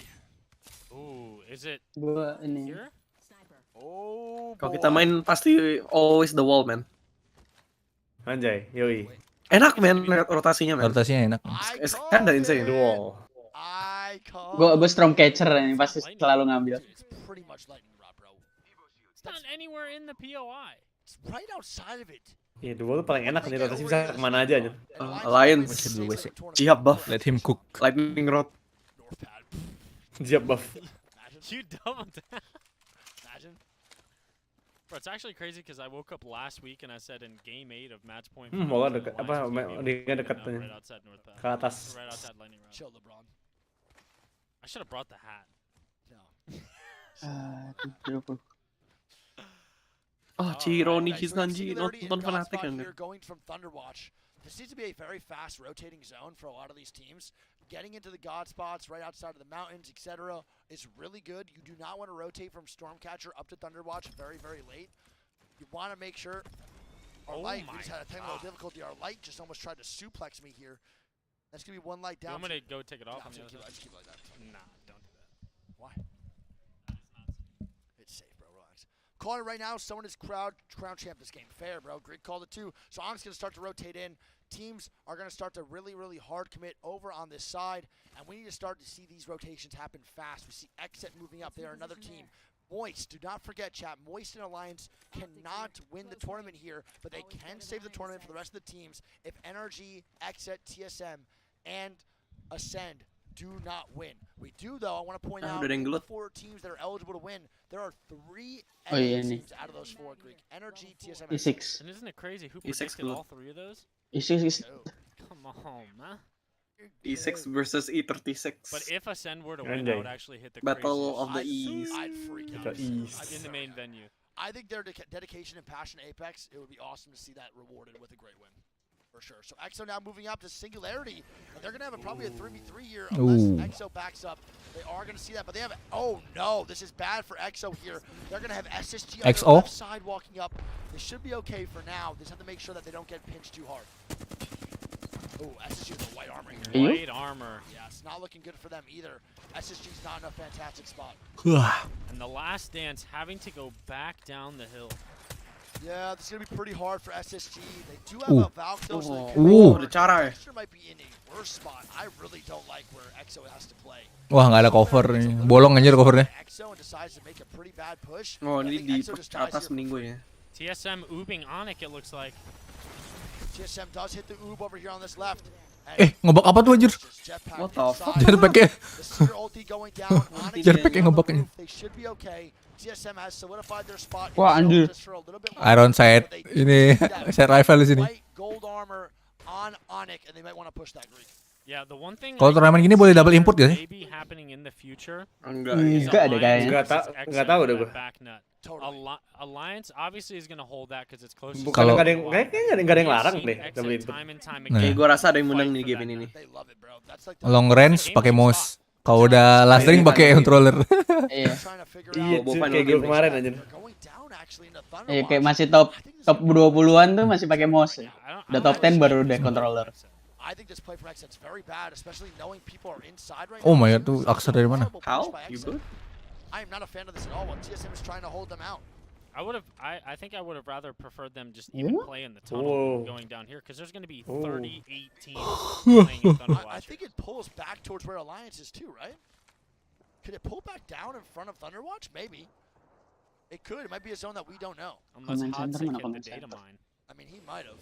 Ooh, is it? Gua ini. Kalau kita main pasti always the wall, man. Anjay, yoi. Enak men rotasinya men. Rotasinya enak. Kan dari insane. Dual. Gue storm catcher ini pasti selalu ngambil. It's not anywhere in the POI. It's right outside of it. Iya, dual tuh paling enak nih rotasi bisa kemana aja anjir. Alliance. Siap buff. Let him cook. Lightning rod. Siap buff. You doubled that. Imagine. Bro, it's actually crazy because I woke up last week and I said in game 8 of match point. Bola dekat dekatnya. Right outside North Pad. Ke atas. Right outside Lightning Round. Chill, LeBron. I should have brought the hat. No. Cironi Kisanji nonton Fnatic kan. Going from Thunderwatch. This needs to be a very fast rotating zone for a lot of these teams. Getting into the god spots right outside of the mountains, etc. is really good. You do not want to rotate from Stormcatcher up to Thunderwatch very, very late. You want to make sure our light, we just had a technical difficulty. Our light just almost tried to suplex me here. That's going to be one light down. You want me to go take it off on the other side? I just keep it like that. Nah, don't do that. Why? It's safe, bro. Relax. Calling it right now, someone is crown champ this game. Fair, bro. Grid called it too. So I'm just going to start to rotate in. Teams are going to start to really, really hard commit over on this side, and we need to start to see these rotations happen fast. We see Exit moving up there, another team. Moist, do not forget, chat, Moist and Alliance cannot win the tournament here, but they can save the tournament for the rest of the teams if NRG, Exit, TSM, and Ascend do not win. We do, though, I want to point out, the 4 teams that are eligible to win, there are 3 teams out of those 4, Greek. NRG, TSM, E6. And isn't it crazy who predicted all 3 of those? E6. Come on, man. E6 versus E36. But if Ascend were to win, I would actually hit the Battle of the East. I'd freak out. In the main venue. I think their dedication and passion at Apex, it would be awesome to see that rewarded with a great win. For sure. So EXO now moving up to Singularity, and they're going to have probably a 3v3 here unless EXO backs up. They are going to see that, but they have, oh no, this is bad for EXO here. They're going to have SSG on the left side walking up. They should be okay for now. They just have to make sure that they don't get pinched too hard. Oh, SSG with the white armor here. White armor. Yeah, it's not looking good for them either. SSG's not in a fantastic spot. And the last dance having to go back down the hill. Yeah, this is going to be pretty hard for SSG. They do have a Valk though, so Trakteer might be in a worse spot. I really don't like where EXO has to play. Wah, nggak ada cover nih. Bolong anjir covernya. EXO decides to make a pretty bad push. Oh, ini di atas meninggu ya. TSM oobing Onic, it looks like. TSM does hit the oob over here on this left. Ngebak apa tuh anjir? What the fuck? Jetpack-nya. Jetpack-nya ngebaknya. They should be okay. TSM has solidified their spot. Wah, anjir. Iron sight. Ini set rifle di sini. Gold armor on Onic, and they might want to push that Greek. Yeah, the one thing kalau turnamen gini boleh double import ya sih? Enggak ada kayaknya. Enggak tahu deh gua. Alliance obviously is going to hold that because it's close. Kalau enggak ada yang larang deh double import. Kayak gua rasa ada yang menang nih game ini. Long range pakai mouse. Kalau udah last ring pakai controller. Iya. Iya, kayak game kemarin aja. Iya, kayak masih top 20-an tuh masih pakai mouse. Udah top 10 baru udah controller. Oh my god, tuh Aksa dari mana? How? You good? I am not a fan of this at all. When TSM is trying to hold them out. I think I would have rather preferred them just even play in the tunnel going down here, because there's going to be 38 teams playing in Thunderwatch. I think it pulls back towards where Alliance is too, right? Could it pull back down in front of Thunderwatch? Maybe. It could. It might be a zone that we don't know. Unless Hotzik hit the data mine. I mean, he might have.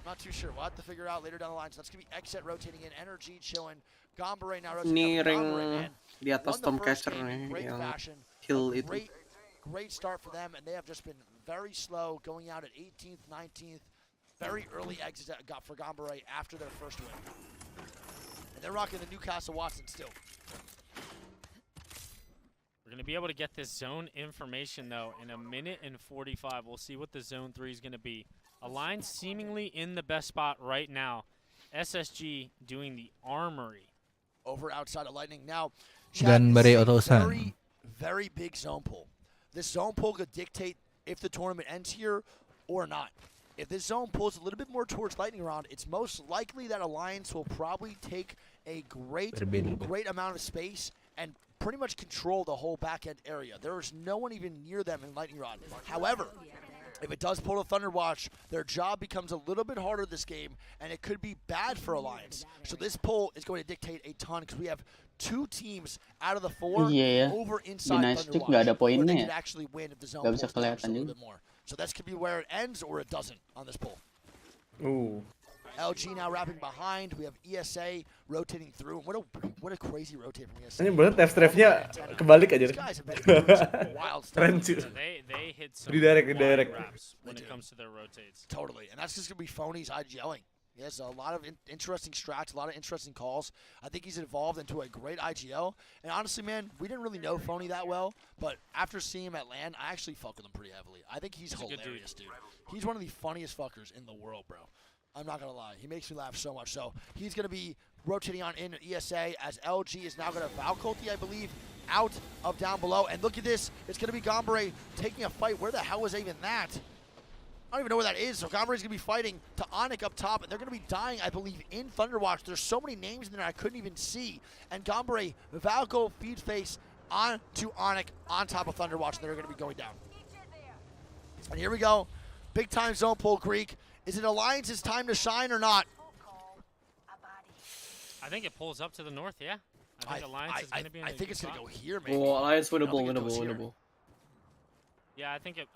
Not too sure. We'll have to figure out later down the line. So that's going to be Exit rotating in, Energy chilling. Gombre now rotating in. Di atas Stormcaster nih yang kill itu. Great start for them, and they have just been very slow, going out at 18th, 19th. Very early exits that got for Gombre after their first win. And they're rocking the Newcastle Watson still. We're going to be able to get this zone information, though, in 1 minute and 45. We'll see what the zone 3 is going to be. Alliance seemingly in the best spot right now. SSG doing the armory. Over outside of Lightning. Now, very, very big zone pull. This zone pull could dictate if the tournament ends here or not. If this zone pulls a little bit more towards Lightning Round, it's most likely that Alliance will probably take a great amount of space and pretty much control the whole back-end area. There is no one even near them in Lightning Round. However, if it does pull to Thunderwatch, their job becomes a little bit harder this game, and it could be bad for Alliance. So this pull is going to dictate a ton, because we have 2 teams out of the 4 over inside Thunderwatch, where they could actually win if the zone pulls down a little bit more. So that's could be where it ends or it doesn't on this pull. Ooh. LG now wrapping behind. We have ESA rotating through. What a crazy rotate from ESA. Ini bener test drive-nya kebalik aja. Keren sih. They hit some redirect wraps when it comes to their rotates. Totally, and that's just gonna be Phony's IGLing. He has a lot of interesting strats, a lot of interesting calls. I think he's evolved into a great IGL. And honestly, man, we didn't really know Phony that well, but after seeing him at LAN, I actually fuck with him pretty heavily. I think he's hilarious, dude. He's one of the funniest fuckers in the world, bro. I'm not going to lie. He makes me laugh so much. So he's going to be rotating on in ESA as LG is now going to Valculti, I believe, out of down below. And look at this. It's going to be Gombre taking a fight. Where the hell was even that? I don't even know where that is. So Gombre is going to be fighting to Onyx up top, and they're going to be dying, I believe, in Thunderwatch. There's so many names in there I couldn't even see. And Gombre, Valco, feed face on to Onyx on top of Thunderwatch, and they're going to be going down. And here we go. Big time zone pull, Greek. Is it Alliance's time to shine or not? I think it pulls up to the north, yeah. I think Alliance is going to be in I think it's going to go here, maybe. Oh, Alliance winnable. Yeah, I think it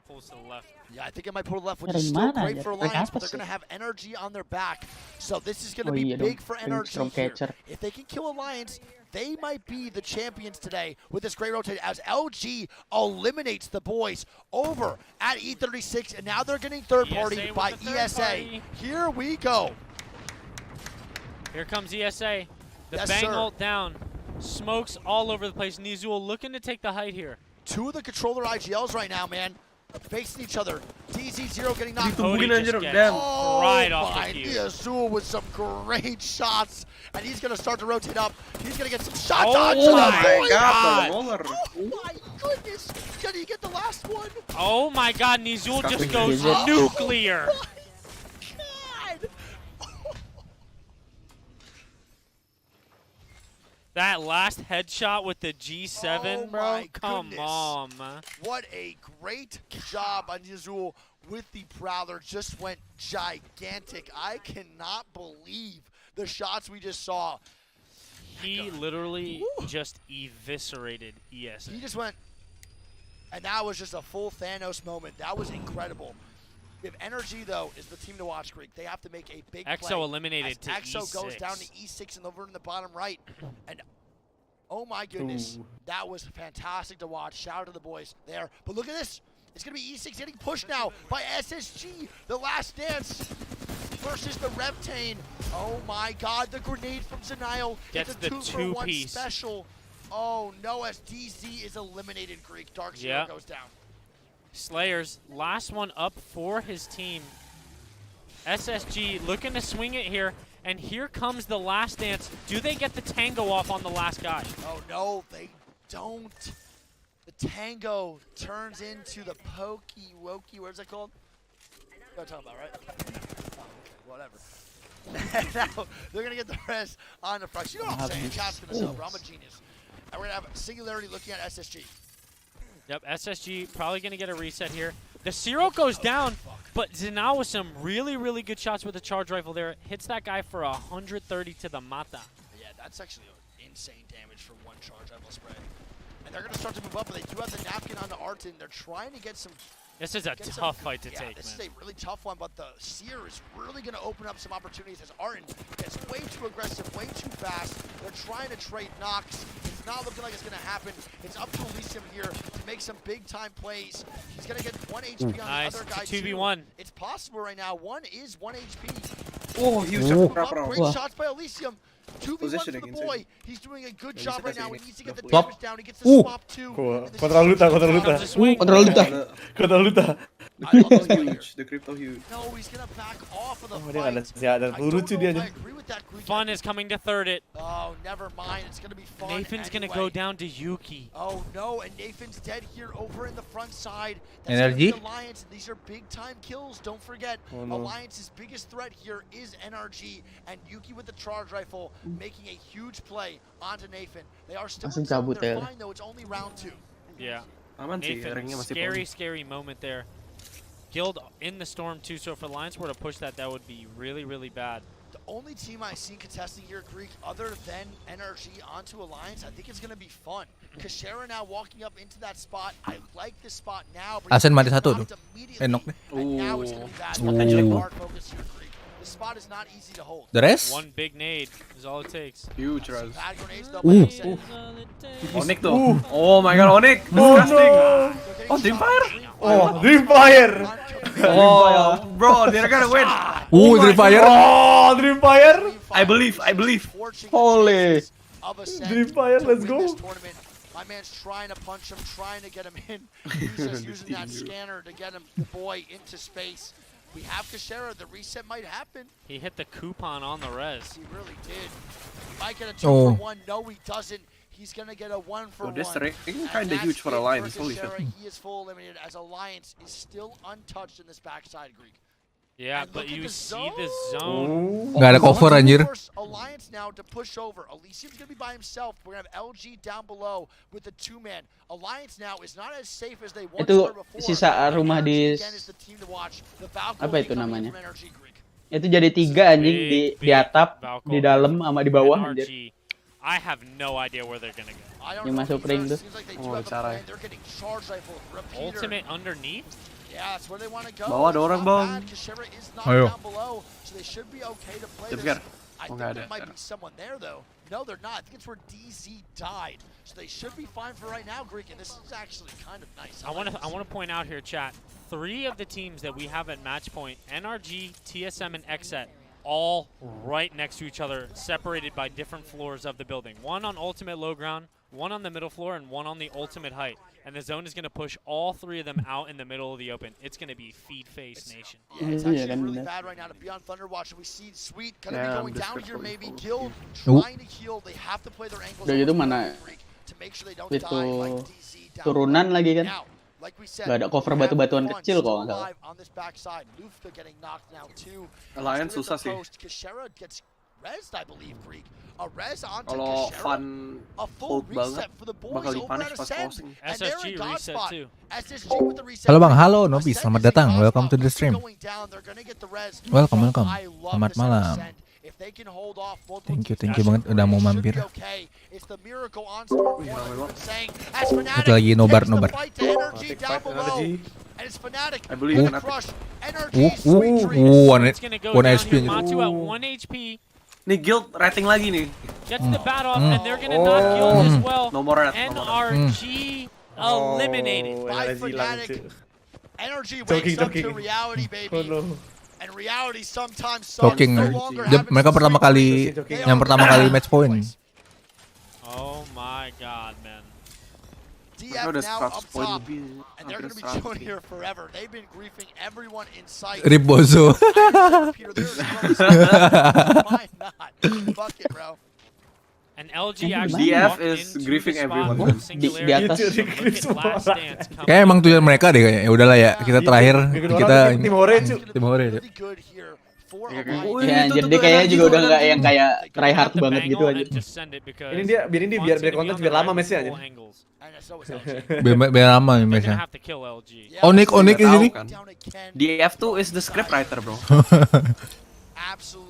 pulls to the left. Yeah, I think it might pull to the left, which is still great for Alliance, but they're going to have energy on their back. So this is going to be big for energy here. If they can kill Alliance, they might be the champions today with this great rotate as LG eliminates the boys over at E36, and now they're getting third party by ESA. Here we go. Here comes ESA. The bang ult down. Smokes all over the place. Nizul looking to take the height here. 2 of the controller IGLs right now, man. Facing each other. DZ0 getting knocked out. Oh right off my, Nizul with some great shots. And he's going to start to rotate up. He's going to get some shots on. Oh my God. Oh my goodness. Can he get the last one? Oh my God, Nizul just goes nuclear. That last headshot with the G7, bro. Come on, man. What a great job on Nizul with the Prowler. Just went gigantic. I cannot believe the shots we just saw. He literally just eviscerated ESA. He just went, and that was just a full Thanos moment. That was incredible. If Energy, though, is the team to watch, Greek, they have to make a big play. EXO eliminated to EXO E6. goes down to E6 and over in the bottom right. And oh my goodness, that was fantastic to watch. Shout out to the boys there. But look at this. It's going to be E6 getting pushed now by SSG. The last dance versus the Reptane. Oh my God, the grenade from Zenile. Gets it's a the 2-for-1 special. Oh no, as DZ is eliminated, Greek. Dark Zero goes down. Slayers, last one up for his team. SSG looking to swing it here, and here comes the last dance. Do they get the tango off on the last guy? Oh no, they don't. The tango turns into the pokey wokey. Where's that called? You know what I'm talking about, right? Oh, whatever. Now they're gonna get the rest on the front. You know what I'm saying? Shots to myself, bro. I'm a genius. And we're gonna have Singularity looking at SSG. Yep, SSG probably going to get a reset here. The Zero goes down, but Zinao with some really, really good shots with the charge rifle there. Hits that guy for 130 to the mata. Yeah, that's actually insane damage for one charge rifle spray. And they're going to start to move up, but they do have the napkin on the Arton. They're trying to get some... This is a tough fight to take, this man. is a really tough one, but the Seer is really going to open up some opportunities as Arton gets way too aggressive, way too fast. They're trying to trade knocks. It's not looking like it's going to happen. It's up to Elysium here to make some big-time plays. He's going to get 1 HP on the other guy, 2v1. It's possible right now. One is 1 HP. Oh, huge. Great shots by Elysium. 2v1 for the boy. He's doing a good job right now. He needs to get the damage down. He gets the swap too. Kontra Luta. Kontra Luta. The crypto huge. No, he's gonna back off of the Dia nggak ada senjata. Lucu dia aja. Fun is coming to third it. Oh, never mind. It's gonna be fun. Nathan's gonna go down to Yuki. Oh no, and Nathan's dead here over in the front side. Energy. Alliance. These are big time kills. Don't forget, Alliance's biggest threat here is NRG, and Yuki with the charge rifle making a huge play onto Nathan. They are still they're fine though. It's only round 2. Yeah. Nathan, scary moment there. Guild in the storm too, so if Alliance were to push that, that would be really, really bad. The only team I see contesting here, Greek, other than NRG onto Alliance, I think it's going to be fun. Kashera now walking up into that spot. I like this spot now. Asen mati satu tuh. Enok deh. And now it's going to be bad. Hard focus here, Greek. The spot is not easy to hold. The rest? One big nade is all it takes. Huge, Raz. Bad grenades though, like I said. Onyx though. Oh my god, Onyx. Disgusting. Oh, Dreamfire. Oh, Dreamfire. Oh, bro, they're gonna win. Dreamfire. Oh, Dreamfire. I believe. Holy. Dreamfire, let's go. My man's trying to punch him, trying to get him in. He's just using that scanner to get him, the boy, into space. We have Kashera. The reset might happen. He hit the coupon on the res. He really did. He might get a 2 for 1. No, he doesn't. He's going to get a 1 for 1. This is kind of huge for Alliance. Holy shit. He is full eliminated as Alliance is still untouched in this backside, Greek. Yeah, but you see this zone. Nggak ada cover anjir. Alliance now to push over. Elysium's going to be by himself. We're going to have LG down below with the 2-man. Alliance now is not as safe as they once were before. Sisa rumah di apa itu namanya? Itu jadi 3 anjing di atap, di dalam sama di bawah anjir. I have no idea where they're going to go. Yang masuk ring tuh. Oh, Sara. Ultimate underneath? Yeah, that's where they want to go. Bawah ada orang, Bang. Ayo. So they should be okay to play this. I think there might be someone there though. No, they're not. I think it's where DZ died. So they should be fine for right now, Greek, and this is actually kind of nice. I want to point out here, chat. 3 of the teams that we have at match point, NRG, TSM, and XSET, all right next to each other, separated by different floors of the building. 1 on ultimate low ground, 1 on the middle floor, and 1 on the ultimate height. And the zone is going to push all 3 of them out in the middle of the open. It's going to be feed face nation. Yeah, it's actually really bad right now to be on Thunderwatch. We see Sweet going to be going down here maybe. Guild trying to heal. They have to play their angles Udah gitu mana to make sure they don't die like DZ down. Turunan lagi kan. Now, like we said, Gak ada cover batu-batuan kecil kok nggak salah. On this backside, Lufka getting knocked now too. Alliance susah sih. Kashera gets rezzed, I believe, Greek. A res onto Kalau Kashera. Fun A full ult banget, reset for the boys bakal over dipunish at pas Ascend. closing. And they're in SSG God reset spot. too. SSG with the reset. Halo Bang, halo Nobi, selamat datang. Welcome to the stream. Welcome. Selamat malam. Thank you banget udah mau mampir. Itu lagi nobar. I believe One HP. Matu at 1 HP. Nih Guild rating lagi nih. Gets the bat off, and they're gonna knock Guild as well. No more red. NRG eliminated. By Fnatic. Energy wakes up to reality, baby. Oh no. And reality sometimes Talking. Mereka pertama kali match point. Oh my god, man. DF now up top, and they're going to be chilling here forever. They've been griefing everyone in sight. Ribozo. Why not? Fuck it, bro. And LG actually DF is griefing everyone. Di atas. Kayak emang tujuan mereka deh kayaknya. Ya udahlah ya, kita terakhir kita Tim Hore, really good here Ya, jadi kayaknya juga udah nggak yang kayak try hard banget gitu aja. Ini dia biar konten biar lama mesnya aja. Biar lama mesnya. Onik di sini. Di F2 is the script writer, bro.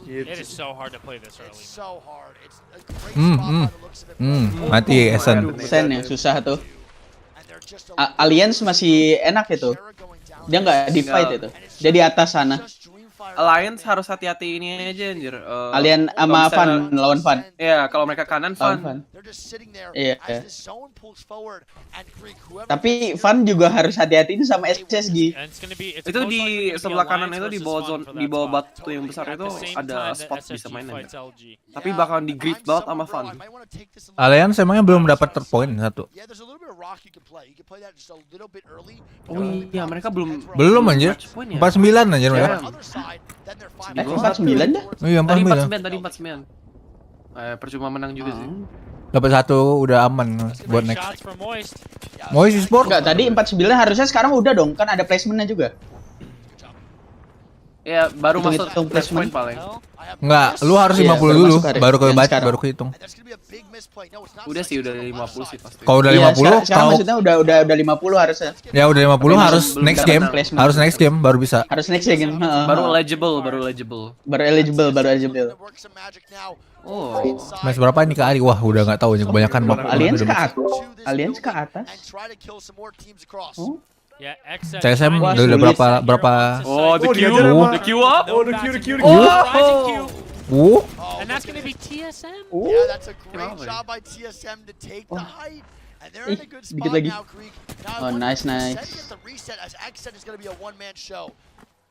It is so hard to play this early. Mati Esen. Esen yang susah tuh. Alliance masih enak itu. Dia nggak di fight itu. Dia di atas sana. Alliance harus hati-hati ini aja anjir. Alien sama Van lawan Van. Iya, kalau mereka kanan Van. Iya. Tapi Van juga harus hati-hati itu sama SSG. Itu di sebelah kanan itu di bawah batu yang besar itu ada spot bisa main aja. Tapi bakalan di grid banget sama Van. Alliance emangnya belum dapat terpoin satu. Oh iya, mereka belum anjir. 49 anjir mereka. 49 dah? Iya, 49. Tadi 49. Percuma menang juga sih. Dapat satu udah aman buat next. Moist Sport. Enggak, tadi 49 harusnya sekarang udah dong, kan ada placementnya juga. Ya, baru masuk placement paling. Enggak, lu harus 50 dulu, baru kebaca, baru kehitung. Udah sih, udah 50 sih pasti. Kalau udah 50, sekarang maksudnya udah 50 harusnya. Ya udah 50 harus next game, harus next game baru bisa. Harus next game. Baru eligible. Oh. Match berapa ini ke Ari? Wah, udah nggak tahu nih, kebanyakan map. Alliance ke atas. Oh. CSM udah berapa? Oh, the queue up. And that's going to be TSM. Yeah, that's a great job by TSM to take the height. And they're in a good spot now, Greek. Oh, nice. Ascend get the reset as Ascend is going to be a one-man show.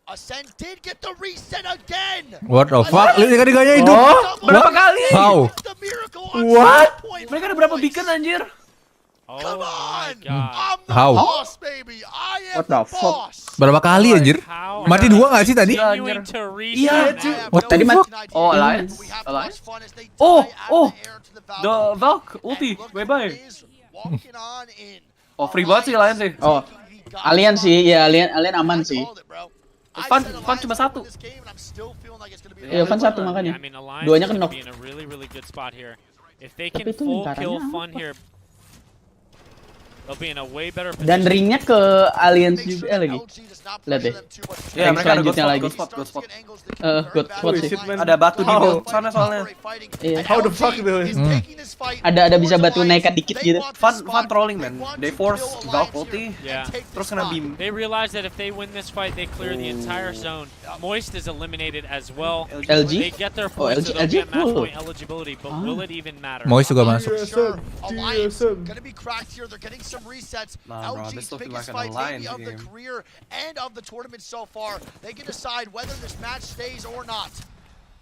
Ascend did get the reset again. What the fuck? Lihat tiga-tiganya hidup. Berapa kali? How? What? Mereka ada berapa beacon anjir? Come on! I'm the How? boss, baby. I am the boss. Berapa kali anjir? Mati dua nggak sih tadi? Iya. Tadi mati. Oh, Alliance. Oh. The Valk ulti. Bye-bye. Oh, free banget sih Alliance sih. Oh. Alien sih, ya Alien aman sih. Fan cuma satu. Iya, Fan satu makanya. Duanya kan knock. Tapi itu lingkarannya dan ringnya ke Alliance juga lagi. Lihat deh. Ya, mereka ada lagi. God spot. Sih. Ada batu di sana soalnya. Iya. How the fuck though? Ada bisa batu naikkan dikit gitu. Fun trolling man. They force Valk ulti. Terus kena beam. They realize that if they win this fight, they clear the entire zone. Moist is eliminated as well. LG? They get their points, so they'll get match point eligibility, but will it even matter? Moist juga masuk. Alliance gonna be cracked here. They're getting some resets. LG's biggest fight maybe of the career and of the tournament so far. They can decide whether this match stays or not.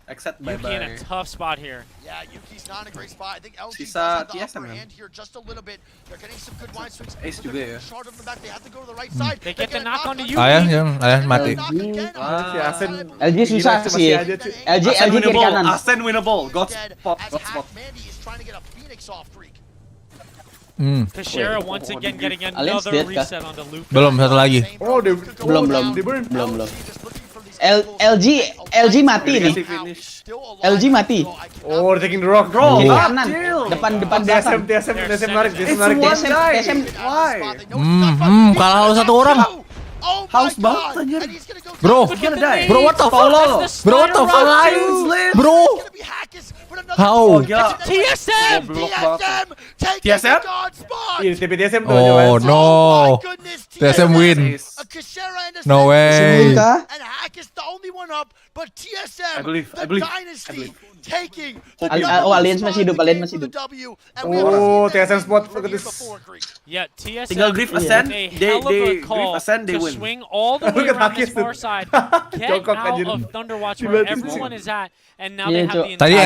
Except Yuki in a tough spot here. Yeah, Yuki's not in a great spot. I think LG does have the upper hand here just a little bit. They're getting some good wide swings. Ace juga ya. Shard on the back. They have to go to the right side. They get the knock on the Yuki. Ayah mati. LG susah sih. LG kiri kanan. Ascend winnable. God spot. Mandy is trying to get a Phoenix off Greek. Kashera once again getting another reset on the loop. Belum satu lagi. Oh, belum. LG mati nih. LG mati. Oh, taking the rock. Kiri kanan. Depan belakang. TSM narik. TSM. Why? Kalah lawan satu orang. Haus banget anjir. Bro, what the fuck? Bro, what the fuck? Bro. How? TSM! TSM? Iya, TP TSM tuh. Oh no. TSM win. No way. I believe. Alliance masih hidup. Oh, TSM spot. Yeah, TSM. Tinggal Griff Ascend, Griff Ascend, they win. Swing all the way around this far side. Get out of Thunderwatch where everyone is at, and now they have the Tadi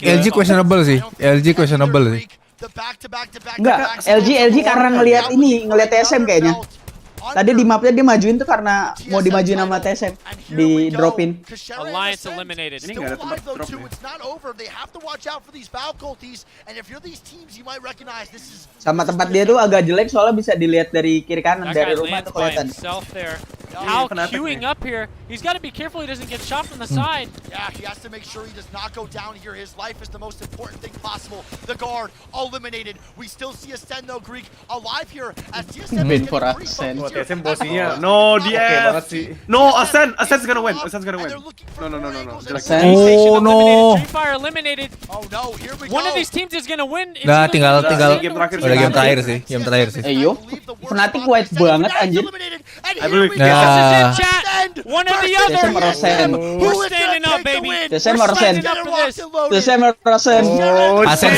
LG questionable sih. Enggak, LG karena ngelihat TSM kayaknya. Tadi di mapnya dia majuin tuh karena mau dimajuin sama TSM, di dropin. Alliance eliminated. Ini nggak ada tempat drop ya. Sama tempat dia tuh agak jelek soalnya bisa dilihat dari kiri kanan dari rumah tuh kelihatan. Hal queuing up here. He's got to be careful he doesn't get shot from the side. Yeah, he has to make sure he does not go down here. His life is the most important thing possible. The guard eliminated. We still see Ascend though, Greek, alive here as TSM is getting pretty focused here. TSM posisinya. No, dia. No, Ascend's gonna win. Ascend's gonna win. No. Oh no. Free Fire eliminated. Oh no, here we go. One of these teams is gonna win. Nah, tinggal udah game terakhir sih. Yo, Fnatic white banget anjir. Nah, one or the other. Who's standing up, baby? TSM Rosen. Asen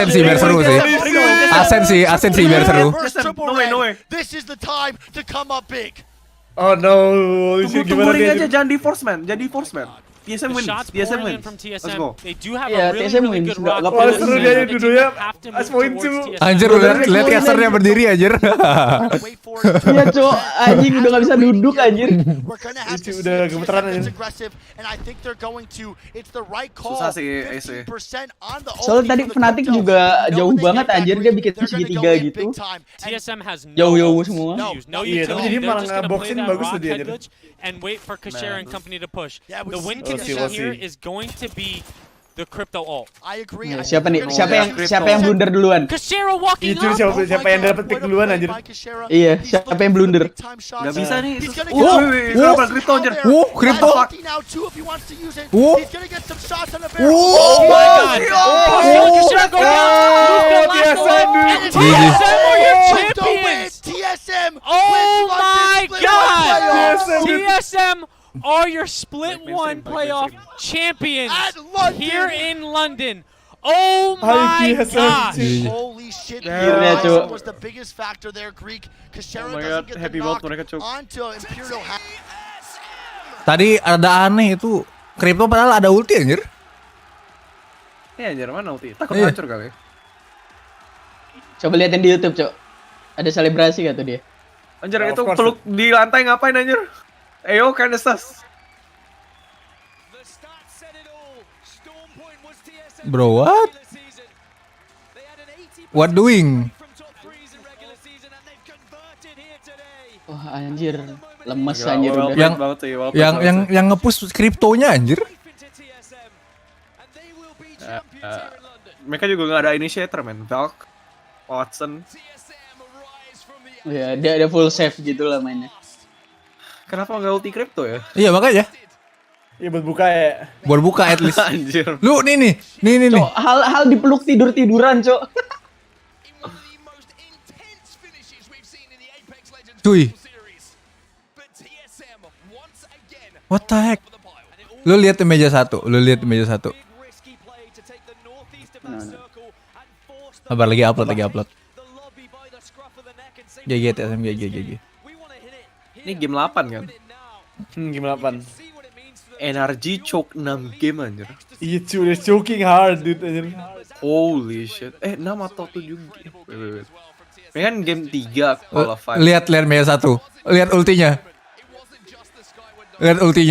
sih biar seru sih. Asen sih biar seru. No way. This is the time to come up big. Oh no. Tunggu aja, jangan di force man. TSM win. TSM win. Let's go. They do have a really good rock. Oh, seru dia duduknya. As point 2. Anjir, lihat casternya berdiri anjir. Iya, Cok. Anjing udah enggak bisa duduk anjir. Itu udah gemeteran anjir. Susah sih AC. Soalnya tadi Fnatic juga jauh banget anjir, dia bikin segitiga gitu. TSM has jauh semua. Iya, tapi jadi malah nge-boxin bagus tuh dia. And wait for Kashera and company to push. The win condition here is going to be the crypto ult. I agree. Siapa nih? Siapa yang blunder duluan? Kashera walking up. Siapa yang dapat pick duluan anjir? Iya, siapa yang blunder? Gak bisa nih. Crypto anjir. Crypto. Oh my god. Kashera go down. TSM are your champions. TSM. Oh my god. TSM are your split one playoff champions here in London. Oh my god! Holy shit! That was the biggest factor there, Greek. Kashera doesn't get the knock onto Imperial. Tadi ada aneh itu. Crypto padahal ada ulti anjir. Iya anjir, mana ulti? Takut hancur kali. Coba liatin di YouTube, Cok. Ada selebrasi gak tuh dia? Anjir, itu peluk di lantai ngapain anjir? Ayo, kinda sus. Bro, what? What doing? Wah, anjir. Lemes anjir udah. Yang nge-push kriptonya anjir. Mereka juga gak ada initiator, man. Valk, Watson. Ya, dia ada full save gitu lah mainnya. Kenapa nggak ulti crypto ya? Iya makanya. Iya buat buka ya. Buat buka at least. Anjir. Lu nih. Cok, hal dipeluk tiduran, Cok. Cuy. What the heck? Lu lihat meja satu. Sabar lagi upload. GG TSM GG. Ini game 8 kan? Game 8. Energy choke 6 game anjir. Iya cuy, they're choking hard dude anjir. Holy shit. 6 atau 7 game. Wait. Ini kan game 3 qualify. Lihat meja 1. Lihat ultinya.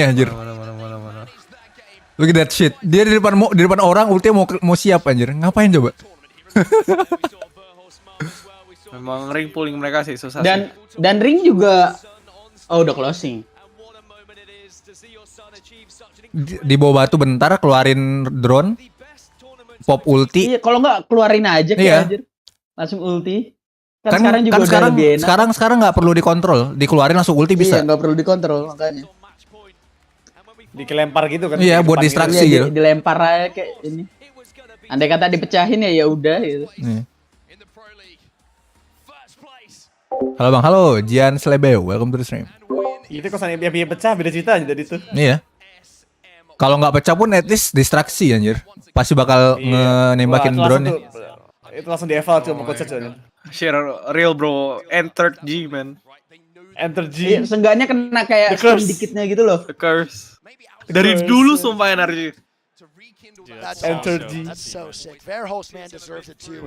Anjir. Mana. Look at that shit. Dia di depan orang ultinya mau siap anjir. Ngapain coba? Memang ring pulling mereka sih susah. Dan ring juga udah closing. Di bawah batu bentar keluarin drone. Pop ulti. Iya, kalau nggak keluarin aja kayak langsung ulti. Kan sekarang juga udah lebih enak. Sekarang nggak perlu dikontrol, dikeluarin langsung ulti bisa. Iya, nggak perlu dikontrol makanya. Dilempar gitu kan. Iya, buat distraksi gitu. Dilempar aja kayak ini. Andai kata dipecahin ya udah gitu. Halo Bang, halo, Jangan Spam, welcome to the stream. Itu kosan yang pecah beda cerita aja tadi tuh. Iya. Kalau nggak pecah pun at least distraksi anjir. Pasti bakal nembakin drone nih. Itu langsung di-eval tuh sama coach aja. Share real bro, enter G man. Enter G. Seenggaknya kena kayak dikitnya gitu loh. The curse. Dari dulu sumpah energi. Enter G. That's so sick. Verhost man deserves it too.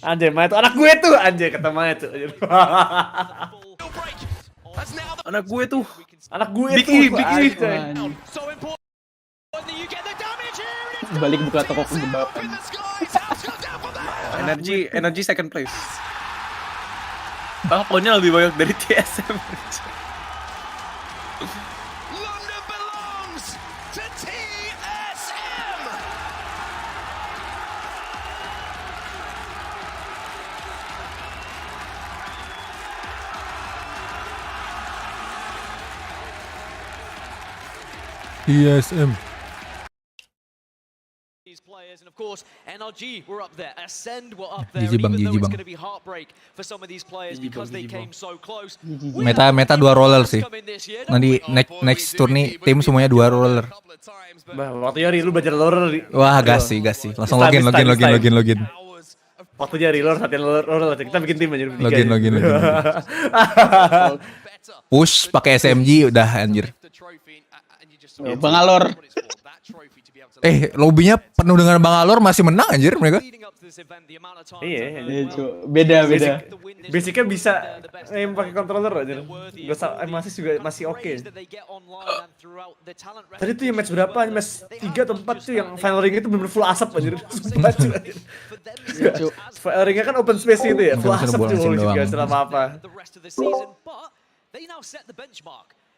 Anjir, Maya tuh anak gue tuh. Anjir, kata Maya tuh. Anak gue tuh. Big E. Balik buka toko kegebapan. Energy second place. Balkonnya lebih banyak dari TSM. London belongs to TSM. TSM. And of course, NRG were up there, Ascend were up there, Gigi and bang, even though gigi it's bang. going to be heartbreak for some of these players because they came so close. Meta 2 roller sih. Nanti next tour nih tim semuanya 2 roller. Waktunya lu belajar roller. Wah, gas sih. Langsung login. Waktunya reload, latihan roller. Kita bikin tim aja. Login. Push pakai SMG udah anjir. Bangalore. Lobbynya penuh dengan Bangalore masih menang anjir mereka. Iya. Beda. Basicnya bisa pakai controller aja. Masih oke. Tadi tuh yang match berapa? Match 3 atau 4 tuh yang final ring itu bener full asap anjir. Final ringnya kan open space gitu ya. Full asap tuh gak salah apa-apa.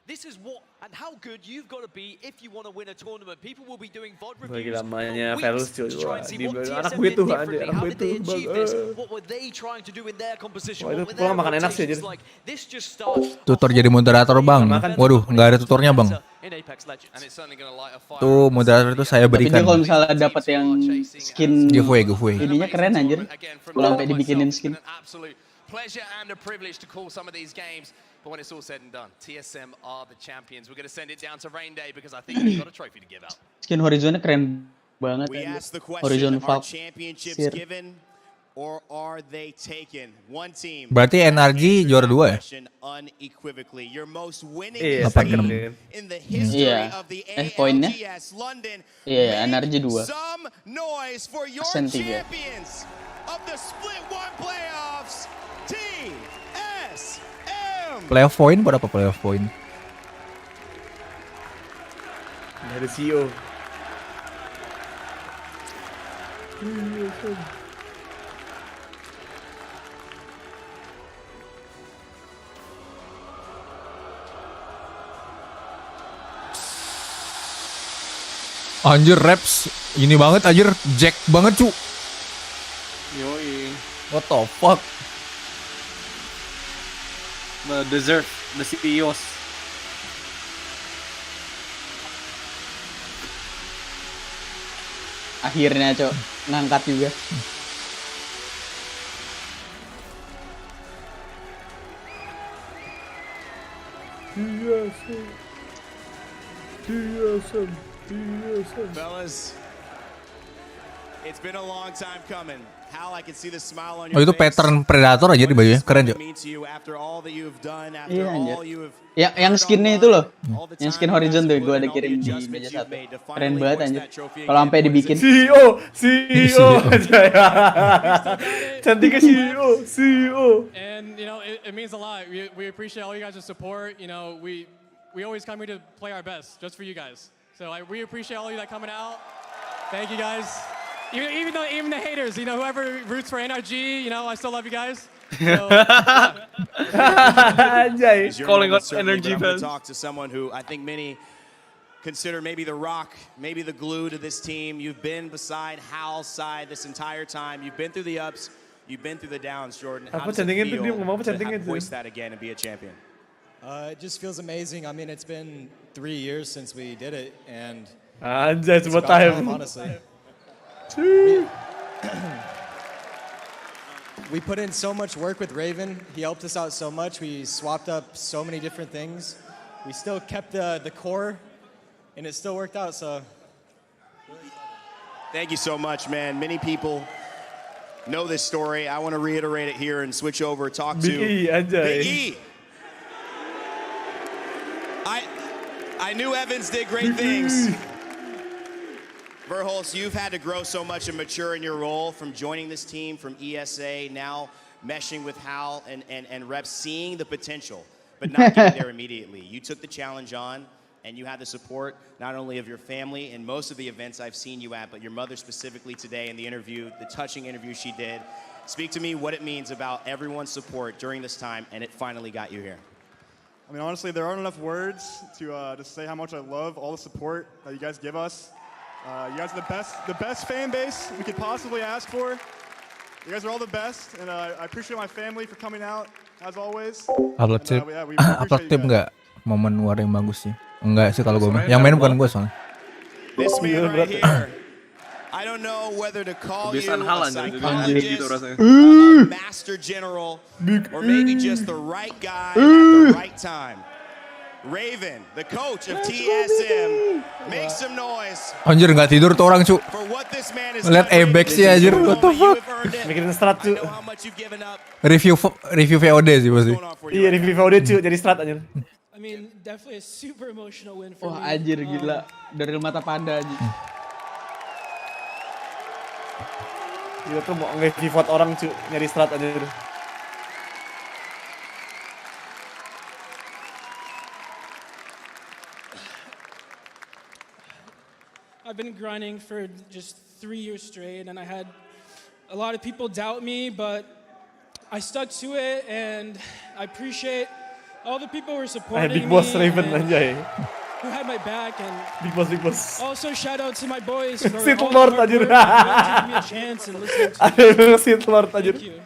This is what and how good you've got to be if you want to win a tournament. People will be doing VOD Bagi reviews lamanya for Velus weeks to try and see what anak TSM gue did tuh differently. How did they achieve this? anjir. What were they trying to do in their composition? Wah, itu What were their pulang makan enak sih, rotations anjir. like? This just starts Tutor jadi moderator bang. Waduh, nggak ada tutornya bang. in Apex Legends. And it's certainly going to light a fire. Tuh moderator itu saya Tapi berikan. dia kalau misalnya dapat yang skin giveaway. Ininya keren anjir. Kalau sampai dibikinin skin. Absolute pleasure and a privilege to call some of these games. But when it's all said and done, TSM are the champions. We're going to send it down to Rain Day because I think they've got a trophy to give out. Skin Horizonnya keren banget. We asked the Horizon question, are Valve. championships given or are they taken? One team. Berarti NRG juara 2 ya? Unequivocally, your most winning team in the history of the ALGS London. Iya, NRG 2. Some noise for your Ascend 3. champions of the Split 1 playoffs, TSM. Playoff point berapa playoff point? Dari CEO. Anjir Reps ini banget anjir, Jack banget cu. Yoi. What the fuck? The dessert, the CEOs. Akhirnya cok ngangkat juga. Fellas, it's been a long time coming. Hal, I can see the smile on Oh your itu face. pattern Predator aja di bajunya, keren jo. Iya, yang skinnya itu loh, yang skin Horizon tuh gue ada kirim di meja 1. Keren banget anjir. Kalau sampai dibikin. CEO cantiknya CEO. And you know, it means a lot. We appreciate all you guys' support. You know, we always come here to play our best, just for you guys. So we appreciate all you that coming out. Thank you guys. Even the haters, you know, whoever roots for NRG, you know, I still love you guys. So, Calling out energy fans. Talk to someone who I think many consider maybe the rock, maybe the glue to this team. You've been beside Hal's side this entire time. You've been through the ups, you've been through the downs, Jordan. How does it feel to voice that again and be a champion? It just feels amazing. I mean, it's been 3 years since we did it, and it's about time, honestly. We put in so much work with Raven. He helped us out so much. We swapped up so many different things. We still kept the core, and it still worked out. So, thank you so much, man. Many people know this story. I want to reiterate it here and switch over. Talk to Big E. I knew Evans did great things. Verhulst, you've had to grow so much and mature in your role from joining this team from ESA, now meshing with Hal and Reps, seeing the potential, but not getting there immediately. You took the challenge on, and you had the support not only of your family in most of the events I've seen you at, but your mother specifically today in the interview, the touching interview she did. Speak to me what it means about everyone's support during this time, and it finally got you here. I mean, honestly, there aren't enough words to say how much I love all the support that you guys give us. You guys are the best fan base we could possibly ask for. You guys are all the best, and I appreciate my family for coming out as always. Upload tip nggak momen war yang bagus sih? Enggak sih kalau gue yang main bukan gue soalnya. This man right here, I don't know whether to call you a psychologist, a master general, or maybe just the right guy at the right time. Raven, the coach of TSM, make some noise. Anjir nggak tidur tuh orang cu. Lihat Abex sih anjir, what the fuck? Mikirin strat cu. Review VOD sih pasti. Iya review VOD cu, jadi strat anjir. I mean, definitely a super emotional win for me. Wah anjir gila, dari mata panda anjir. Gila tuh mau nge-pivot orang cu, nyari strat anjir. I've been grinding for just 3 years straight, and I had a lot of people doubt me, but I stuck to it, and I appreciate all the people who were supporting Big Boss me, Raven anjay. who had my back, and Big Boss. also shout out to my boys for Sit all Lord the hard anjir. work and giving me a chance and listening to me. Sit Lord anjir. Thank you.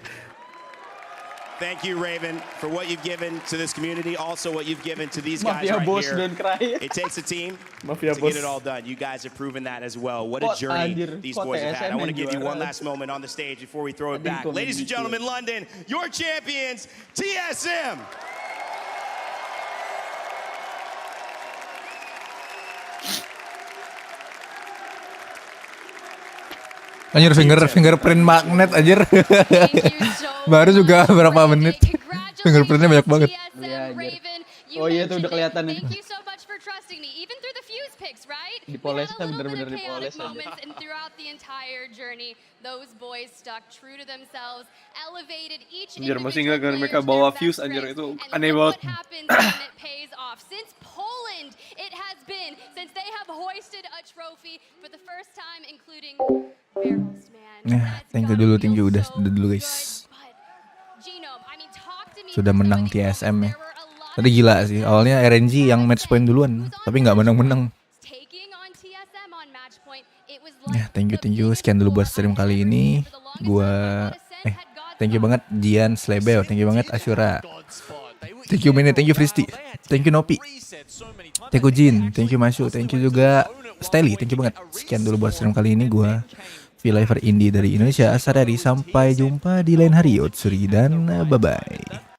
Thank you, Raven, for what you've given to this community, also what you've given to these guys Mafia right boss here. don't cry. It takes a team Mafia to boss. get it all done. You guys have proven that as well. What a journey these boys have had. I want to give you one last moment on the stage before we throw it back. Ladies and gentlemen, London, your champions, TSM. Anjir fingerprint magnet anjir. Baru juga berapa menit. Fingerprintnya banyak banget. Oh iya tuh udah kelihatan nih. Thank you so much for trusting me, even through the fuse picks, right? Dipolesnya bener-bener dipoles aja. And throughout the entire journey, those boys stuck true to themselves, elevated each Anjir masih nggak kan mereka bawa fuse anjir itu aneh banget. it pays off. Since Poland, it has been, since they have hoisted a trophy for the first time, including barrels, man. Thank you udah dulu guys. Sudah menang TSM ya. Tadi gila sih, awalnya RNG yang match point duluan, tapi nggak menang-menang. Ya, thank you. Sekian dulu buat stream kali ini. Thank you banget Jian Slebeo, thank you banget Ashura. Thank you Mini, thank you Fristi. Thank you Nopi. Thank you Jin, thank you Masyu, thank you juga Steli, thank you banget. Sekian dulu buat stream kali ini, gua VTuberID dari Indonesia, Ashari. Sampai jumpa di lain hari, Otsuri, dan bye-bye.